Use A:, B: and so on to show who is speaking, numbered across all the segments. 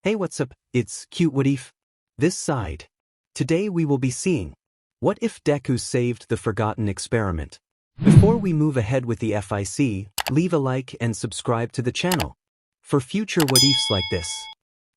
A: Hey, what's up? It's cute what if? This side. Today we will be seeing what if Deku saved the forgotten experiment. Before we move ahead with the FIC, leave a like and subscribe to the channel for future what ifs like this.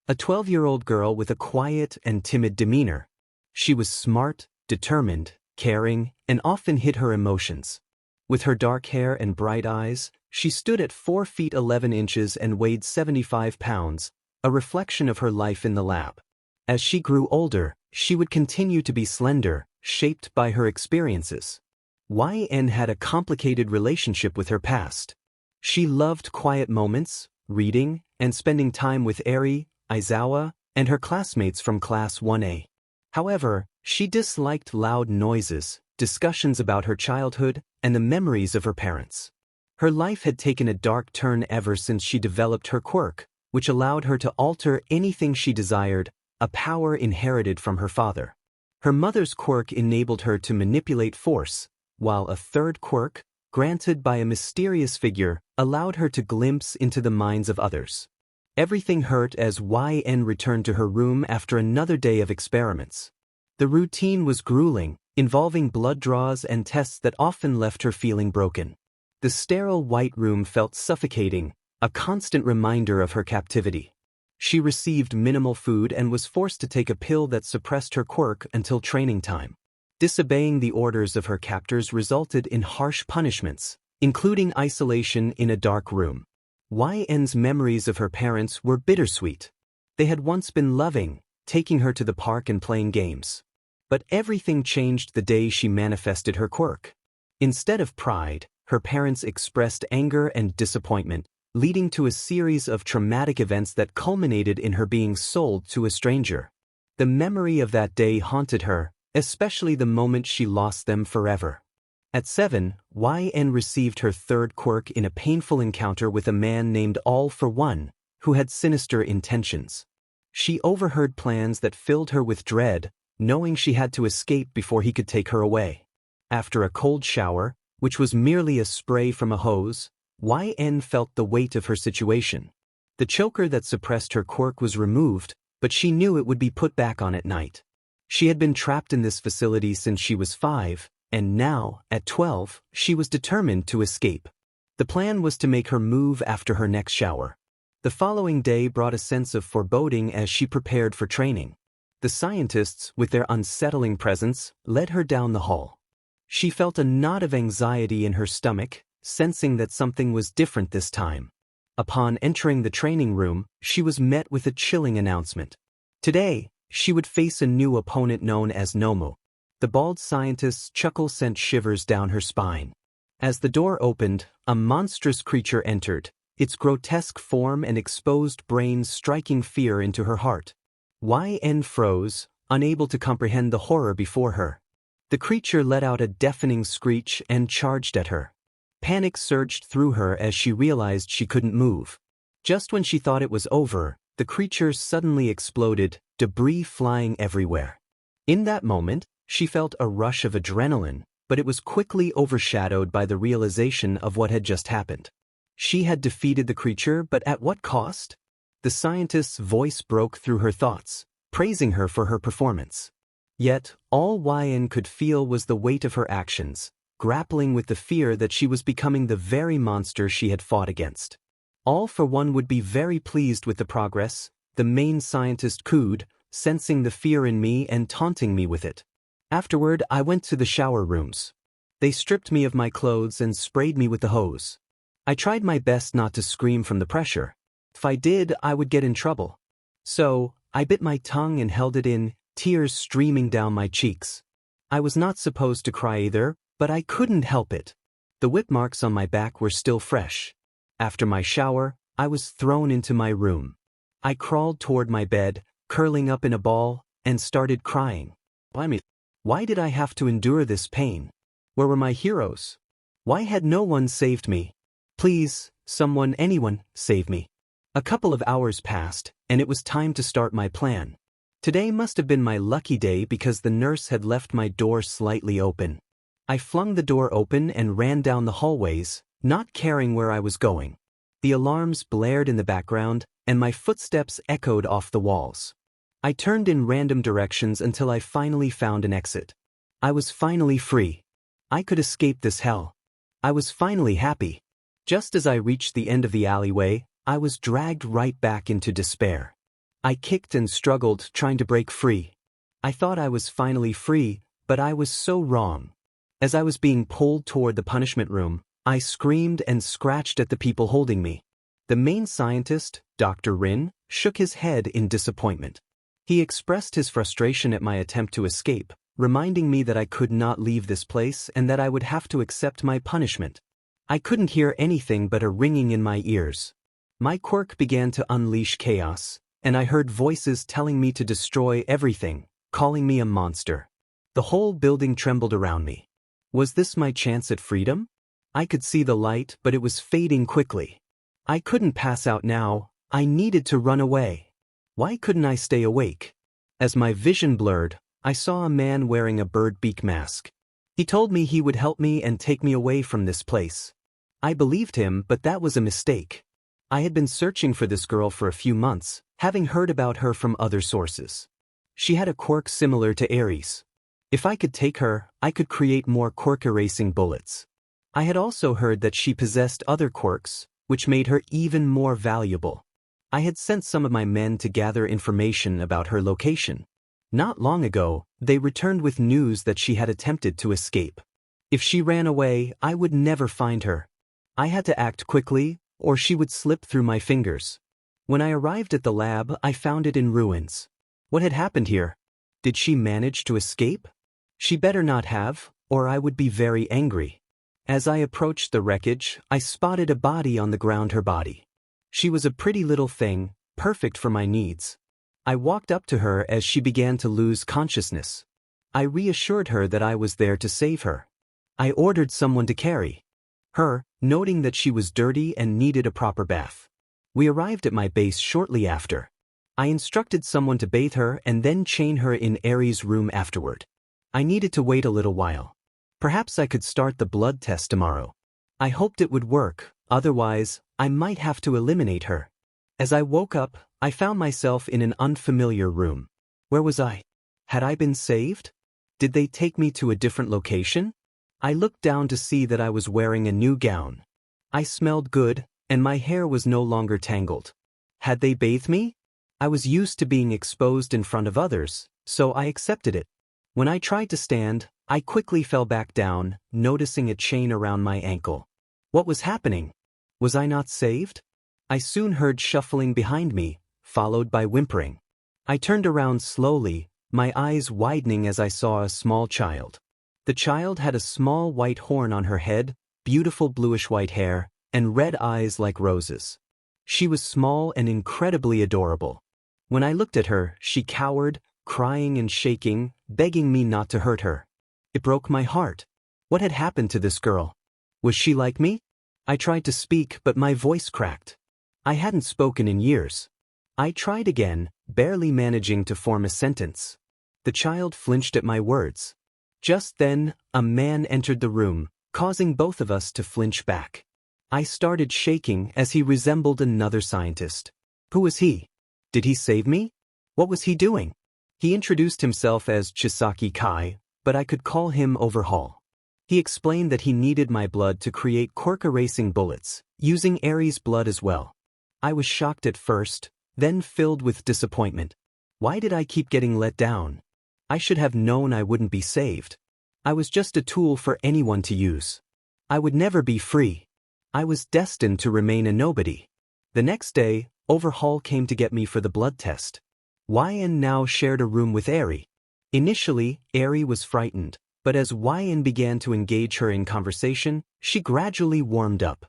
A: A 12-year-old girl with a quiet and timid demeanor. She was smart, determined, caring, and often hid her emotions. With her dark hair and bright eyes, she stood at 4 feet 11 inches and weighed 75 pounds, a reflection of her life in the lab. As she grew older, she would continue to be slender, shaped by her experiences. YN had a complicated relationship with her past. She loved quiet moments, reading, and spending time with Eri, Aizawa, and her classmates from Class 1A. However, she disliked loud noises, discussions about her childhood, and the memories of her parents. Her life had taken a dark turn ever since she developed her quirk, which allowed her to alter anything she desired, a power inherited from her father. Her mother's quirk enabled her to manipulate force, while a third quirk, granted by a mysterious figure, allowed her to glimpse into the minds of others. Everything hurt as YN returned to her room after another day of experiments. The routine was grueling, involving blood draws and tests that often left her feeling broken. The sterile white room felt suffocating, a constant reminder of her captivity. She received minimal food and was forced to take a pill that suppressed her quirk until training time. Disobeying the orders of her captors resulted in harsh punishments, including isolation in a dark room. YN's memories of her parents were bittersweet. They had once been loving, taking her to the park and playing games. But everything changed the day she manifested her quirk. Instead of pride, her parents expressed anger and disappointment, leading to a series of traumatic events that culminated in her being sold to a stranger. The memory of that day haunted her, especially the moment she lost them forever. At 7, YN received her third quirk in a painful encounter with a man named All for One, who had sinister intentions. She overheard plans that filled her with dread, knowing she had to escape before he could take her away. After a cold shower, which was merely a spray from a hose, YN felt the weight of her situation. The choker that suppressed her quirk was removed, but she knew it would be put back on at night. She had been trapped in this facility since she was 5, and now, at 12, she was determined to escape. The plan was to make her move after her next shower. The following day brought a sense of foreboding as she prepared for training. The scientists, with their unsettling presence, led her down the hall. She felt a knot of anxiety in her stomach, sensing that something was different this time. Upon entering the training room, she was met with a chilling announcement. Today, she would face a new opponent known as Nomu. The bald scientist's chuckle sent shivers down her spine. As the door opened, a monstrous creature entered, its grotesque form and exposed brain striking fear into her heart. YN froze, unable to comprehend the horror before her. The creature let out a deafening screech and charged at her. Panic surged through her as she realized she couldn't move. Just when she thought it was over, the creature suddenly exploded, debris flying everywhere. In that moment, she felt a rush of adrenaline, but it was quickly overshadowed by the realization of what had just happened. She had defeated the creature, but at what cost? The scientist's voice broke through her thoughts, praising her for her performance. Yet, all YN could feel was the weight of her actions, grappling with the fear that she was becoming the very monster she had fought against. All for One would be very pleased with the progress, the main scientist cooed, sensing the fear in me and taunting me with it. Afterward, I went to the shower rooms. They stripped me of my clothes and sprayed me with the hose. I tried my best not to scream from the pressure. If I did, I would get in trouble. So, I bit my tongue and held it in, tears streaming down my cheeks. I was not supposed to cry either, but I couldn't help it. The whip marks on my back were still fresh. After my shower, I was thrown into my room. I crawled toward my bed, curling up in a ball, and started crying. Why did I have to endure this pain? Where were my heroes? Why had no one saved me? Please, someone, anyone, save me. A couple of hours passed, and it was time to start my plan. Today must have been my lucky day because the nurse had left my door slightly open. I flung the door open and ran down the hallways, not caring where I was going. The alarms blared in the background, and my footsteps echoed off the walls. I turned in random directions until I finally found an exit. I was finally free. I could escape this hell. I was finally happy. Just as I reached the end of the alleyway, I was dragged right back into despair. I kicked and struggled, trying to break free. I thought I was finally free, but I was so wrong. As I was being pulled toward the punishment room, I screamed and scratched at the people holding me. The main scientist, Dr. Rin, shook his head in disappointment. He expressed his frustration at my attempt to escape, reminding me that I could not leave this place and that I would have to accept my punishment. I couldn't hear anything but a ringing in my ears. My quirk began to unleash chaos, and I heard voices telling me to destroy everything, calling me a monster. The whole building trembled around me. Was this my chance at freedom? I could see the light, but it was fading quickly. I couldn't pass out now. I needed to run away. Why couldn't I stay awake? As my vision blurred, I saw a man wearing a bird beak mask. He told me he would help me and take me away from this place. I believed him, but that was a mistake. I had been searching for this girl for a few months, having heard about her from other sources. She had a quirk similar to Ares. If I could take her, I could create more quirk-erasing bullets. I had also heard that she possessed other quirks, which made her even more valuable. I had sent some of my men to gather information about her location. Not long ago, they returned with news that she had attempted to escape. If she ran away, I would never find her. I had to act quickly, or she would slip through my fingers. When I arrived at the lab, I found it in ruins. What had happened here? Did she manage to escape? She better not have, or I would be very angry. As I approached the wreckage, I spotted a body on the ground. Her body. She was a pretty little thing, perfect for my needs. I walked up to her as she began to lose consciousness. I reassured her that I was there to save her. I ordered someone to carry her, noting that she was dirty and needed a proper bath. We arrived at my base shortly after. I instructed someone to bathe her and then chain her in Ares' room afterward. I needed to wait a little while. Perhaps I could start the blood test tomorrow. I hoped it would work, otherwise, I might have to eliminate her. As I woke up, I found myself in an unfamiliar room. Where was I? Had I been saved? Did they take me to a different location? I looked down to see that I was wearing a new gown. I smelled good, and my hair was no longer tangled. Had they bathed me? I was used to being exposed in front of others, so I accepted it. When I tried to stand, I quickly fell back down, noticing a chain around my ankle. What was happening? Was I not saved? I soon heard shuffling behind me, followed by whimpering. I turned around slowly, my eyes widening as I saw a small child. The child had a small white horn on her head, beautiful bluish-white hair, and red eyes like roses. She was small and incredibly adorable. When I looked at her, she cowered, crying and shaking, begging me not to hurt her. It broke my heart. What had happened to this girl? Was she like me? I tried to speak, but my voice cracked. I hadn't spoken in years. I tried again, barely managing to form a sentence. The child flinched at my words. Just then, a man entered the room, causing both of us to flinch back. I started shaking as he resembled another scientist. Who was he? Did he save me? What was he doing? He introduced himself as Chisaki Kai, but I could call him Overhaul. He explained that he needed my blood to create quirk-erasing bullets, using Ares' blood as well. I was shocked at first, then filled with disappointment. Why did I keep getting let down? I should have known I wouldn't be saved. I was just a tool for anyone to use. I would never be free. I was destined to remain a nobody. The next day, Overhaul came to get me for the blood test. YN now shared a room with Eri. Initially, Eri was frightened, but as YN began to engage her in conversation, she gradually warmed up.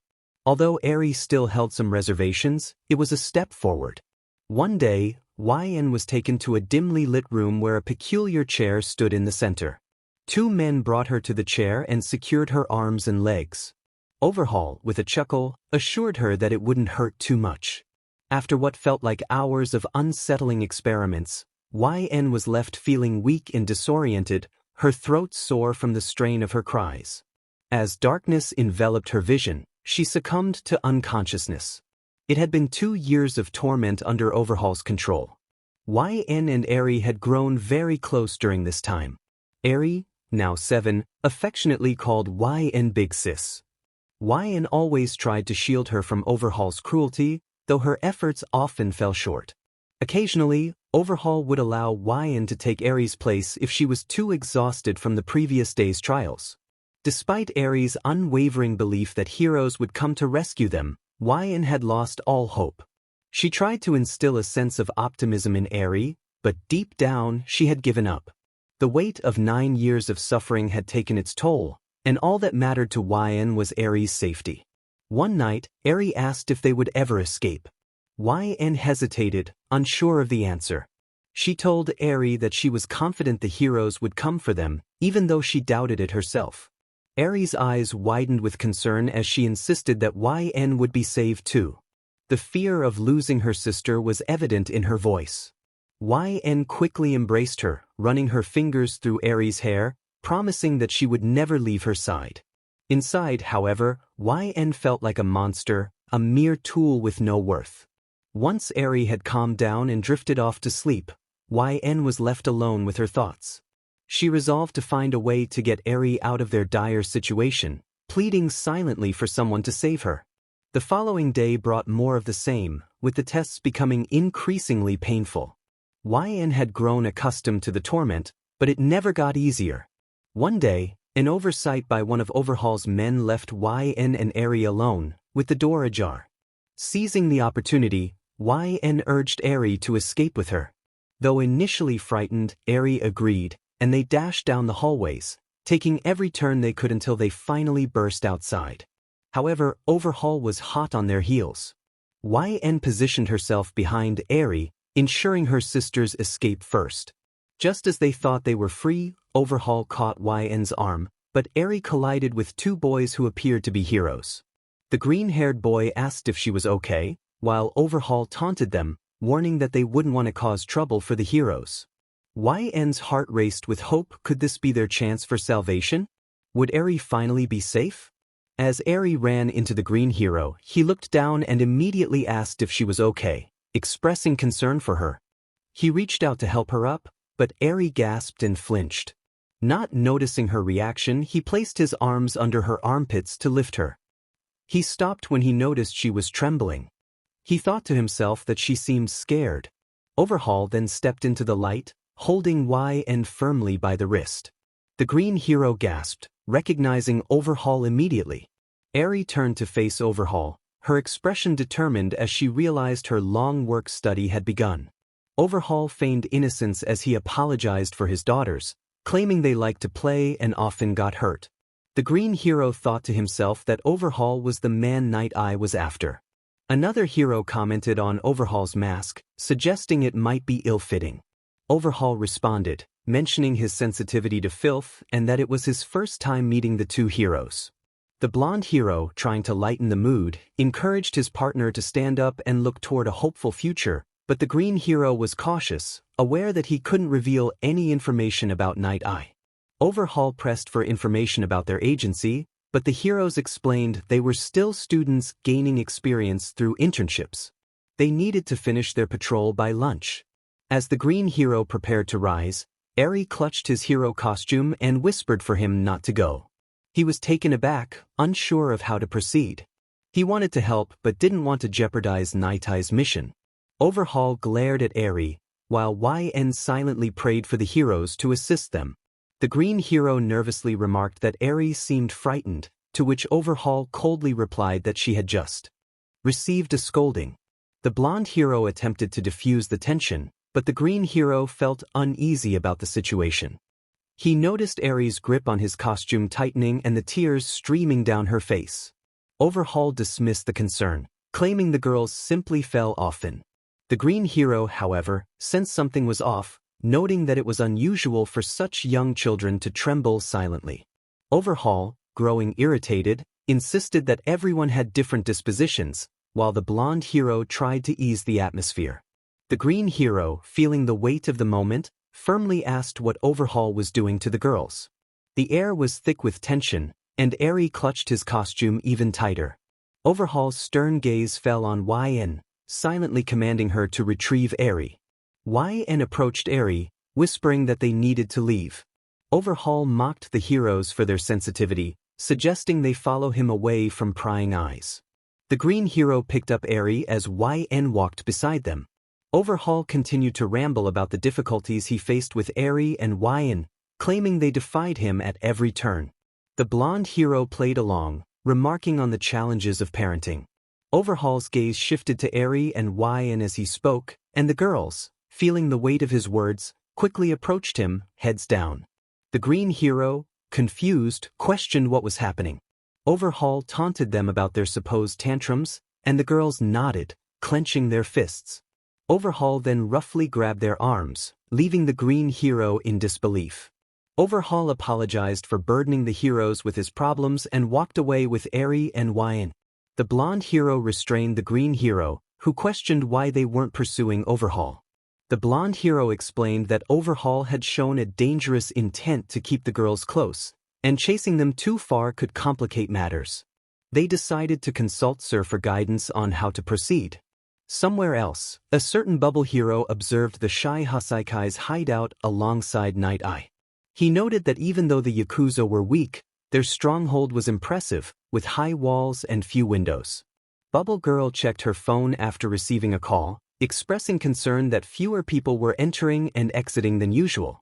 A: Although Eri still held some reservations, it was a step forward. One day, YN was taken to a dimly lit room where a peculiar chair stood in the center. Two men brought her to the chair and secured her arms and legs. Overhaul, with a chuckle, assured her that it wouldn't hurt too much. After what felt like hours of unsettling experiments, YN was left feeling weak and disoriented, her throat sore from the strain of her cries. As darkness enveloped her vision, she succumbed to unconsciousness. It had been 2 years of torment under Overhaul's control. YN and Eri had grown very close during this time. Eri, now 7, affectionately called YN Big Sis. YN always tried to shield her from Overhaul's cruelty, though her efforts often fell short. Occasionally, Overhaul would allow YN to take Eri's place if she was too exhausted from the previous day's trials. Despite Eri's unwavering belief that heroes would come to rescue them, YN had lost all hope. She tried to instill a sense of optimism in Eri, but deep down she had given up. The weight of 9 years of suffering had taken its toll, and all that mattered to YN was Eri's safety. One night, Eri asked if they would ever escape. YN hesitated, unsure of the answer. She told Eri that she was confident the heroes would come for them, even though she doubted it herself. Eri's eyes widened with concern as she insisted that YN would be saved too. The fear of losing her sister was evident in her voice. YN quickly embraced her, running her fingers through Eri's hair, promising that she would never leave her side. Inside, however, YN felt like a monster, a mere tool with no worth. Once Eri had calmed down and drifted off to sleep, YN was left alone with her thoughts. She resolved to find a way to get Eri out of their dire situation, pleading silently for someone to save her. The following day brought more of the same, with the tests becoming increasingly painful. YN had grown accustomed to the torment, but it never got easier. One day, an oversight by one of Overhaul's men left YN and Eri alone, with the door ajar. Seizing the opportunity, YN urged Eri to escape with her. Though initially frightened, Eri agreed, and they dashed down the hallways, taking every turn they could until they finally burst outside. However, Overhaul was hot on their heels. YN positioned herself behind Eri, ensuring her sister's escape first. Just as they thought they were free, Overhaul caught YN's arm, but Eri collided with 2 boys who appeared to be heroes. The green-haired boy asked if she was okay, while Overhaul taunted them, warning that they wouldn't want to cause trouble for the heroes. YN's heart raced with hope. Could this be their chance for salvation? Would Eri finally be safe? As Eri ran into the green hero, he looked down and immediately asked if she was okay, expressing concern for her. He reached out to help her up, but Eri gasped and flinched. Not noticing her reaction, he placed his arms under her armpits to lift her. He stopped when he noticed she was trembling. He thought to himself that she seemed scared. Overhaul then stepped into the light, holding YN firmly by the wrist. The green hero gasped, recognizing Overhaul immediately. Eri turned to face Overhaul, her expression determined as she realized her long work study had begun. Overhaul feigned innocence as he apologized for his daughters, claiming they liked to play and often got hurt. The green hero thought to himself that Overhaul was the man Night Eye was after. Another hero commented on Overhaul's mask, suggesting it might be ill-fitting. Overhaul responded, mentioning his sensitivity to filth and that it was his first time meeting the 2 heroes. The blonde hero, trying to lighten the mood, encouraged his partner to stand up and look toward a hopeful future, but the green hero was cautious, aware that he couldn't reveal any information about Night Eye. Overhaul pressed for information about their agency, but the heroes explained they were still students gaining experience through internships. They needed to finish their patrol by lunch. As the green hero prepared to rise, Eri clutched his hero costume and whispered for him not to go. He was taken aback, unsure of how to proceed. He wanted to help but didn't want to jeopardize Night Eye's mission. Overhaul glared at Eri, while YN silently prayed for the heroes to assist them. The green hero nervously remarked that Eri seemed frightened, to which Overhaul coldly replied that she had just received a scolding. The blonde hero attempted to diffuse the tension, but the green hero felt uneasy about the situation. He noticed Eri's grip on his costume tightening and the tears streaming down her face. Overhaul dismissed the concern, claiming the girls simply fell often. The green hero, however, sensed something was off, noting that it was unusual for such young children to tremble silently. Overhaul, growing irritated, insisted that everyone had different dispositions, while the blonde hero tried to ease the atmosphere. The green hero, feeling the weight of the moment, firmly asked what Overhaul was doing to the girls. The air was thick with tension, and Eri clutched his costume even tighter. Overhaul's stern gaze fell on YN, silently commanding her to retrieve Eri. YN approached Eri, whispering that they needed to leave. Overhaul mocked the heroes for their sensitivity, suggesting they follow him away from prying eyes. The green hero picked up Eri as YN walked beside them. Overhaul continued to ramble about the difficulties he faced with Eri and YN, claiming they defied him at every turn. The blonde hero played along, remarking on the challenges of parenting. Overhaul's gaze shifted to Eri and YN as he spoke, and the girls, feeling the weight of his words, quickly approached him, heads down. The green hero, confused, questioned what was happening. Overhaul taunted them about their supposed tantrums, and the girls nodded, clenching their fists. Overhaul then roughly grabbed their arms, leaving the green hero in disbelief. Overhaul apologized for burdening the heroes with his problems and walked away with Eri and YN. The blonde hero restrained the green hero, who questioned why they weren't pursuing Overhaul. The blonde hero explained that Overhaul had shown a dangerous intent to keep the girls close, and chasing them too far could complicate matters. They decided to consult Sir for guidance on how to proceed. Somewhere else, a certain bubble hero observed the Shy Hasaikai's hideout alongside Night Eye. He noted that even though the Yakuza were weak, their stronghold was impressive, with high walls and few windows. Bubble Girl checked her phone after receiving a call, expressing concern that fewer people were entering and exiting than usual.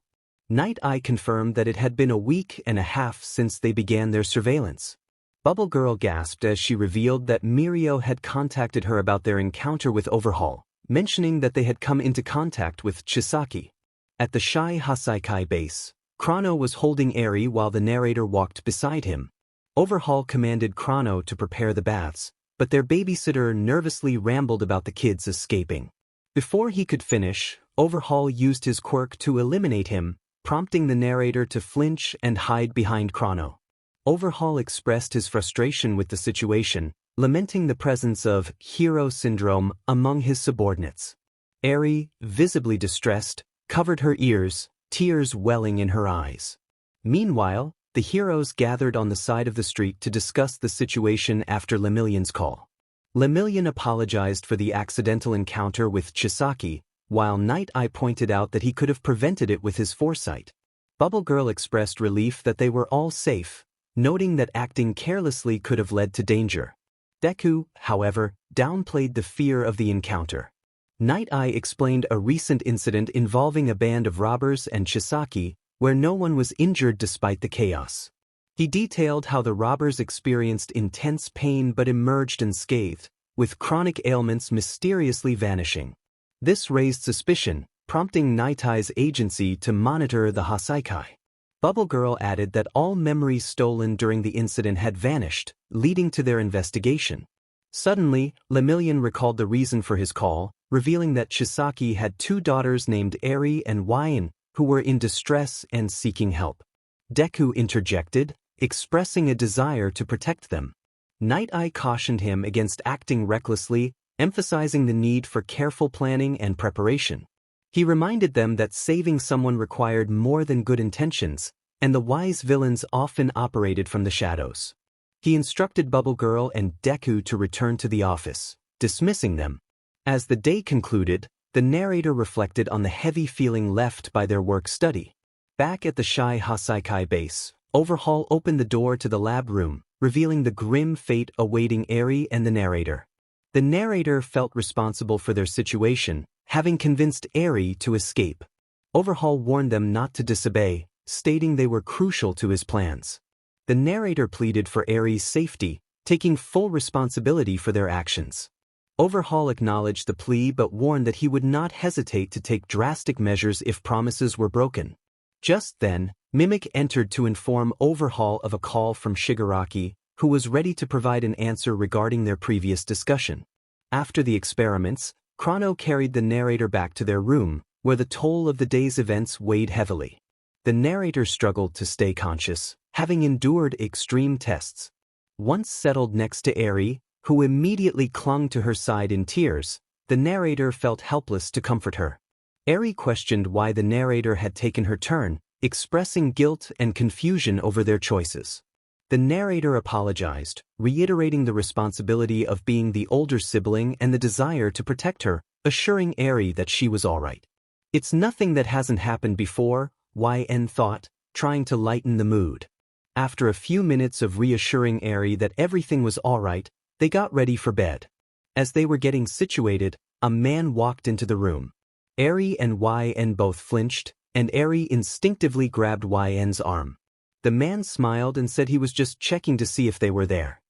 A: Night Eye confirmed that it had been a week and a half since they began their surveillance. Bubble Girl gasped as she revealed that Mirio had contacted her about their encounter with Overhaul, mentioning that they had come into contact with Chisaki. At the Shy Hasaikai base, Chrono was holding Eri while the narrator walked beside him. Overhaul commanded Chrono to prepare the baths, but their babysitter nervously rambled about the kids escaping. Before he could finish, Overhaul used his quirk to eliminate him, prompting the narrator to flinch and hide behind Chrono. Overhaul expressed his frustration with the situation, lamenting the presence of hero syndrome among his subordinates. Eri, visibly distressed, covered her ears, tears welling in her eyes. Meanwhile, the heroes gathered on the side of the street to discuss the situation after Lemillion's call. Lemillion apologized for the accidental encounter with Chisaki, while Night Eye pointed out that he could have prevented it with his foresight. Bubble Girl expressed relief that they were all safe, noting that acting carelessly could have led to danger. Deku, however, downplayed the fear of the encounter. Night Eye explained a recent incident involving a band of robbers and Chisaki, where no one was injured despite the chaos. He detailed how the robbers experienced intense pain but emerged unscathed, with chronic ailments mysteriously vanishing. This raised suspicion, prompting Night Eye's agency to monitor the Hasaikai. Bubble Girl added that all memories stolen during the incident had vanished, leading to their investigation. Suddenly, Lemillion recalled the reason for his call, revealing that Chisaki had two daughters named Eri and YN, who were in distress and seeking help. Deku interjected, expressing a desire to protect them. Night Eye cautioned him against acting recklessly, emphasizing the need for careful planning and preparation. He reminded them that saving someone required more than good intentions, and the wise villains often operated from the shadows. He instructed Bubble Girl and Deku to return to the office, dismissing them. As the day concluded, the narrator reflected on the heavy feeling left by their work-study. Back at the Shy Hasaikai base, Overhaul opened the door to the lab room, revealing the grim fate awaiting Eri and the narrator. The narrator felt responsible for their situation, having convinced Eri to escape. Overhaul warned them not to disobey, stating they were crucial to his plans. The narrator pleaded for Eri's safety, taking full responsibility for their actions. Overhaul acknowledged the plea but warned that he would not hesitate to take drastic measures if promises were broken. Just then, Mimic entered to inform Overhaul of a call from Shigaraki, who was ready to provide an answer regarding their previous discussion. After the experiments, Chrono carried the narrator back to their room, where the toll of the day's events weighed heavily. The narrator struggled to stay conscious, having endured extreme tests. Once settled next to Eri, who immediately clung to her side in tears, the narrator felt helpless to comfort her. Eri questioned why the narrator had taken her turn, expressing guilt and confusion over their choices. The narrator apologized, reiterating the responsibility of being the older sibling and the desire to protect her, assuring Eri that she was alright. It's nothing that hasn't happened before, YN thought, trying to lighten the mood. After a few minutes of reassuring Eri that everything was alright, they got ready for bed. As they were getting situated, a man walked into the room. Eri and YN both flinched, and Eri instinctively grabbed YN's arm. The man smiled and said he was just checking to see if they were there.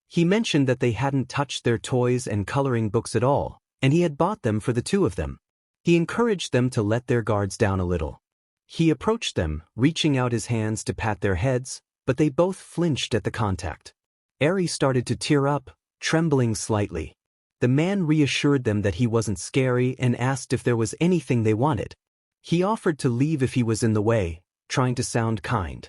A: He mentioned that they hadn't touched their toys and coloring books at all, and he had bought them for the two of them. He encouraged them to let their guards down a little. He approached them, reaching out his hands to pat their heads, but they both flinched at the contact. Eri started to tear up, trembling slightly. The man reassured them that he wasn't scary and asked if there was anything they wanted. He offered to leave if he was in the way, trying to sound kind.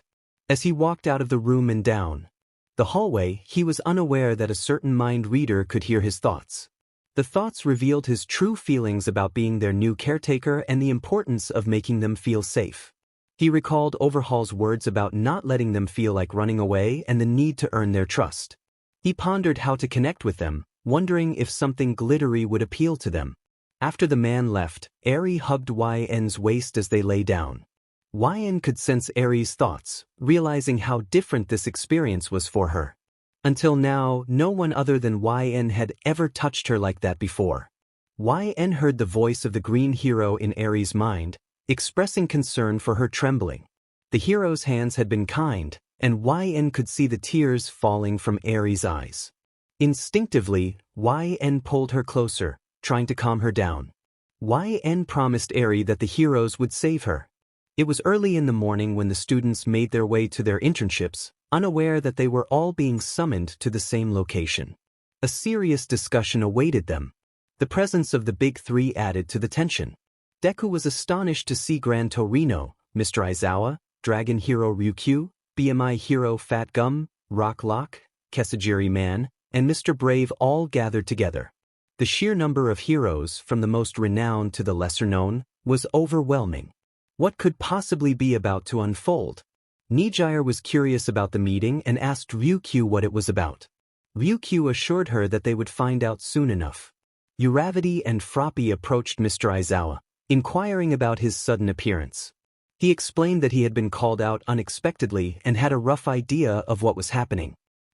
A: As he walked out of the room and down the hallway, he was unaware that a certain mind reader could hear his thoughts. The thoughts revealed his true feelings about being their new caretaker and the importance of making them feel safe. He recalled Overhaul's words about not letting them feel like running away and the need to earn their trust. He pondered how to connect with them, wondering if something glittery would appeal to them. After the man left, Eri hugged YN's waist as they lay down. YN could sense Eri's thoughts, realizing how different this experience was for her. Until now, no one other than YN had ever touched her like that before. YN heard the voice of the green hero in Eri's mind, expressing concern for her trembling. The hero's hands had been kind, and YN could see the tears falling from Eri's eyes. Instinctively, YN pulled her closer, trying to calm her down. YN promised Eri that the heroes would save her. It was early in the morning when the students made their way to their internships, unaware that they were all being summoned to the same location. A serious discussion awaited them. The presence of the big three added to the tension. Deku was astonished to see Gran Torino, Mr. Aizawa, Dragon Hero Ryukyu, BMI Hero Fat Gum, Rock Lock, Kesajiri Man, and Mr. Brave all gathered together. The sheer number of heroes, from the most renowned to the lesser known, was overwhelming. What could possibly be about to unfold? Nijire was curious about the meeting and asked Ryukyu what it was about. Ryukyu assured her that they would find out soon enough. Uravity and Froppy approached Mr. Aizawa, inquiring about his sudden appearance. He explained that he had been called out unexpectedly and had a rough idea of what was happening.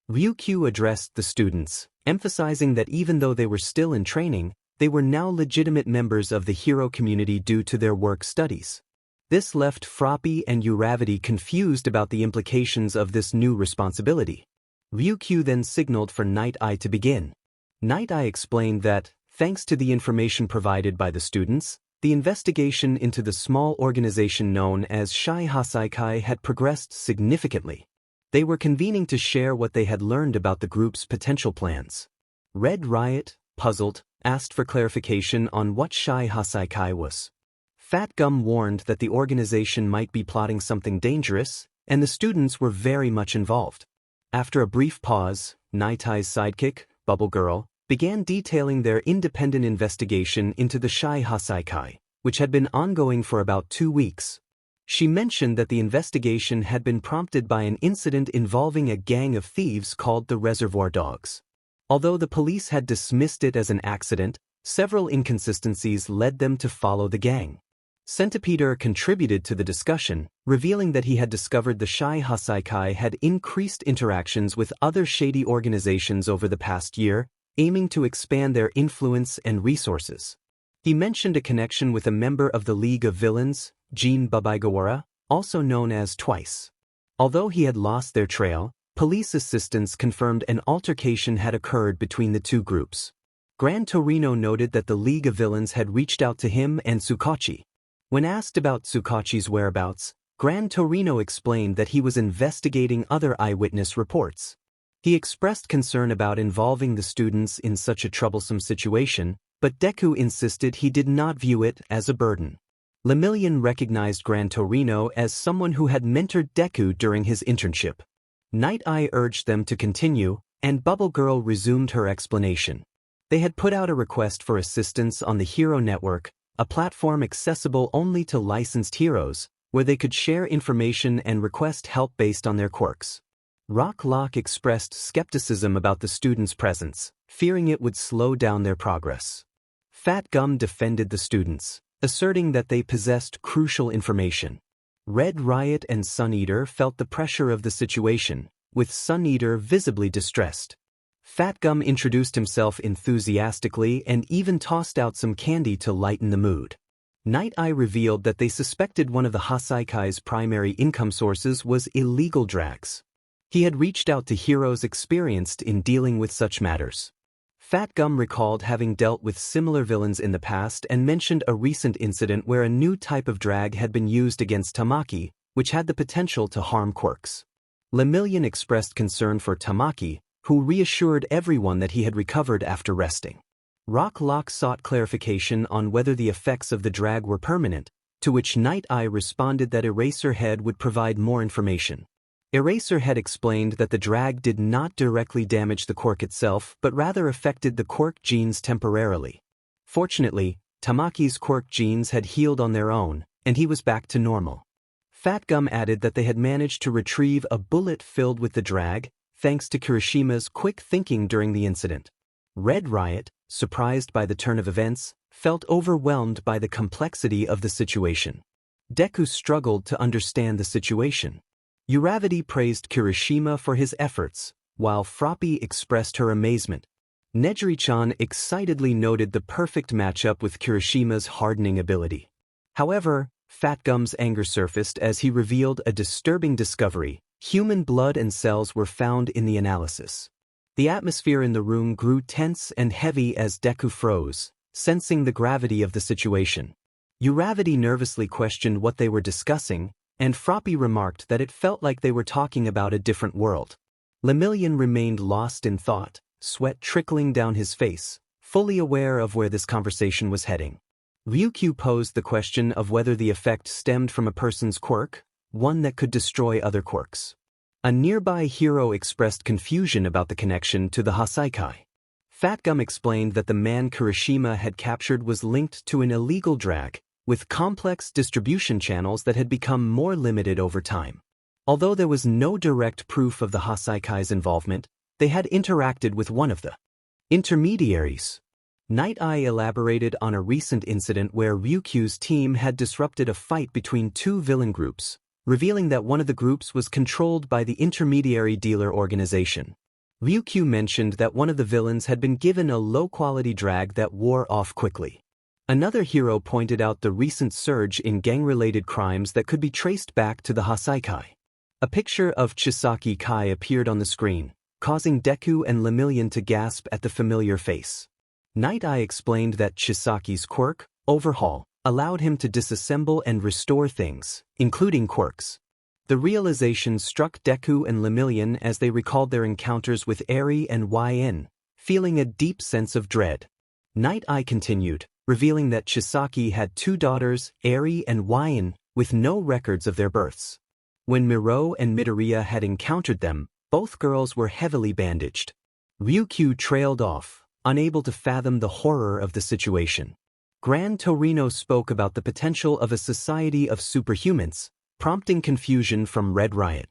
A: Ryukyu addressed the students, emphasizing that even though they were still in training, they were now legitimate members of the hero community due to their work studies. This left Froppy and Uravity confused about the implications of this new responsibility. Ryukyu then signaled for Night Eye to begin. Night Eye explained that, thanks to the information provided by the students, the investigation into the small organization known as Shai Hasaikai had progressed significantly. They were convening to share what they had learned about the group's potential plans. Red Riot, puzzled, asked for clarification on what Shai Hasaikai was. Fat Gum warned that the organization might be plotting something dangerous, and the students were very much involved. After a brief pause, Night Eye's sidekick, Bubble Girl, began detailing their independent investigation into the Shai Hasaikai, which had been ongoing for about 2 weeks. She mentioned that the investigation had been prompted by an incident involving a gang of thieves called the Reservoir Dogs. Although the police had dismissed it as an accident, several inconsistencies led them to follow the gang. Centipeder contributed to the discussion, revealing that he had discovered the Shai Hasaikai had increased interactions with other shady organizations over the past year, aiming to expand their influence and resources. He mentioned a connection with a member of the League of Villains, Jean Babaigawara, also known as Twice. Although he had lost their trail, police assistants confirmed an altercation had occurred between the two groups. Gran Torino noted that the League of Villains had reached out to him and Tsukachi. When asked about Tsukachi's whereabouts, Gran Torino explained that he was investigating other eyewitness reports. He expressed concern about involving the students in such a troublesome situation, but Deku insisted he did not view it as a burden. Lemillion recognized Gran Torino as someone who had mentored Deku during his internship. Night Eye urged them to continue, and Bubble Girl resumed her explanation. They had put out a request for assistance on the Hero Network, a platform accessible only to licensed heroes, where they could share information and request help based on their quirks. Rock Lock expressed skepticism about the students' presence, fearing it would slow down their progress. Fat Gum defended the students, asserting that they possessed crucial information. Red Riot and Sun Eater felt the pressure of the situation, with Sun Eater visibly distressed. Fat Gum introduced himself enthusiastically and even tossed out some candy to lighten the mood. Night Eye revealed that they suspected one of the Hasaikai's primary income sources was illegal drags. He had reached out to heroes experienced in dealing with such matters. Fat Gum recalled having dealt with similar villains in the past and mentioned a recent incident where a new type of drag had been used against Tamaki, which had the potential to harm quirks. Lemillion expressed concern for Tamaki, who reassured everyone that he had recovered after resting. Rock Lock sought clarification on whether the effects of the drag were permanent, to which Night Eye responded that Eraserhead would provide more information. Eraserhead explained that the drag did not directly damage the quirk itself but rather affected the quirk genes temporarily. Fortunately, Tamaki's quirk genes had healed on their own, and he was back to normal. Fat Gum added that they had managed to retrieve a bullet filled with the drag, thanks to Kirishima's quick thinking during the incident. Red Riot, surprised by the turn of events, felt overwhelmed by the complexity of the situation. Deku struggled to understand the situation. Uravity praised Kirishima for his efforts, while Froppy expressed her amazement. Nejiri-chan excitedly noted the perfect matchup with Kirishima's hardening ability. However, Fat Gum's anger surfaced as he revealed a disturbing discovery: human blood and cells were found in the analysis. The atmosphere in the room grew tense and heavy as Deku froze, sensing the gravity of the situation. Uravity nervously questioned what they were discussing, and Froppy remarked that it felt like they were talking about a different world. Lemillion remained lost in thought, sweat trickling down his face, fully aware of where this conversation was heading. Ryukyu posed the question of whether the effect stemmed from a person's quirk, one that could destroy other quirks. A nearby hero expressed confusion about the connection to the Hasaikai. Fat Gum explained that the man Kirishima had captured was linked to an illegal drag, with complex distribution channels that had become more limited over time. Although there was no direct proof of the Hasaikai's involvement, they had interacted with one of the intermediaries. Night Eye elaborated on a recent incident where Ryukyu's team had disrupted a fight between two villain groups, revealing that one of the groups was controlled by the intermediary dealer organization. Ryukyu mentioned that one of the villains had been given a low-quality drag that wore off quickly. Another hero pointed out the recent surge in gang-related crimes that could be traced back to the Hasaikai. A picture of Chisaki Kai appeared on the screen, causing Deku and Lemillion to gasp at the familiar face. Night Eye explained that Chisaki's quirk, Overhaul, allowed him to disassemble and restore things, including quirks. The realization struck Deku and Lemillion as they recalled their encounters with Eri and YN, feeling a deep sense of dread. Night Eye continued, revealing that Chisaki had two daughters, Eri and YN, with no records of their births. When Miro and Midoriya had encountered them, both girls were heavily bandaged. Ryukyu trailed off, unable to fathom the horror of the situation. Gran Torino spoke about the potential of a society of superhumans, prompting confusion from Red Riot.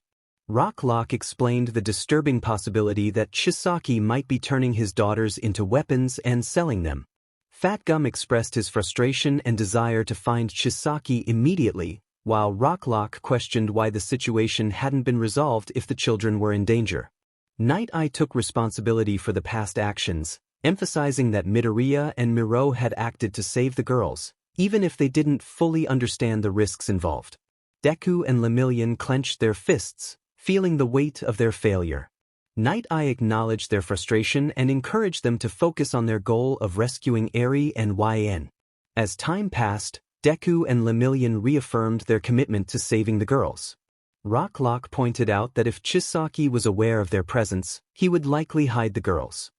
A: Rock Lock explained the disturbing possibility that Chisaki might be turning his daughters into weapons and selling them. Fat Gum expressed his frustration and desire to find Chisaki immediately, while Rock Lock questioned why the situation hadn't been resolved if the children were in danger. Night Eye took responsibility for the past actions, emphasizing that Midoriya and Miro had acted to save the girls, even if they didn't fully understand the risks involved. Deku and Lemillion clenched their fists, feeling the weight of their failure. Night Eye acknowledged their frustration and encouraged them to focus on their goal of rescuing Eri and YN. As time passed, Deku and Lemillion reaffirmed their commitment to saving the girls. Rock Lock pointed out that if Chisaki was aware of their presence, he would likely hide the girls.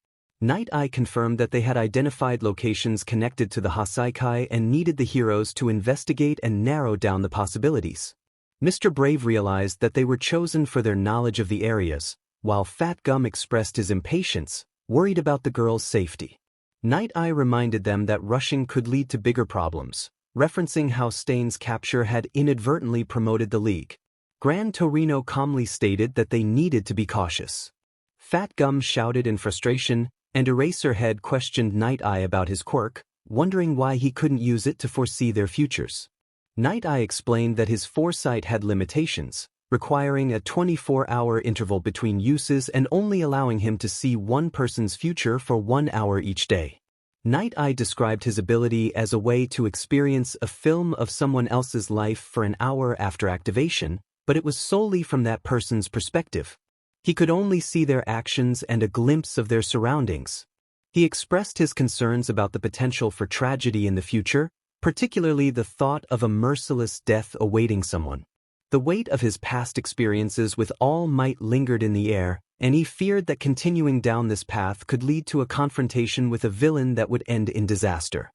A: Night Eye confirmed that they had identified locations connected to the Hasaikai and needed the heroes to investigate and narrow down the possibilities. Mr. Brave realized that they were chosen for their knowledge of the areas, while Fat Gum expressed his impatience, worried about the girls' safety. Night Eye reminded them that rushing could lead to bigger problems, referencing how Stain's capture had inadvertently promoted the League. Gran Torino calmly stated that they needed to be cautious. Fat Gum shouted in frustration, and Eraserhead questioned Night Eye about his quirk, wondering why he couldn't use it to foresee their futures. Night Eye explained that his foresight had limitations, requiring a 24-hour interval between uses and only allowing him to see one person's future for 1 hour each day. Night Eye described his ability as a way to experience a film of someone else's life for an hour after activation, but it was solely from that person's perspective. He could only see their actions and a glimpse of their surroundings. He expressed his concerns about the potential for tragedy in the future, particularly the thought of a merciless death awaiting someone. The weight of his past experiences with All Might lingered in the air, and he feared that continuing down this path could lead to a confrontation with a villain that would end in disaster.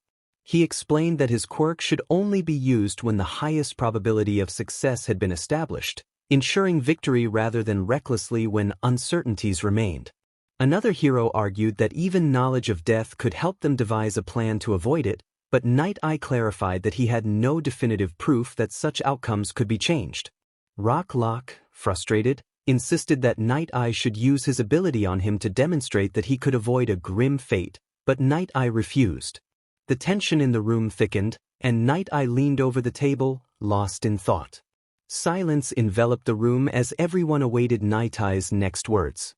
A: He explained that his quirk should only be used when the highest probability of success had been established, ensuring victory rather than recklessly when uncertainties remained. Another hero argued that even knowledge of death could help them devise a plan to avoid it, but Night Eye clarified that he had no definitive proof that such outcomes could be changed. Rock Lock, frustrated, insisted that Night Eye should use his ability on him to demonstrate that he could avoid a grim fate, but Night Eye refused. The tension in the room thickened, and Night Eye leaned over the table, lost in thought. Silence enveloped the room as everyone awaited Night Eye's next words.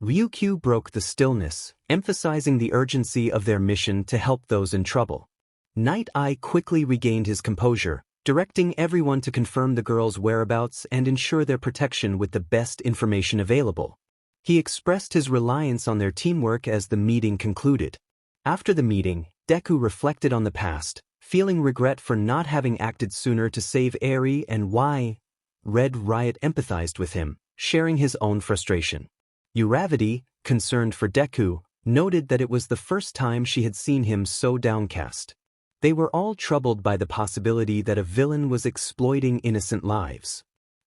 A: Ryukyu broke the stillness, emphasizing the urgency of their mission to help those in trouble. Night Eye quickly regained his composure, directing everyone to confirm the girls' whereabouts and ensure their protection with the best information available. He expressed his reliance on their teamwork as the meeting concluded. After the meeting, Deku reflected on the past, feeling regret for not having acted sooner to save Eri and why. Red Riot empathized with him, sharing his own frustration. Uravity, concerned for Deku, noted that it was the first time she had seen him so downcast. They were all troubled by the possibility that a villain was exploiting innocent lives.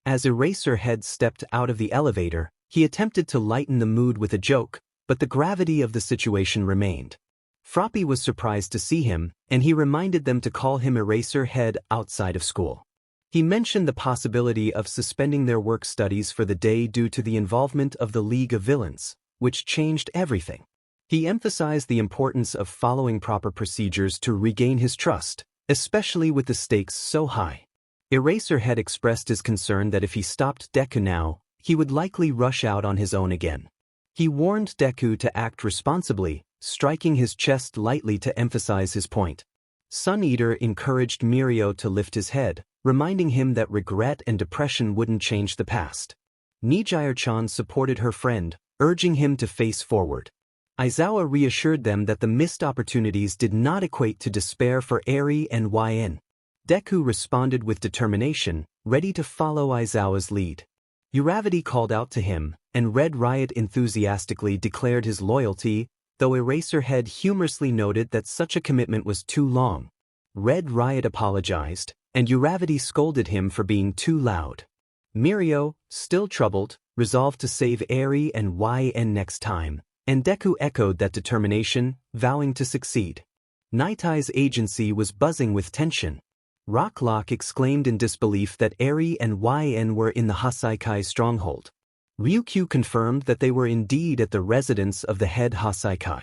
A: As Eraserhead stepped out of the elevator, he attempted to lighten the mood with a joke, but the gravity of the situation remained. Froppy was surprised to see him, and he reminded them to call him Eraserhead outside of school. He mentioned the possibility of suspending their work studies for the day due to the involvement of the League of Villains, which changed everything. He emphasized the importance of following proper procedures to regain his trust, especially with the stakes so high. Eraserhead expressed his concern that if he stopped Deku now, he would likely rush out on his own again. He warned Deku to act responsibly, striking his chest lightly to emphasize his point. Sun Eater encouraged Mirio to lift his head, reminding him that regret and depression wouldn't change the past. Nijire-chan supported her friend, urging him to face forward. Aizawa reassured them that the missed opportunities did not equate to despair for Eri and YN. Deku responded with determination, ready to follow Aizawa's lead. Uravity called out to him, and Red Riot enthusiastically declared his loyalty, though Eraserhead humorously noted that such a commitment was too long. Red Riot apologized, and Uravity scolded him for being too loud. Mirio, still troubled, resolved to save Eri and YN next time, and Deku echoed that determination, vowing to succeed. Night Eye's agency was buzzing with tension. Rock Lock exclaimed in disbelief that Eri and YN were in the Hasaikai stronghold. Ryukyu confirmed that they were indeed at the residence of the head Hasaikai.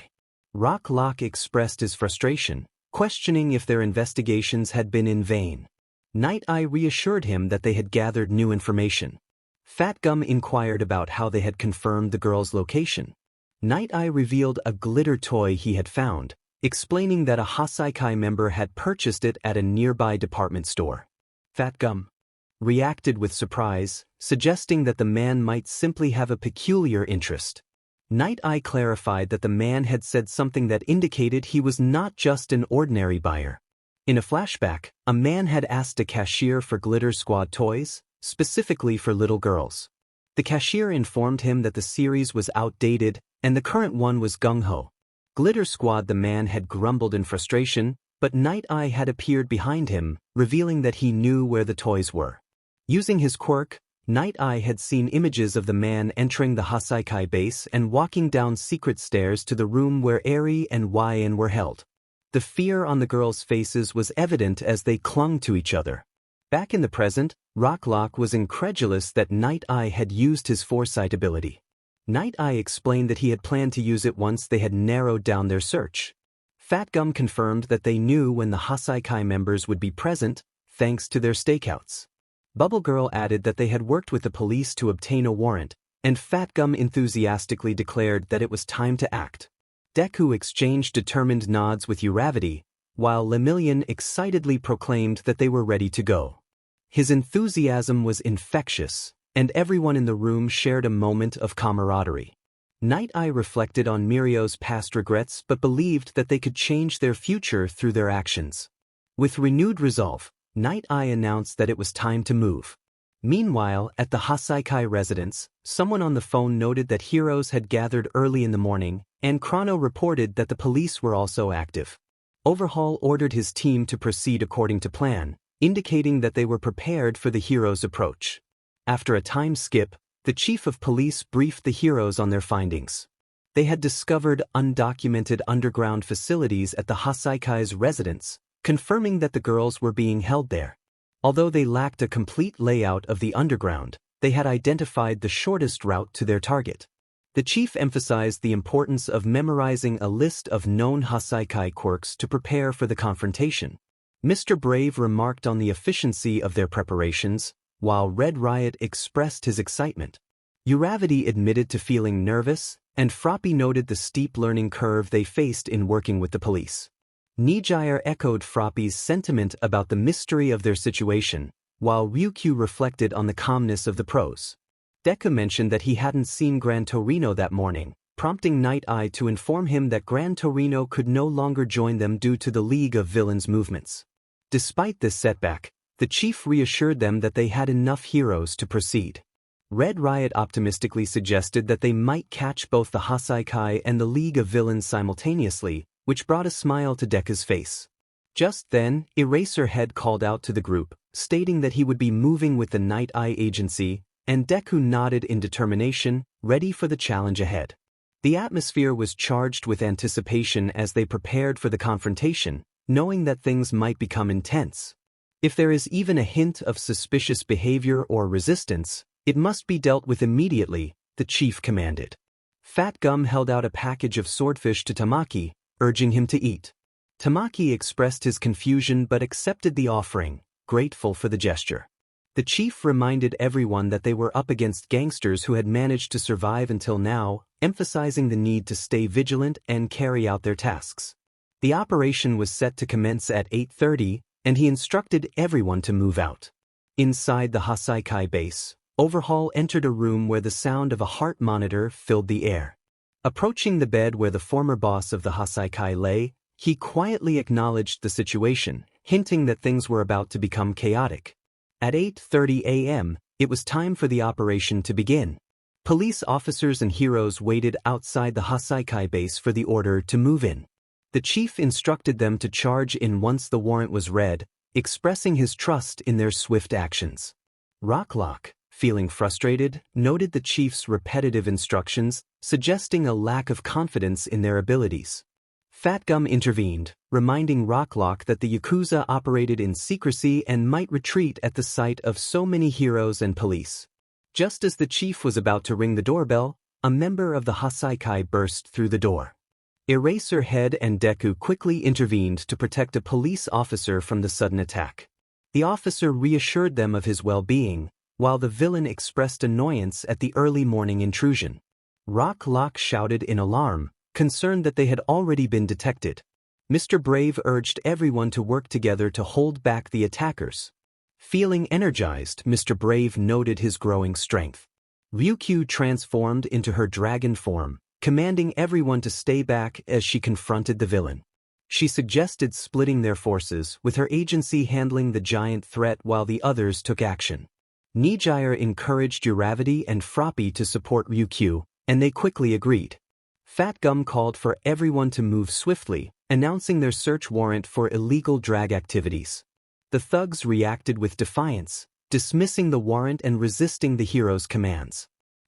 A: Rock Lock expressed his frustration, questioning if their investigations had been in vain. Night Eye reassured him that they had gathered new information. Fat Gum inquired about how they had confirmed the girl's location. Night Eye revealed a glitter toy he had found, explaining that a Hasaikai member had purchased it at a nearby department store. Fat Gum reacted with surprise, suggesting that the man might simply have a peculiar interest. Night Eye clarified that the man had said something that indicated he was not just an ordinary buyer. In a flashback, a man had asked a cashier for Glitter Squad toys, specifically for little girls. The cashier informed him that the series was outdated, and the current one was gung-ho. Glitter Squad. The man had grumbled in frustration, but Night Eye had appeared behind him, revealing that he knew where the toys were. Using his quirk, Night Eye had seen images of the man entering the Hasaikai base and walking down secret stairs to the room where Eri and YN were held. The fear on the girls' faces was evident as they clung to each other. Back in the present, Rocklock was incredulous that Night Eye had used his foresight ability. Night Eye explained that he had planned to use it once they had narrowed down their search. Fat Gum confirmed that they knew when the Hasaikai members would be present, thanks to their stakeouts. Bubble Girl added that they had worked with the police to obtain a warrant, and Fat Gum enthusiastically declared that it was time to act. Deku exchanged determined nods with Uravity, while Lemillion excitedly proclaimed that they were ready to go. His enthusiasm was infectious, and everyone in the room shared a moment of camaraderie. Night Eye reflected on Mirio's past regrets but believed that they could change their future through their actions. With renewed resolve, Night Eye announced that it was time to move. Meanwhile, at the Hasaikai residence, someone on the phone noted that heroes had gathered early in the morning, and Chrono reported that the police were also active. Overhaul ordered his team to proceed according to plan, indicating that they were prepared for the heroes' approach. After a time skip, the chief of police briefed the heroes on their findings. They had discovered undocumented underground facilities at the Hasaikai's residence, confirming that the girls were being held there. Although they lacked a complete layout of the underground, they had identified the shortest route to their target. The chief emphasized the importance of memorizing a list of known Hasaikai quirks to prepare for the confrontation. Mr. Brave remarked on the efficiency of their preparations, while Red Riot expressed his excitement. Uravity admitted to feeling nervous, and Froppy noted the steep learning curve they faced in working with the police. Nijire echoed Froppy's sentiment about the mystery of their situation, while Ryukyu reflected on the calmness of the pros. Deku mentioned that he hadn't seen Gran Torino that morning, prompting Night Eye to inform him that Gran Torino could no longer join them due to the League of Villains movements. Despite this setback, the chief reassured them that they had enough heroes to proceed. Red Riot optimistically suggested that they might catch both the Hasaikai and the League of Villains simultaneously, which brought a smile to Deku's face. Just then, Eraserhead called out to the group, stating that he would be moving with the Night Eye Agency, and Deku nodded in determination, ready for the challenge ahead. The atmosphere was charged with anticipation as they prepared for the confrontation, knowing that things might become intense. If there is even a hint of suspicious behavior or resistance, it must be dealt with immediately, the chief commanded. Fat Gum held out a package of swordfish to Tamaki, urging him to eat. Tamaki expressed his confusion but accepted the offering, grateful for the gesture. The chief reminded everyone that they were up against gangsters who had managed to survive until now, emphasizing the need to stay vigilant and carry out their tasks. The operation was set to commence at 8:30, and he instructed everyone to move out. Inside the Hasaikai base, Overhaul entered a room where the sound of a heart monitor filled the air. Approaching the bed where the former boss of the Hasaikai lay, he quietly acknowledged the situation, hinting that things were about to become chaotic. At 8:30 a.m., it was time for the operation to begin. Police officers and heroes waited outside the Hasaikai base for the order to move in. The chief instructed them to charge in once the warrant was read, expressing his trust in their swift actions. Rocklock, feeling frustrated, noted the chief's repetitive instructions, suggesting a lack of confidence in their abilities. Fat Gum intervened, reminding Rocklock that the Yakuza operated in secrecy and might retreat at the sight of so many heroes and police. Just as the chief was about to ring the doorbell, a member of the Hasaikai burst through the door. Eraserhead and Deku quickly intervened to protect a police officer from the sudden attack. The officer reassured them of his well-being, while the villain expressed annoyance at the early morning intrusion. Rocklock shouted in alarm, concerned that they had already been detected. Mr. Brave urged everyone to work together to hold back the attackers. Feeling energized, Mr. Brave noted his growing strength. Ryukyu transformed into her dragon form, commanding everyone to stay back as she confronted the villain. She suggested splitting their forces, with her agency handling the giant threat while the others took action. Nijire encouraged Uravity and Froppy to support Ryukyu, and they quickly agreed. Fat Gum called for everyone to move swiftly, announcing their search warrant for illegal drag activities. The thugs reacted with defiance, dismissing the warrant and resisting the hero's commands.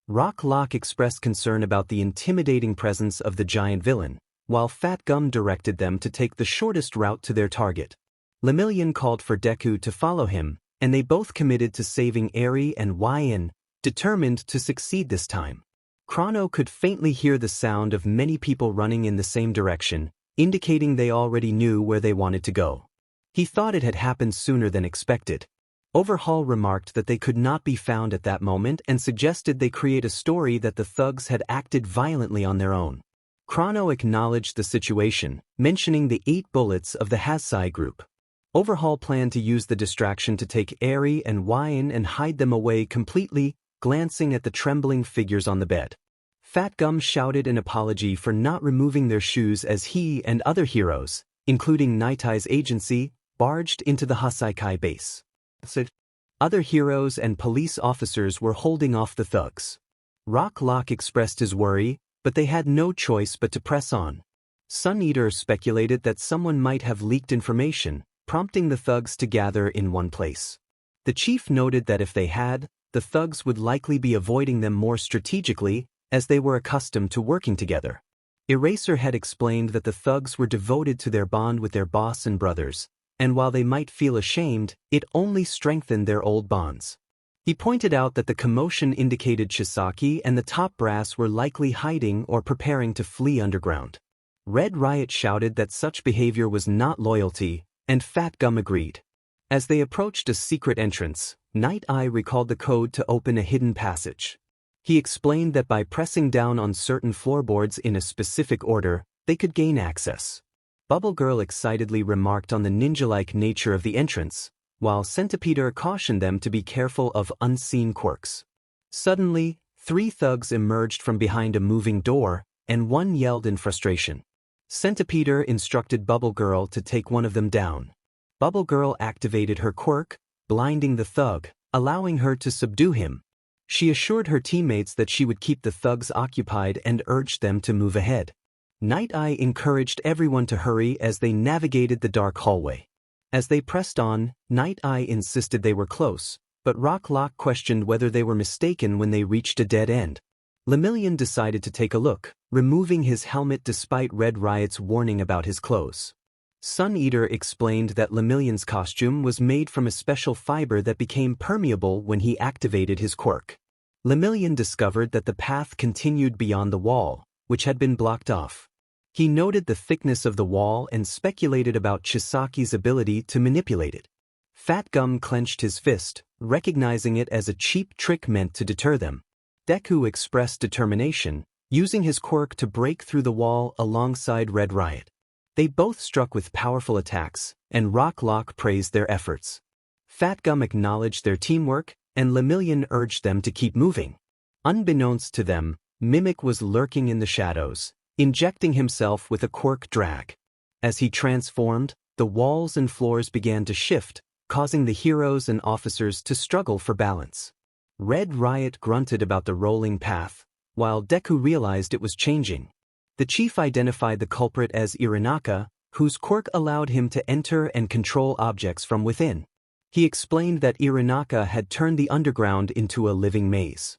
A: Rocklock expressed concern about the intimidating presence of the giant villain, while Fat Gum directed them to take the shortest route to their target. Lemillion called for Deku to follow him, and they both committed to saving Eri and Yin, determined to succeed this time. Chrono could faintly hear the sound of many people running in the same direction, indicating they already knew where they wanted to go. He thought it had happened sooner than expected. Overhaul remarked that they could not be found at that moment and suggested they create a story that the thugs had acted violently on their own. Chrono acknowledged the situation, mentioning the 8 bullets of the Hasai group. Overhaul planned to use the distraction to take Eri and Yin and hide them away completely, glancing at the trembling figures on the bed. Fat Gum shouted an apology for not removing their shoes as he and other heroes, including Night Eye's agency, barged into the Hasaikai base. Other heroes and police officers were holding off the thugs. Rock Lock expressed his worry, but they had no choice but to press on. Sun Eater speculated that someone might have leaked information, prompting the thugs to gather in one place. The chief noted that if they had, the thugs would likely be avoiding them more strategically, as they were accustomed to working together. Eraser had explained that the thugs were devoted to their bond with their boss and brothers, and while they might feel ashamed, it only strengthened their old bonds. He pointed out that the commotion indicated Chisaki and the top brass were likely hiding or preparing to flee underground. Red Riot shouted that such behavior was not loyalty, and Fat Gum agreed. As they approached a secret entrance, Night Eye recalled the code to open a hidden passage. He explained that by pressing down on certain floorboards in a specific order, they could gain access. Bubble Girl excitedly remarked on the ninja-like nature of the entrance, while Centipeder cautioned them to be careful of unseen quirks. Suddenly, 3 thugs emerged from behind a moving door, and one yelled in frustration. Centipeder instructed Bubble Girl to take one of them down. Bubble Girl activated her quirk, blinding the thug, allowing her to subdue him. She assured her teammates that she would keep the thugs occupied and urged them to move ahead. Night Eye encouraged everyone to hurry as they navigated the dark hallway. As they pressed on, Night Eye insisted they were close, but Rock Lock questioned whether they were mistaken when they reached a dead end. Lemillion decided to take a look, removing his helmet despite Red Riot's warning about his clothes. Sun Eater explained that Lemillion's costume was made from a special fiber that became permeable when he activated his quirk. Lemillion discovered that the path continued beyond the wall, which had been blocked off. He noted the thickness of the wall and speculated about Chisaki's ability to manipulate it. Fat Gum clenched his fist, recognizing it as a cheap trick meant to deter them. Deku expressed determination, using his quirk to break through the wall alongside Red Riot. They both struck with powerful attacks, and Rock Lock praised their efforts. Fat Gum acknowledged their teamwork, and Lemillion urged them to keep moving. Unbeknownst to them, Mimic was lurking in the shadows, injecting himself with a quirk drag. As he transformed, the walls and floors began to shift, causing the heroes and officers to struggle for balance. Red Riot grunted about the rolling path, while Deku realized it was changing. The chief identified the culprit as Irinaka, whose quirk allowed him to enter and control objects from within. He explained that Irinaka had turned the underground into a living maze.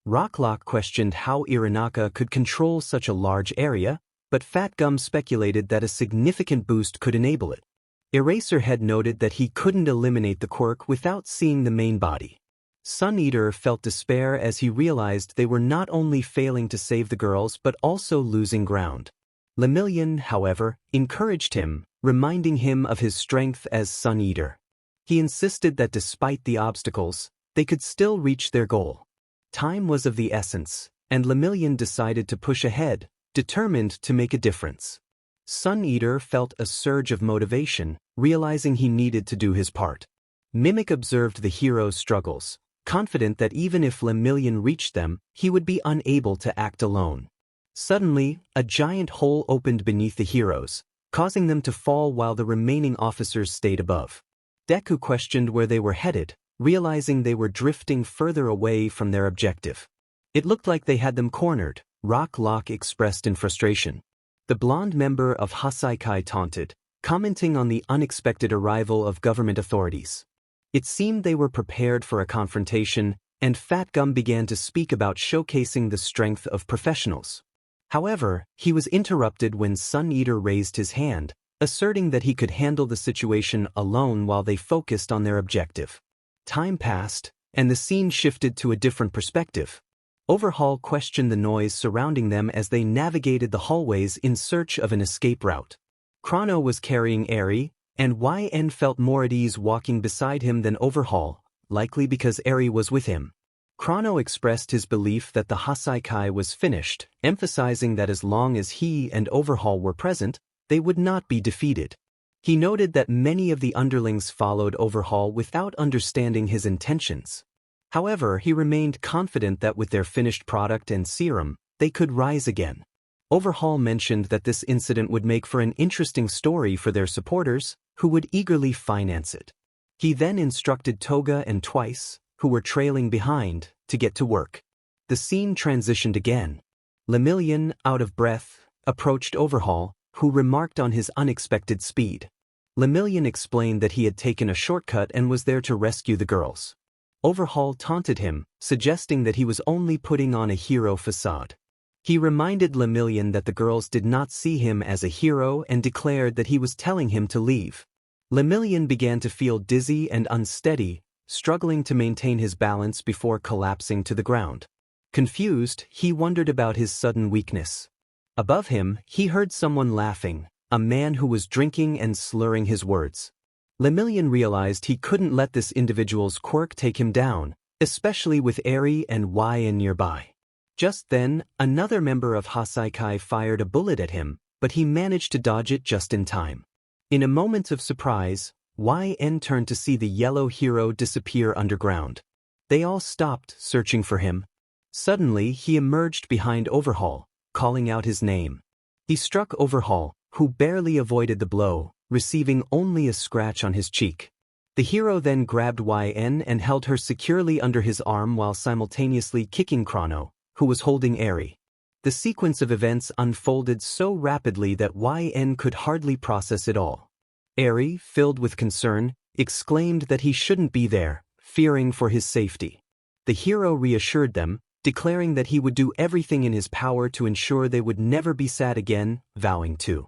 A: Rocklock questioned how Irinaka could control such a large area, but Fat Gum speculated that a significant boost could enable it. Eraserhead noted that he couldn't eliminate the quirk without seeing the main body. Sun Eater felt despair as he realized they were not only failing to save the girls but also losing ground. Lemillion, however, encouraged him, reminding him of his strength as Sun Eater. He insisted that despite the obstacles, they could still reach their goal. Time was of the essence, and Lemillion decided to push ahead, determined to make a difference. Sun Eater felt a surge of motivation, realizing he needed to do his part. Mimic observed the hero's struggles, confident that even if Lemillion reached them, he would be unable to act alone. Suddenly, a giant hole opened beneath the heroes, causing them to fall while the remaining officers stayed above. Deku questioned where they were headed, realizing they were drifting further away from their objective. It looked like they had them cornered, Rock Lock expressed in frustration. The blonde member of Hasaikai taunted, commenting on the unexpected arrival of government authorities. It seemed they were prepared for a confrontation, and Fat Gum began to speak about showcasing the strength of professionals. However, he was interrupted when Sun Eater raised his hand, asserting that he could handle the situation alone while they focused on their objective. Time passed, and the scene shifted to a different perspective. Overhaul questioned the noise surrounding them as they navigated the hallways in search of an escape route. Chrono was carrying Eri, and YN felt more at ease walking beside him than Overhaul, likely because Eri was with him. Chrono expressed his belief that the Hasaikai was finished, emphasizing that as long as he and Overhaul were present, they would not be defeated. He noted that many of the underlings followed Overhaul without understanding his intentions. However, he remained confident that with their finished product and serum, they could rise again. Overhaul mentioned that this incident would make for an interesting story for their supporters, who would eagerly finance it. He then instructed Toga and Twice, who were trailing behind, to get to work. The scene transitioned again. Lemillion, out of breath, approached Overhaul, who remarked on his unexpected speed. Lemillion explained that he had taken a shortcut and was there to rescue the girls. Overhaul taunted him, suggesting that he was only putting on a hero facade. He reminded Lemillion that the girls did not see him as a hero and declared that he was telling him to leave. Lemillion began to feel dizzy and unsteady, struggling to maintain his balance before collapsing to the ground. Confused, he wondered about his sudden weakness. Above him, he heard someone laughing, a man who was drinking and slurring his words. Lemillion realized he couldn't let this individual's quirk take him down, especially with Eri and YN nearby. Just then, another member of Hasaikai fired a bullet at him, but he managed to dodge it just in time. In a moment of surprise, YN turned to see the yellow hero disappear underground. They all stopped, searching for him. Suddenly, he emerged behind Overhaul, calling out his name. He struck Overhaul, who barely avoided the blow, receiving only a scratch on his cheek. The hero then grabbed YN and held her securely under his arm while simultaneously kicking Chrono, who was holding Eri. The sequence of events unfolded so rapidly that YN could hardly process it all. Eri, filled with concern, exclaimed that he shouldn't be there, fearing for his safety. The hero reassured them, declaring that he would do everything in his power to ensure they would never be sad again, vowing to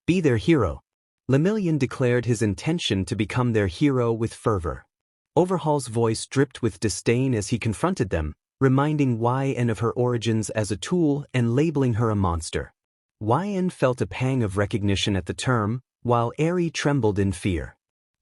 A: be their hero. Lemillion declared his intention to become their hero with fervor. Overhaul's voice dripped with disdain as he confronted them, reminding YN of her origins as a tool and labeling her a monster. YN felt a pang of recognition at the term, while Eri trembled in fear.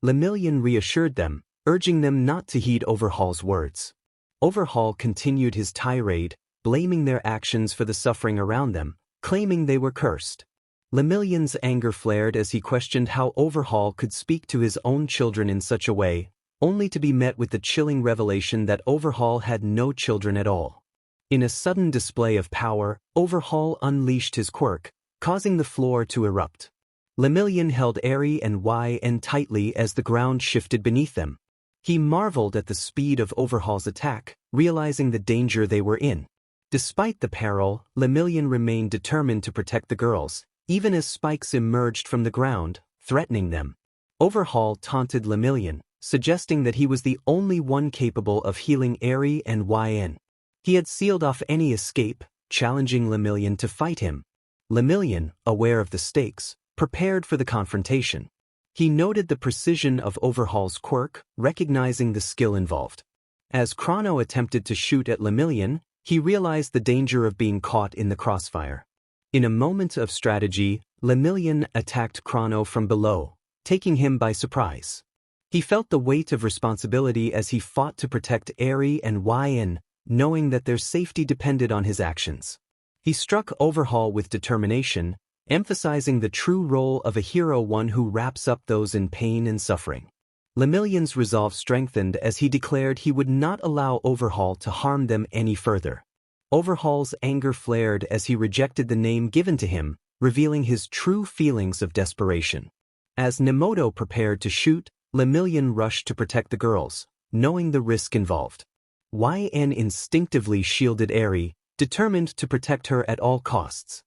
A: Lemillion reassured them, urging them not to heed Overhaul's words. Overhaul continued his tirade, blaming their actions for the suffering around them, claiming they were cursed. Lemillion's anger flared as he questioned how Overhaul could speak to his own children in such a way, only to be met with the chilling revelation that Overhaul had no children at all. In a sudden display of power, Overhaul unleashed his quirk, causing the floor to erupt. Lemillion held Eri and YN tightly as the ground shifted beneath them. He marveled at the speed of Overhaul's attack, realizing the danger they were in. Despite the peril, Lemillion remained determined to protect the girls, even as spikes emerged from the ground, threatening them. Overhaul taunted Lemillion, suggesting that he was the only one capable of healing Eri and YN. He had sealed off any escape, challenging Lemillion to fight him. Lemillion, aware of the stakes, prepared for the confrontation. He noted the precision of Overhaul's quirk, recognizing the skill involved. As Chrono attempted to shoot at Lemillion, he realized the danger of being caught in the crossfire. In a moment of strategy, Lemillion attacked Chrono from below, taking him by surprise. He felt the weight of responsibility as he fought to protect Eri and YN, knowing that their safety depended on his actions. He struck Overhaul with determination, emphasizing the true role of a hero, one who wraps up those in pain and suffering. Lemillion's resolve strengthened as he declared he would not allow Overhaul to harm them any further. Overhaul's anger flared as he rejected the name given to him, revealing his true feelings of desperation. As Nemoto prepared to shoot, Lemillion rushed to protect the girls, knowing the risk involved. YN instinctively shielded Eri, determined to protect her at all costs.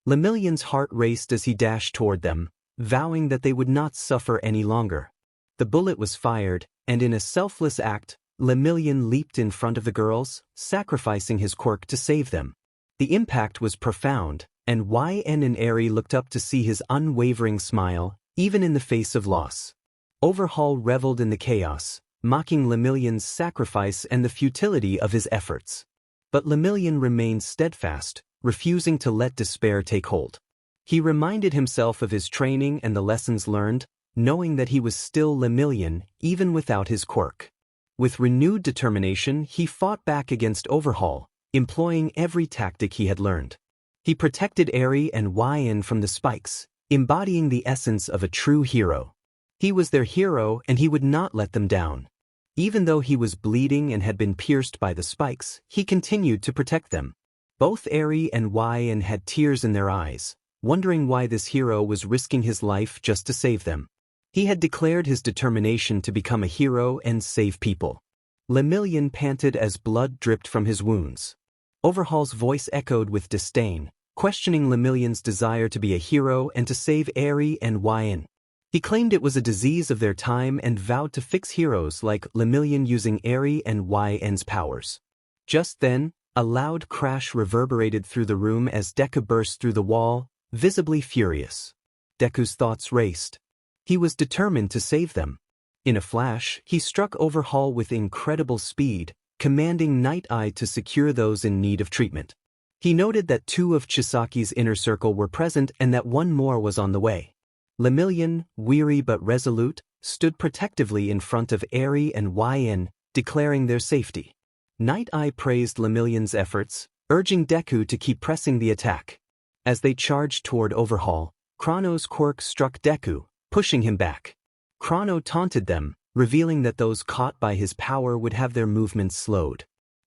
A: Lemillion's heart raced as he dashed toward them, vowing that they would not suffer any longer. The bullet was fired, and in a selfless act, Lemillion leaped in front of the girls, sacrificing his quirk to save them. The impact was profound, and YN and Eri looked up to see his unwavering smile, even in the face of loss. Overhaul reveled in the chaos, mocking Lemillion's sacrifice and the futility of his efforts. But Lemillion remained steadfast, refusing to let despair take hold. He reminded himself of his training and the lessons learned, knowing that he was still Lemillion even without his quirk. With renewed determination, he fought back against Overhaul, employing every tactic he had learned. He protected Eri and Yn from the spikes, embodying the essence of a true hero. He was their hero and he would not let them down. Even though he was bleeding and had been pierced by the spikes, he continued to protect them. Both Eri and Yn had tears in their eyes, wondering why this hero was risking his life just to save them. He had declared his determination to become a hero and save people. Lemillion panted as blood dripped from his wounds. Overhaul's voice echoed with disdain, questioning Lemillion's desire to be a hero and to save Eri and Yn. He claimed it was a disease of their time and vowed to fix heroes like Lemillion using Eri and Yn's powers. Just then, a loud crash reverberated through the room as Deku burst through the wall, visibly furious. Deku's thoughts raced. He was determined to save them. In a flash, he struck Overhaul with incredible speed, commanding Night Eye to secure those in need of treatment. He noted that 2 of Chisaki's inner circle were present and that 1 more was on the way. Lemillion, weary but resolute, stood protectively in front of Eri and Yn, declaring their safety. Night Eye praised Lemillion's efforts, urging Deku to keep pressing the attack. As they charged toward Overhaul, Chrono's quirk struck Deku, pushing him back. Chrono taunted them, revealing that those caught by his power would have their movements slowed.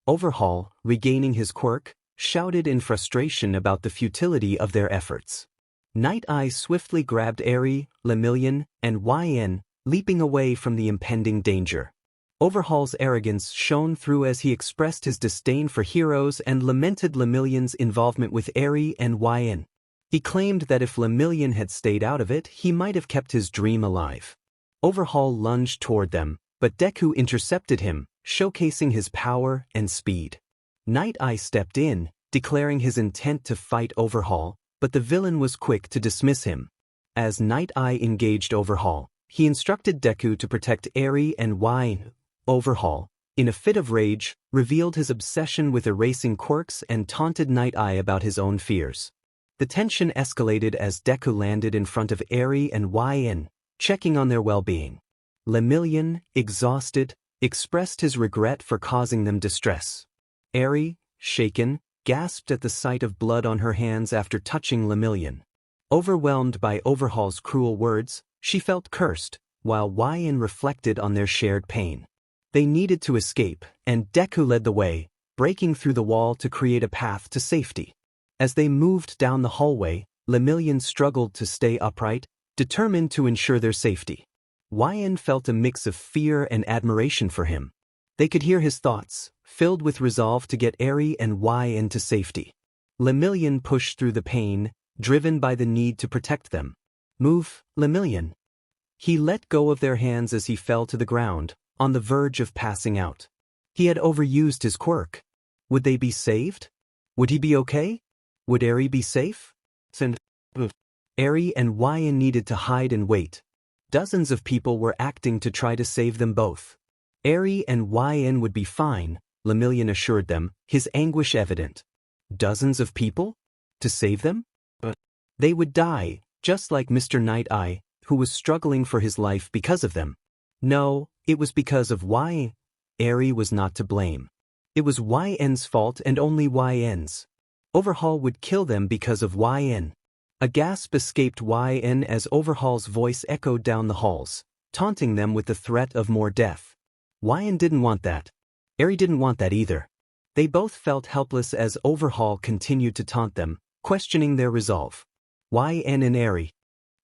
A: Overhaul, regaining his quirk, shouted in frustration about the futility of their efforts. Night Eye swiftly grabbed Eri, Lemillion, and Yn, leaping away from the impending danger. Overhaul's arrogance shone through as he expressed his disdain for heroes and lamented Lemillion's involvement with Eri and Yn. He claimed that if Lemillion had stayed out of it, he might have kept his dream alive. Overhaul lunged toward them, but Deku intercepted him, showcasing his power and speed. Night Eye stepped in, declaring his intent to fight Overhaul, but the villain was quick to dismiss him. As Night Eye engaged Overhaul, he instructed Deku to protect Eri and Yn. Overhaul, in a fit of rage, revealed his obsession with erasing quirks and taunted Night Eye about his own fears. The tension escalated as Deku landed in front of Eri and Yn, checking on their well-being. Lemillion, exhausted, expressed his regret for causing them distress. Eri, shaken, gasped at the sight of blood on her hands after touching Lemillion. Overwhelmed by Overhaul's cruel words, she felt cursed, while Yn reflected on their shared pain. They needed to escape, and Deku led the way, breaking through the wall to create a path to safety. As they moved down the hallway, Lemillion struggled to stay upright, determined to ensure their safety. Yn felt a mix of fear and admiration for him. They could hear his thoughts, filled with resolve to get Eri and Yn to safety. Lemillion pushed through the pain, driven by the need to protect them. "Move, Lemillion." He let go of their hands as he fell to the ground, on the verge of passing out. He had overused his quirk. Would they be saved? Would he be okay? Would Eri be safe? Eri and Yn needed to hide and wait. Dozens of people were acting to try to save them both. Eri and Yn would be fine, Lemillion assured them, his anguish evident. Dozens of people? To save them? They would die, just like Mr. Night Eye, who was struggling for his life because of them. No, it was because of Yn. Eri was not to blame. It was Yn's fault and only Yn's. Overhaul would kill them because of Yn. A gasp escaped Yn as Overhaul's voice echoed down the halls, taunting them with the threat of more death. Yn didn't want that. Eri didn't want that either. They both felt helpless as Overhaul continued to taunt them, questioning their resolve. Yn and Eri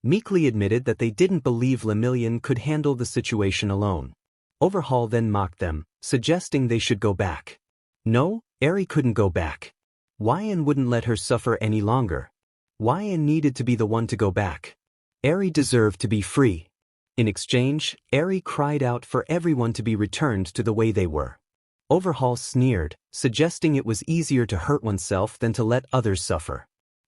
A: meekly admitted that they didn't believe Lemillion could handle the situation alone. Overhaul then mocked them, suggesting they should go back. No, Eri couldn't go back. Yn wouldn't let her suffer any longer. Yn needed to be the one to go back. Eri deserved to be free. In exchange, Eri cried out for everyone to be returned to the way they were. Overhaul sneered, suggesting it was easier to hurt oneself than to let others suffer.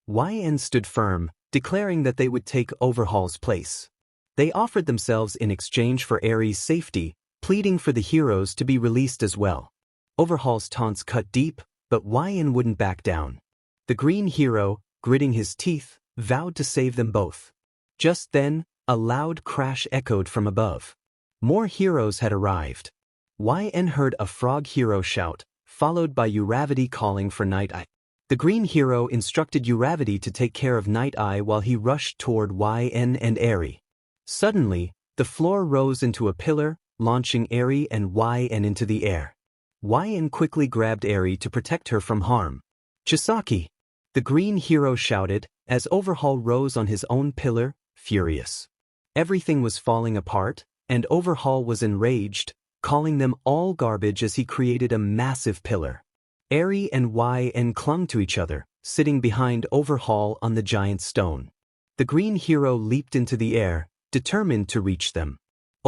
A: Yn stood firm, declaring that they would take Overhaul's place. They offered themselves in exchange for Eri's safety, pleading for the heroes to be released as well. Overhaul's taunts cut deep, but YN wouldn't back down. The green hero, gritting his teeth, vowed to save them both. Just then, a loud crash echoed from above. More heroes had arrived. YN heard a frog hero shout, followed by Uravity calling for Night Eye. The green hero instructed Uravity to take care of Night Eye while he rushed toward YN and Eri. Suddenly, the floor rose into a pillar, launching Eri and YN into the air. YN quickly grabbed Eri to protect her from harm. Chisaki! The green hero shouted, as Overhaul rose on his own pillar, furious. Everything was falling apart, and Overhaul was enraged, calling them all garbage as he created a massive pillar. Eri and YN clung to each other, sitting behind Overhaul on the giant stone. The green hero leaped into the air, determined to reach them.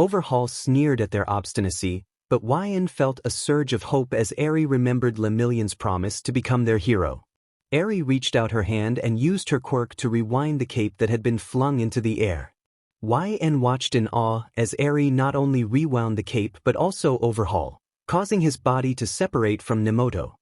A: Overhaul sneered at their obstinacy, but YN felt a surge of hope as Eri remembered Lemillion's promise to become their hero. Eri reached out her hand and used her quirk to rewind the cape that had been flung into the air. YN watched in awe as Eri not only rewound the cape but also Overhaul, causing his body to separate from Nemoto.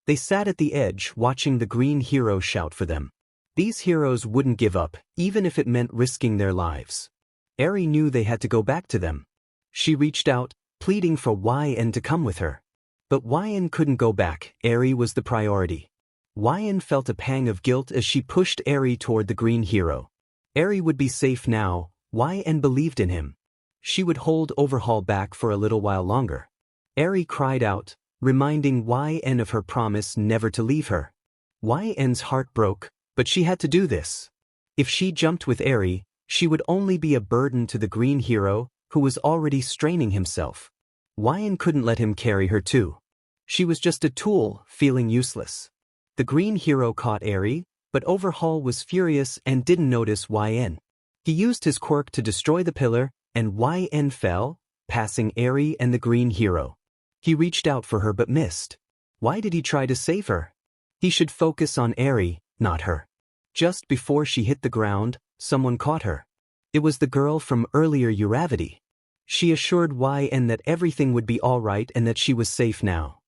A: They sat at the edge watching the green hero shout for them. These heroes wouldn't give up, even if it meant risking their lives. Eri knew they had to go back to them. She reached out, pleading for YN to come with her. But YN couldn't go back. Eri was the priority. YN felt a pang of guilt as she pushed Eri toward the green hero. Eri would be safe now. YN believed in him. She would hold Overhaul back for a little while longer. Eri cried out, reminding YN of her promise never to leave her. YN's heart broke, but she had to do this. If she jumped with Eri, she would only be a burden to the green hero, who was already straining himself. YN couldn't let him carry her too. She was just a tool, feeling useless. The green hero caught Eri, but Overhaul was furious and didn't notice YN. He used his quirk to destroy the pillar, and YN fell, passing Eri and the green hero. He reached out for her but missed. Why did he try to save her? He should focus on Eri, not her. Just before she hit the ground, someone caught her. It was the girl from earlier Uravity. She assured YN that everything would be all right and that she was safe now.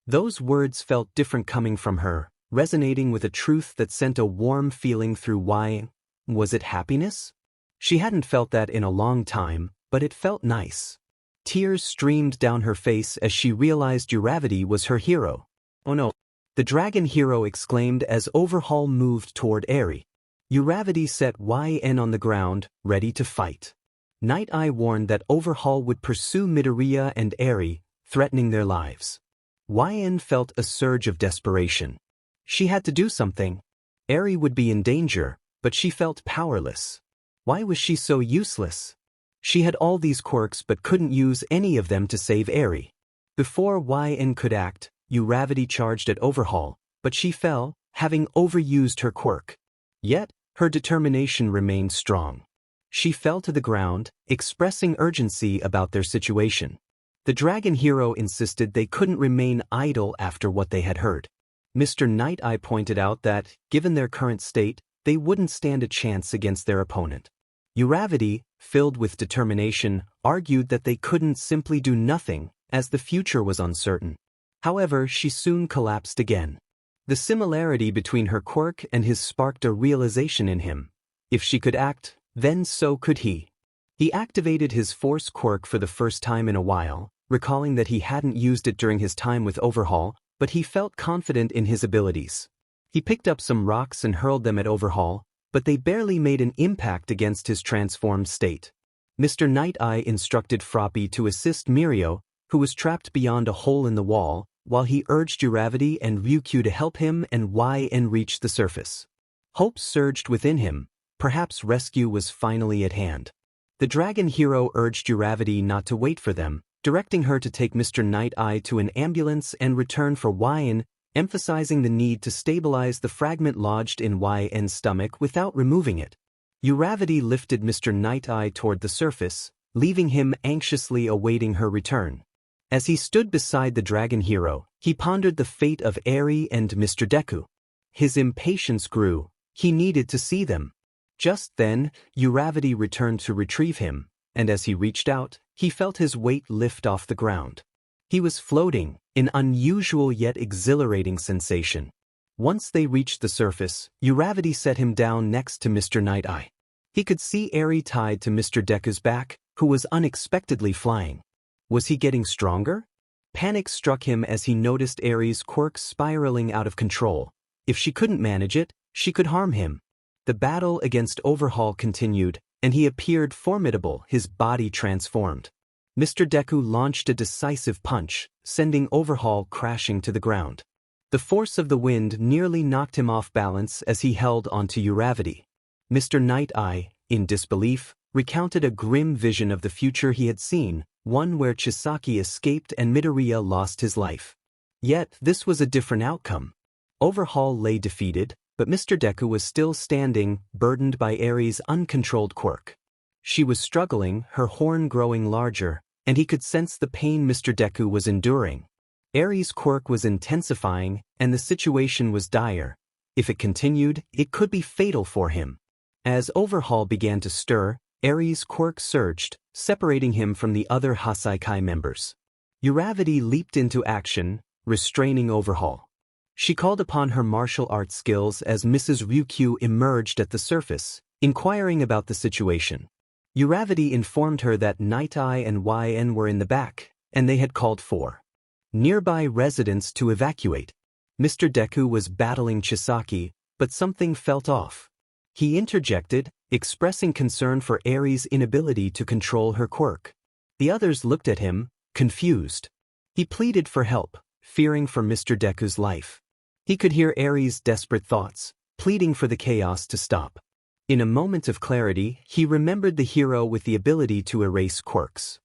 A: Those words felt different coming from her, resonating with a truth that sent a warm feeling through YN. Was it happiness? She hadn't felt that in a long time, but it felt nice. Tears streamed down her face as she realized Uravity was her hero. Oh no! The dragon hero exclaimed as Overhaul moved toward Eri. Uravity set YN on the ground, ready to fight. Night Eye warned that Overhaul would pursue Midoriya and Eri, threatening their lives. YN felt a surge of desperation. She had to do something. Eri would be in danger, but she felt powerless. Why was she so useless? She had all these quirks but couldn't use any of them to save Eri. Before YN could act, Uravity charged at Overhaul, but she fell, having overused her quirk. Yet, her determination remained strong. She fell to the ground, expressing urgency about their situation. The dragon hero insisted they couldn't remain idle after what they had heard. Mr. Night Eye pointed out that, given their current state, they wouldn't stand a chance against their opponent. Uravity, filled with determination, argued that they couldn't simply do nothing, as the future was uncertain. However, she soon collapsed again. The similarity between her quirk and his sparked a realization in him. If she could act, then so could he. He activated his force quirk for the first time in a while, recalling that he hadn't used it during his time with Overhaul, but he felt confident in his abilities. He picked up some rocks and hurled them at Overhaul, but they barely made an impact against his transformed state. Mr. Night Eye instructed Froppy to assist Mirio, who was trapped beyond a hole in the wall, while he urged Uravity and Ryukyu to help him and YN reach the surface. Hope surged within him. Perhaps rescue was finally at hand. The dragon hero urged Uravity not to wait for them, directing her to take Mr. Night Eye to an ambulance and return for YN, emphasizing the need to stabilize the fragment lodged in YN's stomach without removing it. Uravity lifted Mr. Night Eye toward the surface, leaving him anxiously awaiting her return. As he stood beside the dragon hero, he pondered the fate of Eri and Mr. Deku. His impatience grew. He needed to see them. Just then, Uravity returned to retrieve him, and as he reached out, He felt his weight lift off the ground. He was floating, an unusual yet exhilarating sensation. Once they reached the surface, Uravity set him down next to Mr. Night-Eye. He could see Eri tied to Mr. Deku's back, who was unexpectedly flying. Was he getting stronger? Panic struck him as he noticed Eri's quirk spiraling out of control. If she couldn't manage it, she could harm him. The battle against Overhaul continued, and he appeared formidable, his body transformed. Mr. Deku launched a decisive punch, sending Overhaul crashing to the ground. The force of the wind nearly knocked him off balance as he held onto Uravity. Mr. Night-Eye, in disbelief, recounted a grim vision of the future he had seen, one where Chisaki escaped and Midoriya lost his life. Yet, this was a different outcome. Overhaul lay defeated, but Mr. Deku was still standing, burdened by Eri's uncontrolled quirk. She was struggling, her horn growing larger, and he could sense the pain Mr. Deku was enduring. Eri's quirk was intensifying, and the situation was dire. If it continued, it could be fatal for him. As Overhaul began to stir, Eri's quirk surged, separating him from the other Hasaikai members. Uravity leaped into action, restraining Overhaul. She called upon her martial arts skills as Mrs. Ryukyu emerged at the surface, inquiring about the situation. Uravity informed her that Night-Eye and YN were in the back, and they had called for nearby residents to evacuate. Mr. Deku was battling Chisaki, but something felt off. He interjected, expressing concern for Eri's inability to control her quirk. The others looked at him, confused. He pleaded for help, fearing for Mr. Deku's life. He could hear Eri's desperate thoughts, pleading for the chaos to stop. In a moment of clarity, he remembered the hero with the ability to erase quirks.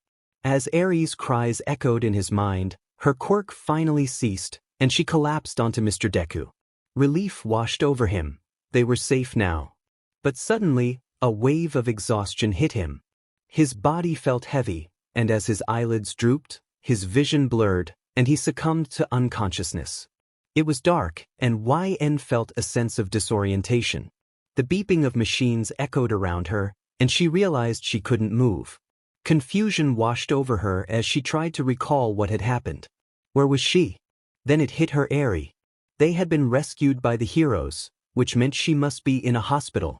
A: As Eri's cries echoed in his mind, her quirk finally ceased, and she collapsed onto Mr. Deku. Relief washed over him. They were safe now. But suddenly, a wave of exhaustion hit him. His body felt heavy, and as his eyelids drooped, his vision blurred, and he succumbed to unconsciousness. It was dark, and YN felt a sense of disorientation. The beeping of machines echoed around her, and she realized she couldn't move. Confusion washed over her as she tried to recall what had happened. Where was she? Then it hit her Eri. They had been rescued by the heroes, which meant she must be in a hospital.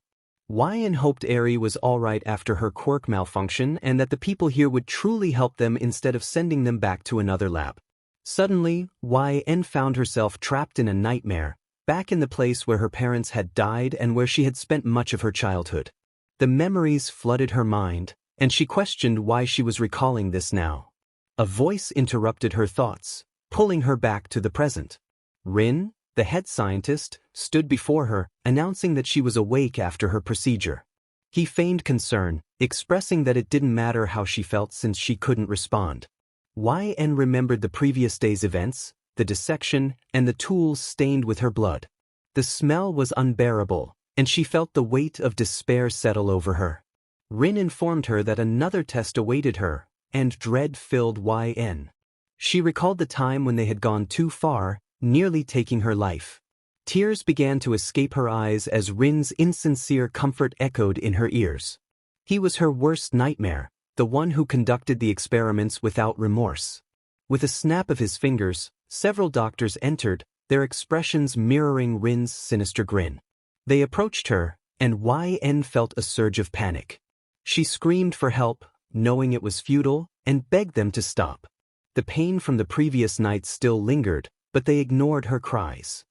A: YN hoped Eri was alright after her quirk malfunction and that the people here would truly help them instead of sending them back to another lab. Suddenly, YN found herself trapped in a nightmare, back in the place where her parents had died and where she had spent much of her childhood. The memories flooded her mind, and she questioned why she was recalling this now. A voice interrupted her thoughts, pulling her back to the present. Rin, the head scientist, stood before her, announcing that she was awake after her procedure. He feigned concern, expressing that it didn't matter how she felt since she couldn't respond. YN remembered the previous day's events, the dissection, and the tools stained with her blood. The smell was unbearable, and she felt the weight of despair settle over her. Rin informed her that another test awaited her, and dread filled YN. She recalled the time when they had gone too far, nearly taking her life. Tears began to escape her eyes as Rin's insincere comfort echoed in her ears. He was her worst nightmare, the one who conducted the experiments without remorse. With a snap of his fingers, several doctors entered, their expressions mirroring Rin's sinister grin. They approached her, and YN felt a surge of panic. She screamed for help, knowing it was futile, and begged them to stop. The pain from the previous night still lingered, but they ignored her cries.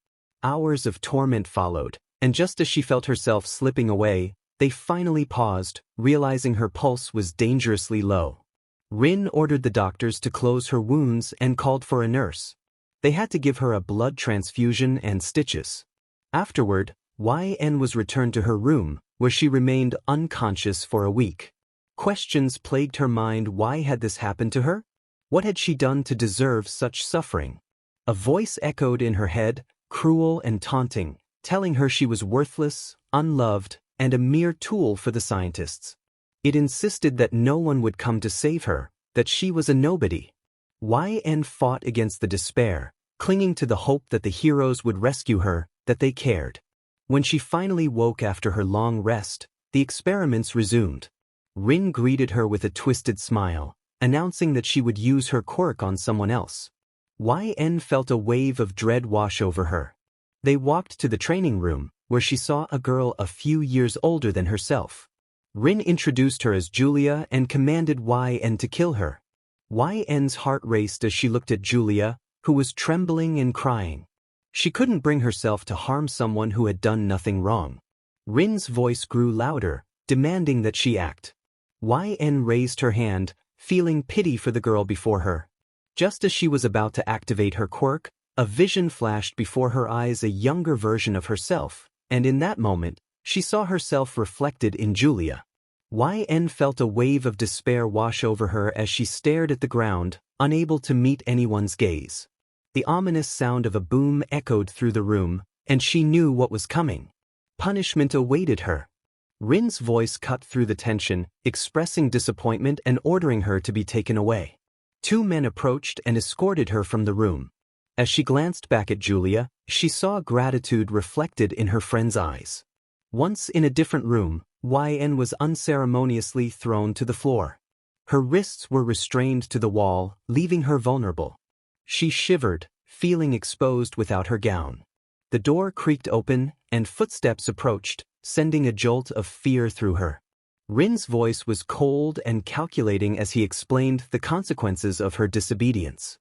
A: Hours of torment followed, and just as she felt herself slipping away, they finally paused, realizing her pulse was dangerously low. Rin ordered the doctors to close her wounds and called for a nurse. They had to give her a blood transfusion and stitches. Afterward, YN was returned to her room, where she remained unconscious for a week. Questions plagued her mind. Why had this happened to her? What had she done to deserve such suffering? A voice echoed in her head, cruel and taunting, telling her she was worthless, unloved, and a mere tool for the scientists. It insisted that no one would come to save her, that she was a nobody. YN fought against the despair, clinging to the hope that the heroes would rescue her, that they cared. When she finally woke after her long rest, the experiments resumed. Rin greeted her with a twisted smile, announcing that she would use her quirk on someone else. YN felt a wave of dread wash over her. They walked to the training room, where she saw a girl a few years older than herself. Rin introduced her as Julia and commanded YN to kill her. YN's heart raced as she looked at Julia, who was trembling and crying. She couldn't bring herself to harm someone who had done nothing wrong. Rin's voice grew louder, demanding that she act. YN raised her hand, feeling pity for the girl before her. Just as she was about to activate her quirk, a vision flashed before her eyes, a younger version of herself, and in that moment, she saw herself reflected in Julia. YN felt a wave of despair wash over her as she stared at the ground, unable to meet anyone's gaze. The ominous sound of a boom echoed through the room, and she knew what was coming. Punishment awaited her. Rin's voice cut through the tension, expressing disappointment and ordering her to be taken away. Two men approached and escorted her from the room. As she glanced back at Julia, she saw gratitude reflected in her friend's eyes. Once in a different room, YN was unceremoniously thrown to the floor. Her wrists were restrained to the wall, leaving her vulnerable. She shivered, feeling exposed without her gown. The door creaked open, and footsteps approached, sending a jolt of fear through her. Rin's voice was cold and calculating as he explained the consequences of her disobedience.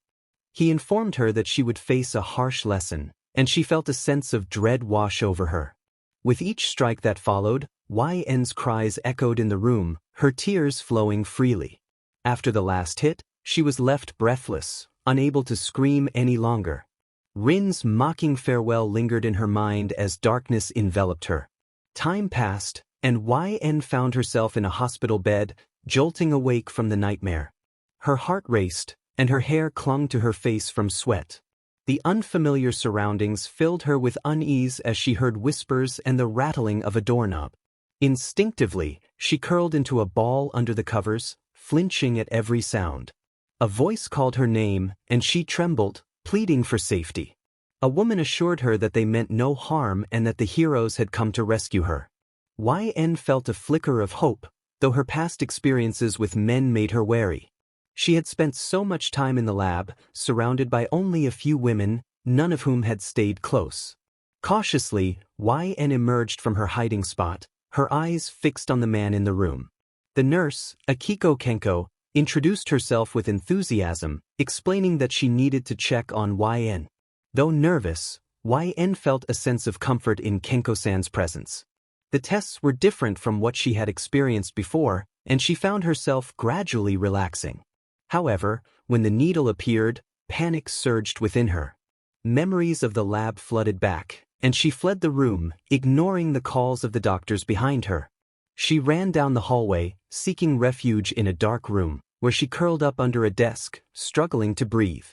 A: He informed her that she would face a harsh lesson, and she felt a sense of dread wash over her. With each strike that followed, YN's cries echoed in the room, her tears flowing freely. After the last hit, she was left breathless, unable to scream any longer. Rin's mocking farewell lingered in her mind as darkness enveloped her. Time passed, and YN found herself in a hospital bed, jolting awake from the nightmare. Her heart raced, and her hair clung to her face from sweat. The unfamiliar surroundings filled her with unease as she heard whispers and the rattling of a doorknob. Instinctively, she curled into a ball under the covers, flinching at every sound. A voice called her name, and she trembled, pleading for safety. A woman assured her that they meant no harm and that the heroes had come to rescue her. YN felt a flicker of hope, though her past experiences with men made her wary. She had spent so much time in the lab, surrounded by only a few women, none of whom had stayed close. Cautiously, YN emerged from her hiding spot, her eyes fixed on the man in the room. The nurse, Akiko Kenko, introduced herself with enthusiasm, explaining that she needed to check on YN. Though nervous, YN felt a sense of comfort in Kenko-san's presence. The tests were different from what she had experienced before, and she found herself gradually relaxing. However, when the needle appeared, panic surged within her. Memories of the lab flooded back, and she fled the room, ignoring the calls of the doctors behind her. She ran down the hallway, seeking refuge in a dark room, where she curled up under a desk, struggling to breathe.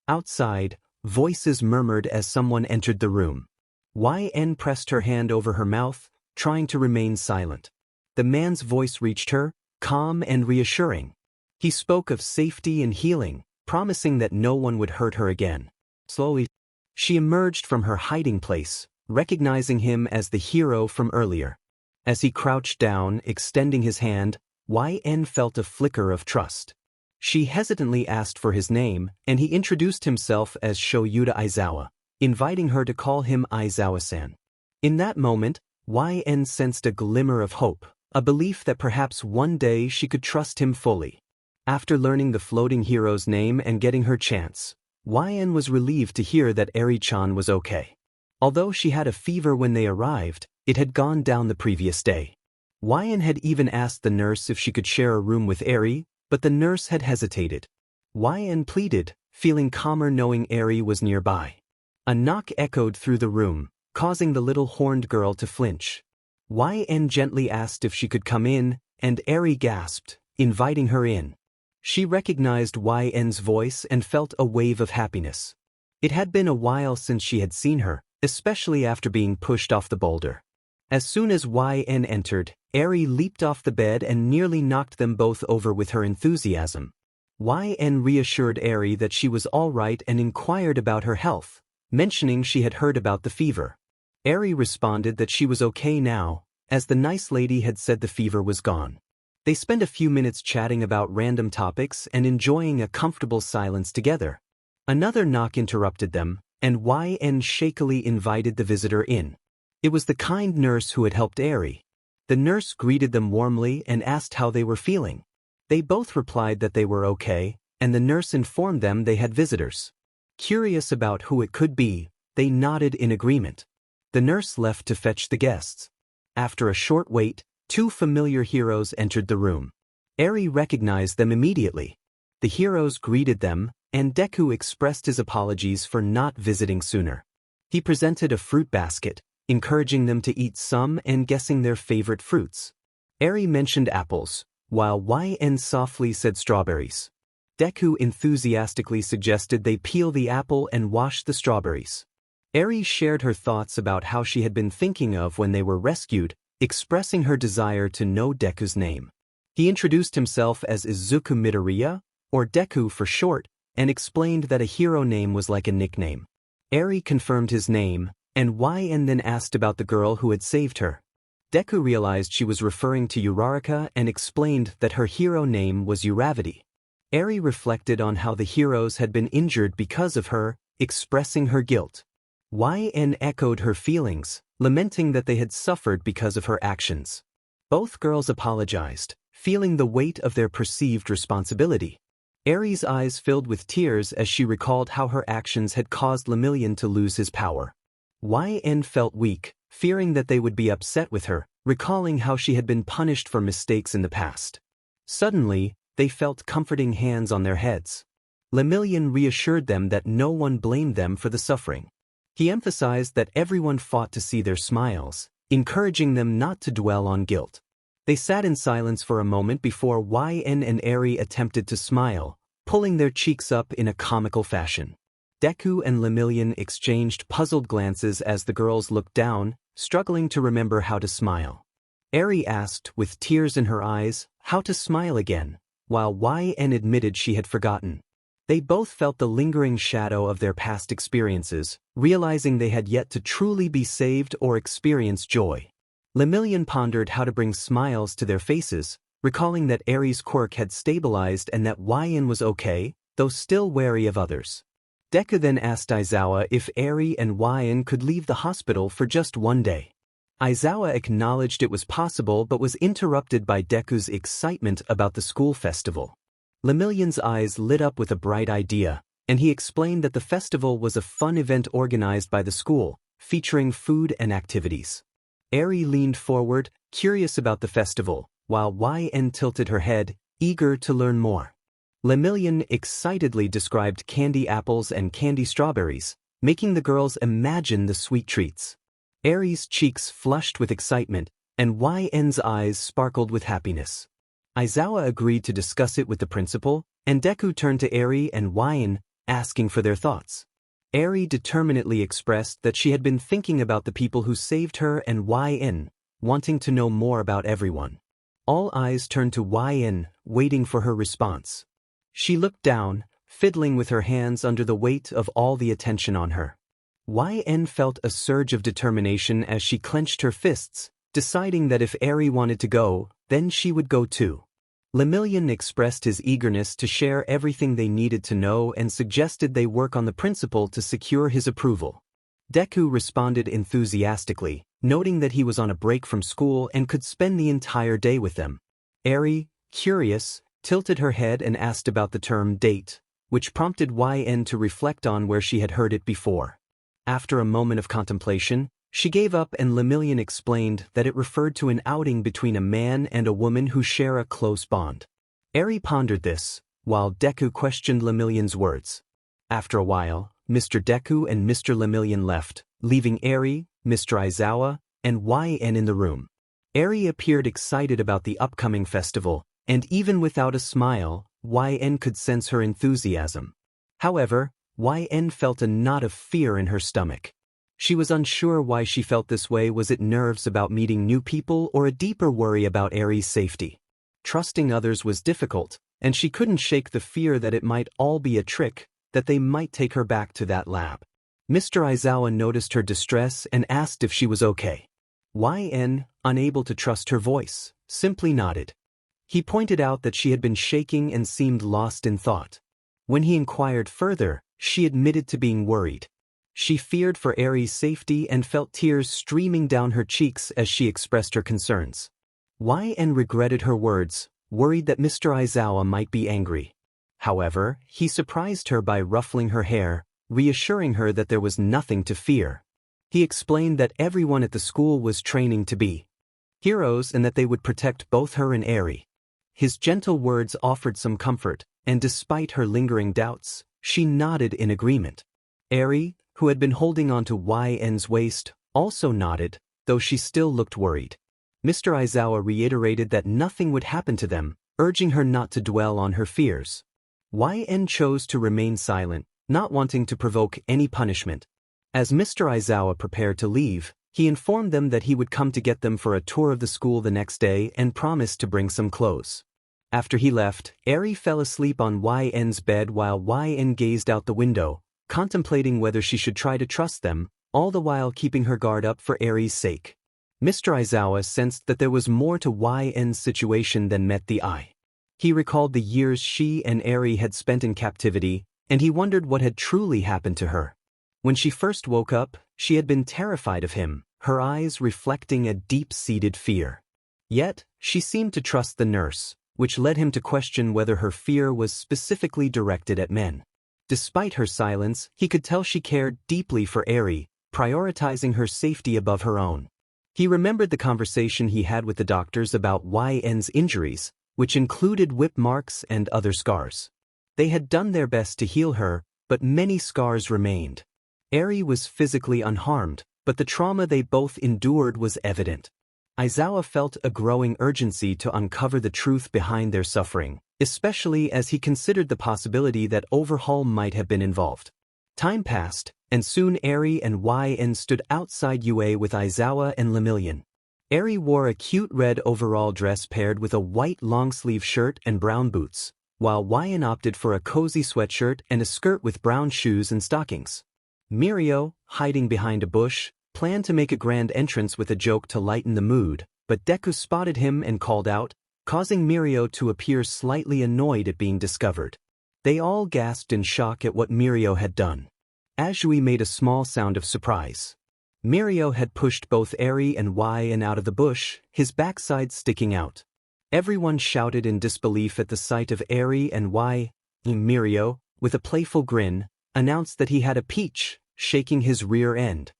A: Outside, voices murmured as someone entered the room. YN pressed her hand over her mouth, trying to remain silent. The man's voice reached her, calm and reassuring. He spoke of safety and healing, promising that no one would hurt her again. Slowly, she emerged from her hiding place, recognizing him as the hero from earlier. As he crouched down, extending his hand, YN felt a flicker of trust. She hesitantly asked for his name, and he introduced himself as Shoyuta Aizawa, inviting her to call him Aizawa-san. In that moment, YN sensed a glimmer of hope, a belief that perhaps one day she could trust him fully. After learning the floating hero's name and getting her chance, YN was relieved to hear that Eri-chan was okay. Although she had a fever when they arrived, it had gone down the previous day. YN had even asked the nurse if she could share a room with Eri, but the nurse had hesitated. YN pleaded, feeling calmer knowing Eri was nearby. A knock echoed through the room, causing the little horned girl to flinch. YN gently asked if she could come in, and Eri gasped, inviting her in. She recognized YN's voice and felt a wave of happiness. It had been a while since she had seen her, especially after being pushed off the boulder. As soon as YN entered, Eri leaped off the bed and nearly knocked them both over with her enthusiasm. YN reassured Eri that she was all right and inquired about her health, mentioning she had heard about the fever. Eri responded that she was okay now, as the nice lady had said the fever was gone. They spent a few minutes chatting about random topics and enjoying a comfortable silence together. Another knock interrupted them, and YN shakily invited the visitor in. It was the kind nurse who had helped Eri. The nurse greeted them warmly and asked how they were feeling. They both replied that they were okay, and the nurse informed them they had visitors. Curious about who it could be, they nodded in agreement. The nurse left to fetch the guests. After a short wait, two familiar heroes entered the room. Eri recognized them immediately. The heroes greeted them, and Deku expressed his apologies for not visiting sooner. He presented a fruit basket, encouraging them to eat some and guessing their favorite fruits. Eri mentioned apples, while YN softly said strawberries. Deku enthusiastically suggested they peel the apple and wash the strawberries. Eri shared her thoughts about how she had been thinking of when they were rescued, expressing her desire to know Deku's name. He introduced himself as Izuku Midoriya, or Deku for short, and explained that a hero name was like a nickname. Eri confirmed his name, and YN then asked about the girl who had saved her. Deku realized she was referring to Uraraka and explained that her hero name was Uravity. Eri reflected on how the heroes had been injured because of her, expressing her guilt. YN echoed her feelings, lamenting that they had suffered because of her actions. Both girls apologized, feeling the weight of their perceived responsibility. Eri's eyes filled with tears as she recalled how her actions had caused Lemillion to lose his power. YN felt weak, fearing that they would be upset with her, recalling how she had been punished for mistakes in the past. Suddenly, they felt comforting hands on their heads. Lemillion reassured them that no one blamed them for the suffering. He emphasized that everyone fought to see their smiles, encouraging them not to dwell on guilt. They sat in silence for a moment before YN and Eri attempted to smile, pulling their cheeks up in a comical fashion. Deku and Lemillion exchanged puzzled glances as the girls looked down, struggling to remember how to smile. Eri asked, with tears in her eyes, how to smile again, while YN admitted she had forgotten. They both felt the lingering shadow of their past experiences, realizing they had yet to truly be saved or experience joy. Lemillion pondered how to bring smiles to their faces, recalling that Eri's quirk had stabilized and that YN was okay, though still wary of others. Deku then asked Aizawa if Eri and YN could leave the hospital for just one day. Aizawa acknowledged it was possible but was interrupted by Deku's excitement about the school festival. Lemillion's eyes lit up with a bright idea, and he explained that the festival was a fun event organized by the school, featuring food and activities. Eri leaned forward, curious about the festival, while YN tilted her head, eager to learn more. Lemillion excitedly described candy apples and candy strawberries, making the girls imagine the sweet treats. Eri's cheeks flushed with excitement, and YN's eyes sparkled with happiness. Aizawa agreed to discuss it with the principal, and Deku turned to Eri and YN, asking for their thoughts. Eri determinedly expressed that she had been thinking about the people who saved her and YN, wanting to know more about everyone. All eyes turned to YN, waiting for her response. She looked down, fiddling with her hands under the weight of all the attention on her. YN felt a surge of determination as she clenched her fists, deciding that if Eri wanted to go, then she would go too. Lemillion expressed his eagerness to share everything they needed to know and suggested they work on the principal to secure his approval. Deku responded enthusiastically, noting that he was on a break from school and could spend the entire day with them. Eri, curious, tilted her head and asked about the term date, which prompted YN to reflect on where she had heard it before. After a moment of contemplation, she gave up and Lemillion explained that it referred to an outing between a man and a woman who share a close bond. Eri pondered this, while Deku questioned Lemillion's words. After a while, Mr. Deku and Mr. Lemillion left, leaving Eri, Mr. Aizawa, and YN in the room. Eri appeared excited about the upcoming festival, and even without a smile, YN could sense her enthusiasm. However, YN felt a knot of fear in her stomach. She was unsure why she felt this way. Was it nerves about meeting new people or a deeper worry about Eri's safety? Trusting others was difficult, and she couldn't shake the fear that it might all be a trick, that they might take her back to that lab. Mr. Aizawa noticed her distress and asked if she was okay. YN, unable to trust her voice, simply nodded. He pointed out that she had been shaking and seemed lost in thought. When he inquired further, she admitted to being worried. She feared for Eri's safety and felt tears streaming down her cheeks as she expressed her concerns. YN regretted her words, worried that Mr. Aizawa might be angry. However, he surprised her by ruffling her hair, reassuring her that there was nothing to fear. He explained that everyone at the school was training to be heroes and that they would protect both her and Eri. His gentle words offered some comfort, and despite her lingering doubts, she nodded in agreement. Eri, who had been holding onto YN's waist, also nodded, though she still looked worried. Mr. Aizawa reiterated that nothing would happen to them, urging her not to dwell on her fears. YN chose to remain silent, not wanting to provoke any punishment. As Mr. Aizawa prepared to leave, he informed them that he would come to get them for a tour of the school the next day and promised to bring some clothes. After he left, Eri fell asleep on YN's bed while YN gazed out the window, contemplating whether she should try to trust them, all the while keeping her guard up for Eri's sake. Mr. Aizawa sensed that there was more to YN's situation than met the eye. He recalled the years she and Eri had spent in captivity, and he wondered what had truly happened to her. When she first woke up, she had been terrified of him, her eyes reflecting a deep-seated fear. Yet, she seemed to trust the nurse, which led him to question whether her fear was specifically directed at men. Despite her silence, he could tell she cared deeply for Eri, prioritizing her safety above her own. He remembered the conversation he had with the doctors about YN's injuries, which included whip marks and other scars. They had done their best to heal her, but many scars remained. Eri was physically unharmed, but the trauma they both endured was evident. Aizawa felt a growing urgency to uncover the truth behind their suffering, especially as he considered the possibility that overhaul might have been involved. Time passed, and soon Eri and YN stood outside UA with Aizawa and Lemillion. Eri wore a cute red overall dress paired with a white long-sleeve shirt and brown boots, while YN opted for a cozy sweatshirt and a skirt with brown shoes and stockings. Mirio, hiding behind a bush, planned to make a grand entrance with a joke to lighten the mood, but Deku spotted him and called out, causing Mirio to appear slightly annoyed at being discovered. They all gasped in shock at what Mirio had done. Azui made a small sound of surprise. Mirio had pushed both Eri and YN out of the bush, his backside sticking out. Everyone shouted in disbelief at the sight of Eri and Mirio, with a playful grin, announced that he had a peach, shaking his rear end.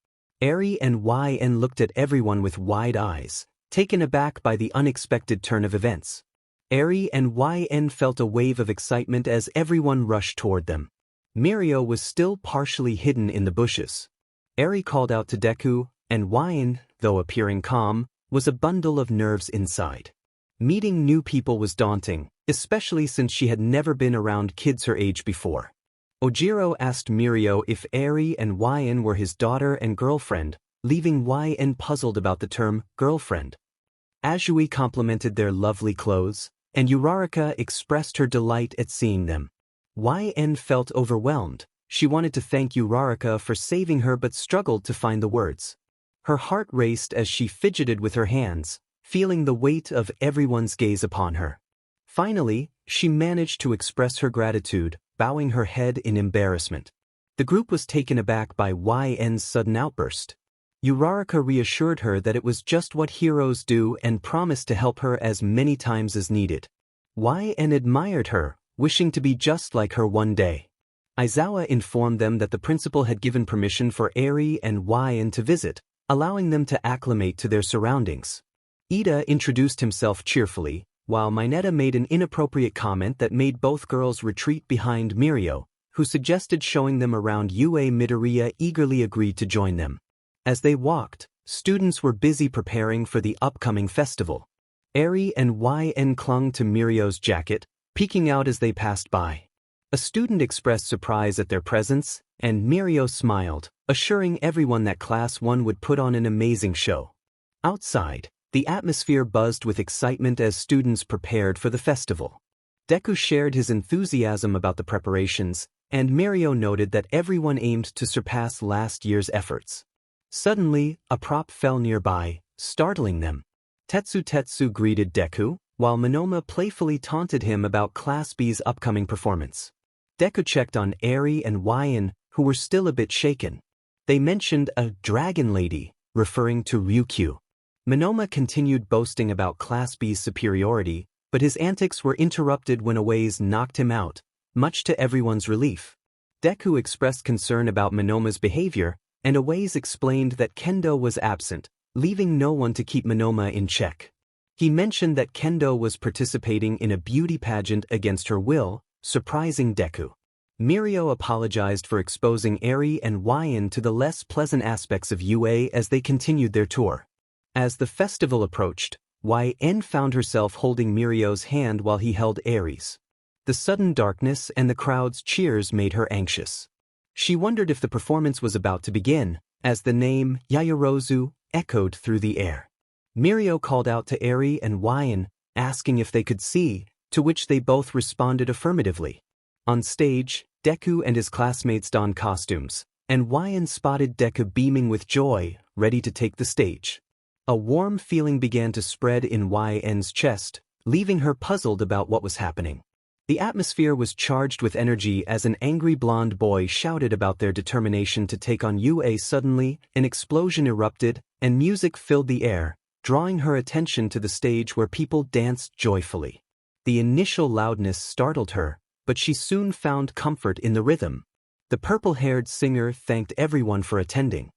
A: Eri and YN looked at everyone with wide eyes, taken aback by the unexpected turn of events. Eri and YN felt a wave of excitement as everyone rushed toward them. Mirio was still partially hidden in the bushes. Eri called out to Deku, and YN, though appearing calm, was a bundle of nerves inside. Meeting new people was daunting, especially since she had never been around kids her age before. Ojiro asked Mirio if Eri and YN were his daughter and girlfriend, leaving YN puzzled about the term girlfriend. Azui complimented their lovely clothes, and Uraraka expressed her delight at seeing them. YN felt overwhelmed. She wanted to thank Uraraka for saving her but struggled to find the words. Her heart raced as she fidgeted with her hands, feeling the weight of everyone's gaze upon her. Finally, she managed to express her gratitude, bowing her head in embarrassment. The group was taken aback by YN's sudden outburst. Uraraka reassured her that it was just what heroes do and promised to help her as many times as needed. YN admired her, wishing to be just like her one day. Aizawa informed them that the principal had given permission for Eri and YN to visit, allowing them to acclimate to their surroundings. Ida introduced himself cheerfully, while Mineta made an inappropriate comment that made both girls retreat behind Mirio, who suggested showing them around UA. Midoriya eagerly agreed to join them. As they walked, students were busy preparing for the upcoming festival. Eri and YN clung to Mirio's jacket, peeking out as they passed by. A student expressed surprise at their presence, and Mirio smiled, assuring everyone that Class 1 would put on an amazing show. Outside, the atmosphere buzzed with excitement as students prepared for the festival. Deku shared his enthusiasm about the preparations, and Mirio noted that everyone aimed to surpass last year's efforts. Suddenly, a prop fell nearby, startling them. Tetsu greeted Deku, while Monoma playfully taunted him about Class B's upcoming performance. Deku checked on Eri and Wyan, who were still a bit shaken. They mentioned a dragon lady, referring to Ryukyu. Monoma continued boasting about Class B's superiority, but his antics were interrupted when Aways knocked him out, much to everyone's relief. Deku expressed concern about Monoma's behavior, and Aways explained that Kendo was absent, leaving no one to keep Monoma in check. He mentioned that Kendo was participating in a beauty pageant against her will, surprising Deku. Mirio apologized for exposing Eri and Wyan to the less pleasant aspects of UA as they continued their tour. As the festival approached, Yn found herself holding Mirio's hand while he held Eri's. The sudden darkness and the crowd's cheers made her anxious. She wondered if the performance was about to begin, as the name Yaoyorozu echoed through the air. Mirio called out to Eri and Wyan, asking if they could see, to which they both responded affirmatively. On stage, Deku and his classmates donned costumes, and Wyan spotted Deku beaming with joy, ready to take the stage. A warm feeling began to spread in Yn's chest, leaving her puzzled about what was happening. The atmosphere was charged with energy as an angry blonde boy shouted about their determination to take on UA. Suddenly, an explosion erupted, and music filled the air, drawing her attention to the stage where people danced joyfully. The initial loudness startled her, but she soon found comfort in the rhythm. The purple-haired singer thanked everyone for attending.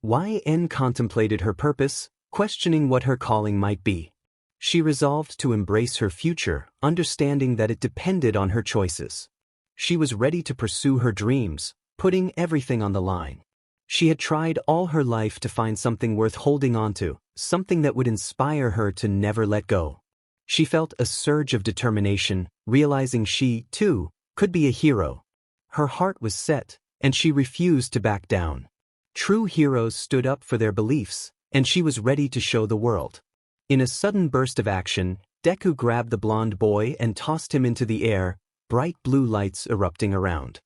A: Yn contemplated her purpose, questioning what her calling might be. She resolved to embrace her future, understanding that it depended on her choices. She was ready to pursue her dreams, putting everything on the line. She had tried all her life to find something worth holding onto, something that would inspire her to never let go. She felt a surge of determination, realizing she, too, could be a hero. Her heart was set, and she refused to back down. True heroes stood up for their beliefs, and she was ready to show the world. In a sudden burst of action, Deku grabbed the blonde boy and tossed him into the air, bright blue lights erupting around.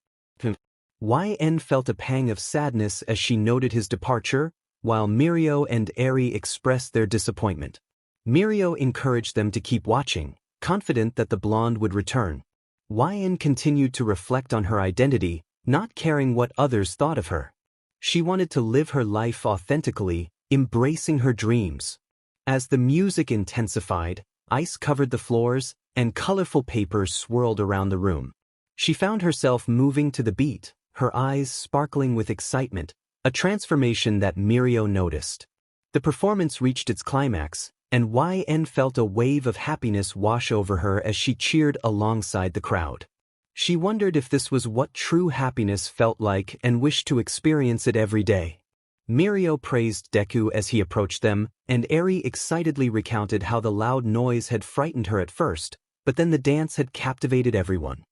A: Yn felt a pang of sadness as she noted his departure, while Mirio and Eri expressed their disappointment. Mirio encouraged them to keep watching, confident that the blonde would return. Yn continued to reflect on her identity, not caring what others thought of her. She wanted to live her life authentically, embracing her dreams. As the music intensified, ice covered the floors, and colorful paper swirled around the room. She found herself moving to the beat, her eyes sparkling with excitement, a transformation that Mirio noticed. The performance reached its climax, and Yn felt a wave of happiness wash over her as she cheered alongside the crowd. She wondered if this was what true happiness felt like and wished to experience it every day. Mirio praised Deku as he approached them, and Eri excitedly recounted how the loud noise had frightened her at first, but then the dance had captivated everyone.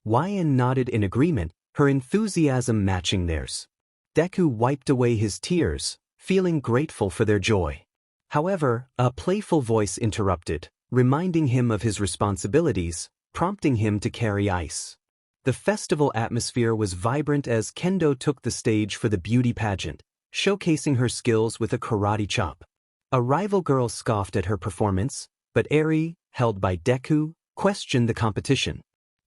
A: Yn nodded in agreement, her enthusiasm matching theirs. Deku wiped away his tears, feeling grateful for their joy. However, a playful voice interrupted, reminding him of his responsibilities, prompting him to carry ice. The festival atmosphere was vibrant as Kendo took the stage for the beauty pageant, showcasing her skills with a karate chop. A rival girl scoffed at her performance, but Eri, held by Deku, questioned the competition.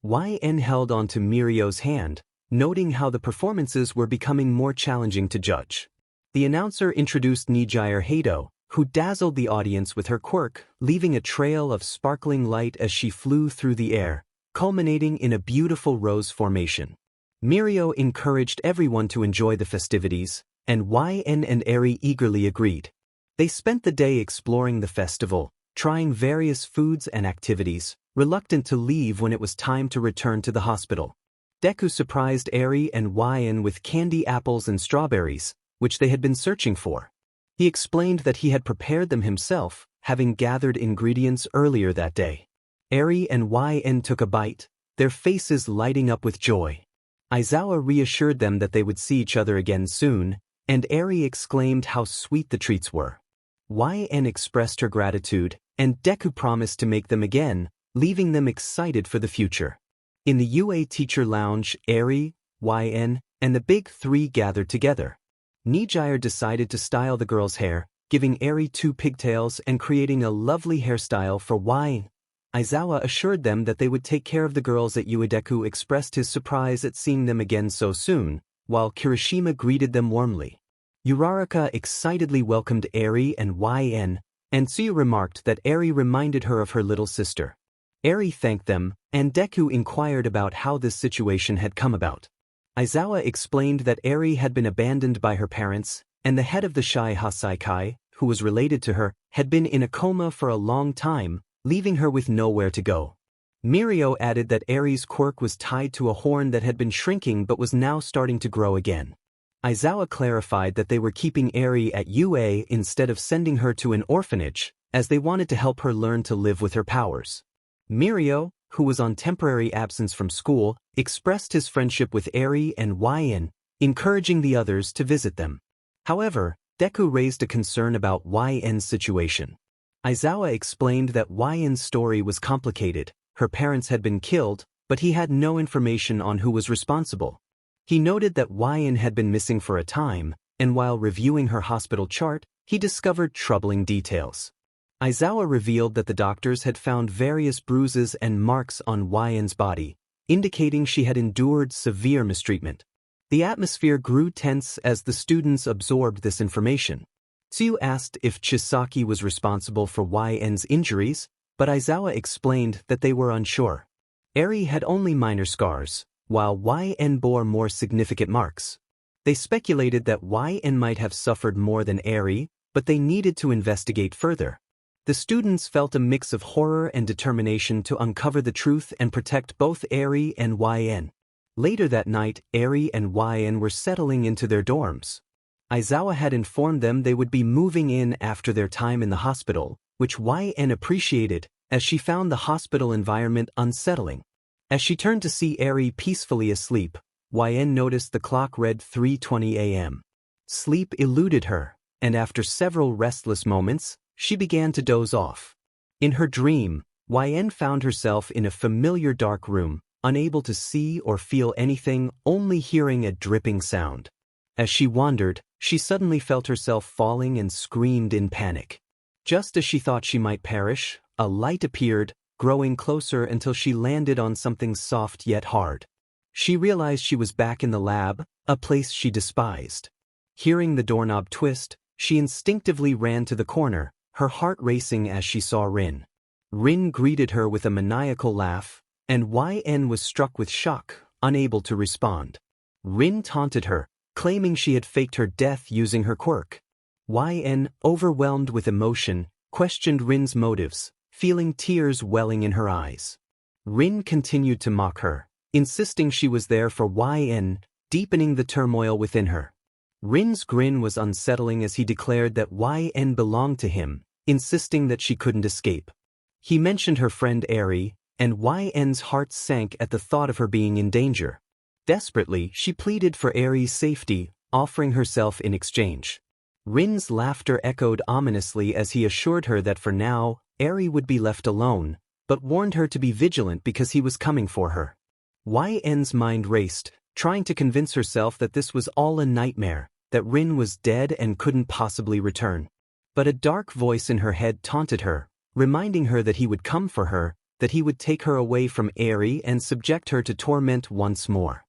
A: Yn held onto Mirio's hand, noting how the performances were becoming more challenging to judge. The announcer introduced Nijire Hato, who dazzled the audience with her quirk, leaving a trail of sparkling light as she flew through the air, culminating in a beautiful rose formation. Mirio encouraged everyone to enjoy the festivities, and Yn and Eri eagerly agreed. They spent the day exploring the festival, trying various foods and activities, reluctant to leave when it was time to return to the hospital. Deku surprised Eri and Yn with candy apples and strawberries, which they had been searching for. He explained that he had prepared them himself, having gathered ingredients earlier that day. Eri and Yn took a bite, their faces lighting up with joy. Aizawa reassured them that they would see each other again soon, and Eri exclaimed how sweet the treats were. Yn expressed her gratitude, and Deku promised to make them again, leaving them excited for the future. In the UA teacher lounge, Eri, Yn, and the big three gathered together. Nijire decided to style the girl's hair, giving Eri 2 pigtails and creating a lovely hairstyle for Yn. Aizawa assured them that they would take care of the girls at Deku expressed his surprise at seeing them again so soon, while Kirishima greeted them warmly. Uraraka excitedly welcomed Eri and YN, and Tsuyu remarked that Eri reminded her of her little sister. Eri thanked them, and Deku inquired about how this situation had come about. Aizawa explained that Eri had been abandoned by her parents, and the head of the Shai Hasaikai, who was related to her, had been in a coma for a long time, leaving her with nowhere to go. Mirio added that Eri's quirk was tied to a horn that had been shrinking but was now starting to grow again. Aizawa clarified that they were keeping Eri at UA instead of sending her to an orphanage, as they wanted to help her learn to live with her powers. Mirio, who was on temporary absence from school, expressed his friendship with Eri and YN, encouraging the others to visit them. However, Deku raised a concern about YN's situation. Aizawa explained that YN's story was complicated. Her parents had been killed, but he had no information on who was responsible. He noted that YN had been missing for a time, and while reviewing her hospital chart, he discovered troubling details. Aizawa revealed that the doctors had found various bruises and marks on YN's body, indicating she had endured severe mistreatment. The atmosphere grew tense as the students absorbed this information. Tsuyu asked if Chisaki was responsible for YN's injuries, but Aizawa explained that they were unsure. Eri had only minor scars, while YN bore more significant marks. They speculated that YN might have suffered more than Eri, but they needed to investigate further. The students felt a mix of horror and determination to uncover the truth and protect both Eri and YN. Later that night, Eri and YN were settling into their dorms. Aizawa had informed them they would be moving in after their time in the hospital, which YN appreciated, as she found the hospital environment unsettling. As she turned to see Eri peacefully asleep, YN noticed the clock read 3:20 a.m. Sleep eluded her, and after several restless moments, she began to doze off. In her dream, YN found herself in a familiar dark room, unable to see or feel anything, only hearing a dripping sound. As she wandered, she suddenly felt herself falling and screamed in panic. Just as she thought she might perish, a light appeared, growing closer until she landed on something soft yet hard. She realized she was back in the lab, a place she despised. Hearing the doorknob twist, she instinctively ran to the corner, her heart racing as she saw Rin. Rin greeted her with a maniacal laugh, and YN was struck with shock, unable to respond. Rin taunted her, claiming she had faked her death using her quirk. YN, overwhelmed with emotion, questioned Rin's motives, feeling tears welling in her eyes. Rin continued to mock her, insisting she was there for YN, deepening the turmoil within her. Rin's grin was unsettling as he declared that YN belonged to him, insisting that she couldn't escape. He mentioned her friend Eri, and YN's heart sank at the thought of her being in danger. Desperately, she pleaded for Eri's safety, offering herself in exchange. Rin's laughter echoed ominously as he assured her that for now, Eri would be left alone, but warned her to be vigilant because he was coming for her. YN's mind raced, trying to convince herself that this was all a nightmare, that Rin was dead and couldn't possibly return. But a dark voice in her head taunted her, reminding her that he would come for her, that he would take her away from Eri and subject her to torment once more.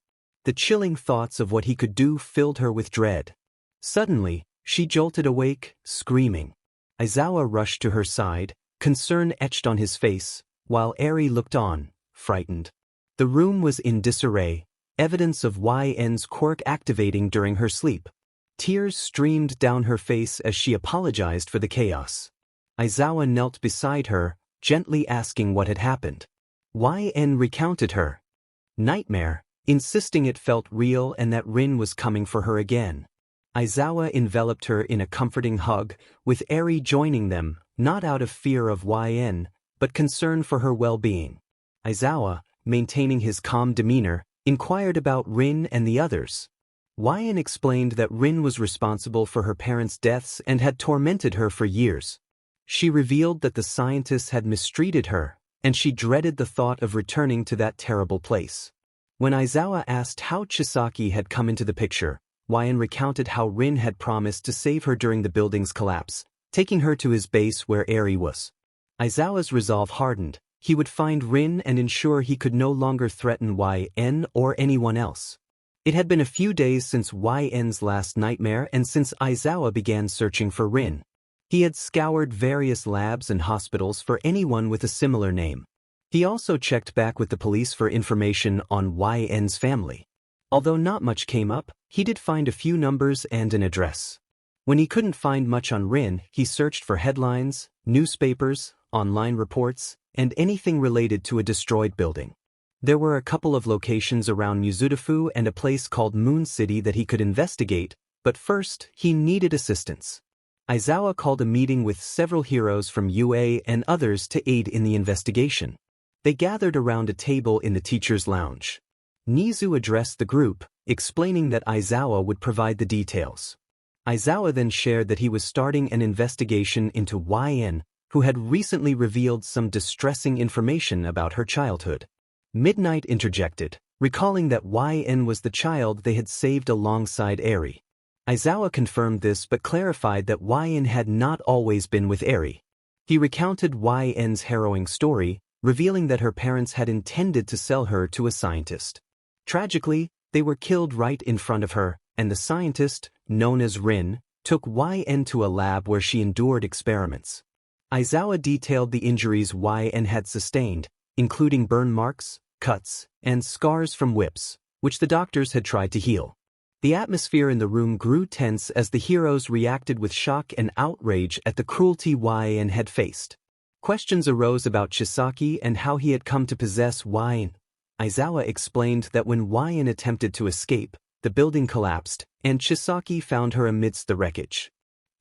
A: The chilling thoughts of what he could do filled her with dread. Suddenly, she jolted awake, screaming. Aizawa rushed to her side, concern etched on his face, while Eri looked on, frightened. The room was in disarray, evidence of YN's quirk activating during her sleep. Tears streamed down her face as she apologized for the chaos. Aizawa knelt beside her, gently asking what had happened. YN recounted her nightmare, insisting it felt real and that Rin was coming for her again. Aizawa enveloped her in a comforting hug, with Eri joining them, not out of fear of YN, but concern for her well-being. Aizawa, maintaining his calm demeanor, inquired about Rin and the others. YN explained that Rin was responsible for her parents' deaths and had tormented her for years. She revealed that the scientists had mistreated her, and she dreaded the thought of returning to that terrible place. When Aizawa asked how Chisaki had come into the picture, YN recounted how Rin had promised to save her during the building's collapse, taking her to his base where Eri was. Aizawa's resolve hardened, He would find Rin and ensure he could no longer threaten YN or anyone else. It had been a few days since YN's last nightmare and since Aizawa began searching for Rin. He had scoured various labs and hospitals for anyone with a similar name. He also checked back with the police for information on YN's family. Although not much came up, he did find a few numbers and an address. When he couldn't find much on Rin, he searched for headlines, newspapers, online reports, and anything related to a destroyed building. There were a couple of locations around Mizudafu and a place called Moon City that he could investigate, but first, he needed assistance. Aizawa called a meeting with several heroes from UA and others to aid in the investigation. They gathered around a table in the teacher's lounge. Nizu addressed the group, explaining that Aizawa would provide the details. Aizawa then shared that he was starting an investigation into YN, who had recently revealed some distressing information about her childhood. Midnight interjected, recalling that YN was the child they had saved alongside Eri. Aizawa confirmed this but clarified that YN had not always been with Eri. He recounted YN's harrowing story, revealing that her parents had intended to sell her to a scientist. Tragically, they were killed right in front of her, and the scientist, known as Rin, took YN to a lab where she endured experiments. Aizawa detailed the injuries YN had sustained, including burn marks, cuts, and scars from whips, which the doctors had tried to heal. The atmosphere in the room grew tense as the heroes reacted with shock and outrage at the cruelty YN had faced. Questions arose about Chisaki and how he had come to possess YN. Aizawa explained that when YN attempted to escape, the building collapsed, and Chisaki found her amidst the wreckage.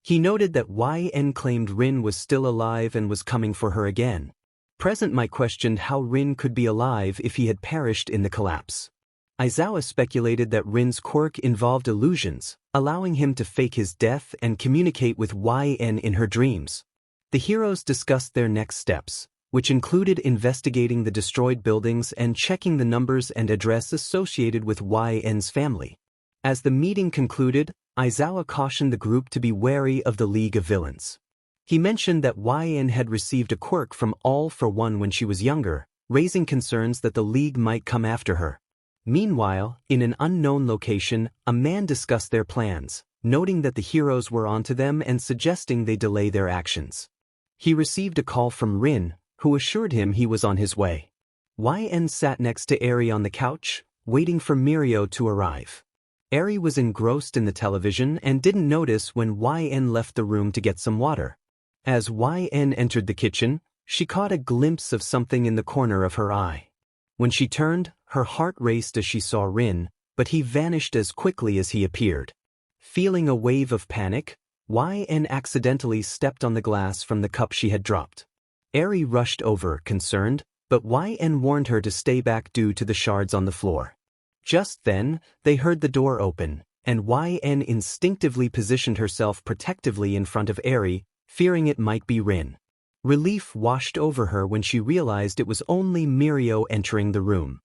A: He noted that YN claimed Rin was still alive and was coming for her again. Present Mike questioned how Rin could be alive if he had perished in the collapse. Aizawa speculated that Rin's quirk involved illusions, allowing him to fake his death and communicate with YN in her dreams. The heroes discussed their next steps, which included investigating the destroyed buildings and checking the numbers and address associated with YN's family. As the meeting concluded, Aizawa cautioned the group to be wary of the League of Villains. He mentioned that YN had received a quirk from All for One when she was younger, raising concerns that the League might come after her. Meanwhile, in an unknown location, a man discussed their plans, noting that the heroes were onto them and suggesting they delay their actions. He received a call from Rin, who assured him he was on his way. YN sat next to Eri on the couch, waiting for Mirio to arrive. Eri was engrossed in the television and didn't notice when YN left the room to get some water. As YN entered the kitchen, she caught a glimpse of something in the corner of her eye. When she turned, her heart raced as she saw Rin, but he vanished as quickly as he appeared. Feeling a wave of panic, YN accidentally stepped on the glass from the cup she had dropped. Eri rushed over, concerned, but YN warned her to stay back due to the shards on the floor. Just then, they heard the door open, and YN instinctively positioned herself protectively in front of Eri, fearing it might be Rin. Relief washed over her when she realized it was only Mirio entering the room.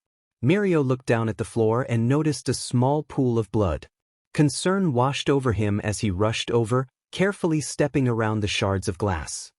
A: Mirio looked down at the floor and noticed a small pool of blood. Concern washed over him as he rushed over, carefully stepping around the shards of glass.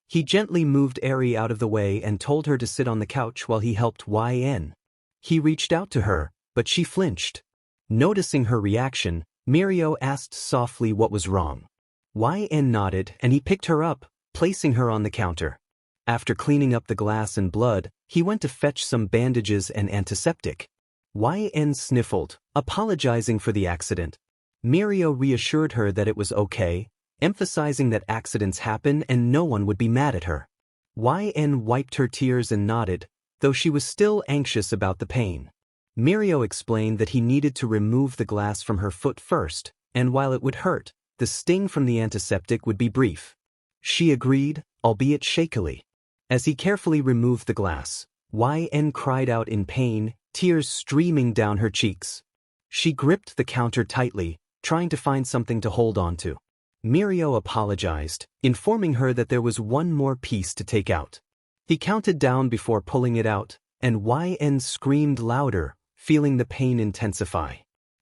A: He gently moved Eri out of the way and told her to sit on the couch while he helped YN. He reached out to her, but she flinched. Noticing her reaction, Mirio asked softly what was wrong. YN nodded and he picked her up, placing her on the counter. After cleaning up the glass and blood, he went to fetch some bandages and antiseptic. YN sniffled, apologizing for the accident. Mirio reassured her that it was okay, emphasizing that accidents happen and no one would be mad at her. YN wiped her tears and nodded, though she was still anxious about the pain. Mirio explained that he needed to remove the glass from her foot first, and while it would hurt, the sting from the antiseptic would be brief. She agreed, albeit shakily. As he carefully removed the glass, YN cried out in pain, tears streaming down her cheeks. She gripped the counter tightly, trying to find something to hold on to. Mirio apologized, informing her that there was one more piece to take out. He counted down before pulling it out, and YN screamed louder, feeling the pain intensify.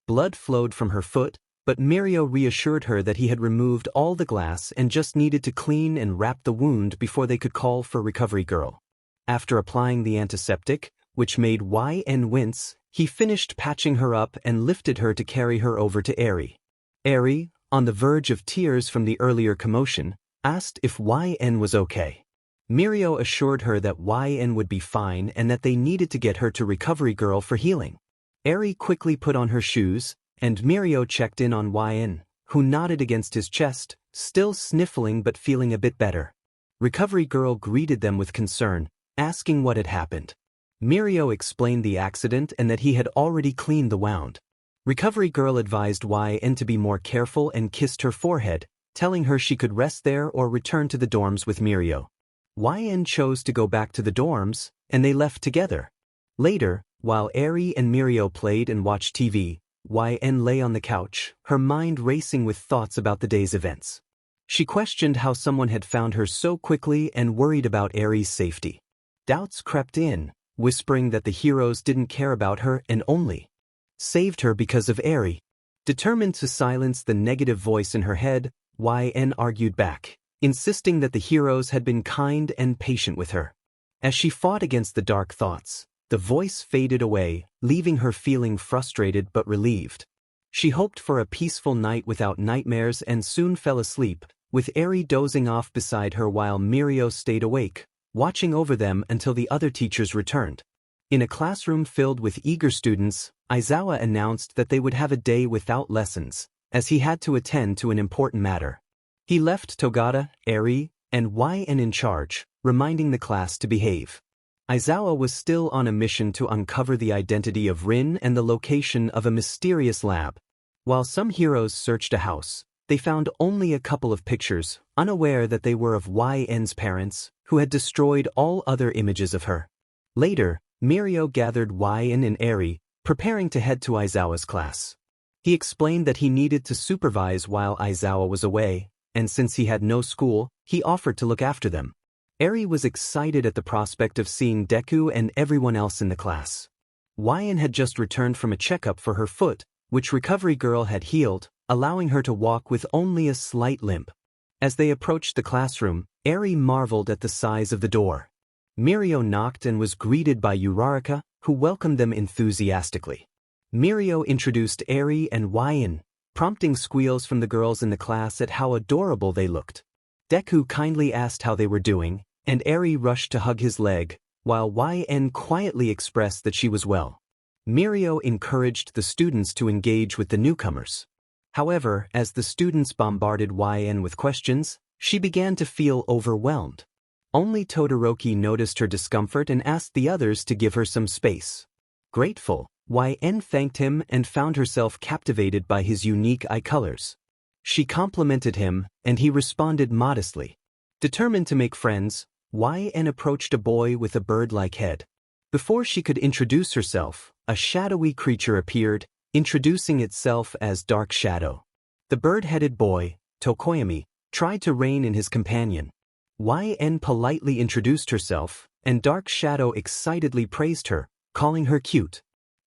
A: Blood flowed from her foot, but Mirio reassured her that he had removed all the glass and just needed to clean and wrap the wound before they could call for Recovery Girl. After applying the antiseptic, which made YN wince, he finished patching her up and lifted her to carry her over to Eri. Eri, on the verge of tears from the earlier commotion, asked if YN was okay. Mirio assured her that YN would be fine and that they needed to get her to Recovery Girl for healing. Eri quickly put on her shoes, and Mirio checked in on YN, who nodded against his chest, still sniffling but feeling a bit better. Recovery Girl greeted them with concern, asking what had happened. Mirio explained the accident and that he had already cleaned the wound. Recovery Girl advised YN to be more careful and kissed her forehead, telling her she could rest there or return to the dorms with Mirio. YN chose to go back to the dorms, and they left together. Later, while Eri and Mirio played and watched TV, YN lay on the couch, her mind racing with thoughts about the day's events. She questioned how someone had found her so quickly and worried about Eri's safety. Doubts crept in, whispering that the heroes didn't care about her and only saved her because of Eri. Determined to silence the negative voice in her head, YN argued back, insisting that the heroes had been kind and patient with her. As she fought against the dark thoughts, the voice faded away, leaving her feeling frustrated but relieved. She hoped for a peaceful night without nightmares and soon fell asleep, with Eri dozing off beside her while Mirio stayed awake, watching over them until the other teachers returned. In a classroom filled with eager students, Aizawa announced that they would have a day without lessons, as he had to attend to an important matter. He left Togata, Eri, and YN in charge, reminding the class to behave. Aizawa was still on a mission to uncover the identity of Rin and the location of a mysterious lab. While some heroes searched a house, they found only a couple of pictures, unaware that they were of YN's parents, who had destroyed all other images of her. Later, Mirio gathered YN and Eri, preparing to head to Aizawa's class. He explained that he needed to supervise while Aizawa was away, and since he had no school, he offered to look after them. Eri was excited at the prospect of seeing Deku and everyone else in the class. YN had just returned from a checkup for her foot, which Recovery Girl had healed, allowing her to walk with only a slight limp. As they approached the classroom, Eri marveled at the size of the door. Mirio knocked and was greeted by Uraraka, who welcomed them enthusiastically. Mirio introduced Eri and YN, prompting squeals from the girls in the class at how adorable they looked. Deku kindly asked how they were doing, and Eri rushed to hug his leg, while YN quietly expressed that she was well. Mirio encouraged the students to engage with the newcomers. However, as the students bombarded YN with questions, she began to feel overwhelmed. Only Todoroki noticed her discomfort and asked the others to give her some space. Grateful, YN thanked him and found herself captivated by his unique eye colors. She complimented him, and he responded modestly. Determined to make friends, YN approached a boy with a bird-like head. Before she could introduce herself, a shadowy creature appeared, introducing itself as Dark Shadow. The bird-headed boy, Tokoyami, tried to rein in his companion. YN politely introduced herself, and Dark Shadow excitedly praised her, calling her cute.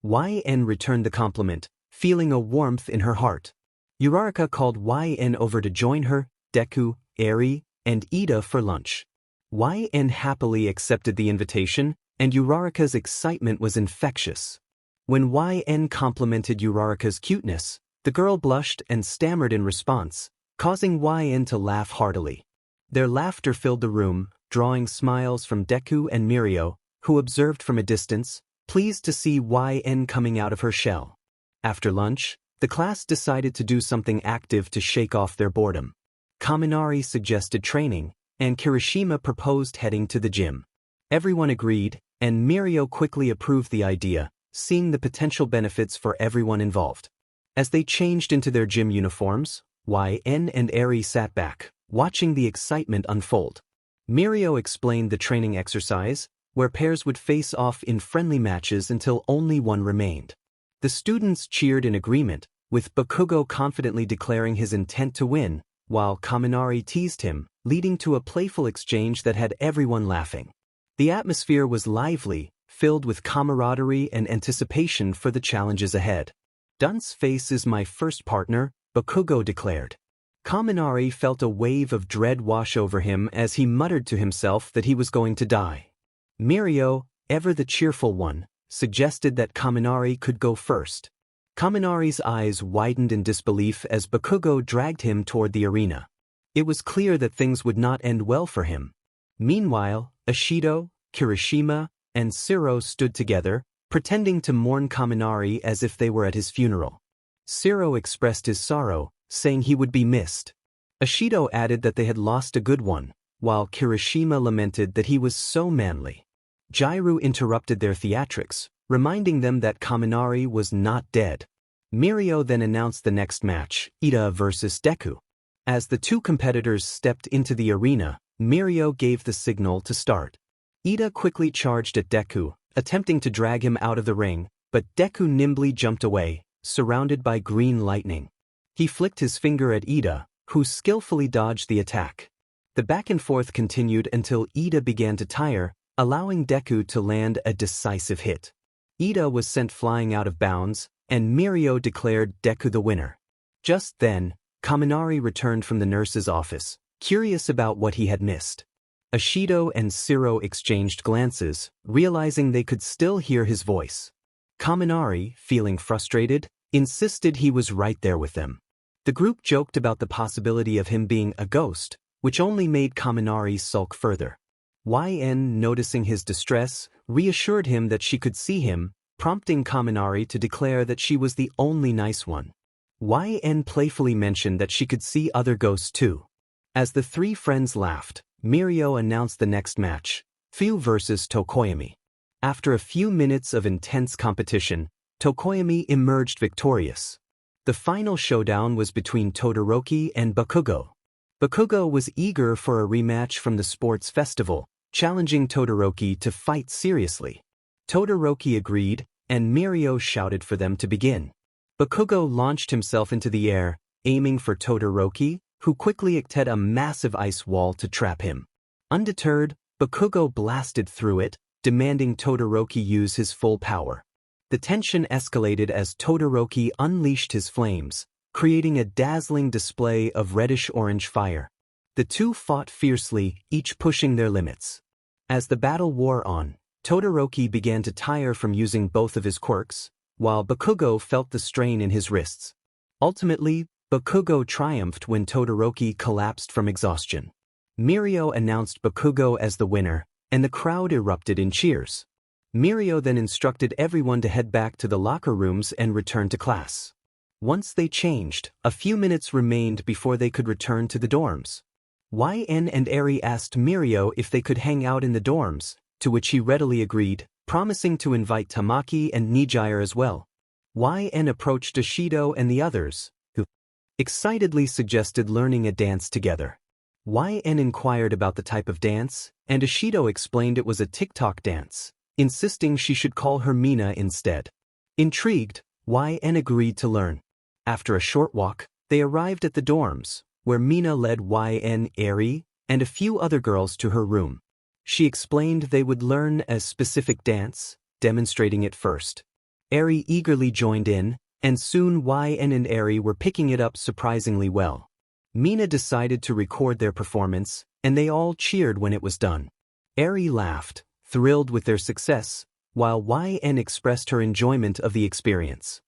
A: YN returned the compliment, feeling a warmth in her heart. Uraraka called YN over to join her, Deku, Eri, and Ida for lunch. YN happily accepted the invitation, and Uraraka's excitement was infectious. When YN complimented Uraraka's cuteness, the girl blushed and stammered in response, causing YN to laugh heartily. Their laughter filled the room, drawing smiles from Deku and Mirio, who observed from a distance, pleased to see YN coming out of her shell. After lunch, the class decided to do something active to shake off their boredom. Kaminari suggested training, and Kirishima proposed heading to the gym. Everyone agreed, and Mirio quickly approved the idea, seeing the potential benefits for everyone involved. As they changed into their gym uniforms, YN and Eri sat back, watching the excitement unfold. Mirio explained the training exercise, where pairs would face off in friendly matches until only one remained. The students cheered in agreement, with Bakugo confidently declaring his intent to win, while Kaminari teased him, leading to a playful exchange that had everyone laughing. The atmosphere was lively, filled with camaraderie and anticipation for the challenges ahead. Dunce Face is my first partner, Bakugo declared. Kaminari felt a wave of dread wash over him as he muttered to himself that he was going to die. Mirio, ever the cheerful one, suggested that Kaminari could go first. Kaminari's eyes widened in disbelief as Bakugo dragged him toward the arena. It was clear that things would not end well for him. Meanwhile, Ishido, Kirishima, and Siro stood together, pretending to mourn Kaminari as if they were at his funeral. Siro expressed his sorrow, saying he would be missed. Ishido added that they had lost a good one, while Kirishima lamented that he was so manly. Jairu interrupted their theatrics, reminding them that Kaminari was not dead. Mirio then announced the next match, Ida vs. Deku. As the two competitors stepped into the arena, Mirio gave the signal to start. Ida quickly charged at Deku, attempting to drag him out of the ring, but Deku nimbly jumped away, surrounded by green lightning. He flicked his finger at Ida, who skillfully dodged the attack. The back and forth continued until Ida began to tire, allowing Deku to land a decisive hit. Ida was sent flying out of bounds, and Mirio declared Deku the winner. Just then, Kaminari returned from the nurse's office, curious about what he had missed. Ishido and Siro exchanged glances, realizing they could still hear his voice. Kaminari, feeling frustrated, insisted he was right there with them. The group joked about the possibility of him being a ghost, which only made Kaminari sulk further. YN, noticing his distress, reassured him that she could see him, prompting Kaminari to declare that she was the only nice one. YN playfully mentioned that she could see other ghosts too. As the three friends laughed, Mirio announced the next match, Fu vs. Tokoyami. After a few minutes of intense competition, Tokoyami emerged victorious. The final showdown was between Todoroki and Bakugo. Bakugo was eager for a rematch from the sports festival, challenging Todoroki to fight seriously. Todoroki agreed, and Mirio shouted for them to begin. Bakugo launched himself into the air, aiming for Todoroki, who quickly acted a massive ice wall to trap him. Undeterred, Bakugo blasted through it, demanding Todoroki use his full power. The tension escalated as Todoroki unleashed his flames, creating a dazzling display of reddish-orange fire. The two fought fiercely, each pushing their limits. As the battle wore on, Todoroki began to tire from using both of his quirks, while Bakugo felt the strain in his wrists. Ultimately, Bakugo triumphed when Todoroki collapsed from exhaustion. Mirio announced Bakugo as the winner, and the crowd erupted in cheers. Mirio then instructed everyone to head back to the locker rooms and return to class. Once they changed, a few minutes remained before they could return to the dorms. YN and Eri asked Mirio if they could hang out in the dorms, to which he readily agreed, promising to invite Tamaki and Nijire as well. YN approached Ishido and the others, who excitedly suggested learning a dance together. YN inquired about the type of dance, and Ishido explained it was a TikTok dance, insisting she should call her Mina instead. Intrigued, YN agreed to learn. After a short walk, they arrived at the dorms, where Mina led YN, Eri, and a few other girls to her room. She explained they would learn a specific dance, demonstrating it first. Eri eagerly joined in, and soon YN and Eri were picking it up surprisingly well. Mina decided to record their performance, and they all cheered when it was done. Eri laughed, thrilled with their success, while YN expressed her enjoyment of the experience.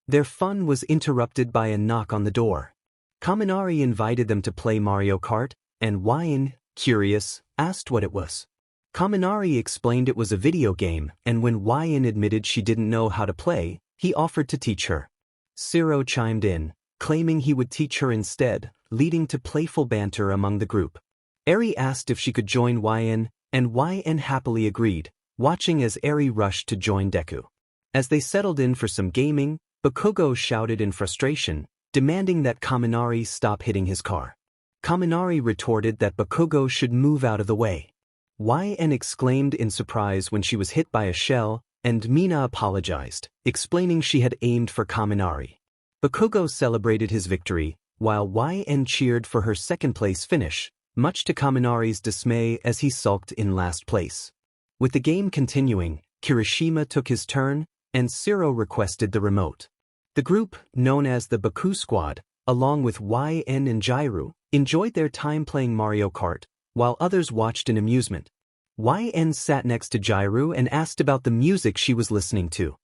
A: Their fun was interrupted by a knock on the door. Kaminari invited them to play Mario Kart, and YN, curious, asked what it was. Kaminari explained it was a video game, and when YN admitted she didn't know how to play, he offered to teach her. Siro chimed in, claiming he would teach her instead, leading to playful banter among the group. Eri asked if she could join YN, and YN happily agreed, watching as Eri rushed to join Deku. As they settled in for some gaming, Bakugo shouted in frustration, demanding that Kaminari stop hitting his car. Kaminari retorted that Bakugo should move out of the way. YN exclaimed in surprise when she was hit by a shell, and Mina apologized, explaining she had aimed for Kaminari. Bakugo celebrated his victory, while YN cheered for her second-place finish, much to Kaminari's dismay as he sulked in last place. With the game continuing, Kirishima took his turn, and Siro requested the remote. The group, known as the Baku Squad, along with YN and Jairu, enjoyed their time playing Mario Kart, while others watched in amusement. YN sat next to Jairu and asked about the music she was listening to.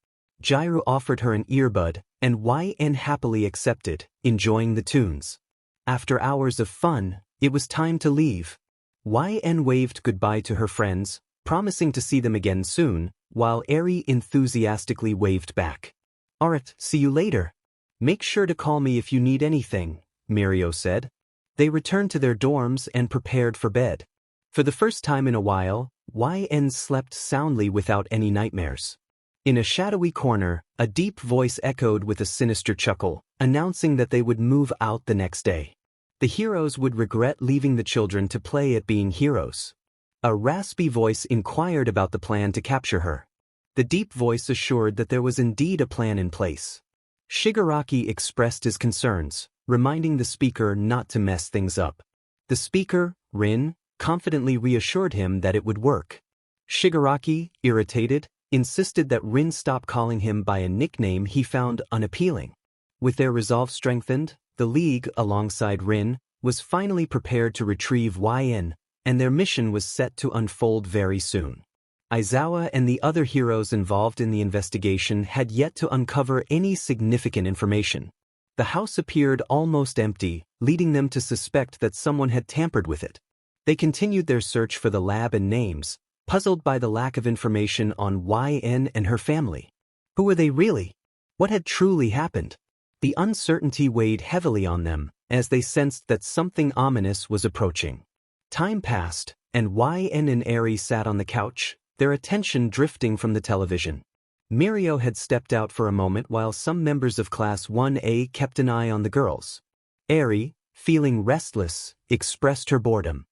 A: Jairu offered her an earbud, and YN happily accepted, enjoying the tunes. After hours of fun, it was time to leave. YN waved goodbye to her friends, promising to see them again soon, while Eri enthusiastically waved back. "Alright, see you later. Make sure to call me if you need anything," Mirio said. They returned to their dorms and prepared for bed. For the first time in a while, YN slept soundly without any nightmares. In a shadowy corner, a deep voice echoed with a sinister chuckle, announcing that they would move out the next day. The heroes would regret leaving the children to play at being heroes. A raspy voice inquired about the plan to capture her. The deep voice assured that there was indeed a plan in place. Shigaraki expressed his concerns, reminding the speaker not to mess things up. The speaker, Rin, confidently reassured him that it would work. Shigaraki, irritated, insisted that Rin stop calling him by a nickname he found unappealing. With their resolve strengthened, the League, alongside Rin, was finally prepared to retrieve YN, and their mission was set to unfold very soon. Aizawa and the other heroes involved in the investigation had yet to uncover any significant information. The house appeared almost empty, leading them to suspect that someone had tampered with it. They continued their search for the lab and names, puzzled by the lack of information on YN and her family. Who were they really? What had truly happened? The uncertainty weighed heavily on them, as they sensed that something ominous was approaching. Time passed, and YN and Eri sat on the couch, their attention drifting from the television. Mirio had stepped out for a moment while some members of Class 1A kept an eye on the girls. Eri, feeling restless, expressed her boredom.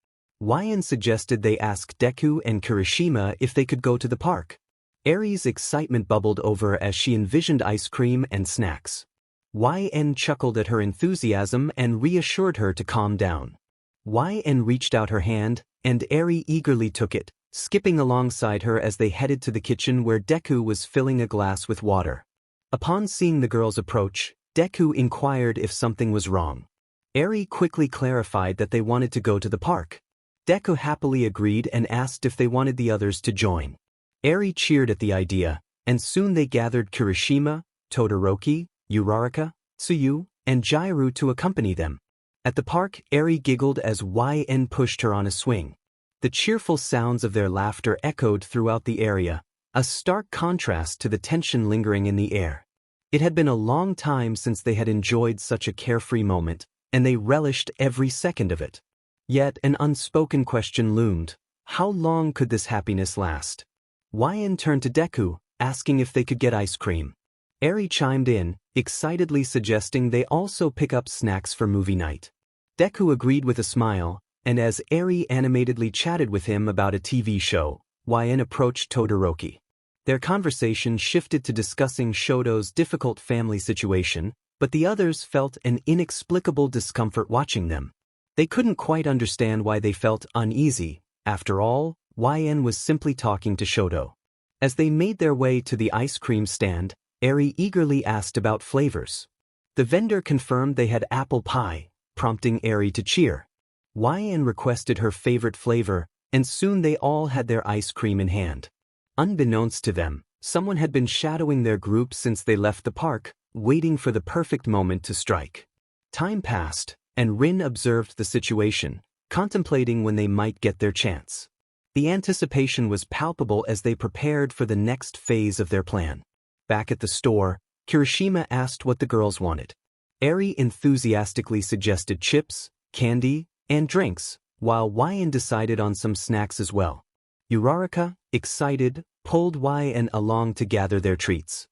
A: YN suggested they ask Deku and Kirishima if they could go to the park. Eri's excitement bubbled over as she envisioned ice cream and snacks. YN chuckled at her enthusiasm and reassured her to calm down. YN reached out her hand, and Eri eagerly took it, skipping alongside her as they headed to the kitchen where Deku was filling a glass with water. Upon seeing the girls approach, Deku inquired if something was wrong. Eri quickly clarified that they wanted to go to the park. Deku happily agreed and asked if they wanted the others to join. Eri cheered at the idea, and soon they gathered Kirishima, Todoroki, Uraraka, Tsuyu, and Jairu to accompany them. At the park, Eri giggled as YN pushed her on a swing. The cheerful sounds of their laughter echoed throughout the area, a stark contrast to the tension lingering in the air. It had been a long time since they had enjoyed such a carefree moment, and they relished every second of it. Yet an unspoken question loomed: how long could this happiness last? YN turned to Deku, asking if they could get ice cream. Eri chimed in, excitedly suggesting they also pick up snacks for movie night. Deku agreed with a smile, and as Eri animatedly chatted with him about a TV show, YN approached Todoroki. Their conversation shifted to discussing Shoto's difficult family situation, but the others felt an inexplicable discomfort watching them. They couldn't quite understand why they felt uneasy. After all, YN was simply talking to Shoto. As they made their way to the ice cream stand, Eri eagerly asked about flavors. The vendor confirmed they had apple pie, prompting Eri to cheer. YN requested her favorite flavor, and soon they all had their ice cream in hand. Unbeknownst to them, someone had been shadowing their group since they left the park, waiting for the perfect moment to strike. Time passed, and Rin observed the situation, contemplating when they might get their chance. The anticipation was palpable as they prepared for the next phase of their plan. Back at the store, Kirishima asked what the girls wanted. Eri enthusiastically suggested chips, candy, and drinks, while YN decided on some snacks as well. Uraraka, excited, pulled YN along to gather their treats.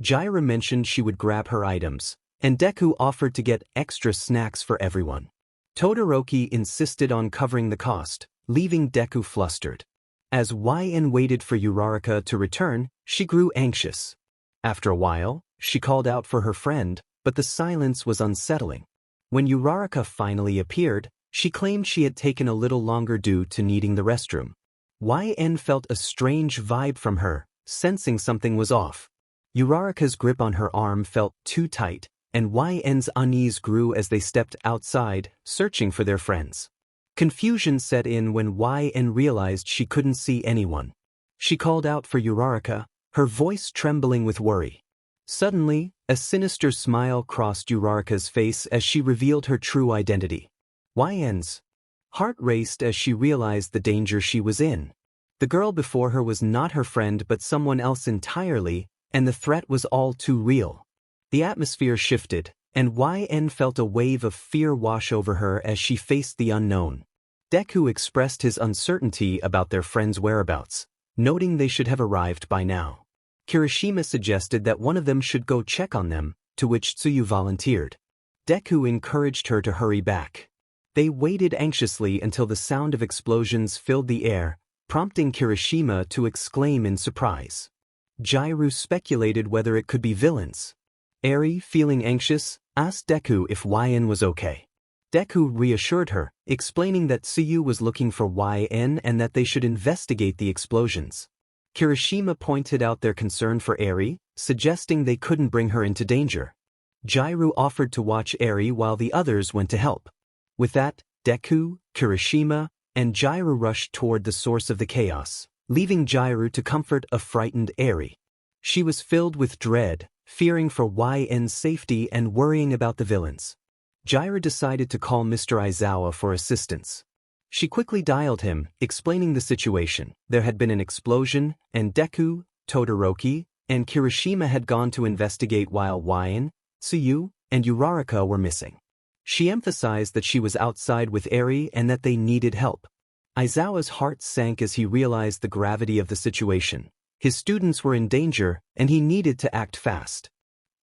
A: Jaira mentioned she would grab her items, and Deku offered to get extra snacks for everyone. Todoroki insisted on covering the cost, leaving Deku flustered. As YN waited for Uraraka to return, she grew anxious. After a while, she called out for her friend, but the silence was unsettling. When Uraraka finally appeared, she claimed she had taken a little longer due to needing the restroom. YN felt a strange vibe from her, sensing something was off. Uraraka's grip on her arm felt too tight, and YN's unease grew as they stepped outside, searching for their friends. Confusion set in when YN realized she couldn't see anyone. She called out for Uraraka, her voice trembling with worry. Suddenly, a sinister smile crossed Uraraka's face as she revealed her true identity. YN's heart raced as she realized the danger she was in. The girl before her was not her friend but someone else entirely, and the threat was all too real. The atmosphere shifted, and YN felt a wave of fear wash over her as she faced the unknown. Deku expressed his uncertainty about their friend's whereabouts, noting they should have arrived by now. Kirishima suggested that one of them should go check on them, to which Tsuyu volunteered. Deku encouraged her to hurry back. They waited anxiously until the sound of explosions filled the air, prompting Kirishima to exclaim in surprise. Jairu speculated whether it could be villains. Eri, feeling anxious, asked Deku if YN was okay. Deku reassured her, explaining that Tsuyu was looking for YN and that they should investigate the explosions. Kirishima pointed out their concern for Eri, suggesting they couldn't bring her into danger. Jairu offered to watch Eri while the others went to help. With that, Deku, Kirishima, and Jairu rushed toward the source of the chaos, leaving Jairu to comfort a frightened Eri. She was filled with dread, fearing for YN's safety and worrying about the villains. Jairu decided to call Mr. Aizawa for assistance. She quickly dialed him, explaining the situation. There had been an explosion, and Deku, Todoroki, and Kirishima had gone to investigate while YN, Tsuyu, and Uraraka were missing. She emphasized that she was outside with Eri and that they needed help. Aizawa's heart sank as he realized the gravity of the situation. His students were in danger, and he needed to act fast.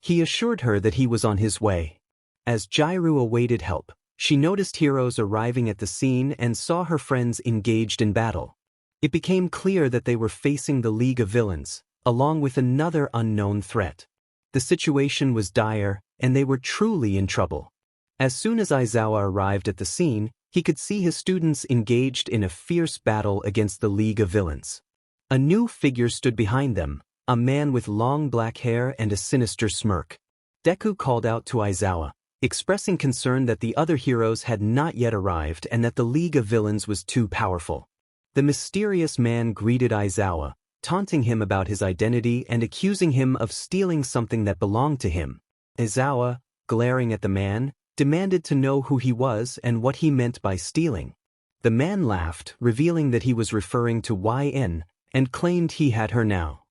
A: He assured her that he was on his way. As Jairu awaited help, she noticed heroes arriving at the scene and saw her friends engaged in battle. It became clear that they were facing the League of Villains, along with another unknown threat. The situation was dire, and they were truly in trouble. As soon as Aizawa arrived at the scene, he could see his students engaged in a fierce battle against the League of Villains. A new figure stood behind them, a man with long black hair and a sinister smirk. Deku called out to Aizawa, expressing concern that the other heroes had not yet arrived and that the League of Villains was too powerful. The mysterious man greeted Aizawa, taunting him about his identity and accusing him of stealing something that belonged to him. Aizawa, glaring at the man, demanded to know who he was and what he meant by stealing. The man laughed, revealing that he was referring to YN, and claimed he had her now.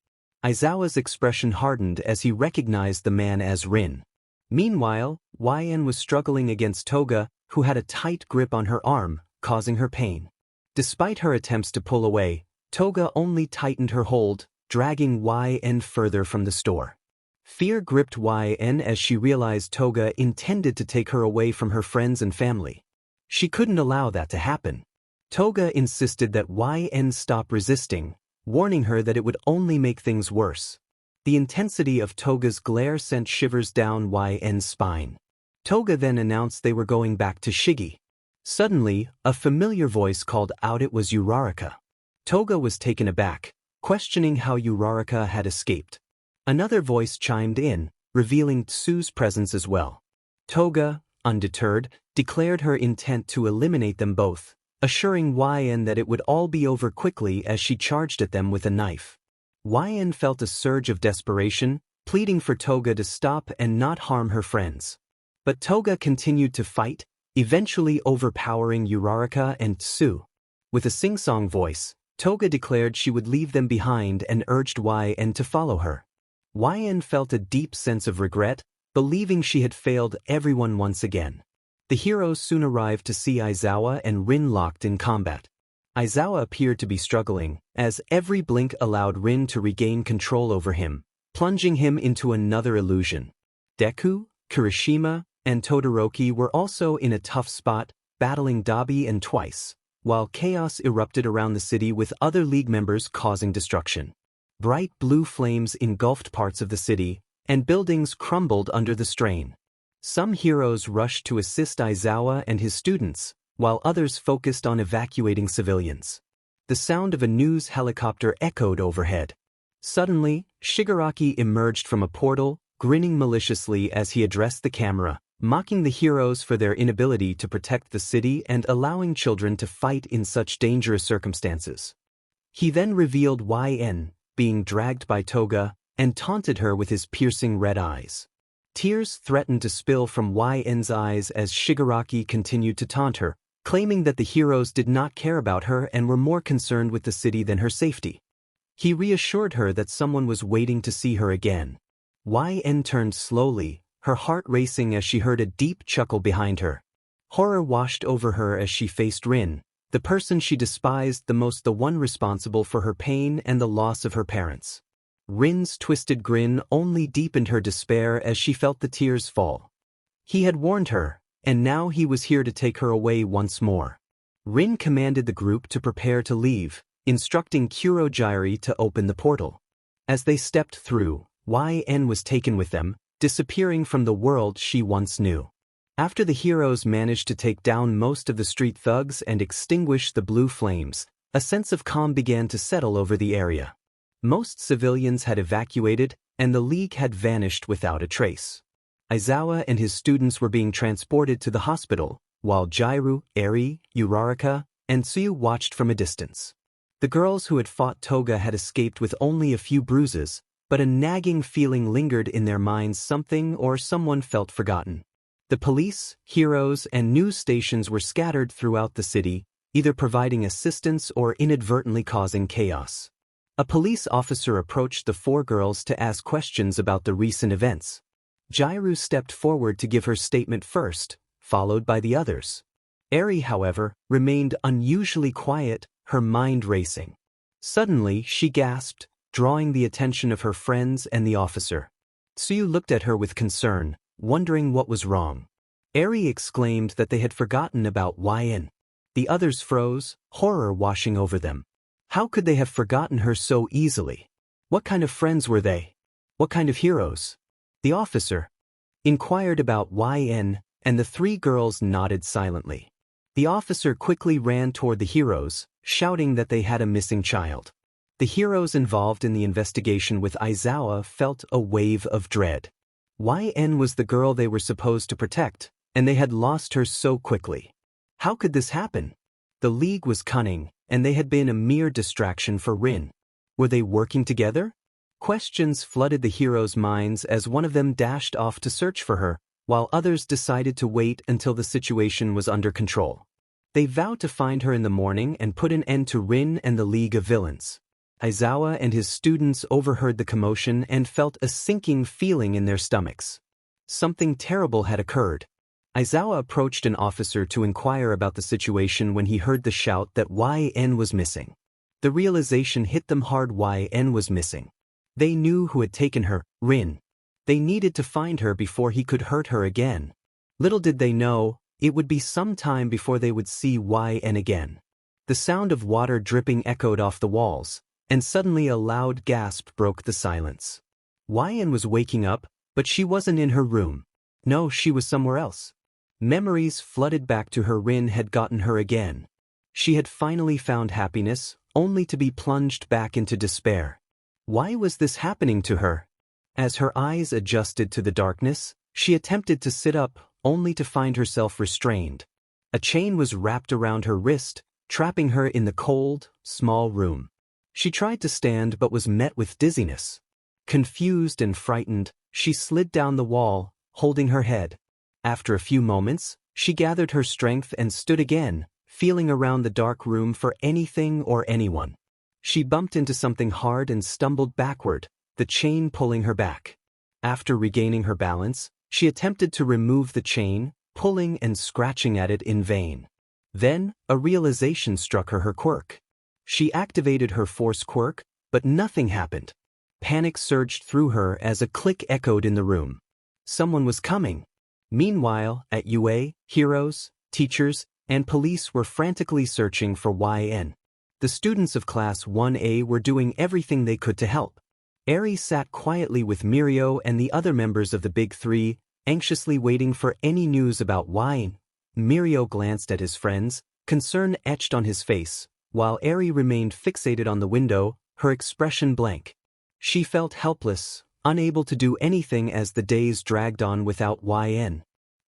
A: Aizawa's expression hardened as he recognized the man as Rin. Meanwhile, YN was struggling against Toga, who had a tight grip on her arm, causing her pain. Despite her attempts to pull away, Toga only tightened her hold, dragging YN further from the store. Fear gripped YN as she realized Toga intended to take her away from her friends and family. She couldn't allow that to happen. Toga insisted that YN stop resisting, warning her that it would only make things worse. The intensity of Toga's glare sent shivers down YN's spine. Toga then announced they were going back to Shigi. Suddenly, a familiar voice called out it was Uraraka. Toga was taken aback, questioning how Uraraka had escaped. Another voice chimed in, revealing Tsu's presence as well. Toga, undeterred, declared her intent to eliminate them both, assuring YN that it would all be over quickly as she charged at them with a knife. YN felt a surge of desperation, pleading for Toga to stop and not harm her friends. But Toga continued to fight, eventually overpowering Uraraka and Tsu. With a sing-song voice, Toga declared she would leave them behind and urged YN to follow her. YN felt a deep sense of regret, believing she had failed everyone once again. The heroes soon arrived to see Aizawa and Rin locked in combat. Aizawa appeared to be struggling, as every blink allowed Rin to regain control over him, plunging him into another illusion. Deku, Kirishima, and Todoroki were also in a tough spot, battling Dabi and Twice, while chaos erupted around the city with other League members causing destruction. Bright blue flames engulfed parts of the city, and buildings crumbled under the strain. Some heroes rushed to assist Aizawa and his students, while others focused on evacuating civilians. The sound of a news helicopter echoed overhead. Suddenly, Shigaraki emerged from a portal, grinning maliciously as he addressed the camera. mocking the heroes for their inability to protect the city and allowing children to fight in such dangerous circumstances. He then revealed YN, being dragged by Toga, and taunted her with his piercing red eyes. Tears threatened to spill from YN's eyes as Shigaraki continued to taunt her, claiming that the heroes did not care about her and were more concerned with the city than her safety. He reassured her that someone was waiting to see her again. YN turned slowly, her heart racing as she heard a deep chuckle behind her. Horror washed over her as she faced Rin, the person she despised the most, the one responsible for her pain and the loss of her parents. Rin's twisted grin only deepened her despair as she felt the tears fall. He had warned her, and now he was here to take her away once more. Rin commanded the group to prepare to leave, instructing Kurogyari to open the portal. As they stepped through, YN was taken with them, disappearing from the world she once knew. After the heroes managed to take down most of the street thugs and extinguish the blue flames, a sense of calm began to settle over the area. Most civilians had evacuated, and the League had vanished without a trace. Aizawa and his students were being transported to the hospital, while Jairu, Eri, Uraraka, and Tsuyu watched from a distance. The girls who had fought Toga had escaped with only a few bruises, but a nagging feeling lingered in their minds. Something or someone felt forgotten. The police, heroes, and news stations were scattered throughout the city, either providing assistance or inadvertently causing chaos. A police officer approached the four girls to ask questions about the recent events. Jairu stepped forward to give her statement first, followed by the others. Eri, however, remained unusually quiet, her mind racing. Suddenly, she gasped, drawing the attention of her friends and the officer. Tsuyu looked at her with concern, wondering what was wrong. Eri exclaimed that they had forgotten about YN. The others froze, horror washing over them. How could they have forgotten her so easily? What kind of friends were they? What kind of heroes? The officer inquired about YN, and the three girls nodded silently. The officer quickly ran toward the heroes, shouting that they had a missing child. The heroes involved in the investigation with Aizawa felt a wave of dread. YN was the girl they were supposed to protect, and they had lost her so quickly. How could this happen? The League was cunning, and they had been a mere distraction for Rin. Were they working together? Questions flooded the heroes' minds as one of them dashed off to search for her, while others decided to wait until the situation was under control. They vowed to find her in the morning and put an end to Rin and the League of Villains. Aizawa and his students overheard the commotion and felt a sinking feeling in their stomachs. Something terrible had occurred. Aizawa approached an officer to inquire about the situation when he heard the shout that YN was missing. The realization hit them hard. YN was missing. They knew who had taken her, Rin. They needed to find her before he could hurt her again. Little did they know, it would be some time before they would see YN again. The sound of water dripping echoed off the walls, and suddenly a loud gasp broke the silence. YN was waking up, but she wasn't in her room. No, she was somewhere else. Memories flooded back to her. Rin had gotten her again. She had finally found happiness, only to be plunged back into despair. Why was this happening to her? As her eyes adjusted to the darkness, she attempted to sit up, only to find herself restrained. A chain was wrapped around her wrist, trapping her in the cold, small room. She tried to stand but was met with dizziness. Confused and frightened, she slid down the wall, holding her head. After a few moments, she gathered her strength and stood again, feeling around the dark room for anything or anyone. She bumped into something hard and stumbled backward, the chain pulling her back. After regaining her balance, she attempted to remove the chain, pulling and scratching at it in vain. Then, a realization struck her. Her quirk. She activated her force quirk, but nothing happened. Panic surged through her as a click echoed in the room. Someone was coming. Meanwhile, at UA, heroes, teachers, and police were frantically searching for YN. The students of Class 1A were doing everything they could to help. Eri sat quietly with Mirio and the other members of the Big Three, anxiously waiting for any news about YN. Mirio glanced at his friends, concern etched on his face, while Eri remained fixated on the window, her expression blank. She felt helpless, unable to do anything as the days dragged on without YN.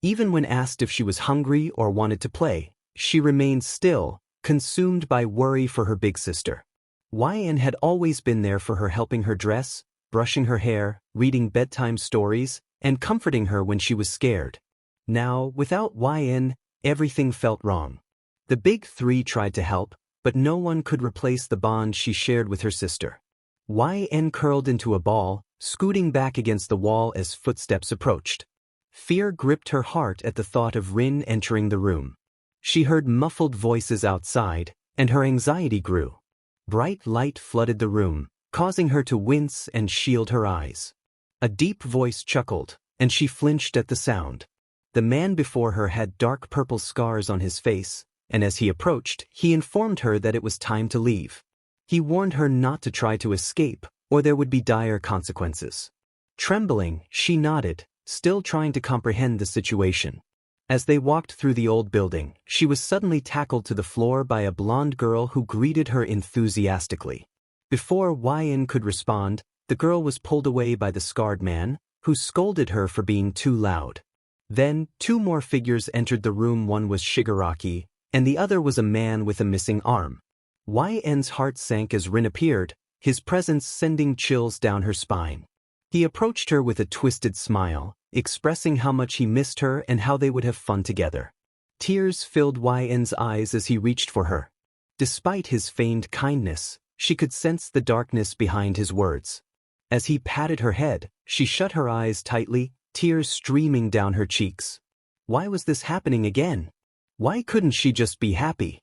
A: Even when asked if she was hungry or wanted to play, she remained still, consumed by worry for her big sister. YN had always been there for her, helping her dress, brushing her hair, reading bedtime stories, and comforting her when she was scared. Now, without YN, everything felt wrong. The big three tried to help, but no one could replace the bond she shared with her sister. YN curled into a ball, scooting back against the wall as footsteps approached. Fear gripped her heart at the thought of Rin entering the room. She heard muffled voices outside, and her anxiety grew. Bright light flooded the room, causing her to wince and shield her eyes. A deep voice chuckled, and she flinched at the sound. The man before her had dark purple scars on his face, and as he approached, he informed her that it was time to leave. He warned her not to try to escape, or there would be dire consequences. Trembling, she nodded, still trying to comprehend the situation. As they walked through the old building, she was suddenly tackled to the floor by a blonde girl who greeted her enthusiastically. Before YN could respond, the girl was pulled away by the scarred man, who scolded her for being too loud. Then, two more figures entered the room. One was Shigaraki, and the other was a man with a missing arm. YN's heart sank as Rin appeared, his presence sending chills down her spine. He approached her with a twisted smile, expressing how much he missed her and how they would have fun together. Tears filled YN's eyes as he reached for her. Despite his feigned kindness, she could sense the darkness behind his words. As he patted her head, she shut her eyes tightly, tears streaming down her cheeks. Why was this happening again? Why couldn't she just be happy?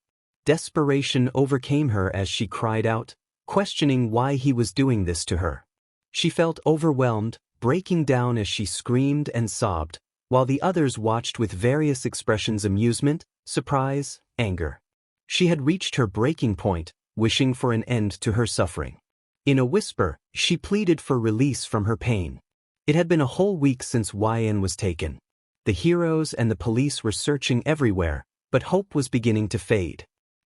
A: Desperation overcame her as she cried out, questioning why he was doing this to her. She felt overwhelmed, breaking down as she screamed and sobbed, while the others watched with various expressions: amusement, surprise, anger. She had reached her breaking point, wishing for an end to her suffering. In a whisper, she pleaded for release from her pain. It had been a whole week since YN was taken. The heroes and the police were searching everywhere, but hope was beginning to fade.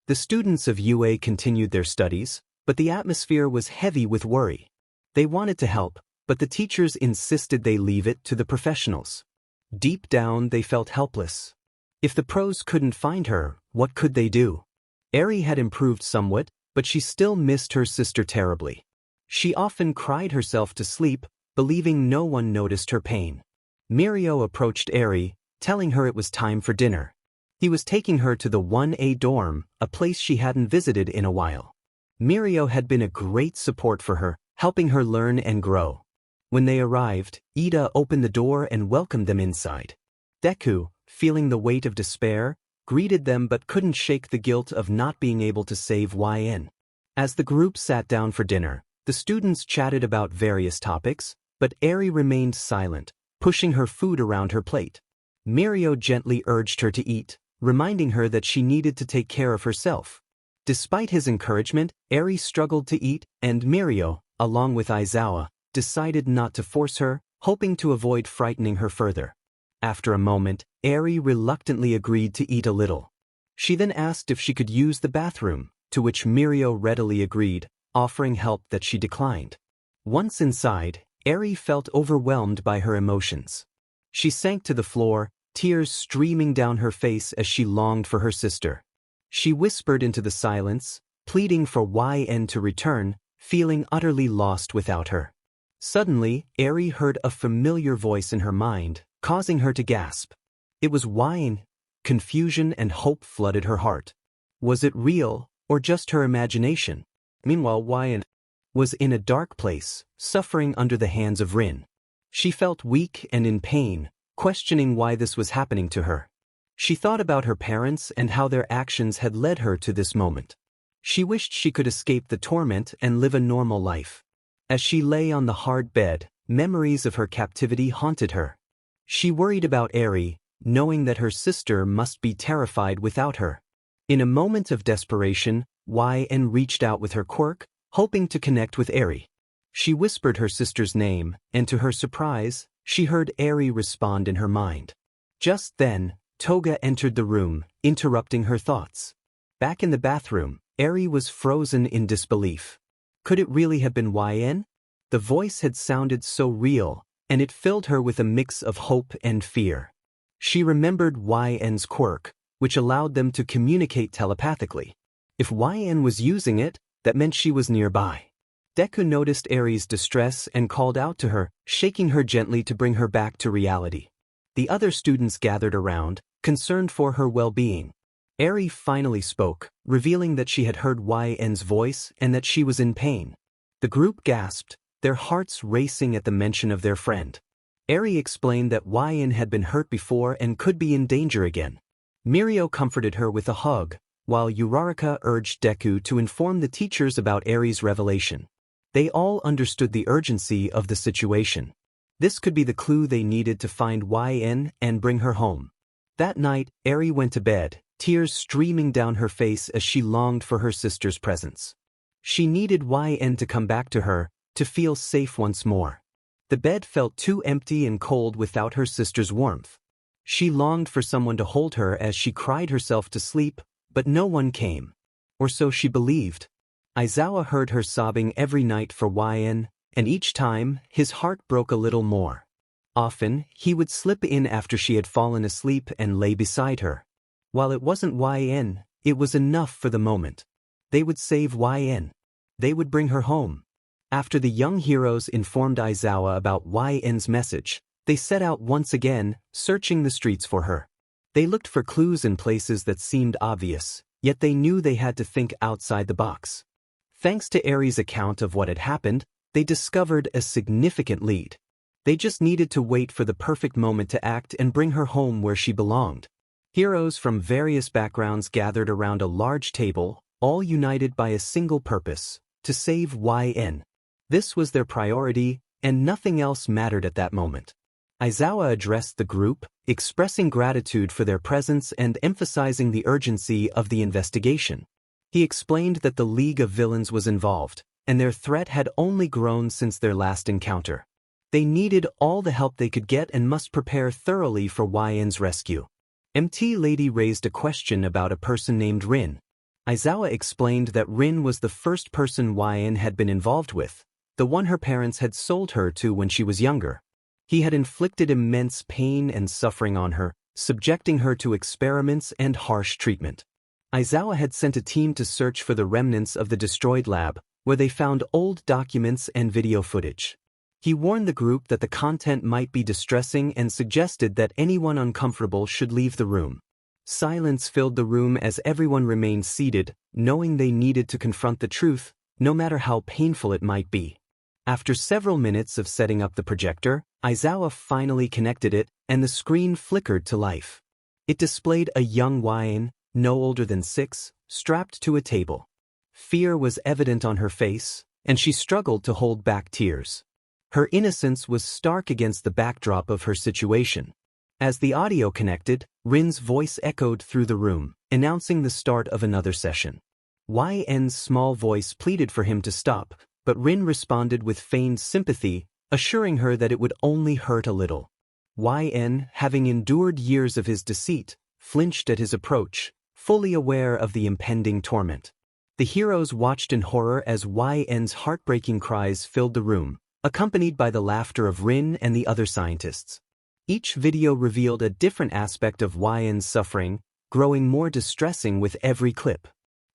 A: The students of UA continued their studies, but the atmosphere was heavy with worry. They wanted to help, but the teachers insisted they leave it to the professionals. Deep down, they felt helpless. If the pros couldn't find her, what could they do? Eri had improved somewhat, but she still missed her sister terribly. She often cried herself to sleep, believing no one noticed her pain. Mirio approached Eri, telling her it was time for dinner. He was taking her to the 1A dorm, a place she hadn't visited in a while. Mirio had been a great support for her, helping her learn and grow. When they arrived, Ida opened the door and welcomed them inside. Deku, feeling the weight of despair, greeted them but couldn't shake the guilt of not being able to save YN. As the group sat down for dinner, the students chatted about various topics, but Eri remained silent, pushing her food around her plate. Mirio gently urged her to eat, reminding her that she needed to take care of herself. Despite his encouragement, Eri struggled to eat, and Mirio, along with Aizawa, decided not to force her, hoping to avoid frightening her further. After a moment, Eri reluctantly agreed to eat a little. She then asked if she could use the bathroom, to which Mirio readily agreed, offering help that she declined. Once inside, Eri felt overwhelmed by her emotions. She sank to the floor, tears streaming down her face as she longed for her sister. She whispered into the silence, pleading for YN to return, feeling utterly lost without her. Suddenly, Eri heard a familiar voice in her mind, causing her to gasp. It was YN. Confusion and hope flooded her heart. Was it real, or just her imagination? Meanwhile, YN was in a dark place, suffering under the hands of Rin. She felt weak and in pain, questioning why this was happening to her. She thought about her parents and how their actions had led her to this moment. She wished she could escape the torment and live a normal life. As she lay on the hard bed, memories of her captivity haunted her. She worried about Eri, knowing that her sister must be terrified without her. In a moment of desperation, YN reached out with her quirk, hoping to connect with Eri. She whispered her sister's name, and to her surprise, she heard Eri respond in her mind. Just then, Toga entered the room, interrupting her thoughts. Back in the bathroom, Eri was frozen in disbelief. Could it really have been YN? The voice had sounded so real, and it filled her with a mix of hope and fear. She remembered YN's quirk, which allowed them to communicate telepathically. If YN was using it, that meant she was nearby. Deku noticed Eri's distress and called out to her, shaking her gently to bring her back to reality. The other students gathered around, concerned for her well-being. Eri finally spoke, revealing that she had heard YN's voice and that she was in pain. The group gasped, their hearts racing at the mention of their friend. Eri explained that YN had been hurt before and could be in danger again. Mirio comforted her with a hug, while Uraraka urged Deku to inform the teachers about Eri's revelation. They all understood the urgency of the situation. This could be the clue they needed to find YN and bring her home. That night, Eri went to bed, tears streaming down her face as she longed for her sister's presence. She needed YN to come back to her, to feel safe once more. The bed felt too empty and cold without her sister's warmth. She longed for someone to hold her as she cried herself to sleep, but no one came. Or so she believed. Aizawa heard her sobbing every night for YN, and each time, his heart broke a little more. Often, he would slip in after she had fallen asleep and lay beside her. While it wasn't YN, it was enough for the moment. They would save YN. They would bring her home. After the young heroes informed Aizawa about YN's message, they set out once again, searching the streets for her. They looked for clues in places that seemed obvious, yet they knew they had to think outside the box. Thanks to Eri's account of what had happened, they discovered a significant lead. They just needed to wait for the perfect moment to act and bring her home where she belonged. Heroes from various backgrounds gathered around a large table, all united by a single purpose: to save YN. This was their priority, and nothing else mattered at that moment. Aizawa addressed the group, expressing gratitude for their presence and emphasizing the urgency of the investigation. He explained that the League of Villains was involved, and their threat had only grown since their last encounter. They needed all the help they could get and must prepare thoroughly for YN's rescue. MT Lady raised a question about a person named Rin. Aizawa explained that Rin was the first person YN had been involved with, the one her parents had sold her to when she was younger. He had inflicted immense pain and suffering on her, subjecting her to experiments and harsh treatment. Aizawa had sent a team to search for the remnants of the destroyed lab, where they found old documents and video footage. He warned the group that the content might be distressing and suggested that anyone uncomfortable should leave the room. Silence filled the room as everyone remained seated, knowing they needed to confront the truth, no matter how painful it might be. After several minutes of setting up the projector, Aizawa finally connected it, and the screen flickered to life. It displayed a young YN, no older than 6, strapped to a table. Fear was evident on her face, and she struggled to hold back tears. Her innocence was stark against the backdrop of her situation. As the audio connected, Rin's voice echoed through the room, announcing the start of another session. YN's small voice pleaded for him to stop, but Rin responded with feigned sympathy, assuring her that it would only hurt a little. YN, having endured years of his deceit, flinched at his approach, fully aware of the impending torment. The heroes watched in horror as YN's heartbreaking cries filled the room, accompanied by the laughter of Rin and the other scientists. Each video revealed a different aspect of YN's suffering, growing more distressing with every clip.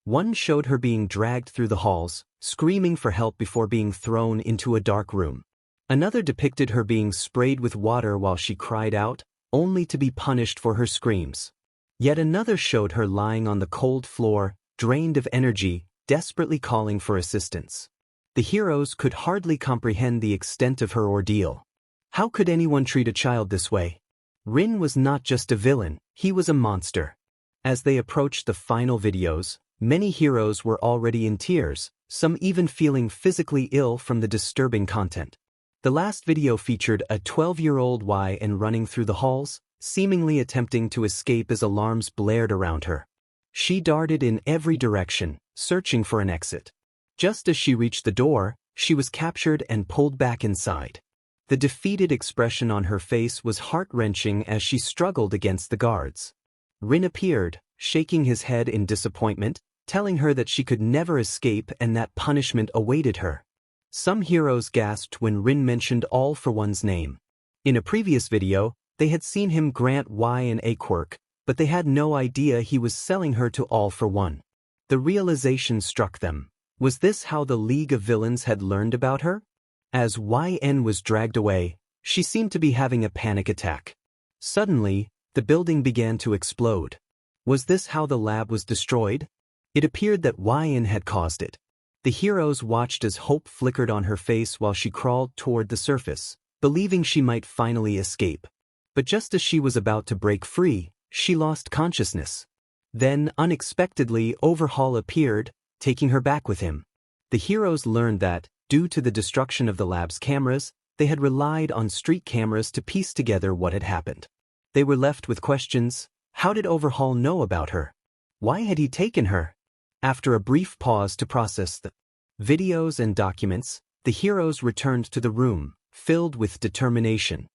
A: One showed her being dragged through the halls, screaming for help before being thrown into a dark room. Another depicted her being sprayed with water while she cried out, only to be punished for her screams. Yet another showed her lying on the cold floor, drained of energy, desperately calling for assistance. The heroes could hardly comprehend the extent of her ordeal. How could anyone treat a child this way? Rin was not just a villain, he was a monster. As they approached the final videos, many heroes were already in tears, some even feeling physically ill from the disturbing content. The last video featured a 12-year-old YN running through the halls, seemingly attempting to escape as alarms blared around her. She darted in every direction, searching for an exit. Just as she reached the door, she was captured and pulled back inside. The defeated expression on her face was heart-wrenching as she struggled against the guards. Rin appeared, shaking his head in disappointment, telling her that she could never escape and that punishment awaited her. Some heroes gasped when Rin mentioned All for One's name. In a previous video, They had seen him grant Y a quirk, but they had no idea he was selling her to All for One. The realization struck them. Was this how the League of Villains had learned about her? As YN was dragged away, she seemed to be having a panic attack. Suddenly, the building began to explode. Was this how the lab was destroyed? It appeared that YN had caused it. The heroes watched as hope flickered on her face while she crawled toward the surface, believing she might finally escape. But just as she was about to break free, she lost consciousness. Then, unexpectedly, Overhaul appeared, taking her back with him. The heroes learned that, due to the destruction of the lab's cameras, they had relied on street cameras to piece together what had happened. They were left with questions. How did Overhaul know about her? Why had he taken her? After a brief pause to process the videos and documents, the heroes returned to the room, filled with determination.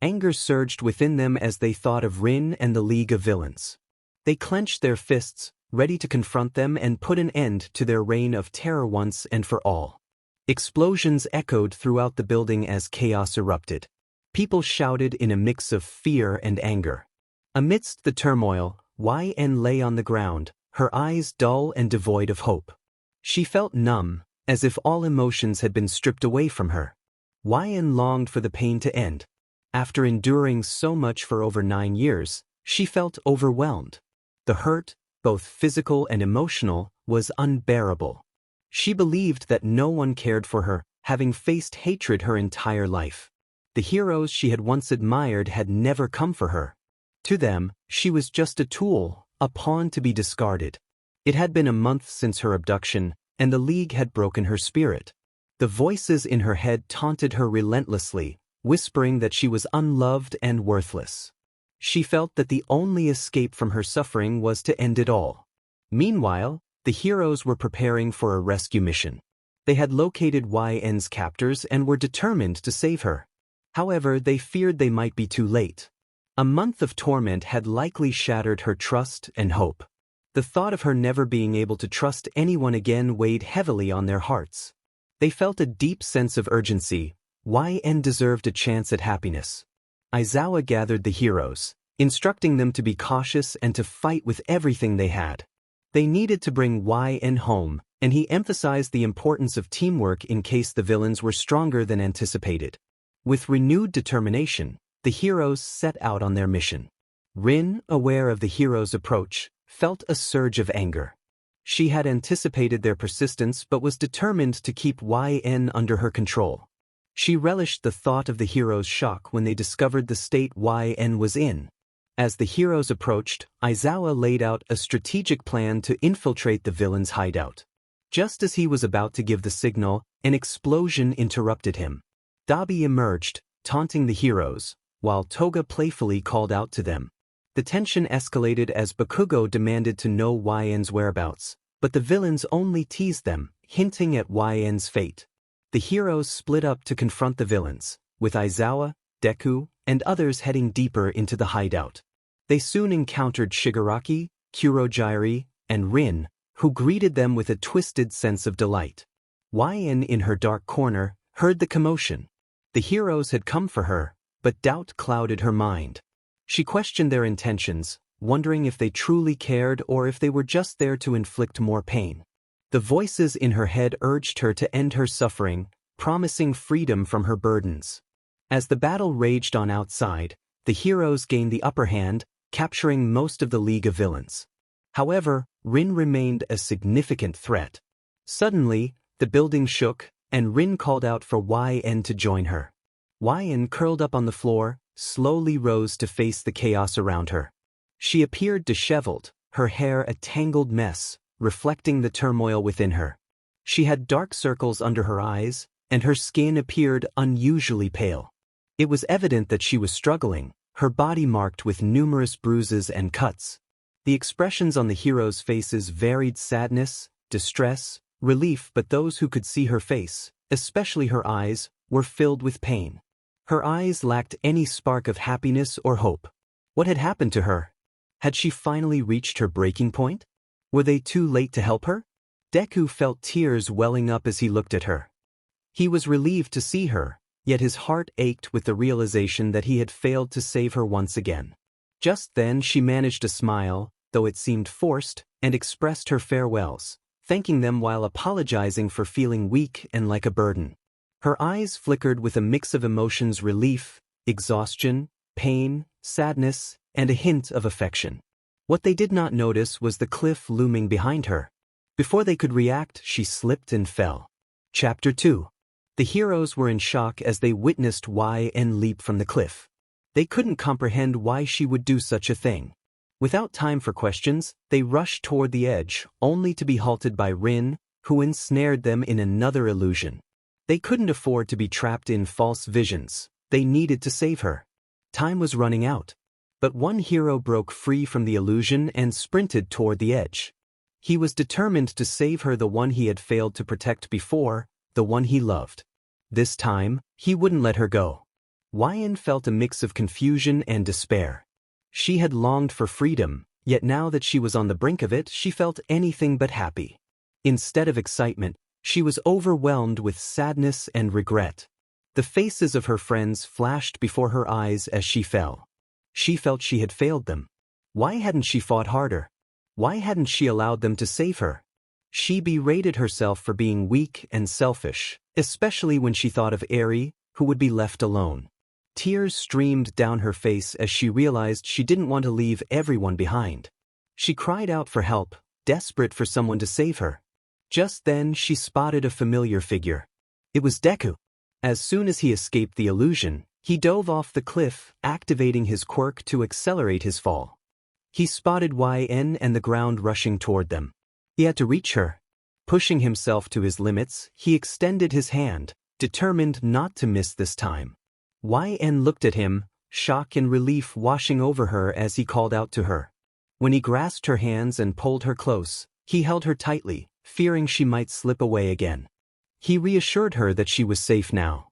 A: Anger surged within them as they thought of Rin and the League of Villains. They clenched their fists, ready to confront them and put an end to their reign of terror once and for all. Explosions echoed throughout the building as chaos erupted. People shouted in a mix of fear and anger. Amidst the turmoil, YN lay on the ground, her eyes dull and devoid of hope. She felt numb, as if all emotions had been stripped away from her. YN longed for the pain to end. After enduring so much for over 9 years, she felt overwhelmed. The hurt, both physical and emotional, was unbearable. She believed that no one cared for her, having faced hatred her entire life. The heroes she had once admired had never come for her. To them, she was just a tool, a pawn to be discarded. It had been a month since her abduction, and the League had broken her spirit. The voices in her head taunted her relentlessly, whispering that she was unloved and worthless. She felt that the only escape from her suffering was to end it all. Meanwhile, the heroes were preparing for a rescue mission. They had located YN's captors and were determined to save her. However, they feared they might be too late. A month of torment had likely shattered her trust and hope. The thought of her never being able to trust anyone again weighed heavily on their hearts. They felt a deep sense of urgency. YN deserved a chance at happiness. Aizawa gathered the heroes, instructing them to be cautious and to fight with everything they had. They needed to bring YN home, and he emphasized the importance of teamwork in case the villains were stronger than anticipated. With renewed determination, the heroes set out on their mission. Rin, aware of the heroes' approach, felt a surge of anger. She had anticipated their persistence but was determined to keep YN under her control. She relished the thought of the heroes' shock when they discovered the state YN was in. As the heroes approached, Aizawa laid out a strategic plan to infiltrate the villain's hideout. Just as he was about to give the signal, an explosion interrupted him. Dabi emerged, taunting the heroes, while Toga playfully called out to them. The tension escalated as Bakugo demanded to know YN's whereabouts, but the villains only teased them, hinting at YN's fate. The heroes split up to confront the villains, with Aizawa, Deku, and others heading deeper into the hideout. They soon encountered Shigaraki, Kurojairi, and Rin, who greeted them with a twisted sense of delight. YN in her dark corner heard the commotion. The heroes had come for her, but doubt clouded her mind. She questioned their intentions, wondering if they truly cared or if they were just there to inflict more pain. The voices in her head urged her to end her suffering, promising freedom from her burdens. As the battle raged on outside, the heroes gained the upper hand, capturing most of the League of Villains. However, Rin remained a significant threat. Suddenly, the building shook, and Rin called out for YN to join her. YN curled up on the floor, slowly rose to face the chaos around her. She appeared disheveled, her hair a tangled mess, reflecting the turmoil within her. She had dark circles under her eyes, and her skin appeared unusually pale. It was evident that she was struggling, her body marked with numerous bruises and cuts. The expressions on the heroes' faces varied: sadness, distress, relief, but those who could see her face, especially her eyes, were filled with pain. Her eyes lacked any spark of happiness or hope. What had happened to her? Had she finally reached her breaking point? Were they too late to help her? Deku felt tears welling up as he looked at her. He was relieved to see her, yet his heart ached with the realization that he had failed to save her once again. Just then she managed a smile, though it seemed forced, and expressed her farewells, thanking them while apologizing for feeling weak and like a burden. Her eyes flickered with a mix of emotions: relief, exhaustion, pain, sadness, and a hint of affection. What they did not notice was the cliff looming behind her. Before they could react, she slipped and fell. Chapter 2. The heroes were in shock as they witnessed YN leap from the cliff. They couldn't comprehend why she would do such a thing. Without time for questions, they rushed toward the edge, only to be halted by Rin, who ensnared them in another illusion. They couldn't afford to be trapped in false visions. They needed to save her. Time was running out. But one hero broke free from the illusion and sprinted toward the edge. He was determined to save her, the one he had failed to protect before, the one he loved. This time, he wouldn't let her go. YN felt a mix of confusion and despair. She had longed for freedom, yet now that she was on the brink of it, she felt anything but happy. Instead of excitement, she was overwhelmed with sadness and regret. The faces of her friends flashed before her eyes as she fell. She felt she had failed them. Why hadn't she fought harder? Why hadn't she allowed them to save her? She berated herself for being weak and selfish, especially when she thought of Eri, who would be left alone. Tears streamed down her face as she realized she didn't want to leave everyone behind. She cried out for help, desperate for someone to save her. Just then she spotted a familiar figure. It was Deku. As soon as he escaped the illusion, he dove off the cliff, activating his quirk to accelerate his fall. He spotted YN and the ground rushing toward them. He had to reach her. Pushing himself to his limits, he extended his hand, determined not to miss this time. YN looked at him, shock and relief washing over her as he called out to her. When he grasped her hands and pulled her close, he held her tightly, fearing she might slip away again. He reassured her that she was safe now.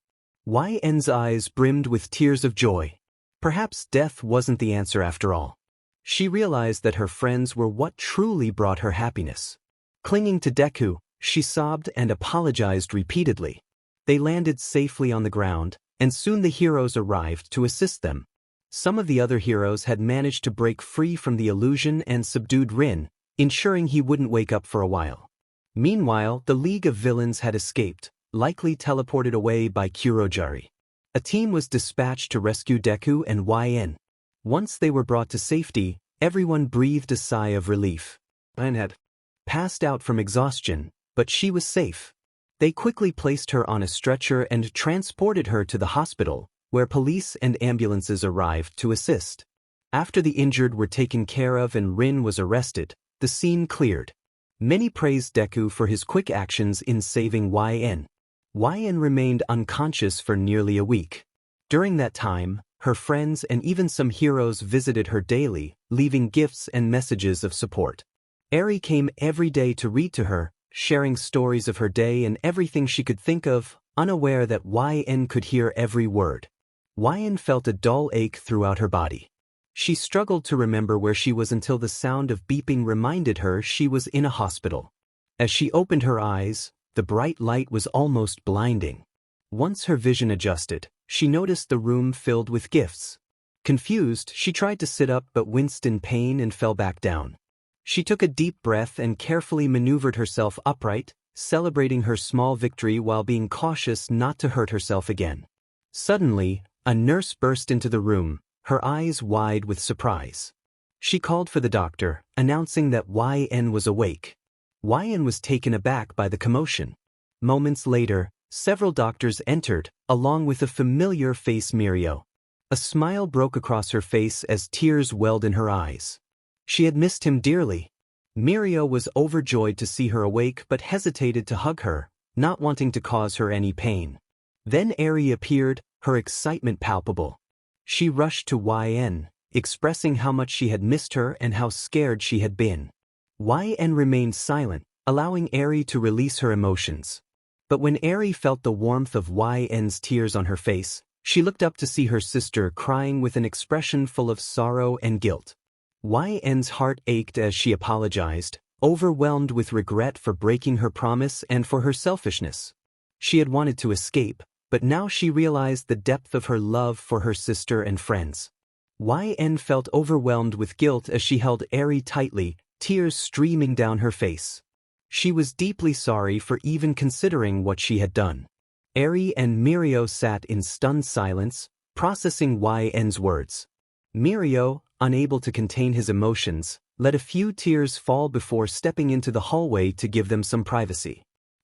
A: YN's eyes brimmed with tears of joy. Perhaps death wasn't the answer after all. She realized that her friends were what truly brought her happiness. Clinging to Deku, she sobbed and apologized repeatedly. They landed safely on the ground, and soon the heroes arrived to assist them. Some of the other heroes had managed to break free from the illusion and subdued Rin, ensuring he wouldn't wake up for a while. Meanwhile, the League of Villains had escaped, likely teleported away by Kurojari. A team was dispatched to rescue Deku and YN. Once they were brought to safety, everyone breathed a sigh of relief. YN had passed out from exhaustion, but she was safe. They quickly placed her on a stretcher and transported her to the hospital, where police and ambulances arrived to assist. After the injured were taken care of and Rin was arrested, the scene cleared. Many praised Deku for his quick actions in saving YN. YN remained unconscious for nearly a week. During that time, her friends and even some heroes visited her daily, leaving gifts and messages of support. Eri came every day to read to her, sharing stories of her day and everything she could think of, unaware that YN could hear every word. YN felt a dull ache throughout her body. She struggled to remember where she was until the sound of beeping reminded her she was in a hospital. As she opened her eyes, the bright light was almost blinding. Once her vision adjusted, she noticed the room filled with gifts. Confused, she tried to sit up but winced in pain and fell back down. She took a deep breath and carefully maneuvered herself upright, celebrating her small victory while being cautious not to hurt herself again. Suddenly, a nurse burst into the room, her eyes wide with surprise. She called for the doctor, announcing that YN was awake. YN was taken aback by the commotion. Moments later, several doctors entered, along with a familiar face, Mirio. A smile broke across her face as tears welled in her eyes. She had missed him dearly. Mirio was overjoyed to see her awake but hesitated to hug her, not wanting to cause her any pain. Then Eri appeared, her excitement palpable. She rushed to YN, expressing how much she had missed her and how scared she had been. YN remained silent, allowing Eri to release her emotions. But when Eri felt the warmth of YN's tears on her face, she looked up to see her sister crying with an expression full of sorrow and guilt. YN's heart ached as she apologized, overwhelmed with regret for breaking her promise and for her selfishness. She had wanted to escape, but now she realized the depth of her love for her sister and friends. YN felt overwhelmed with guilt as she held Eri tightly, tears streaming down her face. She was deeply sorry for even considering what she had done. Eri and Mirio sat in stunned silence, processing YN's words. Mirio, unable to contain his emotions, let a few tears fall before stepping into the hallway to give them some privacy.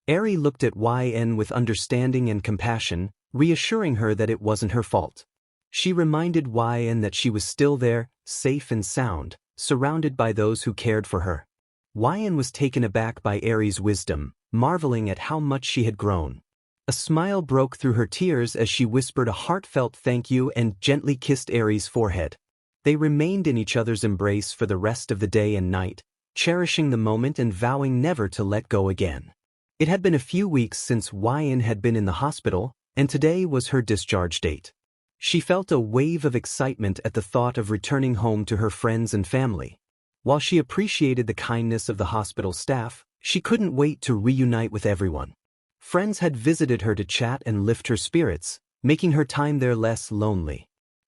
A: Eri looked at YN with understanding and compassion, reassuring her that it wasn't her fault. She reminded YN that she was still there, safe and sound, surrounded by those who cared for her. YN was taken aback by Eri's wisdom, marveling at how much she had grown. A smile broke through her tears as she whispered a heartfelt thank you and gently kissed Eri's forehead. They remained in each other's embrace for the rest of the day and night, cherishing the moment and vowing never to let go again. It had been a few weeks since YN had been in the hospital, and today was her discharge date. She felt a wave of excitement at the thought of returning home to her friends and family. While she appreciated the kindness of the hospital staff, she couldn't wait to reunite with everyone. Friends had visited her to chat and lift her spirits, making her time there less lonely.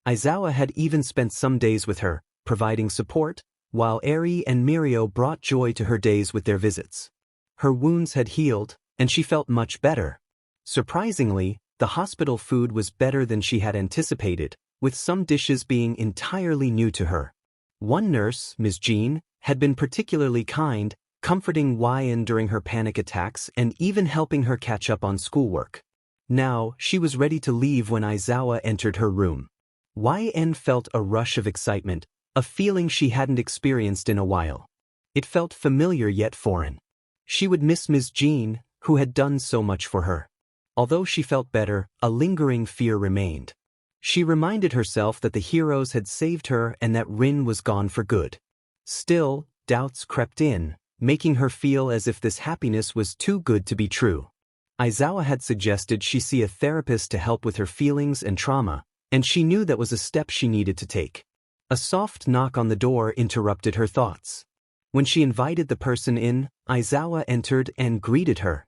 A: Aizawa had even spent some days with her, providing support, while Eri and Mirio brought joy to her days with their visits. Her wounds had healed, and she felt much better. Surprisingly, the hospital food was better than she had anticipated, with some dishes being entirely new to her. One nurse, Ms. Jean, had been particularly kind, comforting YN during her panic attacks and even helping her catch up on schoolwork. Now, she was ready to leave when Aizawa entered her room. YN felt a rush of excitement, a feeling she hadn't experienced in a while. It felt familiar yet foreign. She would miss Ms. Jean, who had done so much for her. Although she felt better, a lingering fear remained. She reminded herself that the heroes had saved her and that Rin was gone for good. Still, doubts crept in, making her feel as if this happiness was too good to be true. Aizawa had suggested she see a therapist to help with her feelings and trauma, and she knew that was a step she needed to take. A soft knock on the door interrupted her thoughts. When she invited the person in, Aizawa entered and greeted her.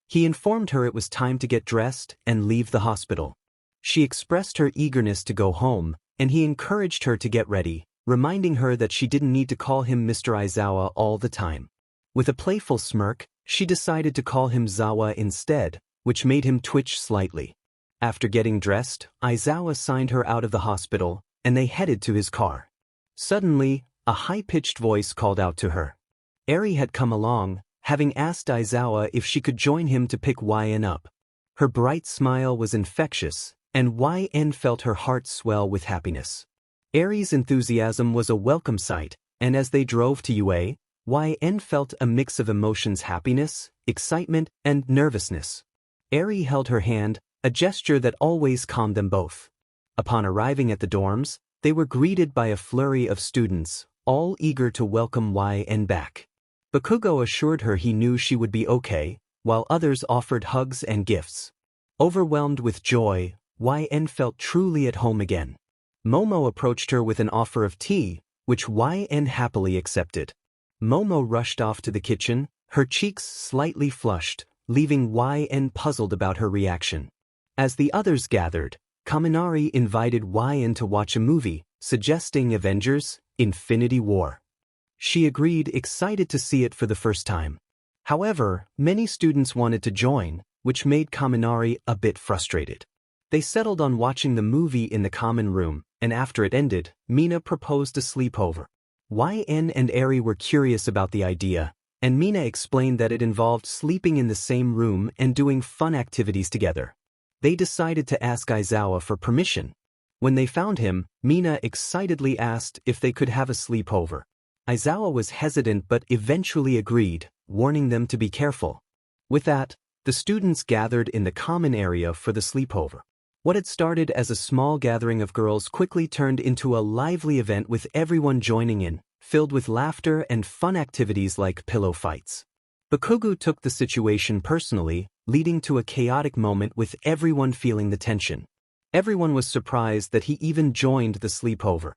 A: He informed her it was time to get dressed and leave the hospital. She expressed her eagerness to go home, and he encouraged her to get ready, reminding her that she didn't need to call him Mr. Aizawa all the time. With a playful smirk, she decided to call him Zawa instead, which made him twitch slightly. After getting dressed, Aizawa signed her out of the hospital, and they headed to his car. Suddenly, a high-pitched voice called out to her. Eri had come along, having asked Aizawa if she could join him to pick YN up. Her bright smile was infectious, and YN felt her heart swell with happiness. Eri's enthusiasm was a welcome sight, and as they drove to UA, YN felt a mix of emotions: happiness, excitement, and nervousness. Eri held her hand, a gesture that always calmed them both. Upon arriving at the dorms, they were greeted by a flurry of students, all eager to welcome YN back. Bakugo assured her he knew she would be okay, while others offered hugs and gifts. Overwhelmed with joy, YN felt truly at home again. Momo approached her with an offer of tea, which YN happily accepted. Momo rushed off to the kitchen, her cheeks slightly flushed, leaving YN puzzled about her reaction. As the others gathered, Kaminari invited YN to watch a movie, suggesting Avengers: Infinity War. She agreed, excited to see it for the first time. However, many students wanted to join, which made Kaminari a bit frustrated. They settled on watching the movie in the common room, and after it ended, Mina proposed a sleepover. YN and Eri were curious about the idea, and Mina explained that it involved sleeping in the same room and doing fun activities together. They decided to ask Aizawa for permission. When they found him, Mina excitedly asked if they could have a sleepover. Aizawa was hesitant but eventually agreed, warning them to be careful. With that, the students gathered in the common area for the sleepover. What had started as a small gathering of girls quickly turned into a lively event with everyone joining in, filled with laughter and fun activities like pillow fights. Bakugo took the situation personally, leading to a chaotic moment with everyone feeling the tension. Everyone was surprised that he even joined the sleepover.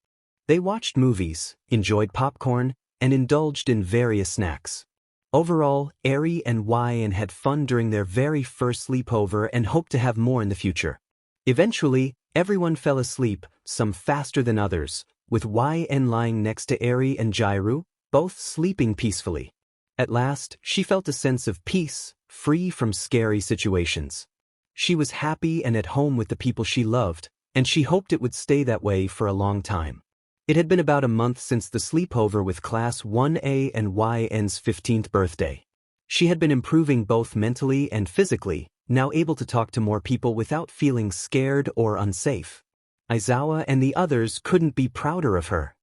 A: They watched movies, enjoyed popcorn, and indulged in various snacks. Overall, Eri and YN had fun during their very first sleepover and hoped to have more in the future. Eventually, everyone fell asleep, some faster than others, with YN lying next to Eri and Jairu, both sleeping peacefully. At last, she felt a sense of peace, free from scary situations. She was happy and at home with the people she loved, and she hoped it would stay that way for a long time. It had been about a month since the sleepover with Class 1A and YN's 15th birthday. She had been improving both mentally and physically, now able to talk to more people without feeling scared or unsafe. Aizawa and the others couldn't be prouder of her.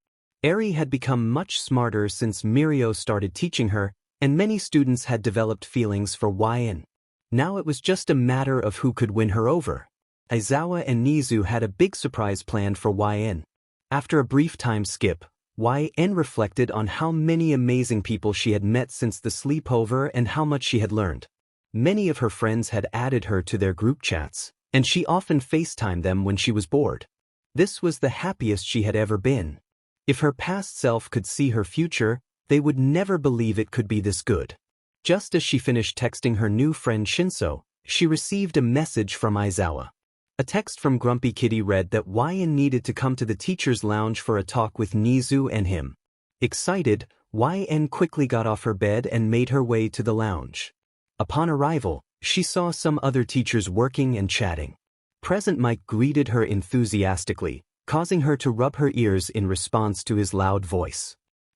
A: Eri had become much smarter since Mirio started teaching her, and many students had developed feelings for YN. Now it was just a matter of who could win her over. Aizawa and Nizu had a big surprise planned for YN. After a brief time skip, YN reflected on how many amazing people she had met since the sleepover and how much she had learned. Many of her friends had added her to their group chats, and she often FaceTimed them when she was bored. This was the happiest she had ever been. If her past self could see her future, they would never believe it could be this good. Just as she finished texting her new friend Shinso, she received a message from Aizawa. A text from Grumpy Kitty read that YN needed to come to the teacher's lounge for a talk with Nizu and him. Excited, YN quickly got off her bed and made her way to the lounge. Upon arrival, she saw some other teachers working and chatting. Present Mike greeted her enthusiastically, causing her to rub her ears in response to his loud voice.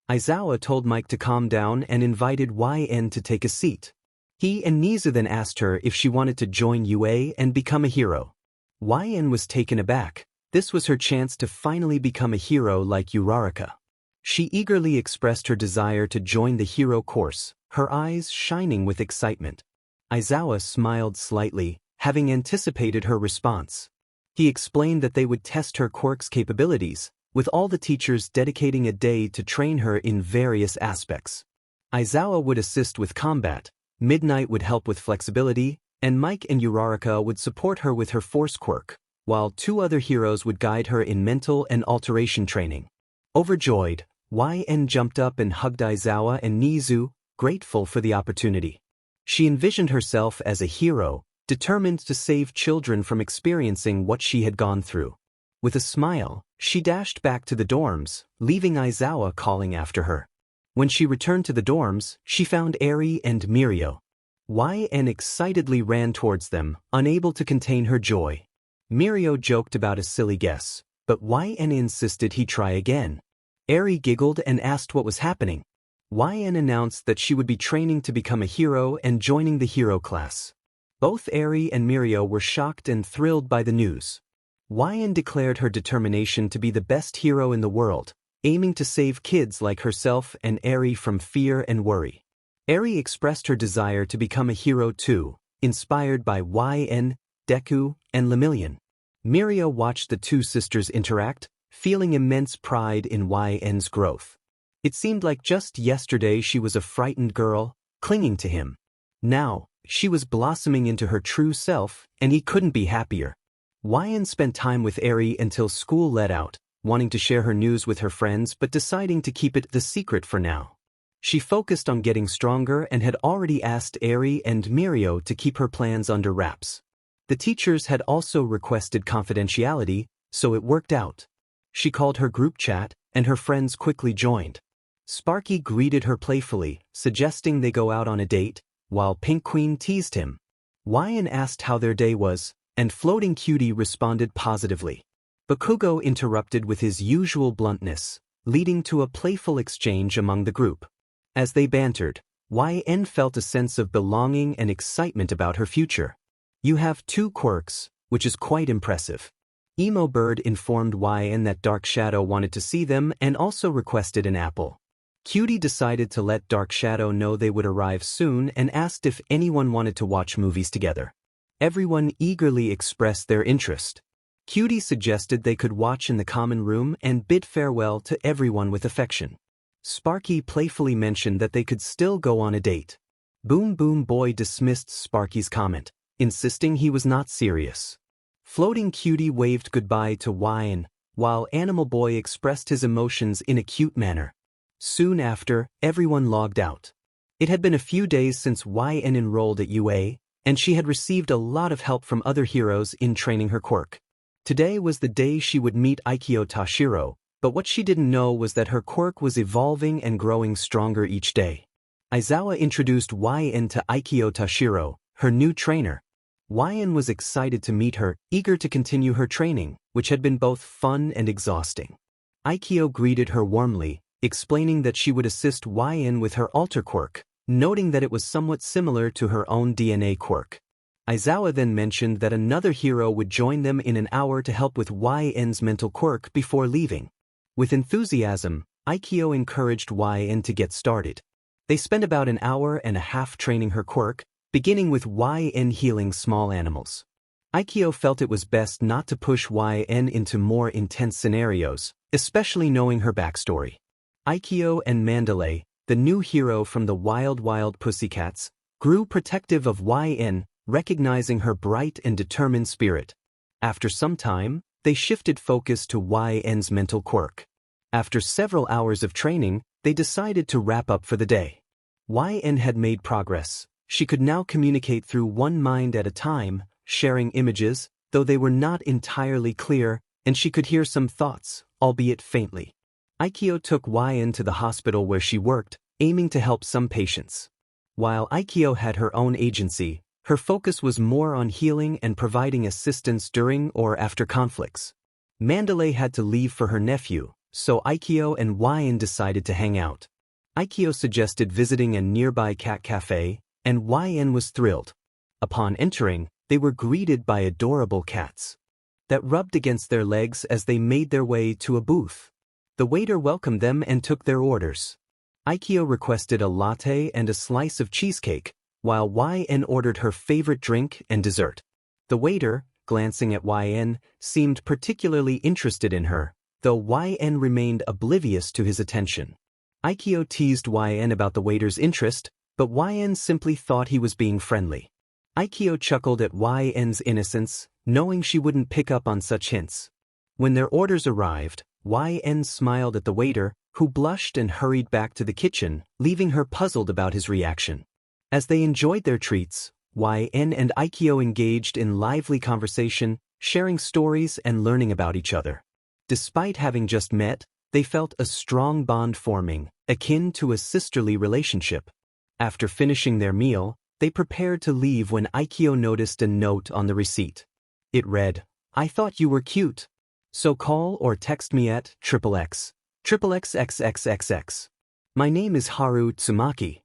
A: Aizawa told Mike to calm down and invited YN to take a seat. He and Nizu then asked her if she wanted to join UA and become a hero. YN was taken aback. This was her chance to finally become a hero like Uraraka. She eagerly expressed her desire to join the hero course, her eyes shining with excitement. Aizawa smiled slightly, having anticipated her response. He explained that they would test her quirk's capabilities, with all the teachers dedicating a day to train her in various aspects. Aizawa would assist with combat, Midnight would help with flexibility, and Mike and Uraraka would support her with her force quirk, while two other heroes would guide her in mental and alteration training. Overjoyed, YN jumped up and hugged Aizawa and Nizu, grateful for the opportunity. She envisioned herself as a hero, determined to save children from experiencing what she had gone through. With a smile, she dashed back to the dorms, leaving Aizawa calling after her. When she returned to the dorms, she found Eri and Mirio. YN excitedly ran towards them, unable to contain her joy. Mirio joked about a silly guess, but YN insisted he try again. Eri giggled and asked what was happening. YN announced that she would be training to become a hero and joining the hero class. Both Eri and Mirio were shocked and thrilled by the news. YN declared her determination to be the best hero in the world, aiming to save kids like herself and Eri from fear and worry. Eri expressed her desire to become a hero too, inspired by YN, Deku, and Lemillion. Mirio watched the two sisters interact, feeling immense pride in YN's growth. It seemed like just yesterday she was a frightened girl, clinging to him. Now, she was blossoming into her true self, and he couldn't be happier. YN spent time with Eri until school let out, wanting to share her news with her friends but deciding to keep it the secret for now. She focused on getting stronger and had already asked Eri and Mirio to keep her plans under wraps. The teachers had also requested confidentiality, so it worked out. She called her group chat, and her friends quickly joined. Sparky greeted her playfully, suggesting they go out on a date, while Pink Queen teased him. YN asked how their day was, and Floating Cutie responded positively. Bakugo interrupted with his usual bluntness, leading to a playful exchange among the group. As they bantered, YN felt a sense of belonging and excitement about her future. You have 2 quirks, which is quite impressive. Emo Bird informed YN that Dark Shadow wanted to see them and also requested an apple. Cutie decided to let Dark Shadow know they would arrive soon and asked if anyone wanted to watch movies together. Everyone eagerly expressed their interest. Cutie suggested they could watch in the common room and bid farewell to everyone with affection. Sparky playfully mentioned that they could still go on a date. Boom Boom Boy dismissed Sparky's comment, insisting he was not serious. Floating Cutie waved goodbye to YN, while Animal Boy expressed his emotions in a cute manner. Soon after, everyone logged out. It had been a few days since YN enrolled at UA, and she had received a lot of help from other heroes in training her quirk. Today was the day she would meet Aikyo Tashiro, but what she didn't know was that her quirk was evolving and growing stronger each day. Aizawa introduced YN to Aikyo Tashiro, her new trainer. YN was excited to meet her, eager to continue her training, which had been both fun and exhausting. Aikyo greeted her warmly, explaining that she would assist YN with her alter quirk, noting that it was somewhat similar to her own DNA quirk. Aizawa then mentioned that another hero would join them in an hour to help with YN's mental quirk before leaving. With enthusiasm, Aikyo encouraged YN to get started. They spent about an hour and a half training her quirk, beginning with YN healing small animals. Aikyo felt it was best not to push YN into more intense scenarios, especially knowing her backstory. Aikyo and Mandalay, the new hero from the Wild Wild Pussycats, grew protective of YN, recognizing her bright and determined spirit. After some time, they shifted focus to YN's mental quirk. After several hours of training, they decided to wrap up for the day. YN had made progress. She could now communicate through one mind at a time, sharing images, though they were not entirely clear, and she could hear some thoughts, albeit faintly. Aikyo took YN to the hospital where she worked, aiming to help some patients. While Aikyo had her own agency, her focus was more on healing and providing assistance during or after conflicts. Mandalay had to leave for her nephew, so Aikyo and YN decided to hang out. Aikyo suggested visiting a nearby cat cafe, and YN was thrilled. Upon entering, they were greeted by adorable cats that rubbed against their legs as they made their way to a booth. The waiter welcomed them and took their orders. Aikyo requested a latte and a slice of cheesecake, while YN ordered her favorite drink and dessert. The waiter, glancing at YN, seemed particularly interested in her, though YN remained oblivious to his attention. Aikyo teased YN about the waiter's interest, but YN simply thought he was being friendly. Aikyo chuckled at YN's innocence, knowing she wouldn't pick up on such hints. When their orders arrived, YN smiled at the waiter, who blushed and hurried back to the kitchen, leaving her puzzled about his reaction. As they enjoyed their treats, YN and Aikyo engaged in lively conversation, sharing stories and learning about each other. Despite having just met, they felt a strong bond forming, akin to a sisterly relationship. After finishing their meal, they prepared to leave when Aikyo noticed a note on the receipt. It read, "I thought you were cute. So call or text me at XXX XXXXXX. My name is Haru Tsumaki."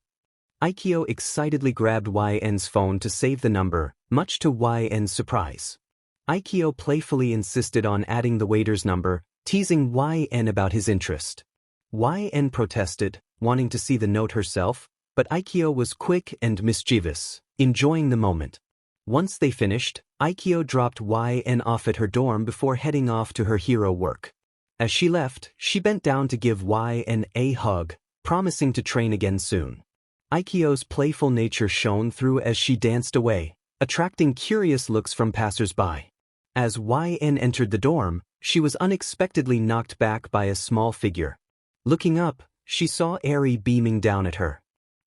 A: Aikyo excitedly grabbed YN's phone to save the number, much to YN's surprise. Aikyo playfully insisted on adding the waiter's number, teasing YN about his interest. YN protested, wanting to see the note herself, but Aikyo was quick and mischievous, enjoying the moment. Once they finished, Aikyo dropped YN off at her dorm before heading off to her hero work. As she left, she bent down to give YN a hug, promising to train again soon. Aikyo's playful nature shone through as she danced away, attracting curious looks from passers-by. As YN entered the dorm, she was unexpectedly knocked back by a small figure. Looking up, she saw Eri beaming down at her.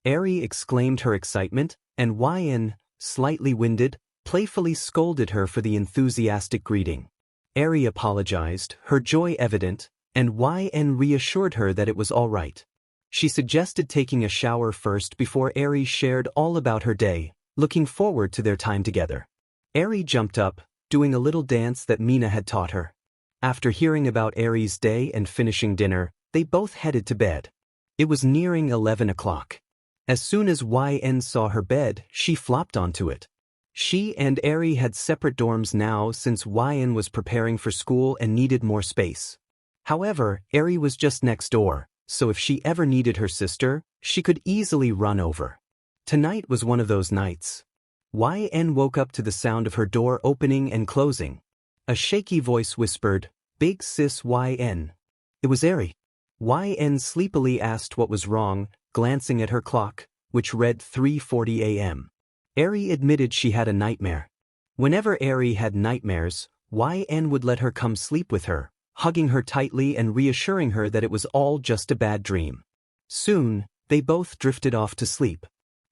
A: Eri exclaimed her excitement, and YN, slightly winded, playfully scolded her for the enthusiastic greeting. Eri apologized, her joy evident, and YN reassured her that it was all right. She suggested taking a shower first before Eri shared all about her day, looking forward to their time together. Eri jumped up, doing a little dance that Mina had taught her. After hearing about Eri's day and finishing dinner, they both headed to bed. It was nearing 11 o'clock. As soon as YN saw her bed, she flopped onto it. She and Eri had separate dorms now since YN was preparing for school and needed more space. However, Eri was just next door, so if she ever needed her sister, she could easily run over. Tonight was one of those nights. YN woke up to the sound of her door opening and closing. A shaky voice whispered, "Big sis YN." It was Eri. YN sleepily asked what was wrong, glancing at her clock, which read 3:40 a.m. Eri admitted she had a nightmare. Whenever Eri had nightmares, YN would let her come sleep with her, hugging her tightly and reassuring her that it was all just a bad dream. Soon, They both drifted off to sleep.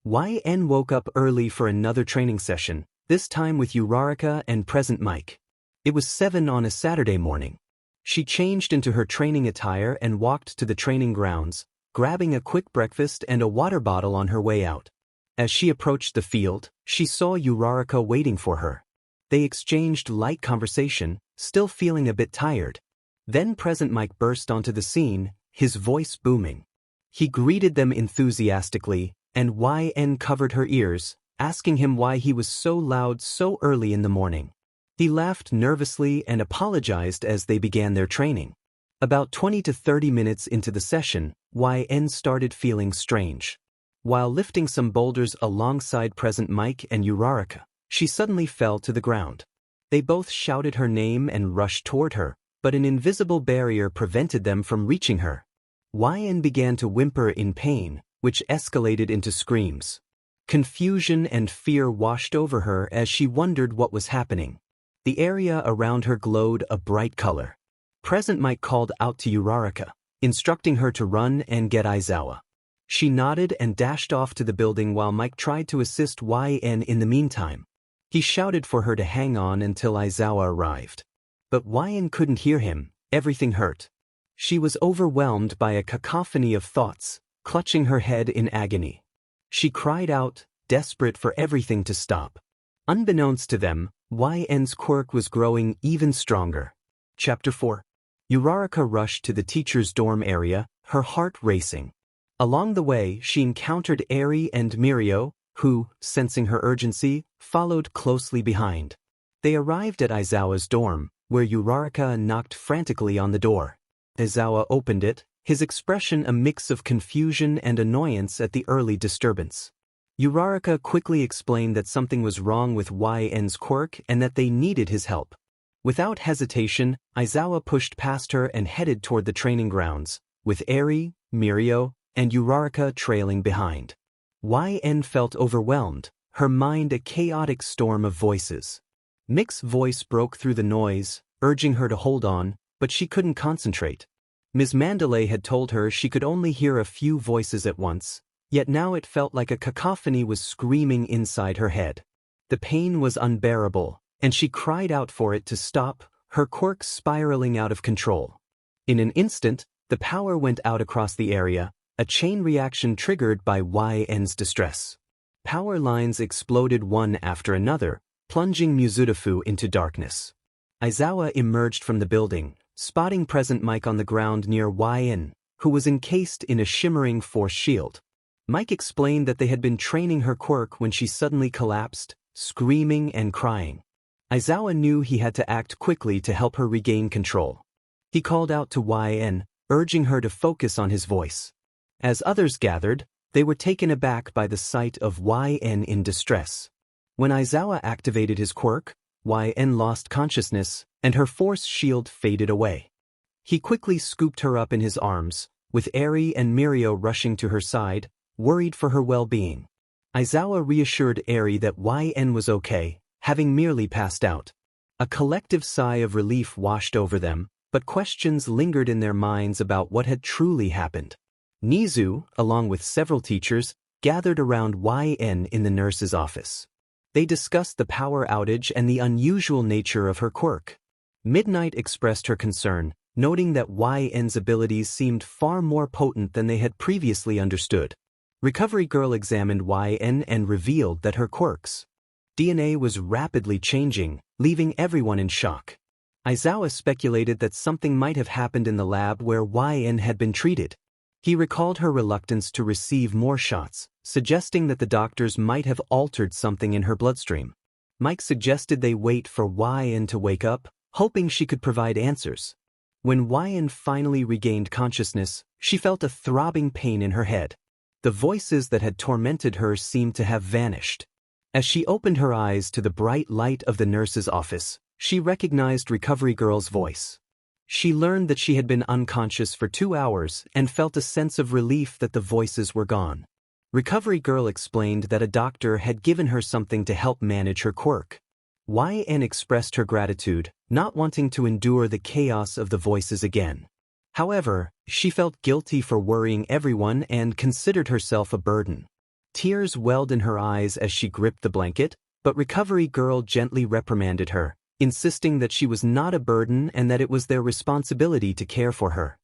A: YN woke up early for another training session, this time with Uraraka and present Mike. It was 7 on a Saturday morning. She changed into her training attire and walked to the training grounds, grabbing a quick breakfast and a water bottle on her way out. As she approached the field, she saw Uraraka waiting for her. They exchanged light conversation, still feeling a bit tired. Then present Mike burst onto the scene, his voice booming. He greeted them enthusiastically, and YN covered her ears, asking him why he was so loud so early in the morning. He laughed nervously and apologized as they began their training. About 20 to 30 minutes into the session, YN started feeling strange. While lifting some boulders alongside present Mike and Uraraka, she suddenly fell to the ground. They both shouted her name and rushed toward her, but an invisible barrier prevented them from reaching her. YN began to whimper in pain, which escalated into screams. Confusion and fear washed over her as she wondered what was happening. The area around her glowed a bright color. Present Mike called out to Uraraka, instructing her to run and get Aizawa. She nodded and dashed off to the building while Mike tried to assist YN in the meantime. He shouted for her to hang on until Aizawa arrived. But YN couldn't hear him, everything hurt. She was overwhelmed by a cacophony of thoughts, clutching her head in agony. She cried out, desperate for everything to stop. Unbeknownst to them, YN's quirk was growing even stronger. Chapter 4. Uraraka rushed to the teacher's dorm area, her heart racing. Along the way, she encountered Eri and Mirio, who, sensing her urgency, followed closely behind. They arrived at Aizawa's dorm, where Uraraka knocked frantically on the door. Aizawa opened it, his expression a mix of confusion and annoyance at the early disturbance. Uraraka quickly explained that something was wrong with YN's quirk and that they needed his help. Without hesitation, Aizawa pushed past her and headed toward the training grounds, with Eri, Mirio, and Uraraka trailing behind. YN felt overwhelmed, her mind a chaotic storm of voices. Mick's voice broke through the noise, urging her to hold on, but she couldn't concentrate. Ms. Mandalay had told her she could only hear a few voices at once, yet now it felt like a cacophony was screaming inside her head. The pain was unbearable, and she cried out for it to stop, her quirk spiraling out of control. In an instant, the power went out across the area, a chain reaction triggered by YN's distress. Power lines exploded one after another, plunging Mizudafu into darkness. Aizawa emerged from the building, spotting present Mike on the ground near YN, who was encased in a shimmering force shield. Mike explained that they had been training her quirk when she suddenly collapsed, screaming and crying. Aizawa knew he had to act quickly to help her regain control. He called out to YN, urging her to focus on his voice. As others gathered, they were taken aback by the sight of YN in distress. When Aizawa activated his quirk, YN lost consciousness, and her force shield faded away. He quickly scooped her up in his arms, with Eri and Mirio rushing to her side, worried for her well-being. Aizawa reassured Eri that YN was okay, having merely passed out. A collective sigh of relief washed over them, but questions lingered in their minds about what had truly happened. Nizu, along with several teachers, gathered around YN in the nurse's office. They discussed the power outage and the unusual nature of her quirk. Midnight expressed her concern, noting that YN's abilities seemed far more potent than they had previously understood. Recovery Girl examined YN and revealed that her quirk's DNA was rapidly changing, leaving everyone in shock. Aizawa speculated that something might have happened in the lab where YN had been treated. He recalled her reluctance to receive more shots, suggesting that the doctors might have altered something in her bloodstream. Mike suggested they wait for YN to wake up, hoping she could provide answers. When YN finally regained consciousness, she felt a throbbing pain in her head. The voices that had tormented her seemed to have vanished. As she opened her eyes to the bright light of the nurse's office, she recognized Recovery Girl's voice. She learned that she had been unconscious for 2 hours and felt a sense of relief that the voices were gone. Recovery Girl explained that a doctor had given her something to help manage her quirk. YN expressed her gratitude, not wanting to endure the chaos of the voices again. However, she felt guilty for worrying everyone and considered herself a burden. Tears welled in her eyes as she gripped the blanket, but Recovery Girl gently reprimanded her, insisting that she was not a burden and that it was their responsibility to care for her.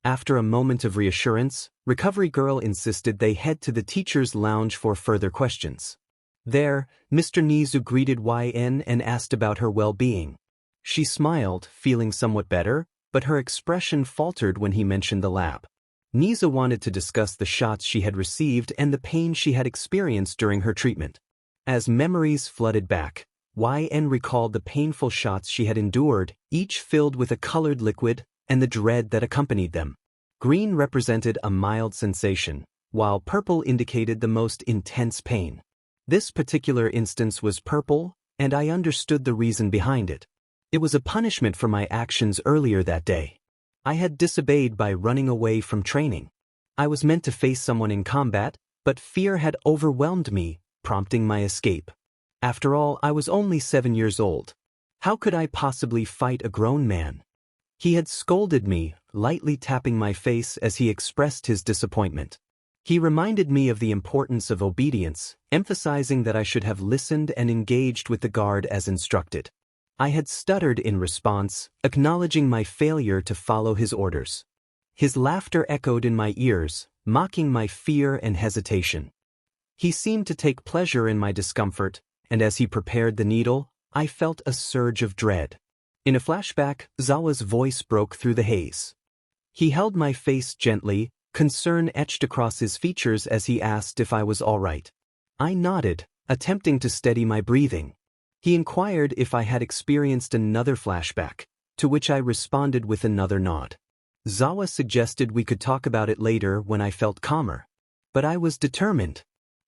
A: After a moment of reassurance, Recovery Girl insisted they head to the teacher's lounge for further questions. There, Mr. Nizu greeted YN and asked about her well-being. She smiled, feeling somewhat better, but her expression faltered when he mentioned the lab. Nizu wanted to discuss the shots she had received and the pain she had experienced during her treatment. As memories flooded back, YN recalled the painful shots she had endured, each filled with a colored liquid, and the dread that accompanied them. Green represented a mild sensation, while purple indicated the most intense pain. This particular instance was purple, and I understood the reason behind it. It was a punishment for my actions earlier that day. I had disobeyed by running away from training. I was meant to face someone in combat, but fear had overwhelmed me, prompting my escape. After all, I was only 7 years old. How could I possibly fight a grown man? He had scolded me, lightly tapping my face as he expressed his disappointment. He reminded me of the importance of obedience, emphasizing that I should have listened and engaged with the guard as instructed. I had stuttered in response, acknowledging my failure to follow his orders. His laughter echoed in my ears, mocking my fear and hesitation. He seemed to take pleasure in my discomfort, and as he prepared the needle, I felt a surge of dread. In a flashback, Zawa's voice broke through the haze. He held my face gently, concern etched across his features as he asked if I was all right. I nodded, attempting to steady my breathing. He inquired if I had experienced another flashback, to which I responded with another nod. Zawa suggested we could talk about it later when I felt calmer. But I was determined.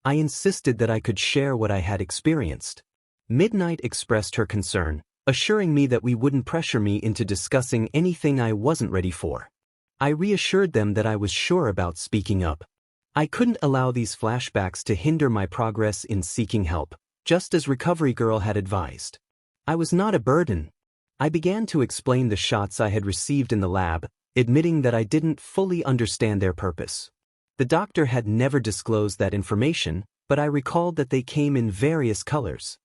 A: I insisted that I could share what I had experienced. Midnight expressed her concern, assuring me that we wouldn't pressure me into discussing anything I wasn't ready for. I reassured them that I was sure about speaking up. I couldn't allow these flashbacks to hinder my progress in seeking help, just as Recovery Girl had advised. I was not a burden. I began to explain the shots I had received in the lab, admitting that I didn't fully understand their purpose. The doctor had never disclosed that information, but I recalled that they came in various colors.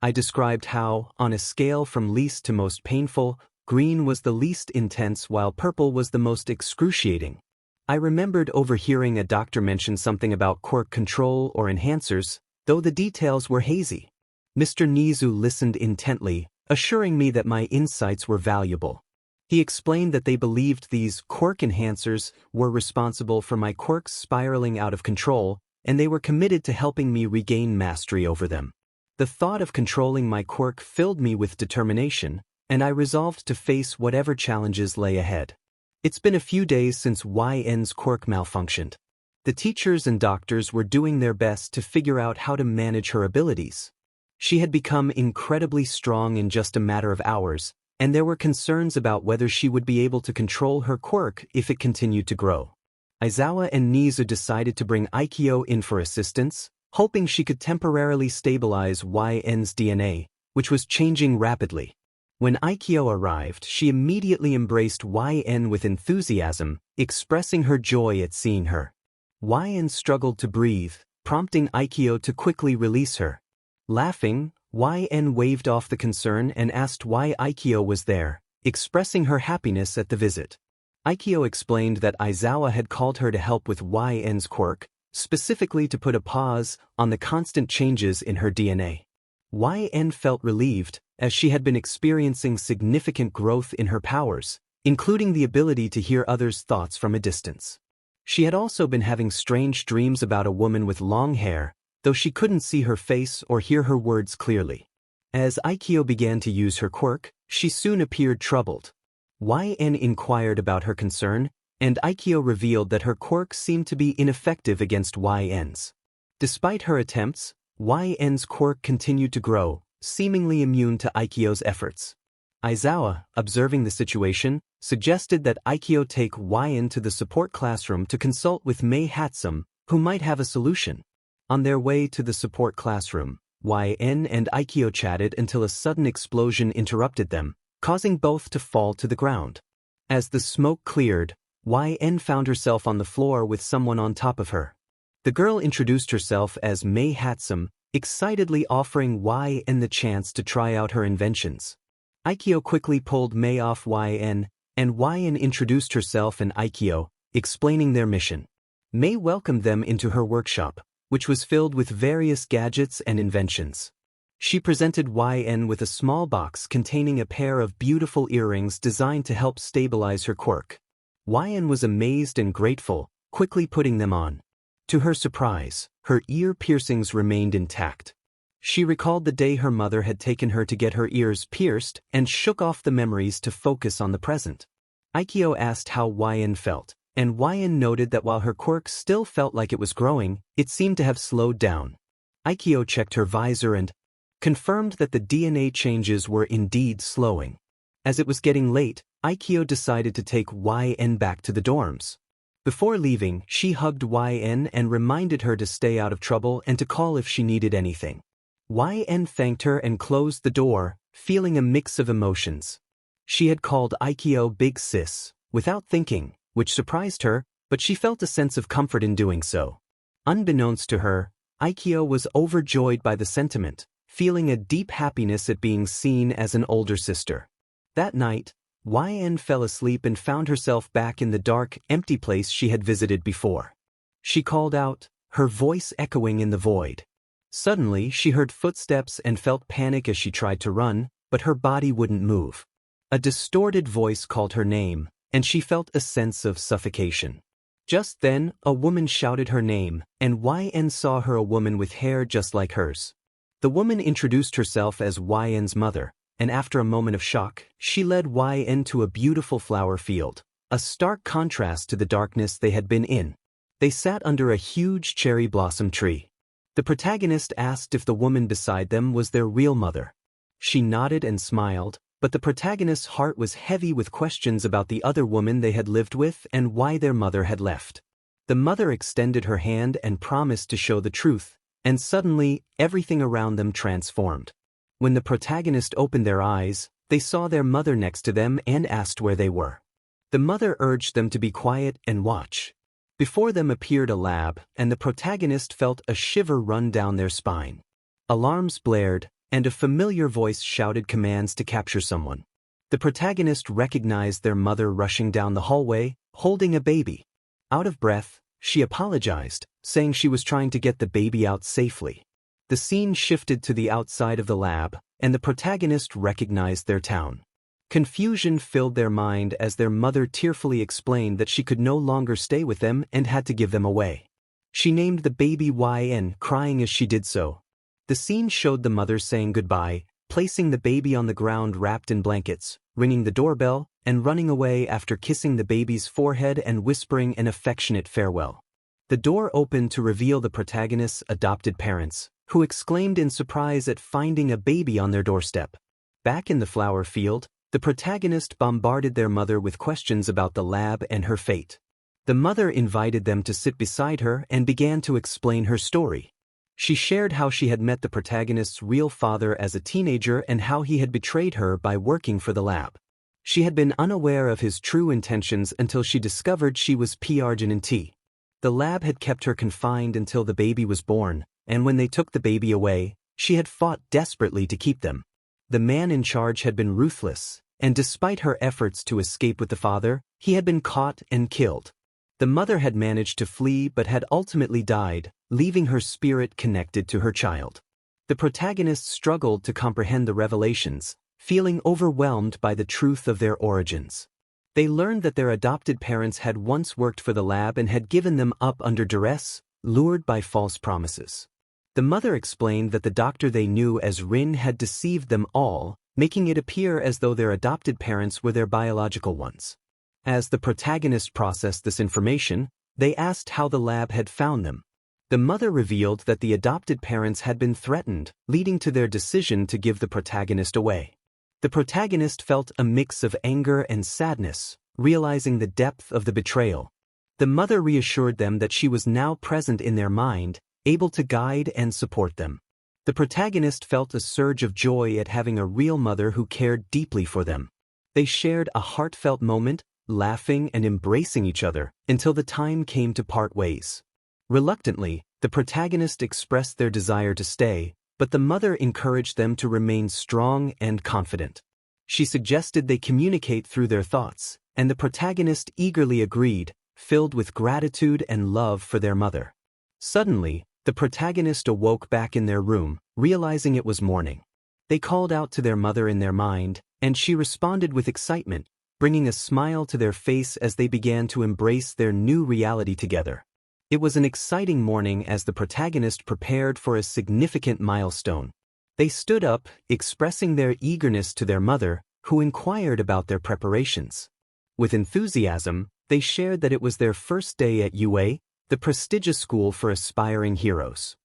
A: I described how, on a scale from least to most painful, green was the least intense while purple was the most excruciating. I remembered overhearing a doctor mention something about quirk control or enhancers, though the details were hazy. Mr. Nizu listened intently, assuring me that my insights were valuable. He explained that they believed these quirk enhancers were responsible for my quirks spiraling out of control, and they were committed to helping me regain mastery over them. The thought of controlling my quirk filled me with determination, and I resolved to face whatever challenges lay ahead. It's been a few days since YN's quirk malfunctioned. The teachers and doctors were doing their best to figure out how to manage her abilities. She had become incredibly strong in just a matter of hours, and there were concerns about whether she would be able to control her quirk if it continued to grow. Aizawa and Nizu decided to bring Aikyo in for assistance, hoping she could temporarily stabilize YN's DNA, which was changing rapidly. When Aikyo arrived, she immediately embraced YN with enthusiasm, expressing her joy at seeing her. YN struggled to breathe, prompting Aikyo to quickly release her. Laughing, YN waved off the concern and asked why Aikyo was there, expressing her happiness at the visit. Aikyo explained that Aizawa had called her to help with YN's quirk, specifically to put a pause on the constant changes in her DNA. YN felt relieved, as she had been experiencing significant growth in her powers, including the ability to hear others' thoughts from a distance. She had also been having strange dreams about a woman with long hair, though she couldn't see her face or hear her words clearly. As Aikyo began to use her quirk, she soon appeared troubled. YN inquired about her concern, and Aikyo revealed that her quirk seemed to be ineffective against YN's. Despite her attempts, YN's quirk continued to grow, seemingly immune to Aikyo's efforts. Aizawa, observing the situation, suggested that Aikyo take YN to the support classroom to consult with Mei Hatsum, who might have a solution. On their way to the support classroom, YN and Aikyo chatted until a sudden explosion interrupted them, causing both to fall to the ground. As the smoke cleared, YN found herself on the floor with someone on top of her. The girl introduced herself as Mei Hatsum, excitedly offering YN the chance to try out her inventions. Aikyo quickly pulled Mei off YN, and YN introduced herself and Aikyo, explaining their mission. Mei welcomed them into her workshop, which was filled with various gadgets and inventions. She presented YN with a small box containing a pair of beautiful earrings designed to help stabilize her quirk. YN was amazed and grateful, quickly putting them on. To her surprise, her ear piercings remained intact. She recalled the day her mother had taken her to get her ears pierced and shook off the memories to focus on the present. Aikyo asked how YN felt, and YN noted that while her quirk still felt like it was growing, it seemed to have slowed down. Aikyo checked her visor and confirmed that the DNA changes were indeed slowing. As it was getting late, Aikyo decided to take YN back to the dorms. Before leaving, she hugged YN and reminded her to stay out of trouble and to call if she needed anything. YN thanked her and closed the door, feeling a mix of emotions. She had called Aikyo Big Sis, without thinking, which surprised her, but she felt a sense of comfort in doing so. Unbeknownst to her, Aikyo was overjoyed by the sentiment, feeling a deep happiness at being seen as an older sister. That night, YN fell asleep and found herself back in the dark, empty place she had visited before. She called out, her voice echoing in the void. Suddenly, she heard footsteps and felt panic as she tried to run, but her body wouldn't move. A distorted voice called her name, and she felt a sense of suffocation. Just then, a woman shouted her name, and YN saw her, a woman with hair just like hers. The woman introduced herself as YN's mother, and after a moment of shock, she led YN to a beautiful flower field, a stark contrast to the darkness they had been in. They sat under a huge cherry blossom tree. The protagonist asked if the woman beside them was their real mother. She nodded and smiled, but the protagonist's heart was heavy with questions about the other woman they had lived with and why their mother had left. The mother extended her hand and promised to show the truth, and suddenly, everything around them transformed. When the protagonist opened their eyes, they saw their mother next to them and asked where they were. The mother urged them to be quiet and watch. Before them appeared a lab, and the protagonist felt a shiver run down their spine. Alarms blared, and a familiar voice shouted commands to capture someone. The protagonist recognized their mother rushing down the hallway, holding a baby. Out of breath, she apologized, saying she was trying to get the baby out safely. The scene shifted to the outside of the lab, and the protagonist recognized their town. Confusion filled their mind as their mother tearfully explained that she could no longer stay with them and had to give them away. She named the baby YN, crying as she did so. The scene showed the mother saying goodbye, placing the baby on the ground wrapped in blankets, ringing the doorbell, and running away after kissing the baby's forehead and whispering an affectionate farewell. The door opened to reveal the protagonist's adopted parents, who exclaimed in surprise at finding a baby on their doorstep. Back in the flower field, the protagonist bombarded their mother with questions about the lab and her fate. The mother invited them to sit beside her and began to explain her story. She shared how she had met the protagonist's real father as a teenager and how he had betrayed her by working for the lab. She had been unaware of his true intentions until she discovered she was P-Arginine-T. The lab had kept her confined until the baby was born, and when they took the baby away, she had fought desperately to keep them. The man in charge had been ruthless, and despite her efforts to escape with the father, he had been caught and killed. The mother had managed to flee but had ultimately died, leaving her spirit connected to her child. The protagonist struggled to comprehend the revelations, feeling overwhelmed by the truth of their origins. They learned that their adopted parents had once worked for the lab and had given them up under duress, lured by false promises. The mother explained that the doctor they knew as Rin had deceived them all, making it appear as though their adopted parents were their biological ones. As the protagonist processed this information, they asked how the lab had found them. The mother revealed that the adopted parents had been threatened, leading to their decision to give the protagonist away. The protagonist felt a mix of anger and sadness, realizing the depth of the betrayal. The mother reassured them that she was now present in their mind, able to guide and support them. The protagonist felt a surge of joy at having a real mother who cared deeply for them. They shared a heartfelt moment, laughing and embracing each other, until the time came to part ways. Reluctantly, the protagonist expressed their desire to stay, but the mother encouraged them to remain strong and confident. She suggested they communicate through their thoughts, and the protagonist eagerly agreed, filled with gratitude and love for their mother. Suddenly, the protagonist awoke back in their room, realizing it was morning. They called out to their mother in their mind, and she responded with excitement, bringing a smile to their face as they began to embrace their new reality together. It was an exciting morning as the protagonist prepared for a significant milestone. They stood up, expressing their eagerness to their mother, who inquired about their preparations. With enthusiasm, they shared that it was their first day at UA, the prestigious school for aspiring heroes.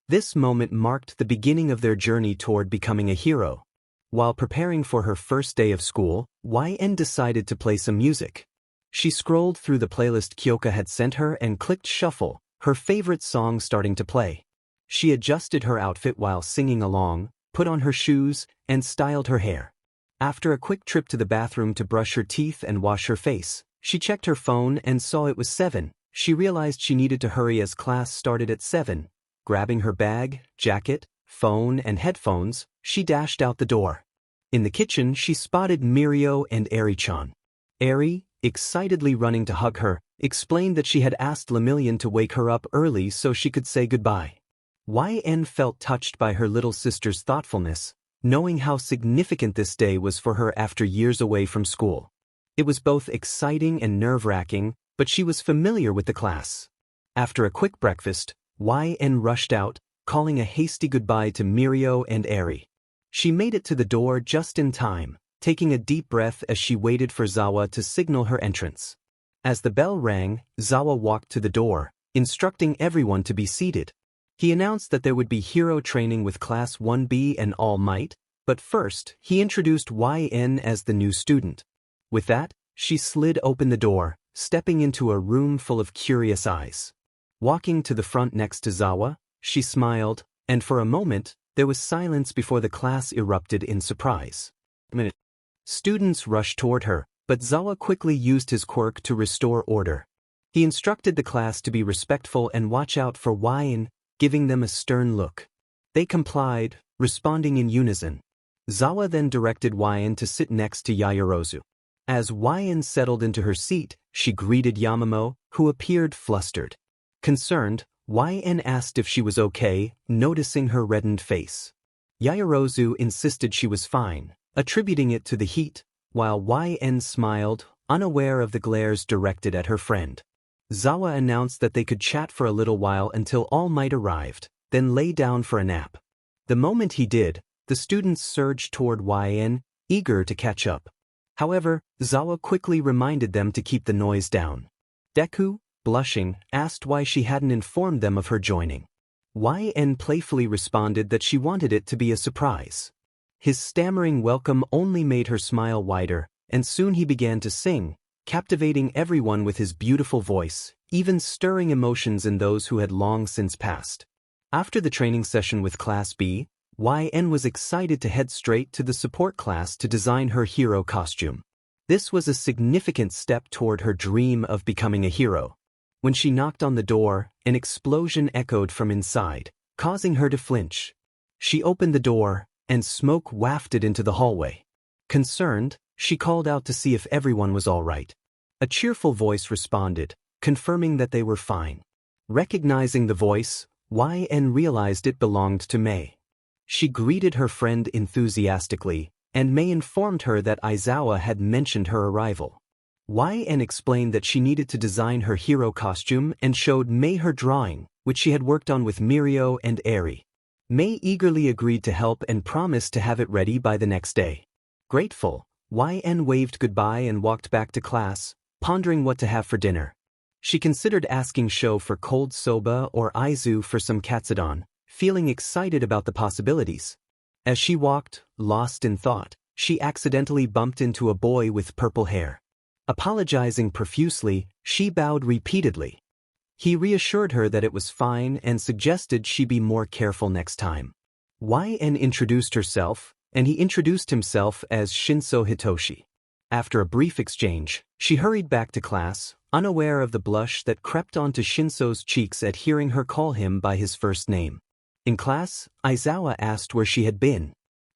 A: This moment marked the beginning of their journey toward becoming a hero. While preparing for her first day of school, YN decided to play some music. She scrolled through the playlist Kyoka had sent her and clicked shuffle, her favorite song starting to play. She adjusted her outfit while singing along, put on her shoes, and styled her hair. After a quick trip to the bathroom to brush her teeth and wash her face, she checked her phone and saw it was 7. She realized she needed to hurry as class started at 7. Grabbing her bag, jacket, phone, and headphones, she dashed out the door. In the kitchen, she spotted Mirio and Eri-chan. Eri, excitedly running to hug her, explained that she had asked Lemillion to wake her up early so she could say goodbye. YN felt touched by her little sister's thoughtfulness, knowing how significant this day was for her after years away from school. It was both exciting and nerve-wracking, but she was familiar with the class. After a quick breakfast, YN rushed out, calling a hasty goodbye to Mirio and Eri. She made it to the door just in time, taking a deep breath as she waited for Zawa to signal her entrance. As the bell rang, Zawa walked to the door, instructing everyone to be seated. He announced that there would be hero training with Class 1B and All Might, but first, he introduced YN as the new student. With that, she slid open the door, stepping into a room full of curious eyes. Walking to the front next to Zawa, she smiled, and for a moment, there was silence before the class erupted in surprise. Students rushed toward her, but Zawa quickly used his quirk to restore order. He instructed the class to be respectful and watch out for YN, giving them a stern look. They complied, responding in unison. Zawa then directed YN to sit next to Yaoyorozu. As YN settled into her seat, she greeted Yamamo, who appeared flustered. Concerned, YN asked if she was okay, noticing her reddened face. Yaoyorozu insisted she was fine, attributing it to the heat, while YN smiled, unaware of the glares directed at her friend. Zawa announced that they could chat for a little while until All Might arrived, then lay down for a nap. The moment he did, the students surged toward YN, eager to catch up. However, Zawa quickly reminded them to keep the noise down. Deku, blushing, asked why she hadn't informed them of her joining. YN playfully responded that she wanted it to be a surprise. His stammering welcome only made her smile wider, and soon he began to sing, captivating everyone with his beautiful voice, even stirring emotions in those who had long since passed. After the training session with Class B, YN was excited to head straight to the support class to design her hero costume. This was a significant step toward her dream of becoming a hero. When she knocked on the door, an explosion echoed from inside, causing her to flinch. She opened the door, and smoke wafted into the hallway. Concerned, she called out to see if everyone was all right. A cheerful voice responded, confirming that they were fine. Recognizing the voice, YN realized it belonged to Mei. She greeted her friend enthusiastically, and Mei informed her that Aizawa had mentioned her arrival. YN explained that she needed to design her hero costume and showed Mei her drawing, which she had worked on with Mirio and Eri. Mei eagerly agreed to help and promised to have it ready by the next day. Grateful, YN waved goodbye and walked back to class, pondering what to have for dinner. She considered asking Sho for cold soba or Aizu for some katsudon, feeling excited about the possibilities. As she walked, lost in thought, she accidentally bumped into a boy with purple hair. Apologizing profusely, she bowed repeatedly. He reassured her that it was fine and suggested she be more careful next time. YN introduced herself, and he introduced himself as Shinso Hitoshi. After a brief exchange, she hurried back to class, unaware of the blush that crept onto Shinso's cheeks at hearing her call him by his first name. In class, Aizawa asked where she had been.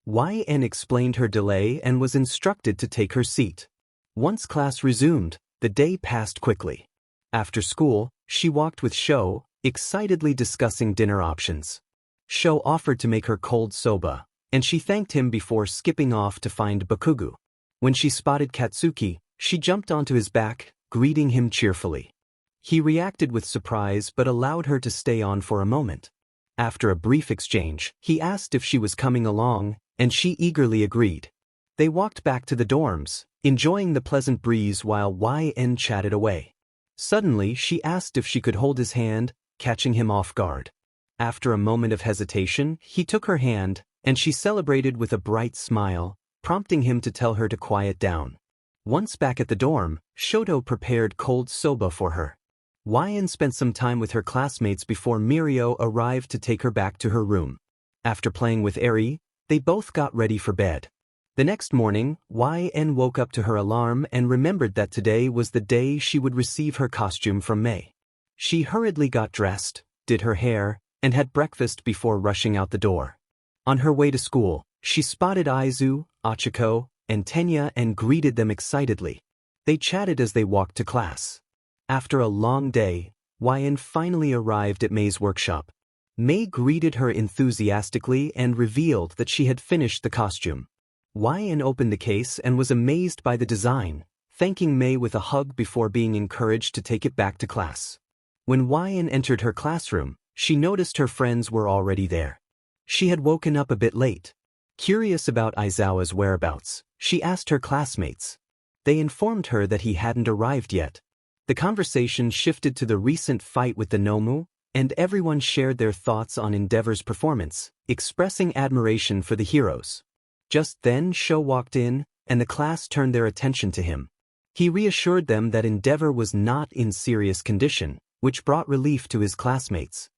A: YN explained her delay and was instructed to take her seat. Once class resumed, the day passed quickly. After school, she walked with Sho, excitedly discussing dinner options. Sho offered to make her cold soba, and she thanked him before skipping off to find Bakugo. When she spotted Katsuki, she jumped onto his back, greeting him cheerfully. He reacted with surprise but allowed her to stay on for a moment. After a brief exchange, he asked if she was coming along, and she eagerly agreed. They walked back to the dorms, enjoying the pleasant breeze while YN chatted away. Suddenly, she asked if she could hold his hand, catching him off guard. After a moment of hesitation, he took her hand, and she celebrated with a bright smile, prompting him to tell her to quiet down. Once back at the dorm, Shoto prepared cold soba for her. YN spent some time with her classmates before Mirio arrived to take her back to her room. After playing with Eri, they both got ready for bed. The next morning, YN woke up to her alarm and remembered that today was the day she would receive her costume from Mei. She hurriedly got dressed, did her hair, and had breakfast before rushing out the door. On her way to school, she spotted Aizu, Achiko, and Tenya and greeted them excitedly. They chatted as they walked to class. After a long day, YN finally arrived at Mei's workshop. Mei greeted her enthusiastically and revealed that she had finished the costume. YN opened the case and was amazed by the design, thanking Mei with a hug before being encouraged to take it back to class. When YN entered her classroom, she noticed her friends were already there. She had woken up a bit late. Curious about Aizawa's whereabouts, she asked her classmates. They informed her that he hadn't arrived yet. The conversation shifted to the recent fight with the Nomu, and everyone shared their thoughts on Endeavor's performance, expressing admiration for the heroes. Just then Sho walked in, and the class turned their attention to him. He reassured them that Endeavor was not in serious condition, which brought relief to his classmates.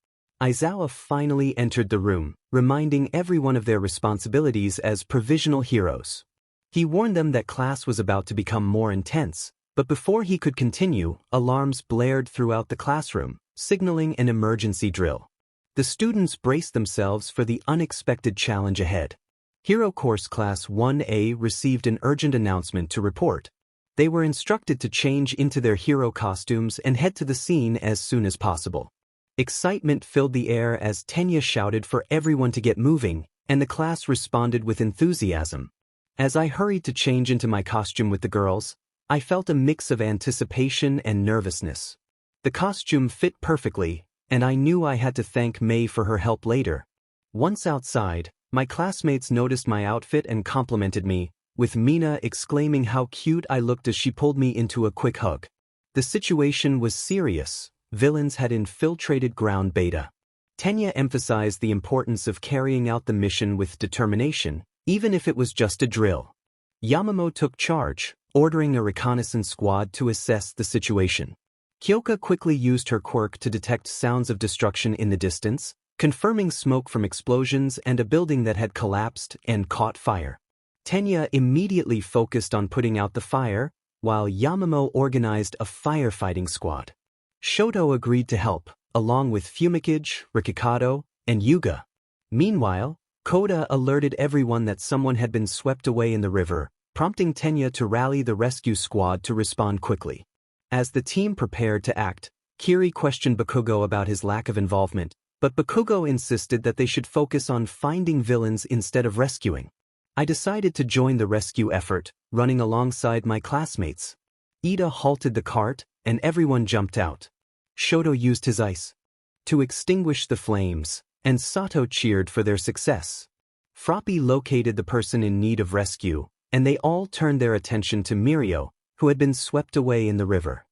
A: Aizawa finally entered the room, reminding everyone of their responsibilities as provisional heroes. He warned them that class was about to become more intense, but before he could continue, alarms blared throughout the classroom, signaling an emergency drill. The students braced themselves for the unexpected challenge ahead. Hero Course Class 1A received an urgent announcement to report. They were instructed to change into their hero costumes and head to the scene as soon as possible. Excitement filled the air as Tenya shouted for everyone to get moving, and the class responded with enthusiasm. As I hurried to change into my costume with the girls, I felt a mix of anticipation and nervousness. The costume fit perfectly, and I knew I had to thank Mei for her help later. Once outside, my classmates noticed my outfit and complimented me, with Mina exclaiming how cute I looked as she pulled me into a quick hug. The situation was serious. Villains had infiltrated Ground Beta. Tenya emphasized the importance of carrying out the mission with determination, even if it was just a drill. Yamamo took charge, ordering a reconnaissance squad to assess the situation. Kyoka quickly used her quirk to detect sounds of destruction in the distance, confirming smoke from explosions and a building that had collapsed and caught fire. Tenya immediately focused on putting out the fire, while Yamamo organized a firefighting squad. Shoto agreed to help, along with Fumikage, Rikikado, and Yuga. Meanwhile, Koda alerted everyone that someone had been swept away in the river, prompting Tenya to rally the rescue squad to respond quickly. As the team prepared to act, Kiri questioned Bakugo about his lack of involvement, but Bakugo insisted that they should focus on finding villains instead of rescuing. I decided to join the rescue effort, running alongside my classmates. Ida halted the cart, and everyone jumped out. Shoto used his ice to extinguish the flames, and Sato cheered for their success. Froppy located the person in need of rescue, and they all turned their attention to Mirio, who had been swept away in the river.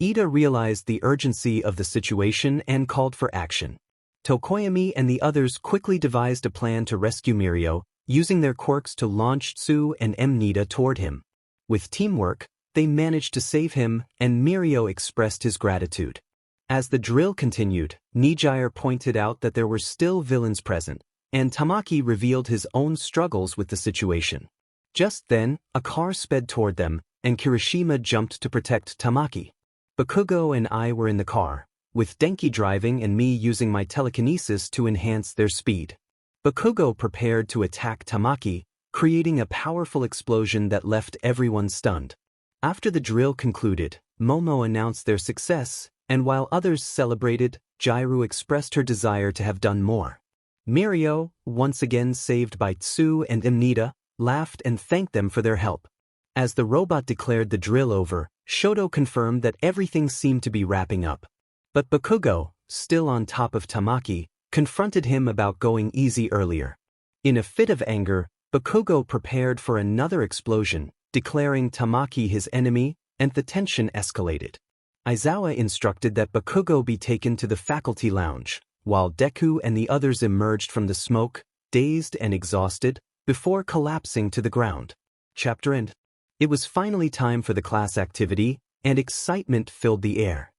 A: Ida realized the urgency of the situation and called for action. Tokoyami and the others quickly devised a plan to rescue Mirio, using their quirks to launch Tsu and Mnida toward him. With teamwork, they managed to save him, and Mirio expressed his gratitude. As the drill continued, Nijire pointed out that there were still villains present, and Tamaki revealed his own struggles with the situation. Just then, a car sped toward them, and Kirishima jumped to protect Tamaki. Bakugo and I were in the car, with Denki driving and me using my telekinesis to enhance their speed. Bakugo prepared to attack Tamaki, creating a powerful explosion that left everyone stunned. After the drill concluded, Momo announced their success, and while others celebrated, Jairu expressed her desire to have done more. Mirio, once again saved by Tsu and Imnita, laughed and thanked them for their help. As the robot declared the drill over, Shoto confirmed that everything seemed to be wrapping up. But Bakugo, still on top of Tamaki, confronted him about going easy earlier. In a fit of anger, Bakugo prepared for another explosion, declaring Tamaki his enemy, and the tension escalated. Aizawa instructed that Bakugo be taken to the faculty lounge, while Deku and the others emerged from the smoke, dazed and exhausted, before collapsing to the ground. Chapter end. It was finally time for the class activity, and excitement filled the air.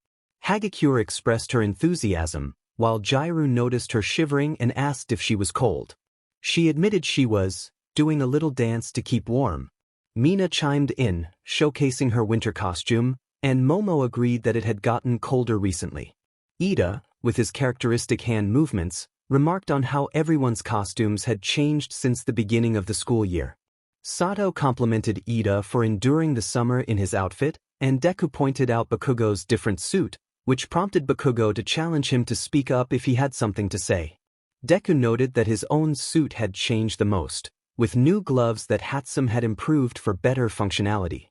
A: Hagakure expressed her enthusiasm, while Jairu noticed her shivering and asked if she was cold. She admitted she was, doing a little dance to keep warm. Mina chimed in, showcasing her winter costume, and Momo agreed that it had gotten colder recently. Ida, with his characteristic hand movements, remarked on how everyone's costumes had changed since the beginning of the school year. Sato complimented Ida for enduring the summer in his outfit, and Deku pointed out Bakugo's different suit, which prompted Bakugo to challenge him to speak up if he had something to say. Deku noted that his own suit had changed the most, with new gloves that Hatsum had improved for better functionality.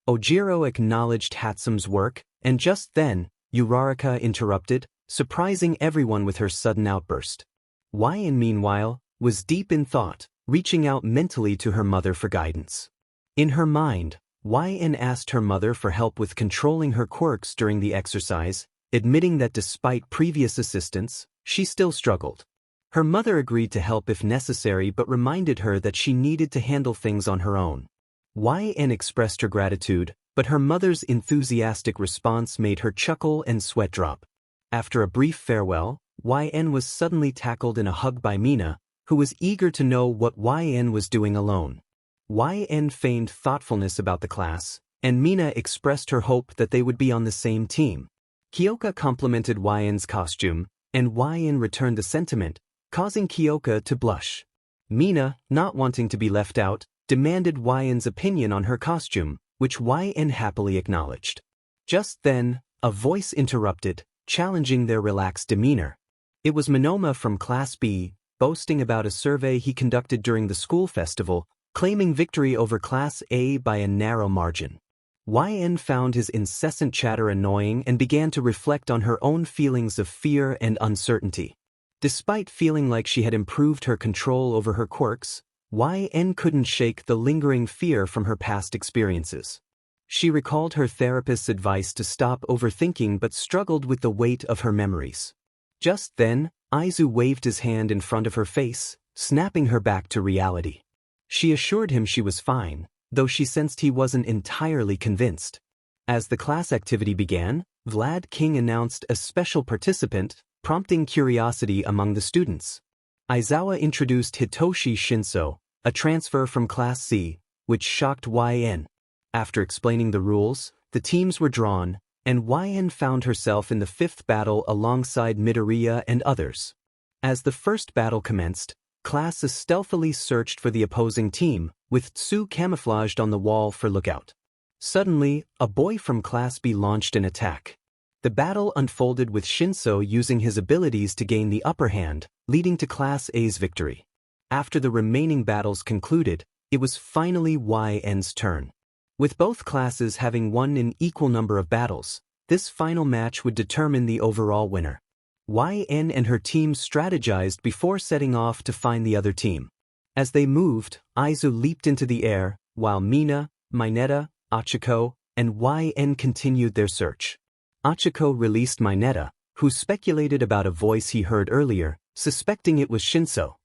A: Ojiro acknowledged Hatsum's work, and just then, Uraraka interrupted, surprising everyone with her sudden outburst. Yen, meanwhile, was deep in thought, reaching out mentally to her mother for guidance. In her mind, Yen asked her mother for help with controlling her quirks during the exercise, admitting that despite previous assistance, she still struggled. Her mother agreed to help if necessary but reminded her that she needed to handle things on her own. Yen expressed her gratitude, but her mother's enthusiastic response made her chuckle and sweat drop. After a brief farewell, Yen was suddenly tackled in a hug by Mina, who was eager to know what Yen was doing alone. Yen feigned thoughtfulness about the class, and Mina expressed her hope that they would be on the same team. Kyoka complimented Yen's costume, and Yen returned the sentiment, causing Kyoka to blush. Mina, not wanting to be left out, demanded Yen's opinion on her costume, which Yen happily acknowledged. Just then, a voice interrupted, challenging their relaxed demeanor. It was Monoma from Class B, boasting about a survey he conducted during the school festival, claiming victory over Class A by a narrow margin. Yen found his incessant chatter annoying and began to reflect on her own feelings of fear and uncertainty. Despite feeling like she had improved her control over her quirks, Yen couldn't shake the lingering fear from her past experiences. She recalled her therapist's advice to stop overthinking but struggled with the weight of her memories. Just then, Aizu waved his hand in front of her face, snapping her back to reality. She assured him she was fine, though she sensed he wasn't entirely convinced. As the class activity began, Vlad King announced a special participant, prompting curiosity among the students. Aizawa introduced Hitoshi Shinso, a transfer from Class C, which shocked Yen. After explaining the rules, the teams were drawn, and Yen found herself in the fifth battle alongside Midoriya and others. As the first battle commenced, classes stealthily searched for the opposing team, with Tsu camouflaged on the wall for lookout. Suddenly, a boy from Class B launched an attack. The battle unfolded with Shinso using his abilities to gain the upper hand, leading to Class A's victory. After the remaining battles concluded, it was finally Yen's turn. With both classes having won an equal number of battles, this final match would determine the overall winner. Yen and her team strategized before setting off to find the other team. As they moved, Aizu leaped into the air, while Mina, Mineta, Achiko, and Yen continued their search. Achiko released Mineta, who speculated about a voice he heard earlier, suspecting it was Shinso.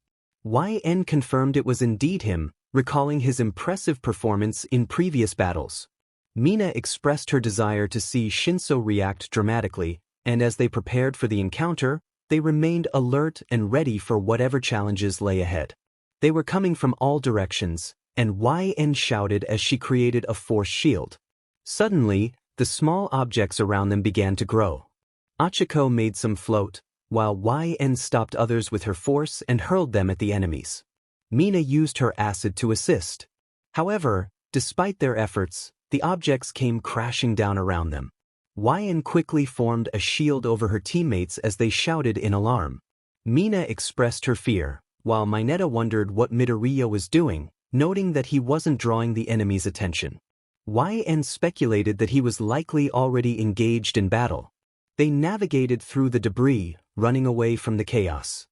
A: Yen confirmed it was indeed him, recalling his impressive performance in previous battles. Mina expressed her desire to see Shinso react dramatically, and as they prepared for the encounter, they remained alert and ready for whatever challenges lay ahead. They were coming from all directions, and Yen shouted as she created a force shield, Suddenly, the small objects around them began to grow. Achiko made some float, while YN stopped others with her force and hurled them at the enemies. Mina used her acid to assist. However, despite their efforts, the objects came crashing down around them. YN quickly formed a shield over her teammates as they shouted in alarm. Mina expressed her fear, while Mineta wondered what Midoriya was doing, noting that he wasn't drawing the enemy's attention. YN speculated that he was likely already engaged in battle. They navigated through the debris, running away from the chaos.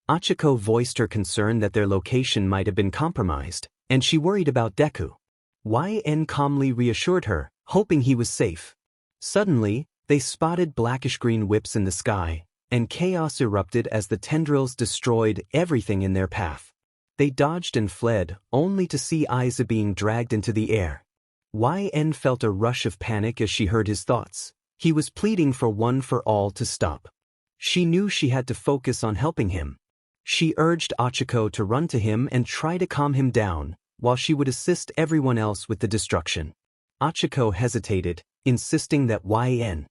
A: Achiko voiced her concern that their location might have been compromised, and she worried about Deku. YN calmly reassured her, hoping he was safe. Suddenly, they spotted blackish-green whips in the sky, and chaos erupted as the tendrils destroyed everything in their path. They dodged and fled, only to see Aiza being dragged into the air. YN felt a rush of panic as she heard his thoughts. He was pleading for one for all to stop. She knew she had to focus on helping him. She urged Achiko to run to him and try to calm him down, while she would assist everyone else with the destruction. Achiko hesitated, insisting that YN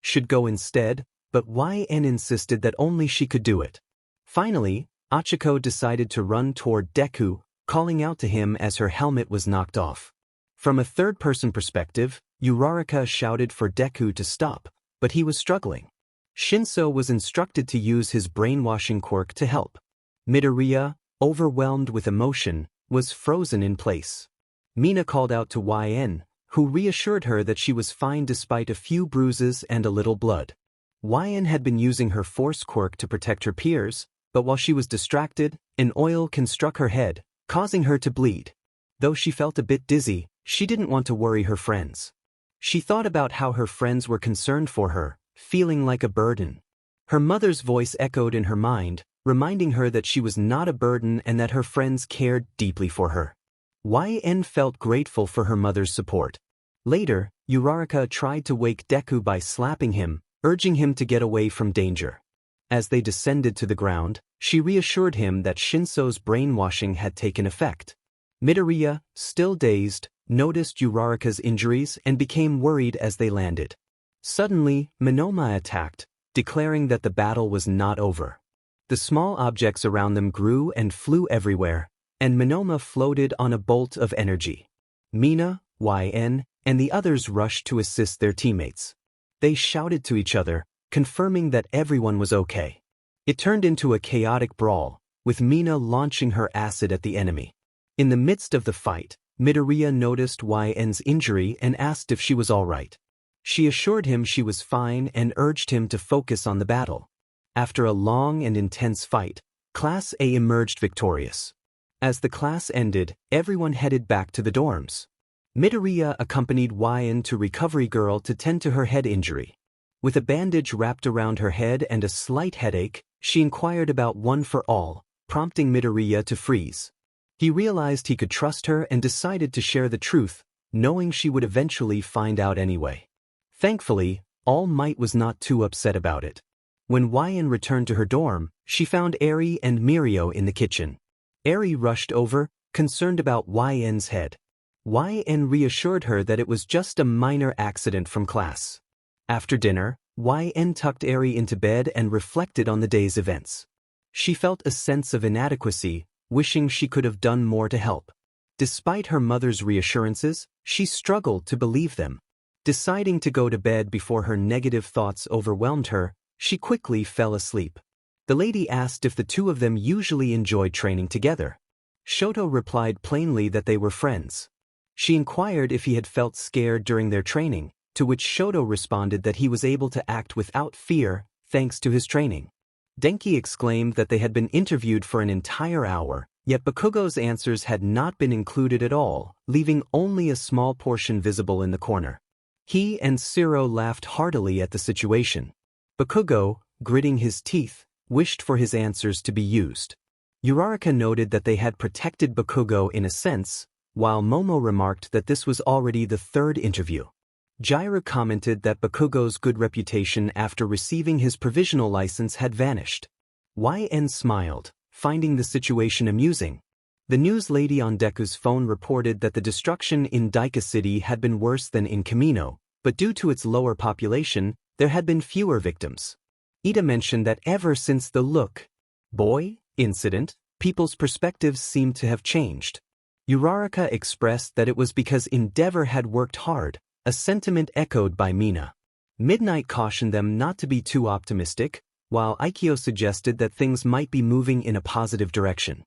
A: should go instead, but YN insisted that only she could do it. Finally, Achiko decided to run toward Deku, calling out to him as her helmet was knocked off. From a third-person perspective, Uraraka shouted for Deku to stop, but he was struggling. Shinso was instructed to use his brainwashing quirk to help. Midoriya, overwhelmed with emotion, was frozen in place. Mina called out to YN, who reassured her that she was fine despite a few bruises and a little blood. YN had been using her force quirk to protect her peers, but while she was distracted, an oil can struck her head, causing her to bleed. Though she felt a bit dizzy, she didn't want to worry her friends. She thought about how her friends were concerned for her, feeling like a burden. Her mother's voice echoed in her mind, reminding her that she was not a burden and that her friends cared deeply for her. YN felt grateful for her mother's support. Later, Uraraka tried to wake Deku by slapping him, urging him to get away from danger. As they descended to the ground, she reassured him that Shinso's brainwashing had taken effect. Midoriya, still dazed, noticed Uraraka's injuries and became worried as they landed. Suddenly, Monoma attacked, declaring that the battle was not over. The small objects around them grew and flew everywhere, and Monoma floated on a bolt of energy. Mina, YN, and the others rushed to assist their teammates. They shouted to each other, confirming that everyone was okay. It turned into a chaotic brawl, with Mina launching her acid at the enemy. In the midst of the fight, Midoriya noticed YN's injury and asked if she was all right. She assured him she was fine and urged him to focus on the battle. After a long and intense fight, Class A emerged victorious. As the class ended, everyone headed back to the dorms. Midoriya accompanied YN to Recovery Girl to tend to her head injury. With a bandage wrapped around her head and a slight headache, she inquired about one for all, prompting Midoriya to freeze. He realized he could trust her and decided to share the truth, knowing she would eventually find out anyway. Thankfully, All Might was not too upset about it. When YN returned to her dorm, she found Eri and Mirio in the kitchen. Eri rushed over, concerned about YN's head. YN reassured her that it was just a minor accident from class. After dinner, YN tucked Eri into bed and reflected on the day's events. She felt a sense of inadequacy, wishing she could have done more to help. Despite her mother's reassurances, she struggled to believe them. Deciding to go to bed before her negative thoughts overwhelmed her, she quickly fell asleep. The lady asked if the two of them usually enjoyed training together. Shoto replied plainly that they were friends. She inquired if he had felt scared during their training, to which Shoto responded that he was able to act without fear thanks to his training. Denki exclaimed that they had been interviewed for an entire hour, yet Bakugo's answers had not been included at all, leaving only a small portion visible in the corner. He and Siro laughed heartily at the situation. Bakugo, gritting his teeth, wished for his answers to be used. Uraraka noted that they had protected Bakugo in a sense, while Momo remarked that this was already the third interview. Jiraiya commented that Bakugo's good reputation after receiving his provisional license had vanished. YN smiled, finding the situation amusing. The news lady on Deku's phone reported that the destruction in Daika City had been worse than in Kamino, but due to its lower population, there had been fewer victims. Ida mentioned that ever since the "look boy" incident, people's perspectives seemed to have changed. Uraraka expressed that it was because Endeavor had worked hard, a sentiment echoed by Mina. Midnight cautioned them not to be too optimistic, while Aikyo suggested that things might be moving in a positive direction.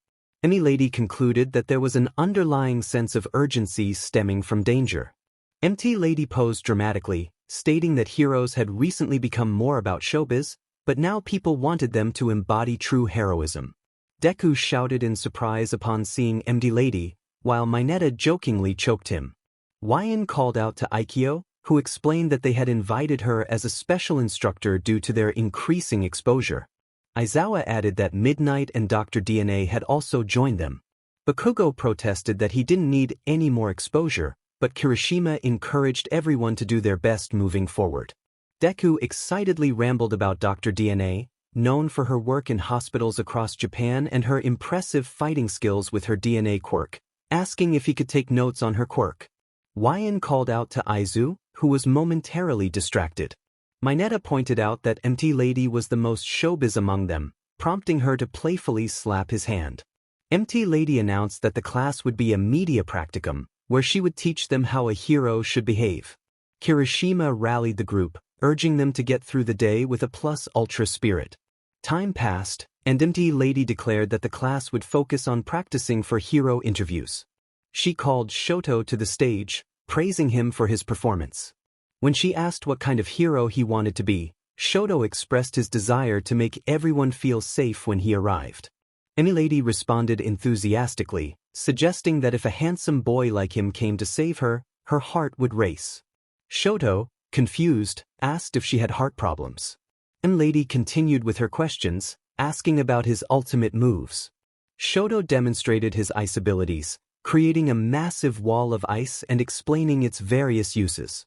A: Emi Lady concluded that there was an underlying sense of urgency stemming from danger. MT Lady posed dramatically, stating that heroes had recently become more about showbiz, but now people wanted them to embody true heroism. Deku shouted in surprise upon seeing MD Lady, while Mineta jokingly choked him. Wyan called out to Aikyo, who explained that they had invited her as a special instructor due to their increasing exposure. Aizawa added that Midnight and Dr. DNA had also joined them. Bakugo protested that he didn't need any more exposure, but Kirishima encouraged everyone to do their best moving forward. Deku excitedly rambled about Dr. DNA, known for her work in hospitals across Japan and her impressive fighting skills with her DNA quirk, asking if he could take notes on her quirk. Wyan called out to Aizu, who was momentarily distracted. Mineta pointed out that MT Lady was the most showbiz among them, prompting her to playfully slap his hand. MT Lady announced that the class would be a media practicum, where she would teach them how a hero should behave. Kirishima rallied the group, urging them to get through the day with a plus-ultra spirit. Time passed, and MT Lady declared that the class would focus on practicing for hero interviews. She called Shoto to the stage, praising him for his performance. When she asked what kind of hero he wanted to be, Shoto expressed his desire to make everyone feel safe when he arrived. Emilady responded enthusiastically, suggesting that if a handsome boy like him came to save her, her heart would race. Shoto, confused, asked if she had heart problems. Emilady continued with her questions, asking about his ultimate moves. Shoto demonstrated his ice abilities, creating a massive wall of ice and explaining its various uses.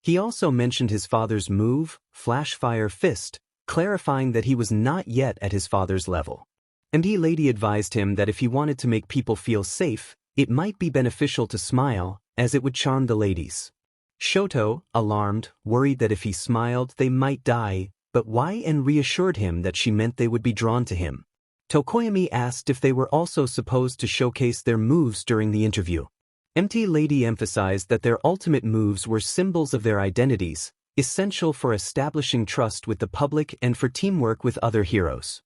A: He also mentioned his father's move, Flashfire Fist, clarifying that he was not yet at his father's level. MD Lady advised him that if he wanted to make people feel safe, it might be beneficial to smile, as it would charm the ladies. Shoto, alarmed, worried that if he smiled they might die, but Yn reassured him that she meant they would be drawn to him. Tokoyami asked if they were also supposed to showcase their moves during the interview. MT Lady emphasized that their ultimate moves were symbols of their identities, essential for establishing trust with the public and for teamwork with other heroes.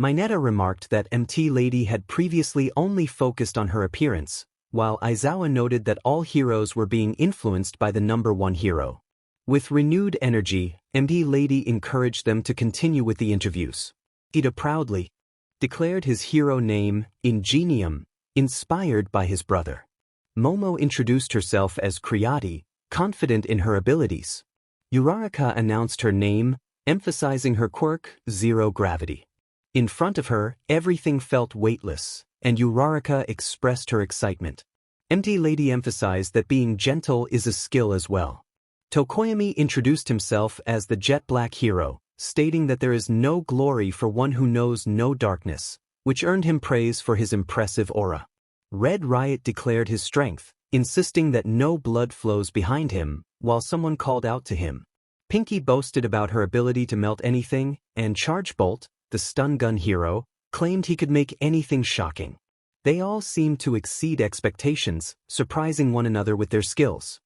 A: Mineta remarked that MT Lady had previously only focused on her appearance, while Aizawa noted that all heroes were being influenced by the number one hero. With renewed energy, MT Lady encouraged them to continue with the interviews. Ida proudly declared his hero name, Ingenium, inspired by his brother. Momo introduced herself as Kriati, confident in her abilities. Uraraka announced her name, emphasizing her quirk, Zero Gravity. In front of her, everything felt weightless, and Uraraka expressed her excitement. MT Lady emphasized that being gentle is a skill as well. Tokoyami introduced himself as the Jet Black Hero, stating that there is no glory for one who knows no darkness, which earned him praise for his impressive aura. Red Riot declared his strength, insisting that no blood flows behind him, while someone called out to him. Pinky boasted about her ability to melt anything, and Charge Bolt, the stun gun hero, claimed he could make anything shocking. They all seemed to exceed expectations, surprising one another with their skills.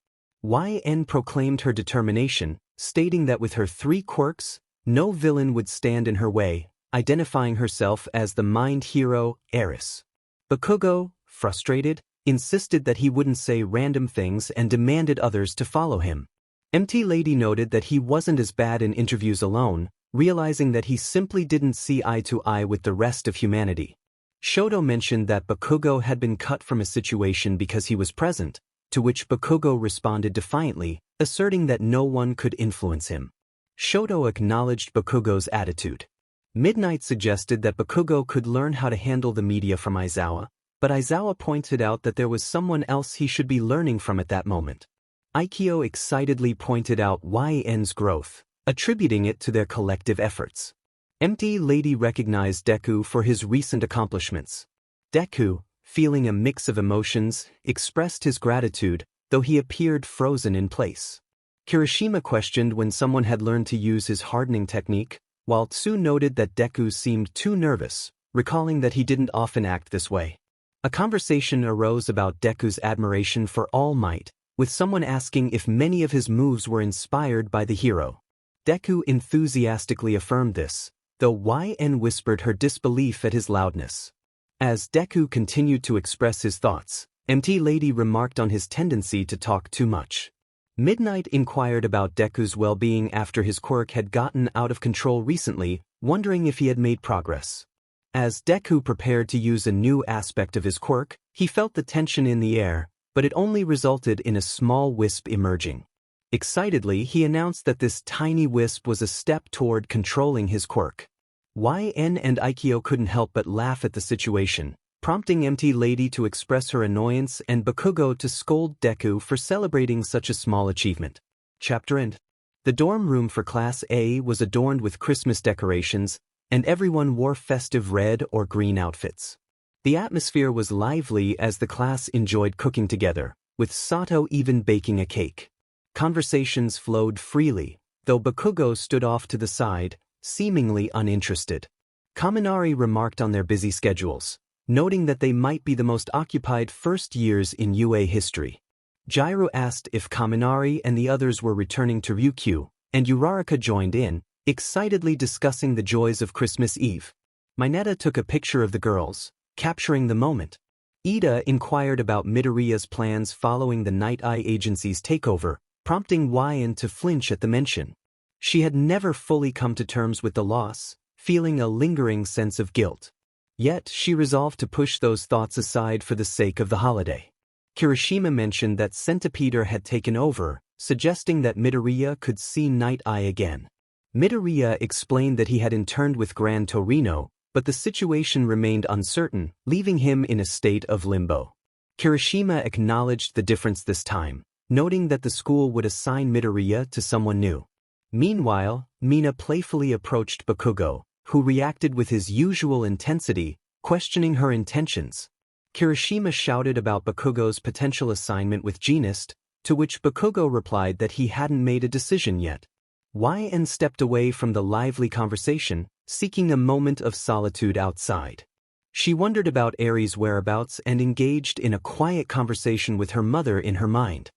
A: Yn proclaimed her determination, stating that with her 3 quirks, no villain would stand in her way, identifying herself as the mind hero, Eris. Bakugo, frustrated, insisted that he wouldn't say random things and demanded others to follow him. MT Lady noted that he wasn't as bad in interviews alone, realizing that he simply didn't see eye to eye with the rest of humanity. Shoto mentioned that Bakugo had been cut from a situation because he was present, to which Bakugo responded defiantly, asserting that no one could influence him. Shoto acknowledged Bakugo's attitude. Midnight suggested that Bakugo could learn how to handle the media from Aizawa, but Aizawa pointed out that there was someone else he should be learning from at that moment. Aikyo excitedly pointed out Yn's growth, attributing it to their collective efforts. MT Lady recognized Deku for his recent accomplishments. Deku, feeling a mix of emotions, expressed his gratitude, though he appeared frozen in place. Kirishima questioned when someone had learned to use his hardening technique, while Tsu noted that Deku seemed too nervous, recalling that he didn't often act this way. A conversation arose about Deku's admiration for All Might, with someone asking if many of his moves were inspired by the hero. Deku enthusiastically affirmed this, though YN whispered her disbelief at his loudness. As Deku continued to express his thoughts, MT Lady remarked on his tendency to talk too much. Midnight inquired about Deku's well-being after his quirk had gotten out of control recently, wondering if he had made progress. As Deku prepared to use a new aspect of his quirk, he felt the tension in the air, but it only resulted in a small wisp emerging. Excitedly, he announced that this tiny wisp was a step toward controlling his quirk. YN and Aikyo couldn't help but laugh at the situation, prompting MT Lady to express her annoyance and Bakugo to scold Deku for celebrating such a small achievement. Chapter End. The dorm room for Class A was adorned with Christmas decorations, and everyone wore festive red or green outfits. The atmosphere was lively as the class enjoyed cooking together, with Sato even baking a cake. Conversations flowed freely, though Bakugo stood off to the side, seemingly uninterested. Kaminari remarked on their busy schedules, noting that they might be the most occupied first years in UA history. Jiro asked if Kaminari and the others were returning to Ryukyu, and Uraraka joined in, excitedly discussing the joys of Christmas Eve. Mineta took a picture of the girls, capturing the moment. Ida inquired about Midoriya's plans following the Night Eye Agency's takeover, prompting YN to flinch at the mention. She had never fully come to terms with the loss, feeling a lingering sense of guilt. Yet she resolved to push those thoughts aside for the sake of the holiday. Kirishima mentioned that Centipeder had taken over, suggesting that Midoriya could see Night Eye again. Midoriya explained that he had interned with Gran Torino, but the situation remained uncertain, leaving him in a state of limbo. Kirishima acknowledged the difference this time, noting that the school would assign Midoriya to someone new. Meanwhile, Mina playfully approached Bakugo, who reacted with his usual intensity, questioning her intentions. Kirishima shouted about Bakugo's potential assignment with Genist, to which Bakugo replied that he hadn't made a decision yet. YN stepped away from the lively conversation, seeking a moment of solitude outside. She wondered about Eri's whereabouts and engaged in a quiet conversation with her mother in her mind.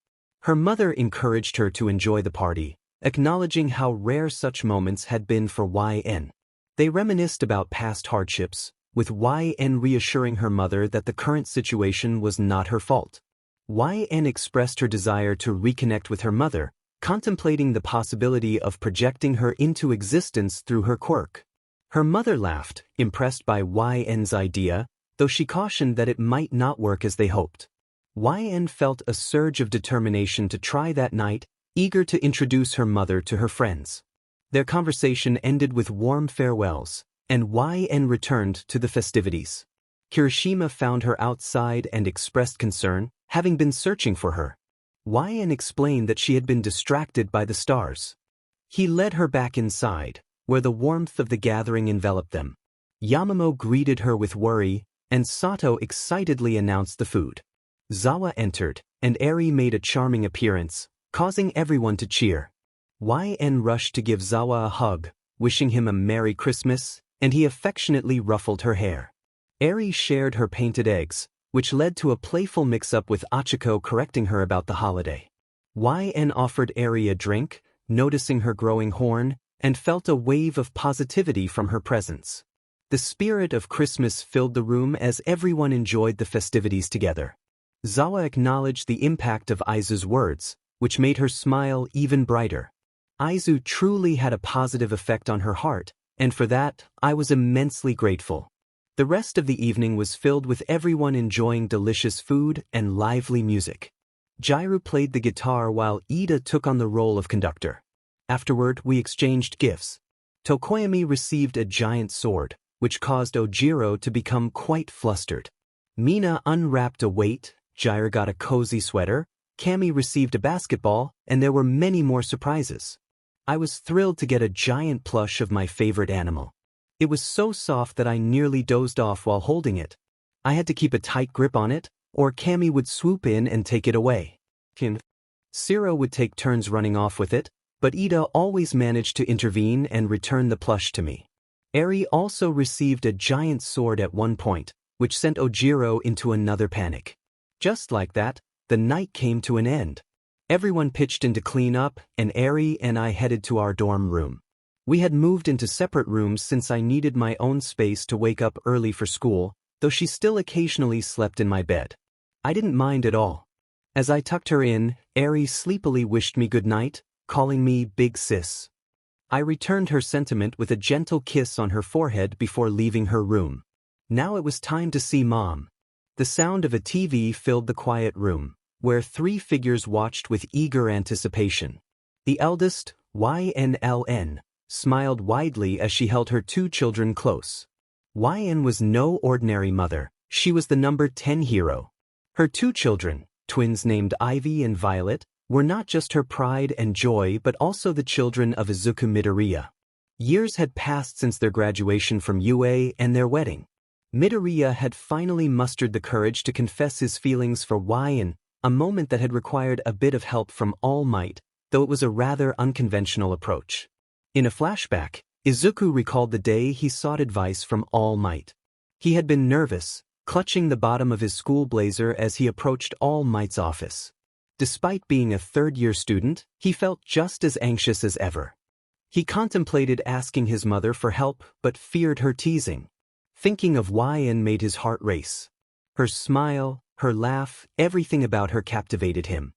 A: Her mother encouraged her to enjoy the party, acknowledging how rare such moments had been for YN. They reminisced about past hardships, with YN reassuring her mother that the current situation was not her fault. YN expressed her desire to reconnect with her mother, contemplating the possibility of projecting her into existence through her quirk. Her mother laughed, impressed by YN's idea, though she cautioned that it might not work as they hoped. YN felt a surge of determination to try that night, eager to introduce her mother to her friends. Their conversation ended with warm farewells, and YN returned to the festivities. Kirishima found her outside and expressed concern, having been searching for her. YN explained that she had been distracted by the stars. He led her back inside, where the warmth of the gathering enveloped them. Yamamo greeted her with worry, and Sato excitedly announced the food. Zawa entered, and Eri made a charming appearance, causing everyone to cheer. YN rushed to give Zawa a hug, wishing him a Merry Christmas, and he affectionately ruffled her hair. Eri shared her painted eggs, which led to a playful mix-up with Achiko correcting her about the holiday. YN offered Eri a drink, noticing her growing horn, and felt a wave of positivity from her presence. The spirit of Christmas filled the room as everyone enjoyed the festivities together. Zawa acknowledged the impact of Aizu's words, which made her smile even brighter. Aizu truly had a positive effect on her heart, and for that, I was immensely grateful. The rest of the evening was filled with everyone enjoying delicious food and lively music. Jiro played the guitar while Ida took on the role of conductor. Afterward, we exchanged gifts. Tokoyami received a giant sword, which caused Ojiro to become quite flustered. Mina unwrapped a weight, Jiro got a cozy sweater, Kami received a basketball, and there were many more surprises. I was thrilled to get a giant plush of my favorite animal. It was so soft that I nearly dozed off while holding it. I had to keep a tight grip on it, or Cammy would swoop in and take it away. Siro would take turns running off with it, but Ida always managed to intervene and return the plush to me. Eri also received a giant sword at one point, which sent Ojiro into another panic. Just like that, the night came to an end. Everyone pitched in to clean up, and Eri and I headed to our dorm room. We had moved into separate rooms since I needed my own space to wake up early for school, though she still occasionally slept in my bed. I didn't mind at all. As I tucked her in, Eri sleepily wished me good night, calling me Big Sis. I returned her sentiment with a gentle kiss on her forehead before leaving her room. Now it was time to see Mom. The sound of a TV filled the quiet room, where three figures watched with eager anticipation. The eldest, YNLN, smiled widely as she held her two children close. YN was no ordinary mother, she was the number 10 hero. Her two children, twins named Ivy and Violet, were not just her pride and joy but also the children of Izuku Midoriya. Years had passed since their graduation from UA and their wedding. Midoriya had finally mustered the courage to confess his feelings for YN, a moment that had required a bit of help from All Might, though it was a rather unconventional approach. In a flashback, Izuku recalled the day he sought advice from All Might. He had been nervous, clutching the bottom of his school blazer as he approached All Might's office. Despite being a third-year student, he felt just as anxious as ever. He contemplated asking his mother for help but feared her teasing. Thinking of YN made his heart race. Her smile, her laugh, everything about her captivated him.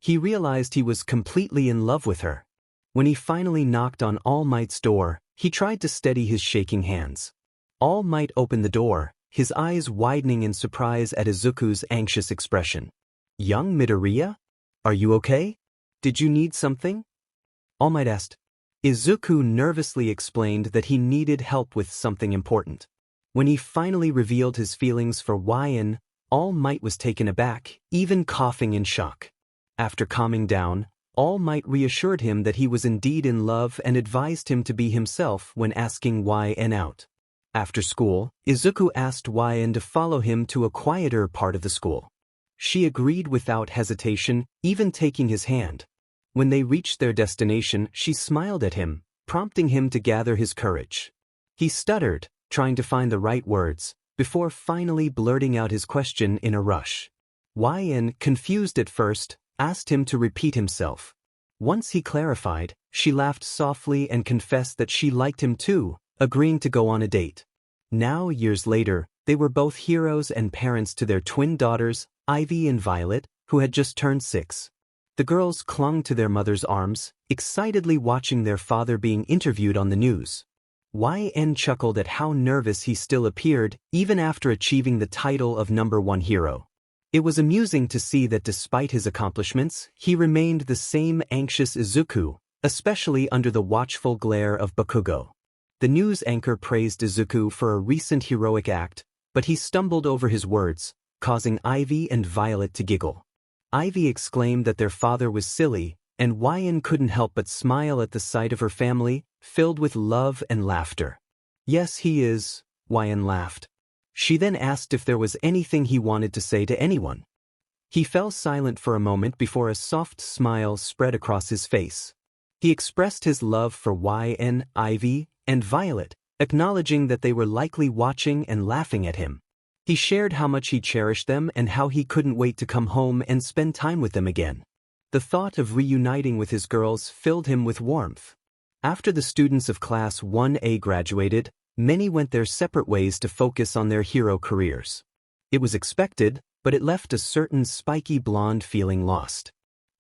A: He realized he was completely in love with her. When he finally knocked on All Might's door, he tried to steady his shaking hands. All Might opened the door, his eyes widening in surprise at Izuku's anxious expression. "Young Midoriya? Are you okay? Did you need something?" All Might asked. Izuku nervously explained that he needed help with something important. When he finally revealed his feelings for YN, All Might was taken aback, even coughing in shock. After calming down, All Might reassured him that he was indeed in love and advised him to be himself when asking YN out. After school, Izuku asked YN to follow him to a quieter part of the school. She agreed without hesitation, even taking his hand. When they reached their destination, she smiled at him, prompting him to gather his courage. He stuttered, trying to find the right words, before finally blurting out his question in a rush. YN, confused at first, asked him to repeat himself. Once he clarified, she laughed softly and confessed that she liked him too, agreeing to go on a date. Now, years later, they were both heroes and parents to their twin daughters, Ivy and Violet, who had just turned 6. The girls clung to their mother's arms, excitedly watching their father being interviewed on the news. YN chuckled at how nervous he still appeared, even after achieving the title of number 1 hero. It was amusing to see that despite his accomplishments, he remained the same anxious Izuku, especially under the watchful glare of Bakugo. The news anchor praised Izuku for a recent heroic act, but he stumbled over his words, causing Ivy and Violet to giggle. Ivy exclaimed that their father was silly, and YN couldn't help but smile at the sight of her family, filled with love and laughter. "Yes, he is," YN laughed. She then asked if there was anything he wanted to say to anyone. He fell silent for a moment before a soft smile spread across his face. He expressed his love for YN, Ivy, and Violet, acknowledging that they were likely watching and laughing at him. He shared how much he cherished them and how he couldn't wait to come home and spend time with them again. The thought of reuniting with his girls filled him with warmth. After the students of Class 1A graduated, many went their separate ways to focus on their hero careers. It was expected, but it left a certain spiky blonde feeling lost.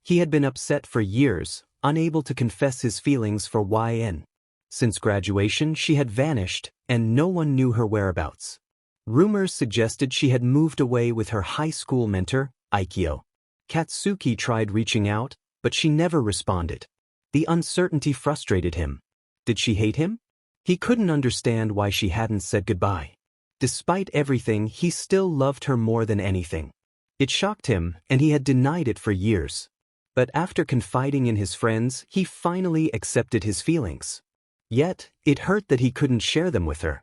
A: He had been upset for years, unable to confess his feelings for YN. Since graduation, she had vanished, and no one knew her whereabouts. Rumors suggested she had moved away with her high school mentor, Aikyo. Katsuki tried reaching out, but she never responded. The uncertainty frustrated him. Did she hate him? He couldn't understand why she hadn't said goodbye. Despite everything, he still loved her more than anything. It shocked him, and he had denied it for years. But after confiding in his friends, he finally accepted his feelings. Yet, it hurt that he couldn't share them with her.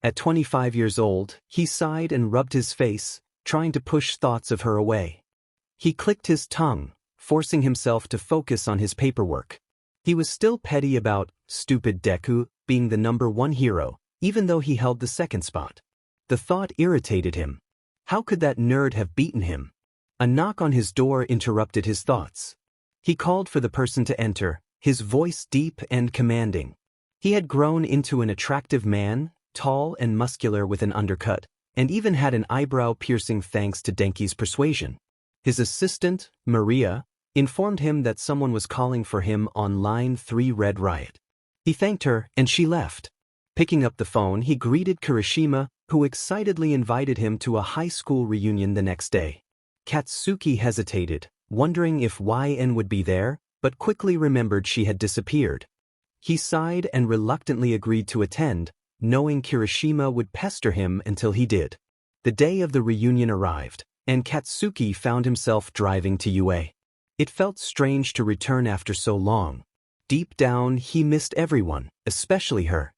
A: At 25 years old, he sighed and rubbed his face, trying to push thoughts of her away. He clicked his tongue, forcing himself to focus on his paperwork. He was still petty about stupid Deku being the #1 hero, even though he held the second spot. The thought irritated him. How could that nerd have beaten him? A knock on his door interrupted his thoughts. He called for the person to enter, his voice deep and commanding. He had grown into an attractive man, tall and muscular with an undercut, and even had an eyebrow piercing thanks to Denki's persuasion. His assistant, Maria, informed him that someone was calling for him on line 3 Red Riot. He thanked her, and she left. Picking up the phone, he greeted Kirishima, who excitedly invited him to a high school reunion the next day. Katsuki hesitated, wondering if YN would be there, but quickly remembered she had disappeared. He sighed and reluctantly agreed to attend, knowing Kirishima would pester him until he did. The day of the reunion arrived, and Katsuki found himself driving to UA. It felt strange to return after so long. Deep down, he missed everyone, especially her.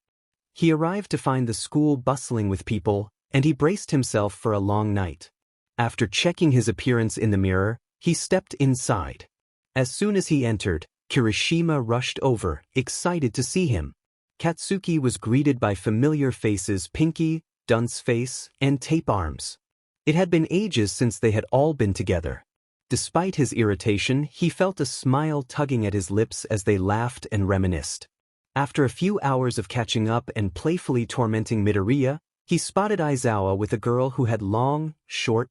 A: He arrived to find the school bustling with people, and he braced himself for a long night. After checking his appearance in the mirror, he stepped inside. As soon as he entered, Kirishima rushed over, excited to see him. Katsuki was greeted by familiar faces: Pinky, Dunce Face, and Tape Arms. It had been ages since they had all been together. Despite his irritation, he felt a smile tugging at his lips as they laughed and reminisced. After a few hours of catching up and playfully tormenting Midoriya, he spotted Aizawa with a girl who had long, short,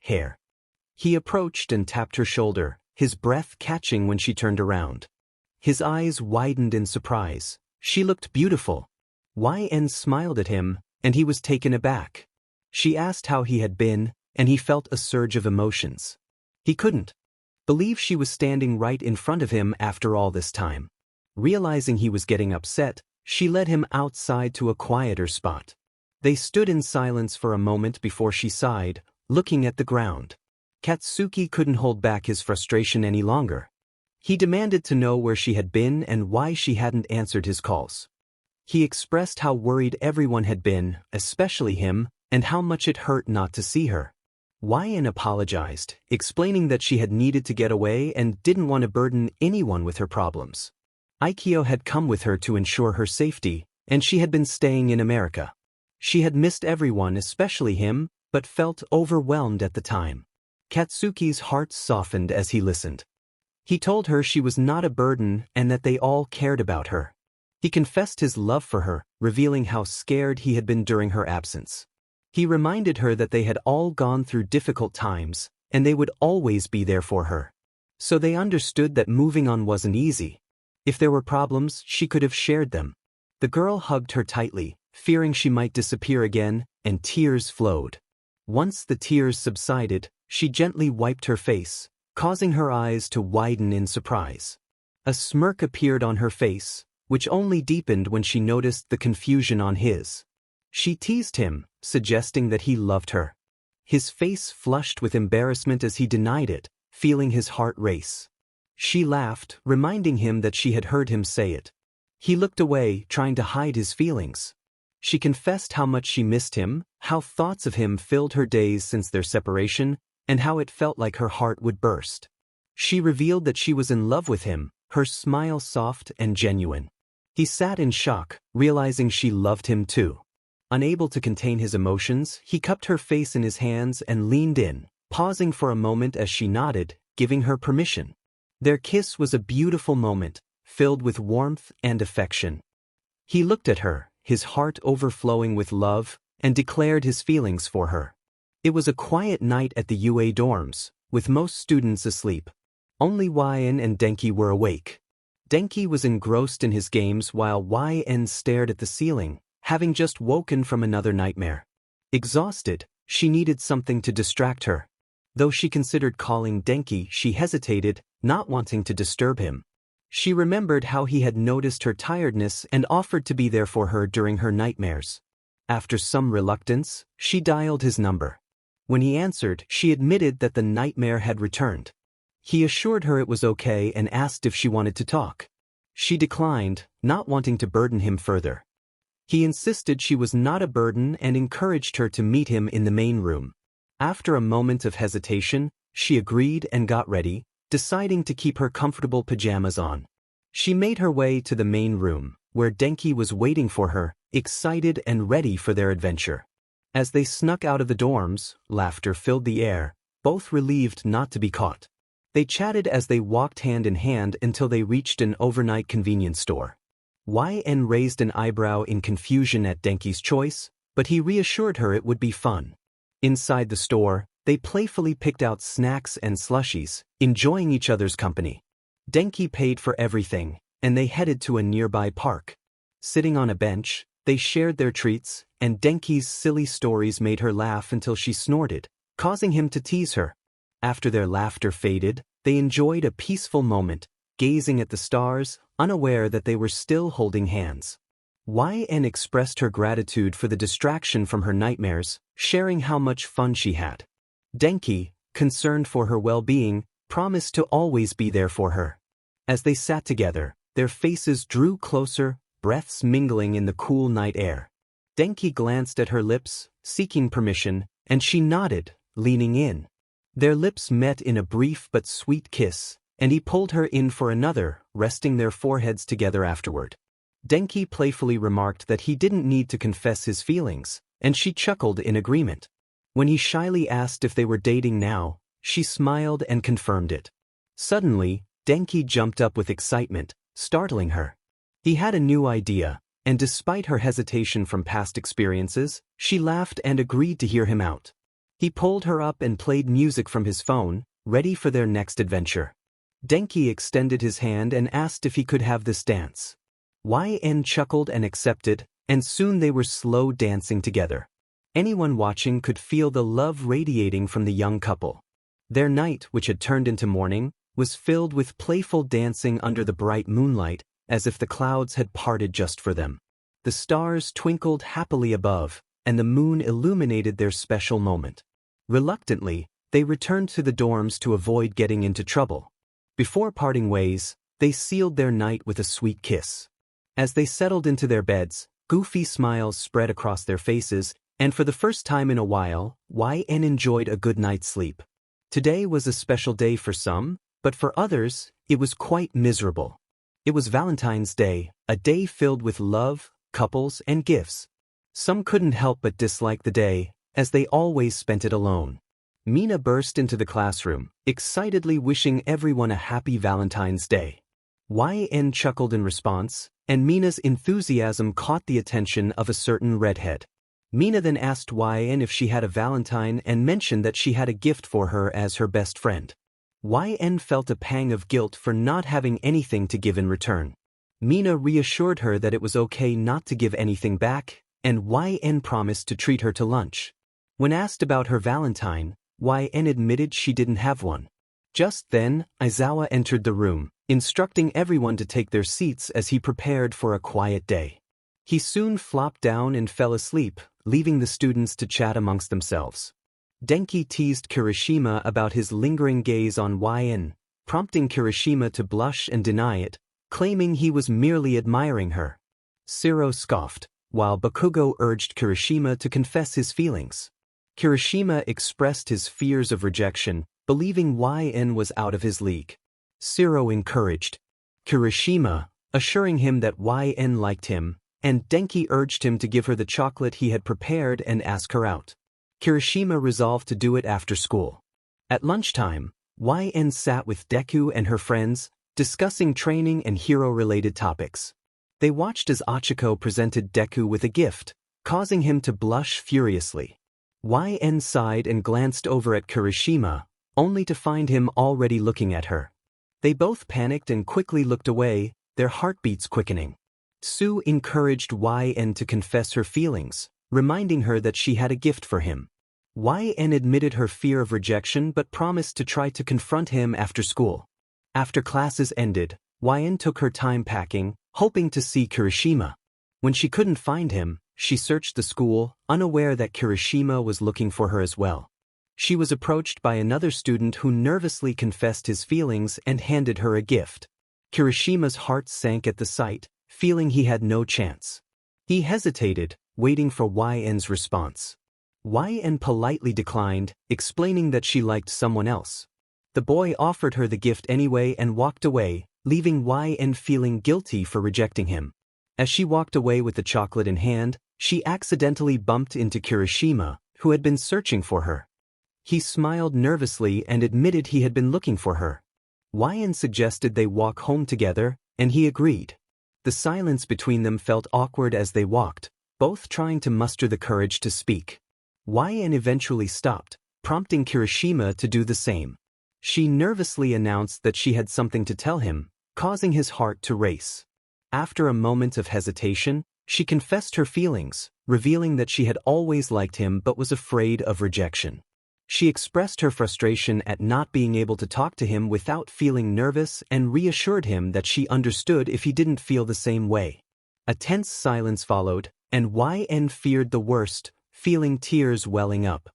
A: hair. He approached and tapped her shoulder, his breath catching when she turned around. His eyes widened in surprise. She looked beautiful. YN smiled at him, and he was taken aback. She asked how he had been, and he felt a surge of emotions. He couldn't believe she was standing right in front of him after all this time. Realizing he was getting upset, she led him outside to a quieter spot. They stood in silence for a moment before she sighed, looking at the ground. Katsuki couldn't hold back his frustration any longer. He demanded to know where she had been and why she hadn't answered his calls. He expressed how worried everyone had been, especially him, and how much it hurt not to see her. YN apologized, explaining that she had needed to get away and didn't want to burden anyone with her problems. Aikyo had come with her to ensure her safety, and she had been staying in America. She had missed everyone, especially him, but felt overwhelmed at the time. Katsuki's heart softened as he listened. He told her she was not a burden and that they all cared about her. He confessed his love for her, revealing how scared he had been during her absence. He reminded her that they had all gone through difficult times, and they would always be there for her. So they understood that moving on wasn't easy. If there were problems, she could have shared them. The girl hugged her tightly, fearing she might disappear again, and tears flowed. Once the tears subsided, she gently wiped her face, causing her eyes to widen in surprise. A smirk appeared on her face, which only deepened when she noticed the confusion on his. She teased him, suggesting that he loved her. His face flushed with embarrassment as he denied it, feeling his heart race. She laughed, reminding him that she had heard him say it. He looked away, trying to hide his feelings. She confessed how much she missed him, how thoughts of him filled her days since their separation, and how it felt like her heart would burst. She revealed that she was in love with him, her smile soft and genuine. He sat in shock, realizing she loved him too. Unable to contain his emotions, he cupped her face in his hands and leaned in, pausing for a moment as she nodded, giving her permission. Their kiss was a beautiful moment, filled with warmth and affection. He looked at her, his heart overflowing with love, and declared his feelings for her. It was a quiet night at the UA dorms, with most students asleep. Only YN and Denki were awake. Denki was engrossed in his games while YN stared at the ceiling, having just woken from another nightmare. Exhausted, she needed something to distract her. Though she considered calling Denki, she hesitated, not wanting to disturb him. She remembered how he had noticed her tiredness and offered to be there for her during her nightmares. After some reluctance, she dialed his number. When he answered, she admitted that the nightmare had returned. He assured her it was okay and asked if she wanted to talk. She declined, not wanting to burden him further. He insisted she was not a burden and encouraged her to meet him in the main room. After a moment of hesitation, she agreed and got ready, deciding to keep her comfortable pajamas on. She made her way to the main room, where Denki was waiting for her, excited and ready for their adventure. As they snuck out of the dorms, laughter filled the air, both relieved not to be caught. They chatted as they walked hand in hand until they reached an overnight convenience store. YN raised an eyebrow in confusion at Denki's choice, but he reassured her it would be fun. Inside the store, they playfully picked out snacks and slushies, enjoying each other's company. Denki paid for everything, and they headed to a nearby park. Sitting on a bench, they shared their treats, and Denki's silly stories made her laugh until she snorted, causing him to tease her. After their laughter faded, they enjoyed a peaceful moment, gazing at the stars, unaware that they were still holding hands. YN expressed her gratitude for the distraction from her nightmares, sharing how much fun she had. Denki, concerned for her well-being, promised to always be there for her. As they sat together, their faces drew closer, breaths mingling in the cool night air. Denki glanced at her lips, seeking permission, and she nodded, leaning in. Their lips met in a brief but sweet kiss, and he pulled her in for another, resting their foreheads together afterward. Denki playfully remarked that he didn't need to confess his feelings, and she chuckled in agreement. When he shyly asked if they were dating now, she smiled and confirmed it. Suddenly, Denki jumped up with excitement, startling her. He had a new idea, and despite her hesitation from past experiences, she laughed and agreed to hear him out. He pulled her up and played music from his phone, ready for their next adventure. Denki extended his hand and asked if he could have this dance. YN chuckled and accepted, and soon they were slow dancing together. Anyone watching could feel the love radiating from the young couple. Their night, which had turned into morning, was filled with playful dancing under the bright moonlight, as if the clouds had parted just for them. The stars twinkled happily above, and the moon illuminated their special moment. Reluctantly, they returned to the dorms to avoid getting into trouble. Before parting ways, they sealed their night with a sweet kiss. As they settled into their beds, goofy smiles spread across their faces, and for the first time in a while, YN enjoyed a good night's sleep. Today was a special day for some, but for others, it was quite miserable. It was Valentine's Day, a day filled with love, couples, and gifts. Some couldn't help but dislike the day, as they always spent it alone. Mina burst into the classroom, excitedly wishing everyone a happy Valentine's Day. YN chuckled in response, and Mina's enthusiasm caught the attention of a certain redhead. Mina then asked YN if she had a Valentine and mentioned that she had a gift for her as her best friend. YN felt a pang of guilt for not having anything to give in return. Mina reassured her that it was okay not to give anything back, and YN promised to treat her to lunch. When asked about her Valentine, YN admitted she didn't have one. Just then, Aizawa entered the room, instructing everyone to take their seats as he prepared for a quiet day. He soon flopped down and fell asleep, leaving the students to chat amongst themselves. Denki teased Kirishima about his lingering gaze on YN, prompting Kirishima to blush and deny it, claiming he was merely admiring her. Shiro scoffed, while Bakugo urged Kirishima to confess his feelings. Kirishima expressed his fears of rejection, believing YN was out of his league. Shiro encouraged Kirishima, assuring him that YN liked him, and Denki urged him to give her the chocolate he had prepared and ask her out. Kirishima resolved to do it after school. At lunchtime, YN sat with Deku and her friends, discussing training and hero-related topics. They watched as Achiko presented Deku with a gift, causing him to blush furiously. YN sighed and glanced over at Kirishima, only to find him already looking at her. They both panicked and quickly looked away, their heartbeats quickening. Sue encouraged YN to confess her feelings, reminding her that she had a gift for him. YN admitted her fear of rejection but promised to try to confront him after school. After classes ended, YN took her time packing, hoping to see Kirishima. When she couldn't find him, she searched the school, unaware that Kirishima was looking for her as well. She was approached by another student who nervously confessed his feelings and handed her a gift. Kirishima's heart sank at the sight, feeling he had no chance. He hesitated, waiting for YN's response. YN politely declined, explaining that she liked someone else. The boy offered her the gift anyway and walked away, leaving YN feeling guilty for rejecting him. As she walked away with the chocolate in hand, she accidentally bumped into Kirishima, who had been searching for her. He smiled nervously and admitted he had been looking for her. YN suggested they walk home together, and he agreed. The silence between them felt awkward as they walked, both trying to muster the courage to speak. YN eventually stopped, prompting Kirishima to do the same. She nervously announced that she had something to tell him, causing his heart to race. After a moment of hesitation, she confessed her feelings, revealing that she had always liked him but was afraid of rejection. She expressed her frustration at not being able to talk to him without feeling nervous and reassured him that she understood if he didn't feel the same way. A tense silence followed, and YN feared the worst, feeling tears welling up.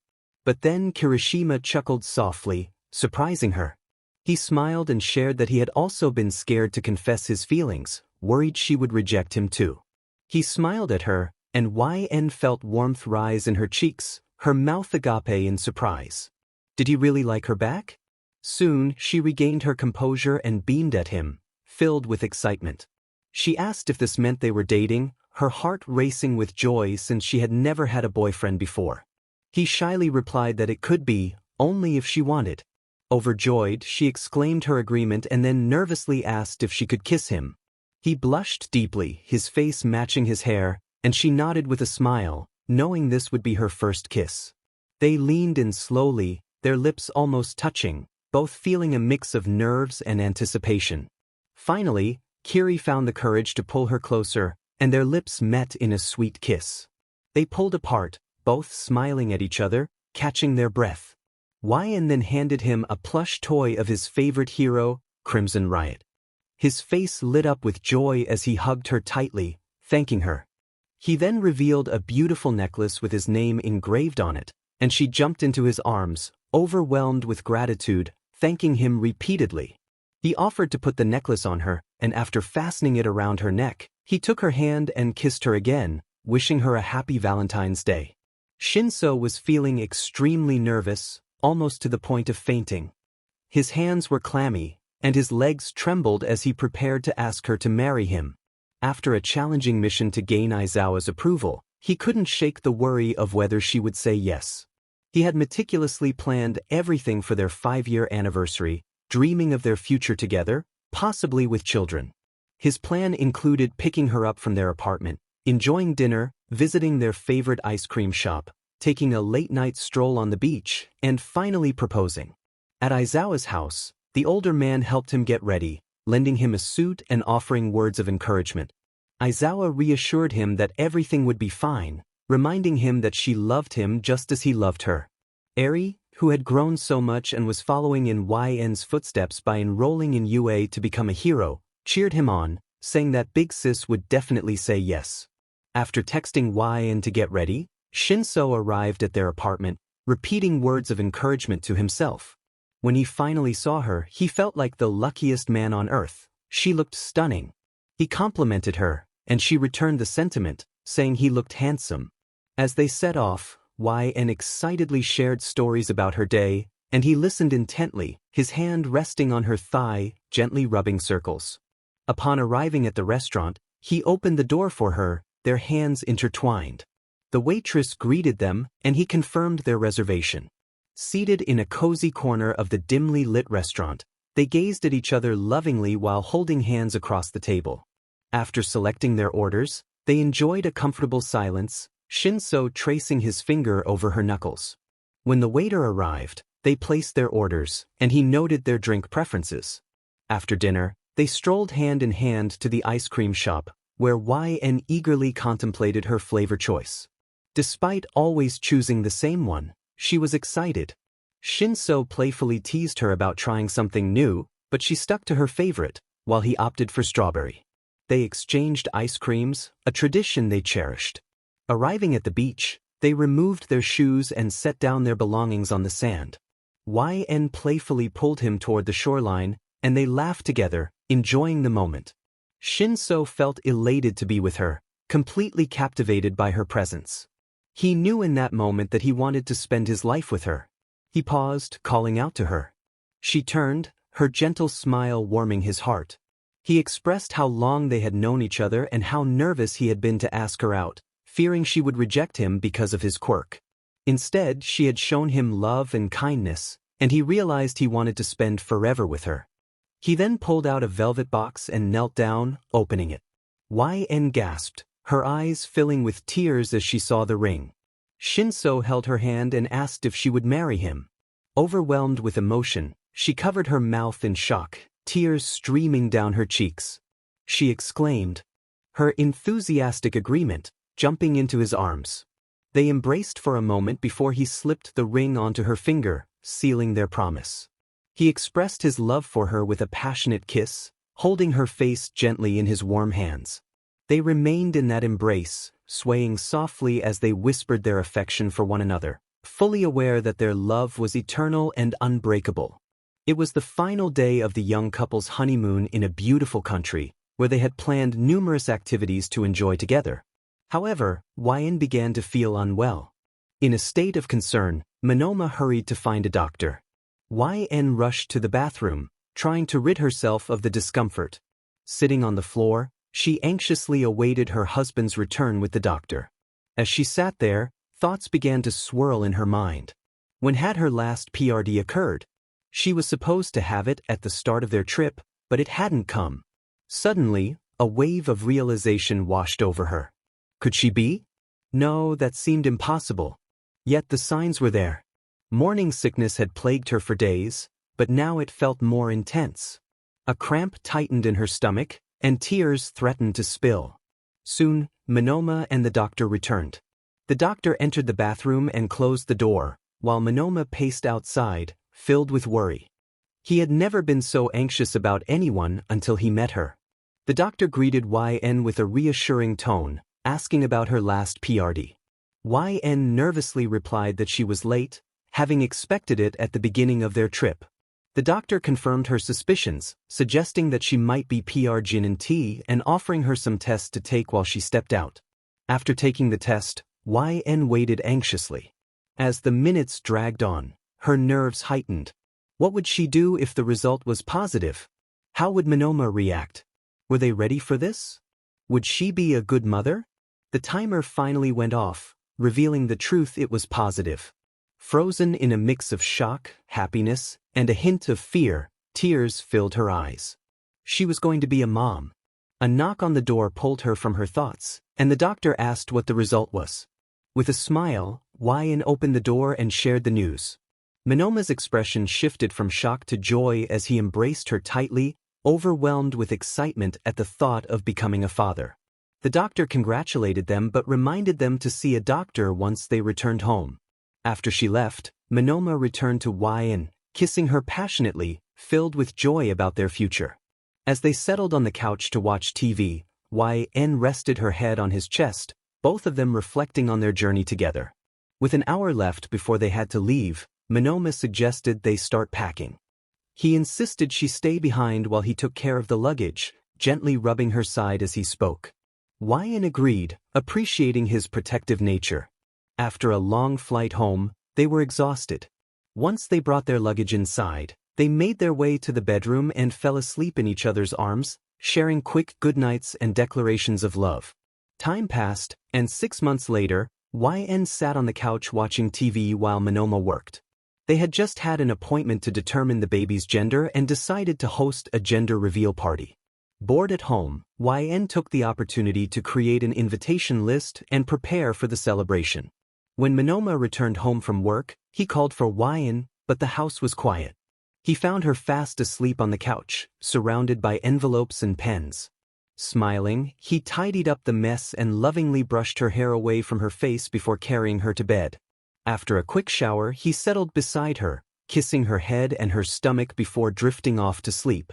A: But then Kirishima chuckled softly, surprising her. He smiled and shared that he had also been scared to confess his feelings, worried she would reject him too. He smiled at her, and YN felt warmth rise in her cheeks, her mouth agape in surprise. Did he really like her back? Soon, she regained her composure and beamed at him, filled with excitement. She asked if this meant they were dating, her heart racing with joy since she had never had a boyfriend before. He shyly replied that it could be, only if she wanted. Overjoyed, she exclaimed her agreement and then nervously asked if she could kiss him. He blushed deeply, his face matching his hair, and she nodded with a smile, knowing this would be her first kiss. They leaned in slowly, their lips almost touching, both feeling a mix of nerves and anticipation. Finally, Kiri found the courage to pull her closer, and their lips met in a sweet kiss. They pulled apart, both smiling at each other, catching their breath. YN then handed him a plush toy of his favorite hero, Crimson Riot. His face lit up with joy as he hugged her tightly, thanking her. He then revealed a beautiful necklace with his name engraved on it, and she jumped into his arms, overwhelmed with gratitude, thanking him repeatedly. He offered to put the necklace on her, and after fastening it around her neck, he took her hand and kissed her again, wishing her a happy Valentine's Day. Shinso was feeling extremely nervous, almost to the point of fainting. His hands were clammy, and his legs trembled as he prepared to ask her to marry him. After a challenging mission to gain Aizawa's approval, he couldn't shake the worry of whether she would say yes. He had meticulously planned everything for their 5-year anniversary, dreaming of their future together, possibly with children. His plan included picking her up from their apartment, enjoying dinner, visiting their favorite ice cream shop, taking a late-night stroll on the beach, and finally proposing. At Aizawa's house, the older man helped him get ready, lending him a suit and offering words of encouragement. Aizawa reassured him that everything would be fine, reminding him that she loved him just as he loved her. Eri, who had grown so much and was following in YN's footsteps by enrolling in UA to become a hero, cheered him on, saying that Big Sis would definitely say yes. After texting YN to get ready, Shinso arrived at their apartment, repeating words of encouragement to himself. When he finally saw her, he felt like the luckiest man on earth. She looked stunning. He complimented her, and she returned the sentiment, saying he looked handsome. As they set off, YN excitedly shared stories about her day, and he listened intently, his hand resting on her thigh, gently rubbing circles. Upon arriving at the restaurant, he opened the door for her, their hands intertwined. The waitress greeted them, and he confirmed their reservation. Seated in a cozy corner of the dimly lit restaurant, they gazed at each other lovingly while holding hands across the table. After selecting their orders, they enjoyed a comfortable silence, Shinso tracing his finger over her knuckles. When the waiter arrived, they placed their orders, and he noted their drink preferences. After dinner, they strolled hand in hand to the ice cream shop, where YN eagerly contemplated her flavor choice. Despite always choosing the same one, she was excited. Shinso playfully teased her about trying something new, but she stuck to her favorite, while he opted for strawberry. They exchanged ice creams, a tradition they cherished. Arriving at the beach, they removed their shoes and set down their belongings on the sand. YN playfully pulled him toward the shoreline, and they laughed together, enjoying the moment. Shinso felt elated to be with her, completely captivated by her presence. He knew in that moment that he wanted to spend his life with her. He paused, calling out to her. She turned, her gentle smile warming his heart. He expressed how long they had known each other and how nervous he had been to ask her out, fearing she would reject him because of his quirk. Instead, she had shown him love and kindness, and he realized he wanted to spend forever with her. He then pulled out a velvet box and knelt down, opening it. YN gasped, her eyes filling with tears as she saw the ring. Shinso held her hand and asked if she would marry him. Overwhelmed with emotion, she covered her mouth in shock, tears streaming down her cheeks. She exclaimed, her enthusiastic agreement, jumping into his arms. They embraced for a moment before he slipped the ring onto her finger, sealing their promise. He expressed his love for her with a passionate kiss, holding her face gently in his warm hands. They remained in that embrace, swaying softly as they whispered their affection for one another, fully aware that their love was eternal and unbreakable. It was the final day of the young couple's honeymoon in a beautiful country, where they had planned numerous activities to enjoy together. However, YN began to feel unwell. In a state of concern, Monoma hurried to find a doctor. YN rushed to the bathroom, trying to rid herself of the discomfort. Sitting on the floor, she anxiously awaited her husband's return with the doctor. As she sat there, thoughts began to swirl in her mind. When had her last PRD occurred? She was supposed to have it at the start of their trip, but it hadn't come. Suddenly, a wave of realization washed over her. Could she be? No, that seemed impossible. Yet the signs were there. Morning sickness had plagued her for days, but now it felt more intense. A cramp tightened in her stomach, and tears threatened to spill. Soon, Monoma and the doctor returned. The doctor entered the bathroom and closed the door, while Monoma paced outside, filled with worry. He had never been so anxious about anyone until he met her. The doctor greeted YN with a reassuring tone, asking about her last PRD. YN nervously replied that she was late, having expected it at the beginning of their trip. The doctor confirmed her suspicions, suggesting that she might be PR Gin and tea and offering her some tests to take while she stepped out. After taking the test, YN waited anxiously. As the minutes dragged on, her nerves heightened. What would she do if the result was positive? How would Monoma react? Were they ready for this? Would she be a good mother? The timer finally went off, revealing the truth. It was positive. Frozen in a mix of shock, happiness, and a hint of fear, tears filled her eyes. She was going to be a mom. A knock on the door pulled her from her thoughts, and the doctor asked what the result was. With a smile, YN opened the door and shared the news. Monoma's expression shifted from shock to joy as he embraced her tightly, overwhelmed with excitement at the thought of becoming a father. The doctor congratulated them but reminded them to see a doctor once they returned home. After she left, Monoma returned to YN, kissing her passionately, filled with joy about their future. As they settled on the couch to watch TV, YN rested her head on his chest, both of them reflecting on their journey together. With an hour left before they had to leave, Monoma suggested they start packing. He insisted she stay behind while he took care of the luggage, gently rubbing her side as he spoke. YN agreed, appreciating his protective nature. After a long flight home, they were exhausted. Once they brought their luggage inside, they made their way to the bedroom and fell asleep in each other's arms, sharing quick goodnights and declarations of love. Time passed, and 6 months later, YN sat on the couch watching TV while Monoma worked. They had just had an appointment to determine the baby's gender and decided to host a gender reveal party. Bored at home, YN took the opportunity to create an invitation list and prepare for the celebration. When Monoma returned home from work, he called for YN, but the house was quiet. He found her fast asleep on the couch, surrounded by envelopes and pens. Smiling, he tidied up the mess and lovingly brushed her hair away from her face before carrying her to bed. After a quick shower, he settled beside her, kissing her head and her stomach before drifting off to sleep.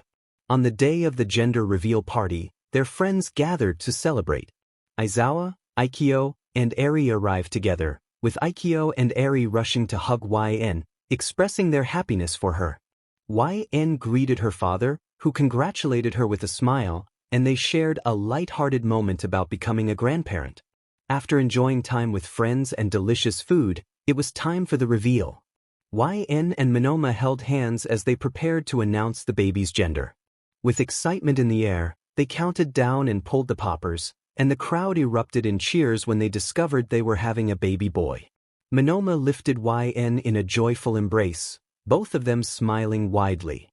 A: On the day of the gender reveal party, their friends gathered to celebrate. Aizawa, Aikyo, and Eri arrived together, with Aikyo and Eri rushing to hug YN, expressing their happiness for her. YN greeted her father, who congratulated her with a smile, and they shared a light-hearted moment about becoming a grandparent. After enjoying time with friends and delicious food, it was time for the reveal. YN and Monoma held hands as they prepared to announce the baby's gender. With excitement in the air, they counted down and pulled the poppers, and the crowd erupted in cheers when they discovered they were having a baby boy. Monoma lifted YN in a joyful embrace, both of them smiling widely.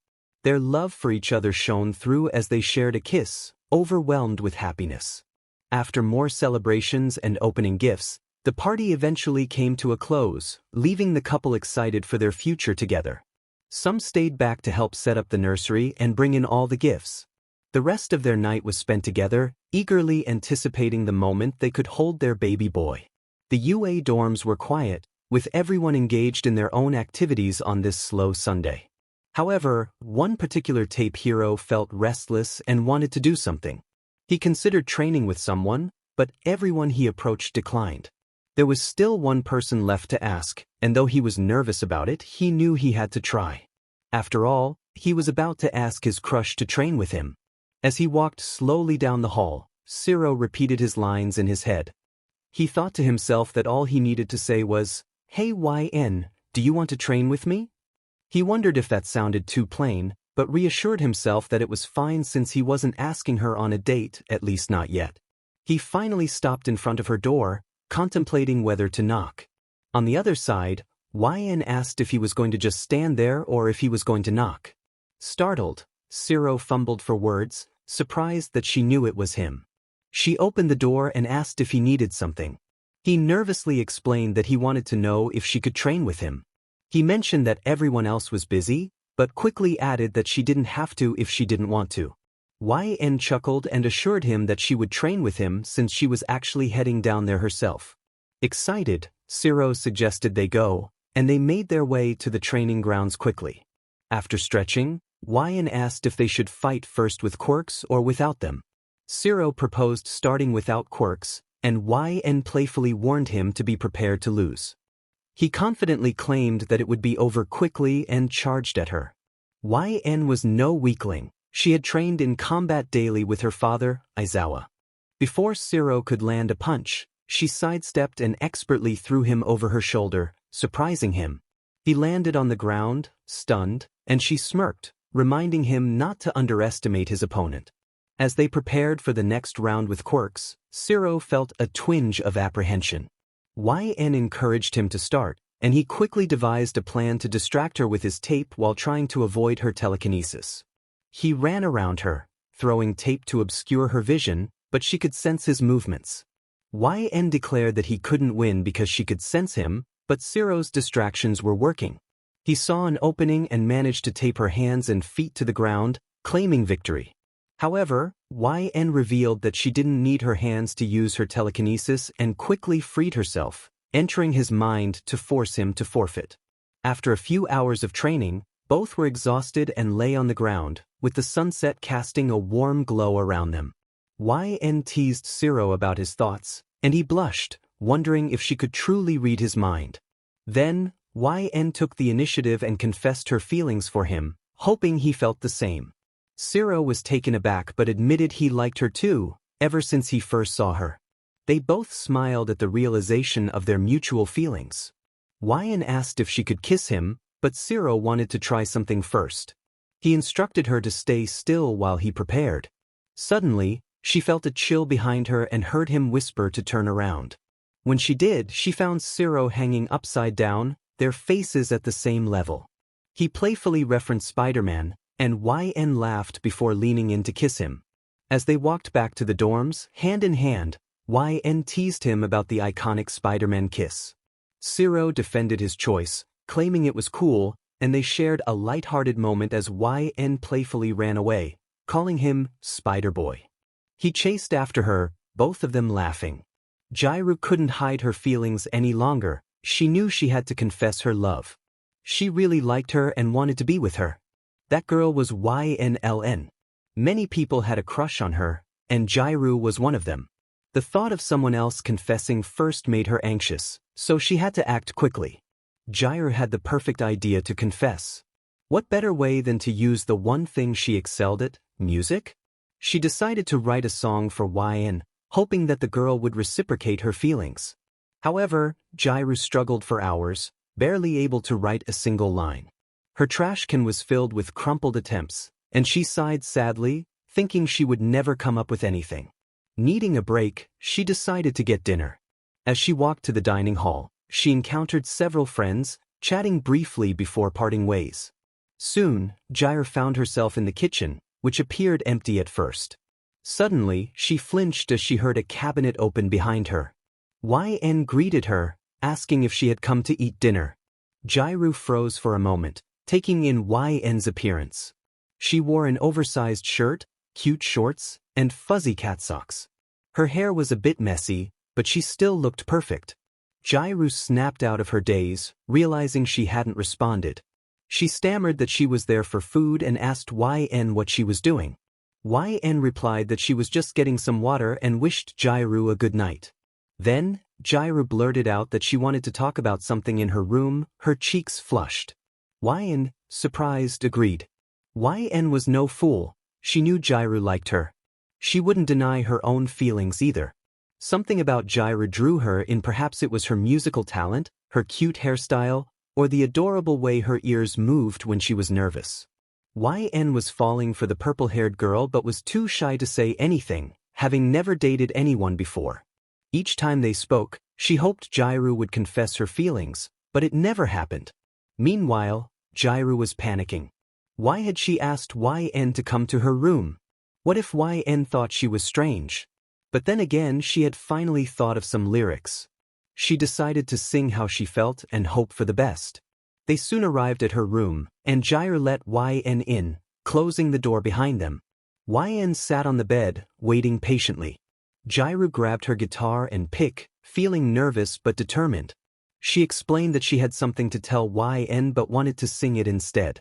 A: Their love for each other shone through as they shared a kiss, overwhelmed with happiness. After more celebrations and opening gifts, the party eventually came to a close, leaving the couple excited for their future together. Some stayed back to help set up the nursery and bring in all the gifts. The rest of their night was spent together, eagerly anticipating the moment they could hold their baby boy. The UA dorms were quiet, with everyone engaged in their own activities on this slow Sunday. However, one particular tape hero felt restless and wanted to do something. He considered training with someone, but everyone he approached declined. There was still one person left to ask, and though he was nervous about it, he knew he had to try. After all, he was about to ask his crush to train with him. As he walked slowly down the hall, Ciro repeated his lines in his head. He thought to himself that all he needed to say was, "Hey YN, do you want to train with me?" He wondered if that sounded too plain, but reassured himself that it was fine since he wasn't asking her on a date, at least not yet. He finally stopped in front of her door, contemplating whether to knock. On the other side, YN asked if he was going to just stand there or if he was going to knock. Startled, Ciro fumbled for words, surprised that she knew it was him. She opened the door and asked if he needed something. He nervously explained that he wanted to know if she could train with him. He mentioned that everyone else was busy, but quickly added that she didn't have to if she didn't want to. YN chuckled and assured him that she would train with him since she was actually heading down there herself. Excited, Ciro suggested they go, and they made their way to the training grounds quickly. After stretching, YN asked if they should fight first with quirks or without them. Ciro proposed starting without quirks, and YN playfully warned him to be prepared to lose. He confidently claimed that it would be over quickly and charged at her. YN was no weakling. She had trained in combat daily with her father, Aizawa. Before Ciro could land a punch, she sidestepped and expertly threw him over her shoulder, surprising him. He landed on the ground, stunned, and she smirked, reminding him not to underestimate his opponent. As they prepared for the next round with quirks, Ciro felt a twinge of apprehension. YN encouraged him to start, and he quickly devised a plan to distract her with his tape while trying to avoid her telekinesis. He ran around her, throwing tape to obscure her vision, but she could sense his movements. YN declared that he couldn't win because she could sense him, but Ciro's distractions were working. He saw an opening and managed to tape her hands and feet to the ground, claiming victory. However, YN revealed that she didn't need her hands to use her telekinesis and quickly freed herself, entering his mind to force him to forfeit. After a few hours of training, both were exhausted and lay on the ground, with the sunset casting a warm glow around them. YN teased Ciro about his thoughts, and he blushed, wondering if she could truly read his mind. Then, YN took the initiative and confessed her feelings for him, hoping he felt the same. Ciro was taken aback but admitted he liked her too, ever since he first saw her. They both smiled at the realization of their mutual feelings. YN asked if she could kiss him, but Ciro wanted to try something first. He instructed her to stay still while he prepared. Suddenly, she felt a chill behind her and heard him whisper to turn around. When she did, she found Ciro hanging upside down, their faces at the same level. He playfully referenced Spider-Man, and YN laughed before leaning in to kiss him. As they walked back to the dorms, hand in hand, YN teased him about the iconic Spider-Man kiss. Ciro defended his choice, claiming it was cool, and they shared a light-hearted moment as YN playfully ran away, calling him Spider-Boy. He chased after her, both of them laughing. Jairu couldn't hide her feelings any longer. She knew she had to confess her love. She really liked her and wanted to be with her. That girl was YNLN. Many people had a crush on her, and Jairu was one of them. The thought of someone else confessing first made her anxious, so she had to act quickly. Jairu had the perfect idea to confess. What better way than to use the one thing she excelled at, music? She decided to write a song for YN, hoping that the girl would reciprocate her feelings. However, Jairu struggled for hours, barely able to write a single line. Her trash can was filled with crumpled attempts, and she sighed sadly, thinking she would never come up with anything. Needing a break, she decided to get dinner. As she walked to the dining hall, she encountered several friends, chatting briefly before parting ways. Soon, Jairu found herself in the kitchen, which appeared empty at first. Suddenly, she flinched as she heard a cabinet open behind her. YN greeted her, asking if she had come to eat dinner. Jairu froze for a moment, taking in YN's appearance. She wore an oversized shirt, cute shorts, and fuzzy cat socks. Her hair was a bit messy, but she still looked perfect. Jairu snapped out of her daze, realizing she hadn't responded. She stammered that she was there for food and asked YN what she was doing. YN replied that she was just getting some water and wished Jairu a good night. Then, Jairu blurted out that she wanted to talk about something in her room, her cheeks flushed. YN, surprised, agreed. YN was no fool. She knew Jairu liked her. She wouldn't deny her own feelings either. Something about Jairu drew her in, perhaps it was her musical talent, her cute hairstyle, or the adorable way her ears moved when she was nervous. YN was falling for the purple-haired girl but was too shy to say anything, having never dated anyone before. Each time they spoke, she hoped Jairu would confess her feelings, but it never happened. Meanwhile, Jairu was panicking. Why had she asked YN to come to her room? What if YN thought she was strange? But then again, she had finally thought of some lyrics. She decided to sing how she felt and hope for the best. They soon arrived at her room, and Jairu let YN in, closing the door behind them. YN sat on the bed, waiting patiently. Jairu grabbed her guitar and pick, feeling nervous but determined. She explained that she had something to tell YN but wanted to sing it instead.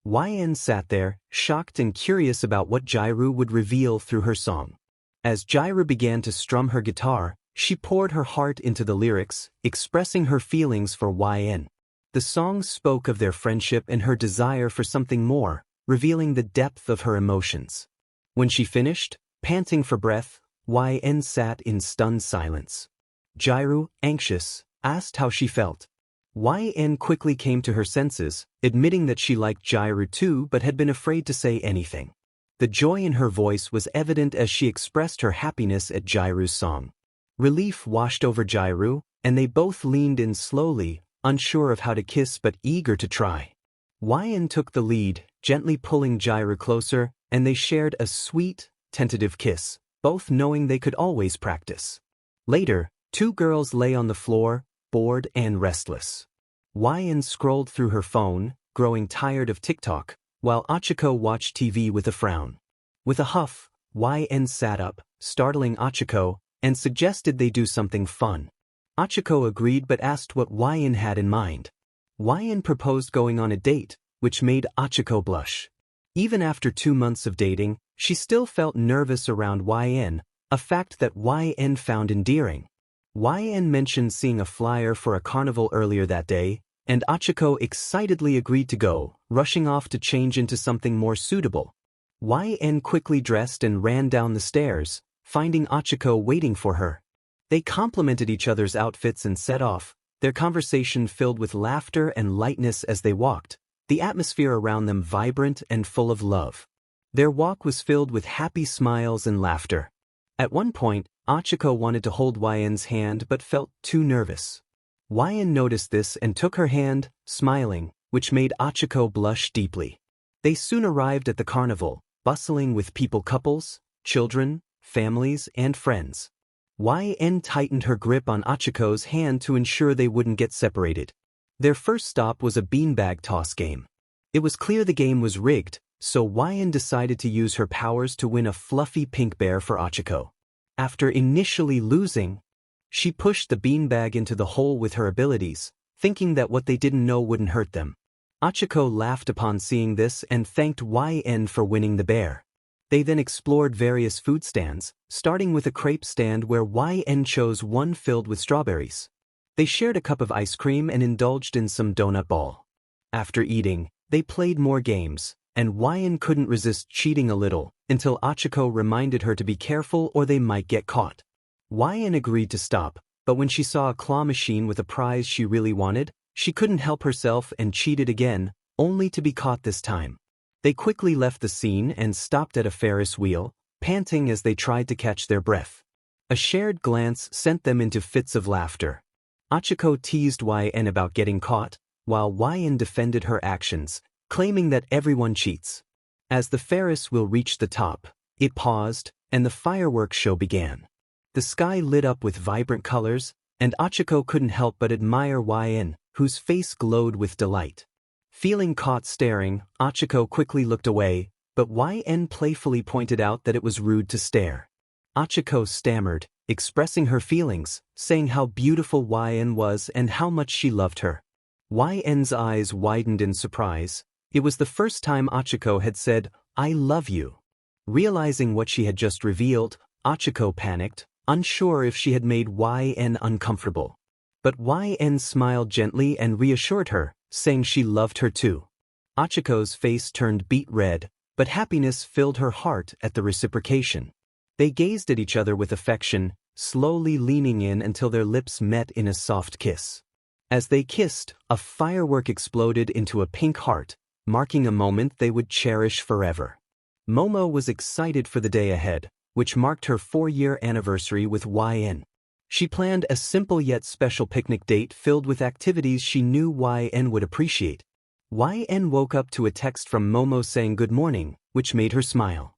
A: YN sat there, shocked and curious about what Jairu would reveal through her song. As Jairu began to strum her guitar, she poured her heart into the lyrics, expressing her feelings for YN. The song spoke of their friendship and her desire for something more, revealing the depth of her emotions. When she finished, panting for breath, YN sat in stunned silence. Jairu, anxious, asked how she felt. YN quickly came to her senses, admitting that she liked Jairu too but had been afraid to say anything. The joy in her voice was evident as she expressed her happiness at Jairu's song. Relief washed over Jairu, and they both leaned in slowly, unsure of how to kiss but eager to try. YN took the lead, gently pulling Jairu closer, and they shared a sweet, tentative kiss, both knowing they could always practice. Later, two girls lay on the floor, bored and restless. YN scrolled through her phone, growing tired of TikTok, while Achiko watched TV with a frown. With a huff, YN sat up, startling Achiko, and suggested they do something fun. Achiko agreed but asked what YN had in mind. YN proposed going on a date, which made Achiko blush. Even after 2 months of dating, she still felt nervous around YN, a fact that YN found endearing. YN mentioned seeing a flyer for a carnival earlier that day, and Achiko excitedly agreed to go, rushing off to change into something more suitable. YN quickly dressed and ran down the stairs, finding Achiko waiting for her. They complimented each other's outfits and set off, their conversation filled with laughter and lightness as they walked, the atmosphere around them vibrant and full of love. Their walk was filled with happy smiles and laughter. At one point, Achiko wanted to hold YN's hand but felt too nervous. YN noticed this and took her hand, smiling, which made Achiko blush deeply. They soon arrived at the carnival, bustling with couples, children, families, and friends. YN tightened her grip on Achiko's hand to ensure they wouldn't get separated. Their first stop was a beanbag toss game. It was clear the game was rigged, so YN decided to use her powers to win a fluffy pink bear for Achiko. After initially losing, she pushed the beanbag into the hole with her abilities, thinking that what they didn't know wouldn't hurt them. Achiko laughed upon seeing this and thanked YN for winning the bear. They then explored various food stands, starting with a crepe stand where YN chose one filled with strawberries. They shared a cup of ice cream and indulged in some donut ball. After eating, they played more games, and YN couldn't resist cheating a little, until Achiko reminded her to be careful or they might get caught. YN agreed to stop, but when she saw a claw machine with a prize she really wanted, she couldn't help herself and cheated again, only to be caught this time. They quickly left the scene and stopped at a Ferris wheel, panting as they tried to catch their breath. A shared glance sent them into fits of laughter. Achiko teased YN about getting caught, while YN defended her actions, claiming that everyone cheats. As the Ferris wheel reached the top, it paused, and the fireworks show began. The sky lit up with vibrant colors, and Achiko couldn't help but admire YN, whose face glowed with delight. Feeling caught staring, Achiko quickly looked away, but YN playfully pointed out that it was rude to stare. Achiko stammered, expressing her feelings, saying how beautiful YN was and how much she loved her. YN's eyes widened in surprise. It was the first time Achiko had said, "I love you." Realizing what she had just revealed, Achiko panicked, unsure if she had made YN uncomfortable. But YN smiled gently and reassured her, saying she loved her too. Achiko's face turned beet red, but happiness filled her heart at the reciprocation. They gazed at each other with affection, slowly leaning in until their lips met in a soft kiss. As they kissed, a firework exploded into a pink heart, marking a moment they would cherish forever. Momo was excited for the day ahead, which marked her 4-year anniversary with YN. She planned a simple yet special picnic date filled with activities she knew YN would appreciate. YN woke up to a text from Momo saying good morning, which made her smile.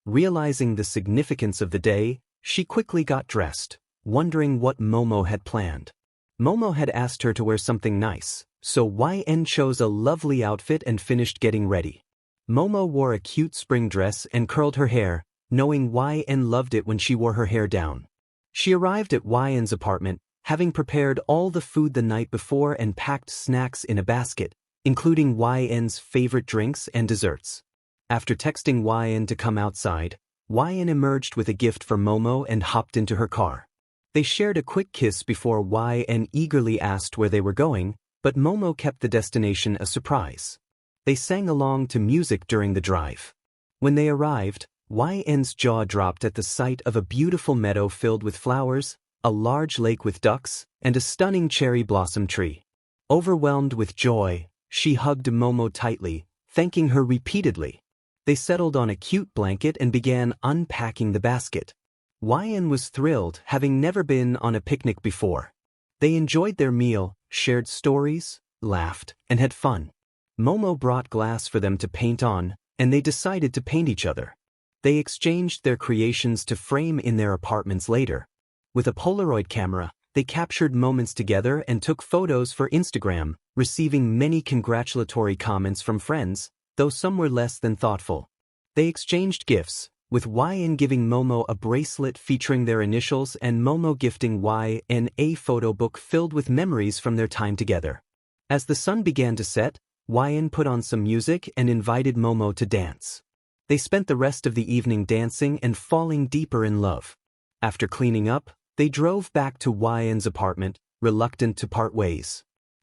A: Realizing the significance of the day, she quickly got dressed, wondering what Momo had planned. Momo had asked her to wear something nice, so YN chose a lovely outfit and finished getting ready. Momo wore a cute spring dress and curled her hair, knowing YN loved it when she wore her hair down. She arrived at YN's apartment, having prepared all the food the night before and packed snacks in a basket, including YN's favorite drinks and desserts. After texting YN to come outside, YN emerged with a gift for Momo and hopped into her car. They shared a quick kiss before YN eagerly asked where they were going, but Momo kept the destination a surprise. They sang along to music during the drive. When they arrived, YN's jaw dropped at the sight of a beautiful meadow filled with flowers, a large lake with ducks, and a stunning cherry blossom tree. Overwhelmed with joy, she hugged Momo tightly, thanking her repeatedly. They settled on a cute blanket and began unpacking the basket. YN was thrilled, having never been on a picnic before. They enjoyed their meal, shared stories, laughed, and had fun. Momo brought glass for them to paint on, and they decided to paint each other. They exchanged their creations to frame in their apartments later. With a Polaroid camera, they captured moments together and took photos for Instagram, receiving many congratulatory comments from friends, though some were less than thoughtful. They exchanged gifts, with YN giving Momo a bracelet featuring their initials and Momo gifting YN a photo book filled with memories from their time together. As the sun began to set, YN put on some music and invited Momo to dance. They spent the rest of the evening dancing and falling deeper in love. After cleaning up, they drove back to YN's apartment, reluctant to part ways.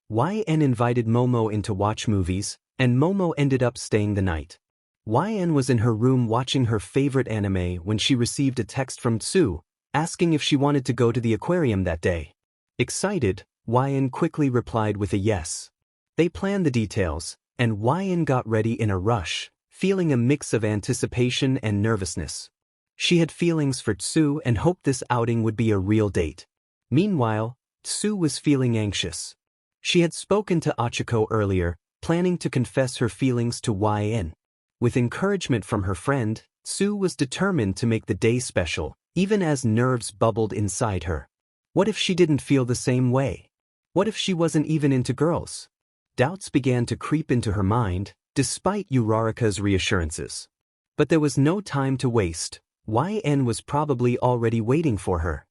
A: YN invited Momo in to watch movies, and Momo ended up staying the night. YN was in her room watching her favorite anime when she received a text from Tsu, asking if she wanted to go to the aquarium that day. Excited, YN quickly replied with a yes. They planned the details, and YN got ready in a rush, feeling a mix of anticipation and nervousness. She had feelings for Tsu and hoped this outing would be a real date. Meanwhile, Tsu was feeling anxious. She had spoken to Achiko earlier, planning to confess her feelings to YN. With encouragement from her friend, Tsu was determined to make the day special, even as nerves bubbled inside her. What if she didn't feel the same way? What if she wasn't even into girls? Doubts began to creep into her mind, despite Uraraka's reassurances. But there was no time to waste. YN was probably already waiting for her.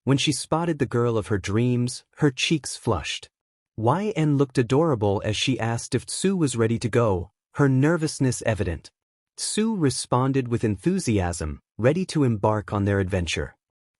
A: When she spotted the girl of her dreams, her cheeks flushed. YN looked adorable as she asked if Tsu was ready to go, her nervousness evident. Tsu responded with enthusiasm, ready to embark on their adventure.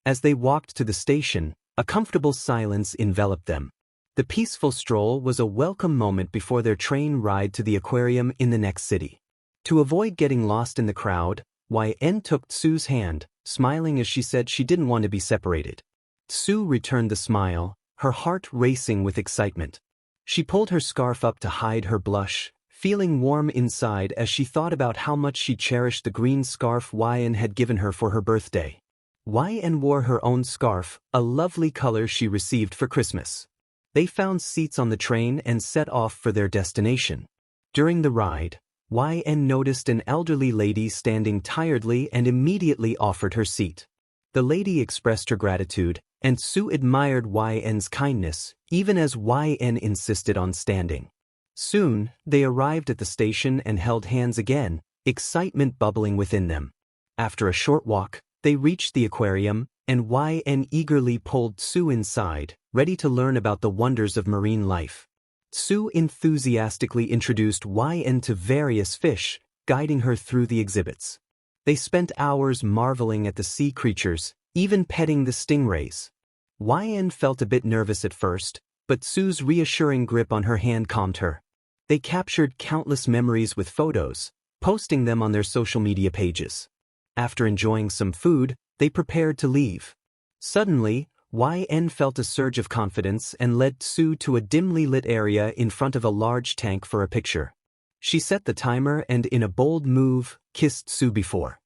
A: As they walked to the station, a comfortable silence enveloped them. The peaceful stroll was a welcome moment before their train ride to the aquarium in the next city. To avoid getting lost in the crowd, YN took Tsu's hand, smiling as she said she didn't want to be separated. Tsu returned the smile, her heart racing with excitement. She pulled her scarf up to hide her blush, feeling warm inside as she thought about how much she cherished the green scarf YN had given her for her birthday. YN wore her own scarf, a lovely color she received for Christmas. They found seats on the train and set off for their destination. During the ride, YN noticed an elderly lady standing tiredly and immediately offered her seat. The lady expressed her gratitude, and Tsu admired YN's kindness, even as YN insisted on standing. Soon, they arrived at the station and held hands again, excitement bubbling within them. After a short walk, they reached the aquarium, and YN eagerly pulled Tsu inside, ready to learn about the wonders of marine life. Tsu enthusiastically introduced YN to various fish, guiding her through the exhibits. They spent hours marveling at the sea creatures, even petting the stingrays. YN felt a bit nervous at first, but Tsu's reassuring grip on her hand calmed her. They captured countless memories with photos, posting them on their social media pages. After enjoying some food, they prepared to leave. Suddenly, YN felt a surge of confidence and led Tsu to a dimly lit area in front of a large tank for a picture. She set the timer and, in a bold move, kissed Tsu before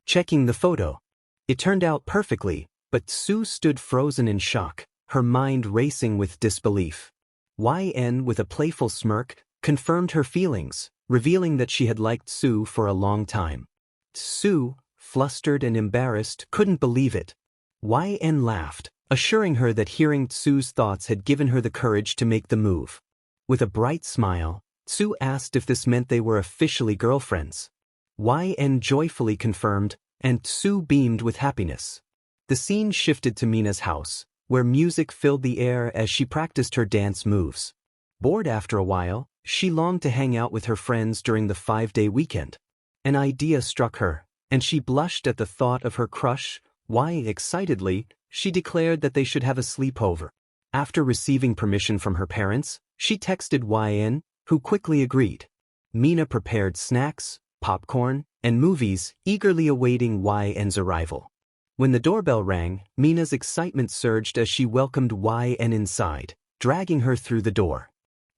A: checking the photo. It turned out perfectly, but Tsu stood frozen in shock, her mind racing with disbelief. YN, with a playful smirk, confirmed her feelings, revealing that she had liked Tsu for a long time. Tsu, flustered and embarrassed, couldn't believe it. YN laughed, assuring her that hearing Tsu's thoughts had given her the courage to make the move. With a bright smile, Tsu asked if this meant they were officially girlfriends. YN joyfully confirmed, and Tsu beamed with happiness. The scene shifted to Mina's house, where music filled the air as she practiced her dance moves. Bored after a while, she longed to hang out with her friends during the 5-day weekend. An idea struck her, and she blushed at the thought of her crush. Excitedly, she declared that they should have a sleepover. After receiving permission from her parents, she texted YN, who quickly agreed. Mina prepared snacks, popcorn, and movies, eagerly awaiting YN's arrival. When the doorbell rang, Mina's excitement surged as she welcomed YN inside, dragging her through the door.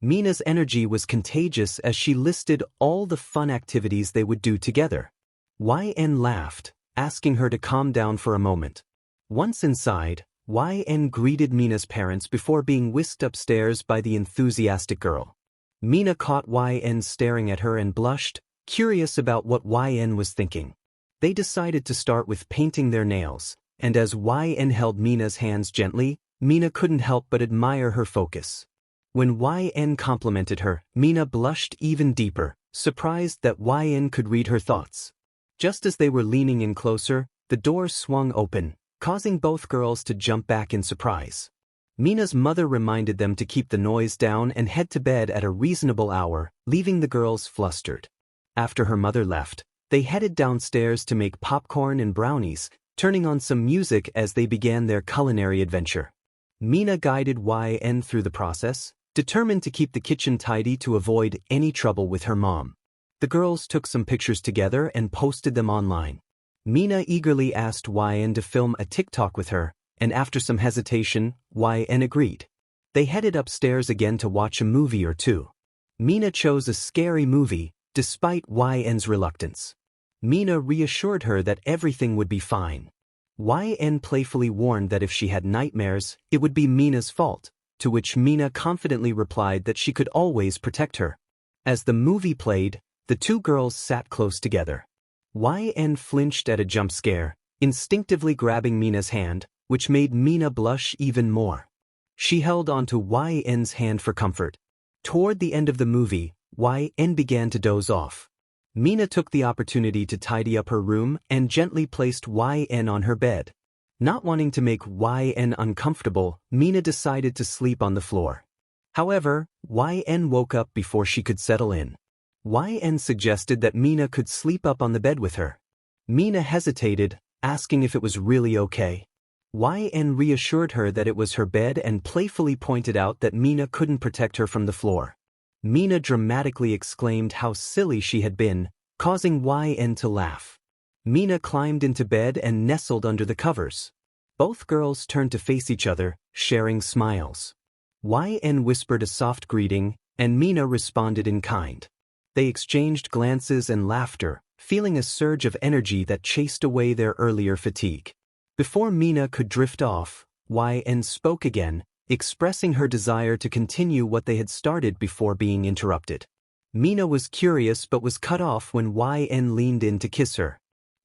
A: Mina's energy was contagious as she listed all the fun activities they would do together. YN laughed, asking her to calm down for a moment. Once inside, YN greeted Mina's parents before being whisked upstairs by the enthusiastic girl. Mina caught YN staring at her and blushed, curious about what YN was thinking. They decided to start with painting their nails, and as YN held Mina's hands gently, Mina couldn't help but admire her focus. When YN complimented her, Mina blushed even deeper, surprised that YN could read her thoughts. Just as they were leaning in closer, the door swung open, causing both girls to jump back in surprise. Mina's mother reminded them to keep the noise down and head to bed at a reasonable hour, leaving the girls flustered. After her mother left, they headed downstairs to make popcorn and brownies, turning on some music as they began their culinary adventure. Mina guided YN through the process, determined to keep the kitchen tidy to avoid any trouble with her mom. The girls took some pictures together and posted them online. Mina eagerly asked YN to film a TikTok with her, and after some hesitation, YN agreed. They headed upstairs again to watch a movie or two. Mina chose a scary movie, despite YN's reluctance. Mina reassured her that everything would be fine. YN playfully warned that if she had nightmares, it would be Mina's fault, to which Mina confidently replied that she could always protect her. As the movie played, the two girls sat close together. YN flinched at a jump scare, instinctively grabbing Mina's hand, which made Mina blush even more. She held onto YN's hand for comfort. Toward the end of the movie, YN began to doze off. Mina took the opportunity to tidy up her room and gently placed YN on her bed. Not wanting to make YN uncomfortable, Mina decided to sleep on the floor. However, YN woke up before she could settle in. YN suggested that Mina could sleep up on the bed with her. Mina hesitated, asking if it was really okay. YN reassured her that it was her bed and playfully pointed out that Mina couldn't protect her from the floor. Mina dramatically exclaimed how silly she had been, causing YN to laugh. Mina climbed into bed and nestled under the covers. Both girls turned to face each other, sharing smiles. YN whispered a soft greeting, and Mina responded in kind. They exchanged glances and laughter, feeling a surge of energy that chased away their earlier fatigue. Before Mina could drift off, YN spoke again, expressing her desire to continue what they had started before being interrupted. Mina was curious but was cut off when YN leaned in to kiss her.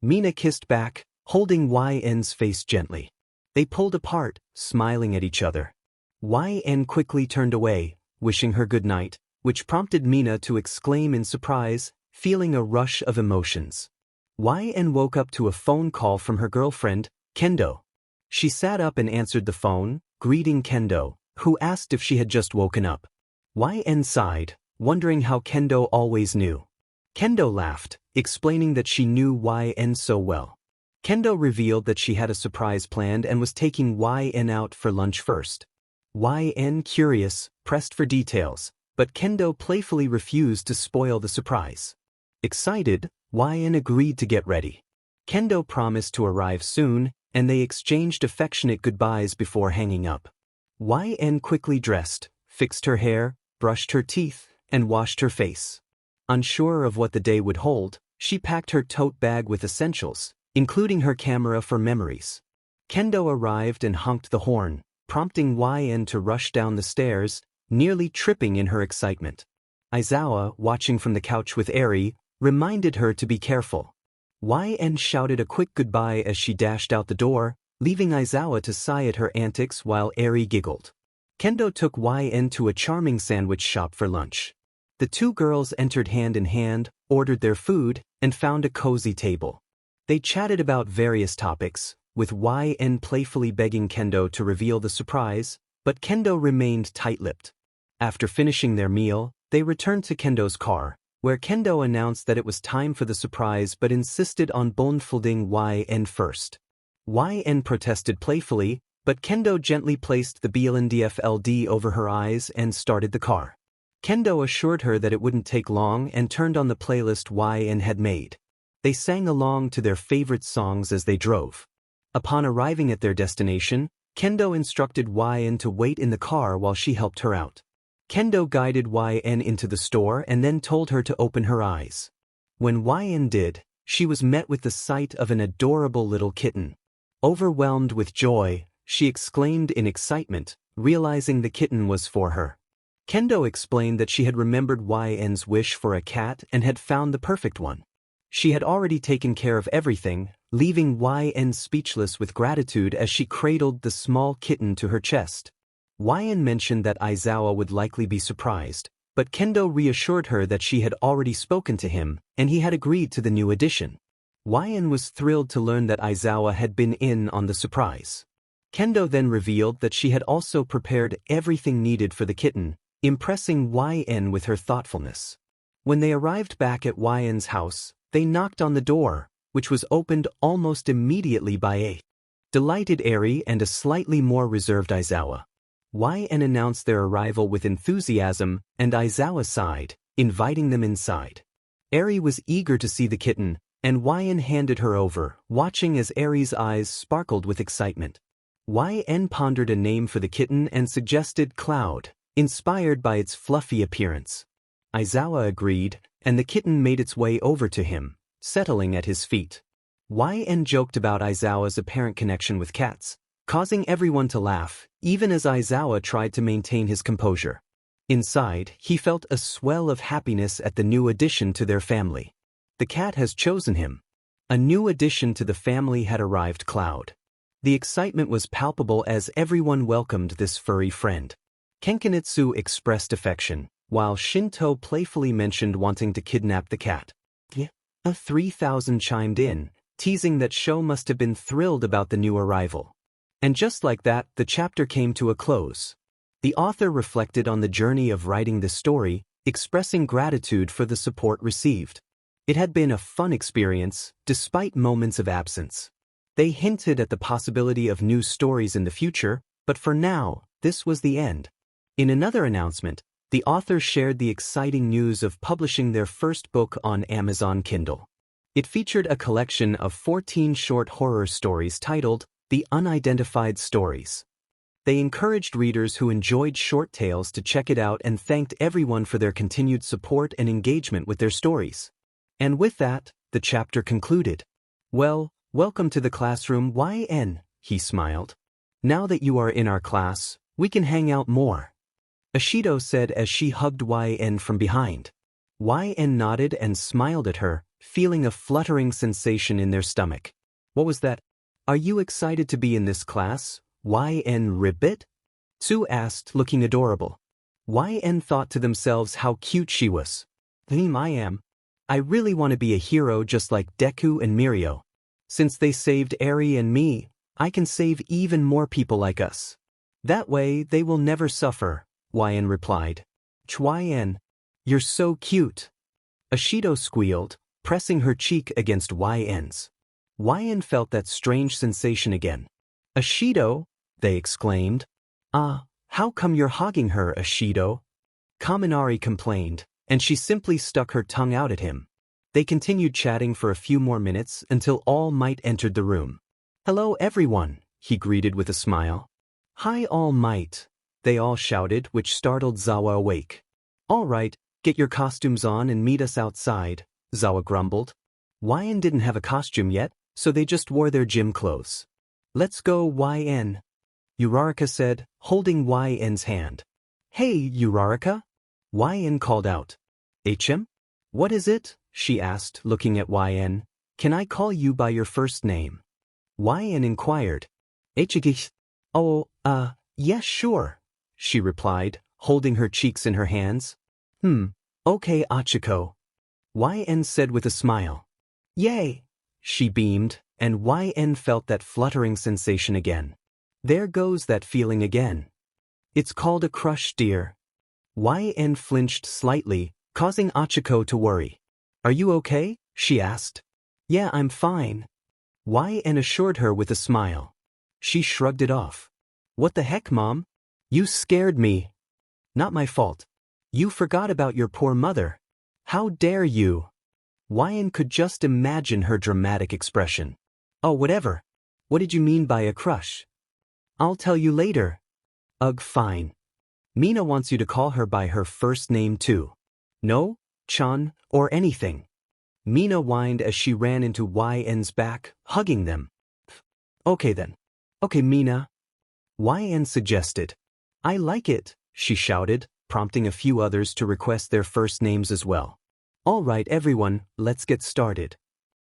A: Mina kissed back, holding YN's face gently. They pulled apart, smiling at each other. YN quickly turned away, wishing her good night, which prompted Mina to exclaim in surprise, feeling a rush of emotions. YN woke up to a phone call from her girlfriend, Kendo. She sat up and answered the phone, greeting Kendo, who asked if she had just woken up. YN sighed, wondering how Kendo always knew. Kendo laughed, explaining that she knew YN so well. Kendo revealed that she had a surprise planned and was taking YN out for lunch first. YN, curious, pressed for details, but Kendo playfully refused to spoil the surprise. Excited, YN agreed to get ready. Kendo promised to arrive soon, and they exchanged affectionate goodbyes before hanging up. YN quickly dressed, fixed her hair, brushed her teeth, and washed her face. Unsure of what the day would hold, she packed her tote bag with essentials, including her camera for memories. Kendo arrived and honked the horn, prompting YN to rush down the stairs, nearly tripping in her excitement. Aizawa, watching from the couch with Eri, reminded her to be careful. YN shouted a quick goodbye as she dashed out the door, leaving Aizawa to sigh at her antics while Eri giggled. Kendo took YN to a charming sandwich shop for lunch. The two girls entered hand in hand, ordered their food, and found a cozy table. They chatted about various topics, with YN playfully begging Kendo to reveal the surprise, but Kendo remained tight-lipped. After finishing their meal, they returned to Kendo's car, where Kendo announced that it was time for the surprise but insisted on blindfolding YN first. YN protested playfully, but Kendo gently placed the blindfold over her eyes and started the car. Kendo assured her that it wouldn't take long and turned on the playlist YN had made. They sang along to their favorite songs as they drove. Upon arriving at their destination, Kendo instructed YN to wait in the car while she helped her out. Kendo guided YN into the store and then told her to open her eyes. When YN did, she was met with the sight of an adorable little kitten. Overwhelmed with joy, she exclaimed in excitement, realizing the kitten was for her. Kendo explained that she had remembered YN's wish for a cat and had found the perfect one. She had already taken care of everything, leaving YN speechless with gratitude as she cradled the small kitten to her chest. YN mentioned that Aizawa would likely be surprised, but Kendo reassured her that she had already spoken to him, and he had agreed to the new addition. YN was thrilled to learn that Aizawa had been in on the surprise. Kendo then revealed that she had also prepared everything needed for the kitten, impressing YN with her thoughtfulness. When they arrived back at YN's house, they knocked on the door, which was opened almost immediately by a delighted Eri and a slightly more reserved Aizawa. YN announced their arrival with enthusiasm, and Aizawa sighed, inviting them inside. Eri was eager to see the kitten, and YN handed her over, watching as Eri's eyes sparkled with excitement. YN pondered a name for the kitten and suggested Cloud, inspired by its fluffy appearance. Aizawa agreed, and the kitten made its way over to him, settling at his feet. YN joked about Aizawa's apparent connection with cats, causing everyone to laugh, even as Aizawa tried to maintain his composure. Inside, he felt a swell of happiness at the new addition to their family. The cat has chosen him. A new addition to the family had arrived. Cloud. The excitement was palpable as everyone welcomed this furry friend. Kenkanitsu expressed affection, while Shinto playfully mentioned wanting to kidnap the cat. A 3000 chimed in, teasing that Sho must have been thrilled about the new arrival. And just like that, the chapter came to a close. The author reflected on the journey of writing this story, expressing gratitude for the support received. It had been a fun experience, despite moments of absence. They hinted at the possibility of new stories in the future, but for now, this was the end. In another announcement, the author shared the exciting news of publishing their first book on Amazon Kindle. It featured a collection of 14 short horror stories titled The Unidentified Stories. They encouraged readers who enjoyed short tales to check it out and thanked everyone for their continued support and engagement with their stories. And with that, the chapter concluded. Well, welcome to the classroom, YN, he smiled. Now that you are in our class, we can hang out more. Ashido said as she hugged YN from behind. YN nodded and smiled at her, feeling a fluttering sensation in their stomach. What was that? Are you excited to be in this class, YN Ribbit? Tsu asked, looking adorable. YN thought to themselves how cute she was. I am. I really want to be a hero just like Deku and Mirio. Since they saved Eri and me, I can save even more people like us. That way they will never suffer, YN replied. YN, you're so cute. Ashido squealed, pressing her cheek against YN's. YN felt that strange sensation again. Ashido, they exclaimed. How come you're hogging her, Ashido? Kaminari complained, and she simply stuck her tongue out at him. They continued chatting for a few more minutes until All Might entered the room. Hello everyone, he greeted with a smile. Hi All Might, they all shouted, which startled Zawa awake. All right, get your costumes on and meet us outside, Zawa grumbled. YN didn't have a costume yet, so they just wore their gym clothes. Let's go, YN, Uraraka said, holding YN's hand. Hey, Uraraka? YN called out. HM? What is it? She asked, looking at YN. Can I call you by your first name? YN inquired. Higis? Oh, yes, sure, she replied, holding her cheeks in her hands. Okay, Achiko, YN said with a smile. Yay, she beamed, and YN felt that fluttering sensation again. There goes that feeling again. It's called a crush, dear. YN flinched slightly, causing Achiko to worry. Are you okay? She asked. Yeah, I'm fine. YN assured her with a smile. She shrugged it off. What the heck, Mom? You scared me. Not my fault. You forgot about your poor mother. How dare you? YN could just imagine her dramatic expression. Oh, whatever. What did you mean by a crush? I'll tell you later. Ugh, fine. Mina wants you to call her by her first name too. No, Chan, or anything. Mina whined as she ran into YN's back, hugging them. Okay then. Okay, Mina. YN suggested. I like it, she shouted, prompting a few others to request their first names as well. All right, everyone, let's get started.